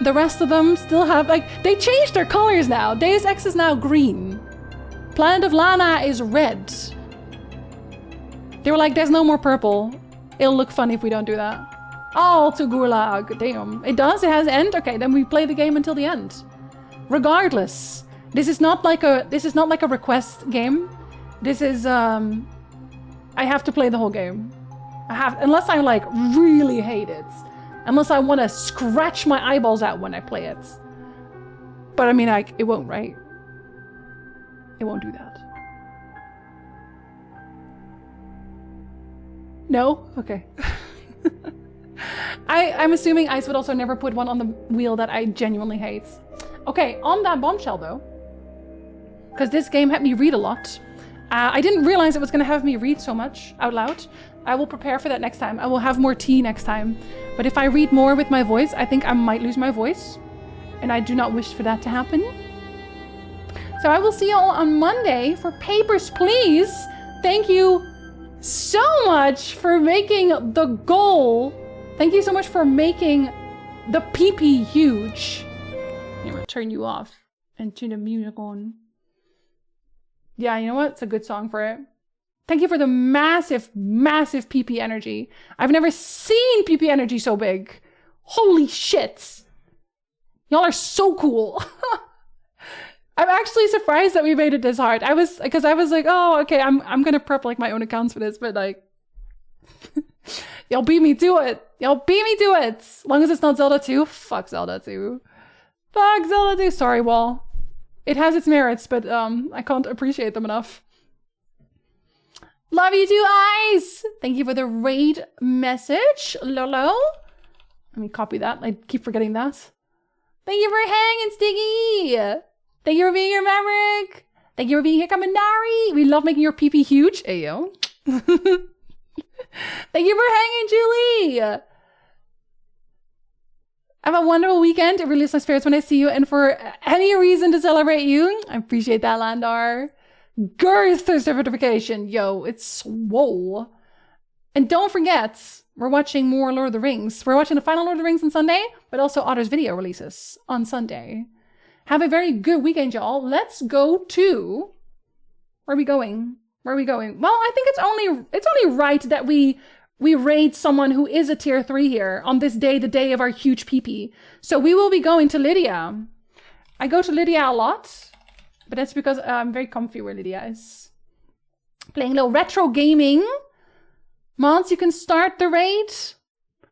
The rest of them still have, like, they changed their colors now. Deus Ex is now green. Planet of Lana is red. They were like, there's no more purple. It'll look funny if we don't do that. All to Gulag. Damn. It does? It has end? Okay, then we play the game until the end. Regardless. This is not like a request game. This is I have to play the whole game. I have, unless I like really hate it. Unless I want to scratch my eyeballs out when I play it. But I mean, it won't, right? It won't do that. No? Okay. I'm assuming Ice would also never put one on the wheel that I genuinely hate. Okay, on that bombshell though, because this game had me read a lot. I didn't realize it was going to have me read so much out loud. I will prepare for that next time. I will have more tea next time. But if I read more with my voice, I think I might lose my voice. And I do not wish for that to happen. So I will see you all on Monday for Papers, Please. Thank you so much for making the goal. Thank you so much for making the PP huge. I'm gonna turn you off and turn the music on. Yeah, you know what? It's a good song for it. Thank you for the massive, massive PP energy. I've never seen PP energy so big. Holy shit. Y'all are so cool. I'm actually surprised that we made it this hard. Because I was like, oh, okay, I'm gonna prep like my own accounts for this, but like, y'all beat me to it. Y'all beat me to it. As long as it's not Zelda 2. Fuck Zelda 2. Fuck Zelda 2. Sorry, Wall. It has its merits, but I can't appreciate them enough. Love you too, Ice! Thank you for the raid message, Lolo. Let me copy that. I keep forgetting that. Thank you for hanging, Stiggy! Thank you for being here, Maverick! Thank you for being here, Kaminari! We love making your PP huge. Ayo. Thank you for hanging, Julie! Have a wonderful weekend. It really lifts my spirits when I see you, and for any reason to celebrate you. I appreciate that, Landar. Girth certification. Yo, it's swole. And don't forget, we're watching more Lord of the Rings. We're watching the final Lord of the Rings on Sunday, but also Otter's video releases on Sunday. Have a very good weekend, y'all. Let's go to... Where are we going? Where are we going? Well, I think it's only right that we raid someone who is a tier 3 here on this day, the day of our huge PP. So we will be going to Lydia. I go to Lydia a lot, but that's because I'm very comfy where Lydia is. Playing a little retro gaming. Mons, you can start the raid.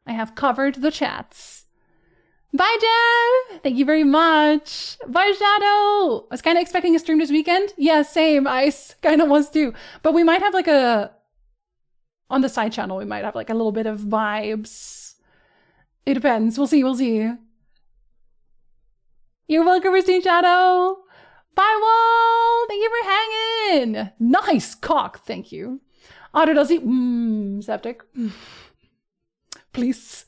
I have covered the chats. Bye, Jeff! Thank you very much. Bye, Shadow! I was kind of expecting a stream this weekend. Yeah, same. Ice kind of was too. But we might have like on the side channel, we might have like a little bit of vibes. It depends. We'll see. We'll see. You're welcome, Christine Shadow. Bye, Wall. Thank you for hanging. Nice cock. Thank you. Otter does he? Septic. Please.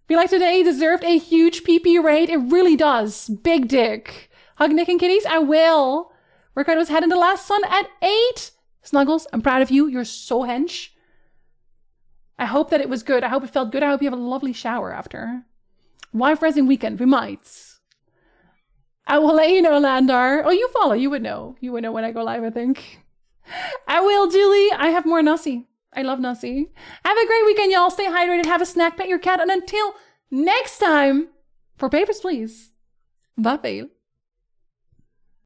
Feel like today deserved a huge PP raid. It really does. Big dick. Hug Nick and kitties. I will. Workout was heading to last sun at 8. Snuggles, I'm proud of you. You're so hench. I hope that it was good. I hope it felt good. I hope you have a lovely shower after. Wife Rising weekend. We might. I will let you know, Landar. Oh, you follow. You would know. You would know when I go live, I think. I will, Julie. I have more Nussie. I love Nussie. Have a great weekend, y'all. Stay hydrated. Have a snack. Pet your cat. And until next time, for Papers, Please. Bye, babe.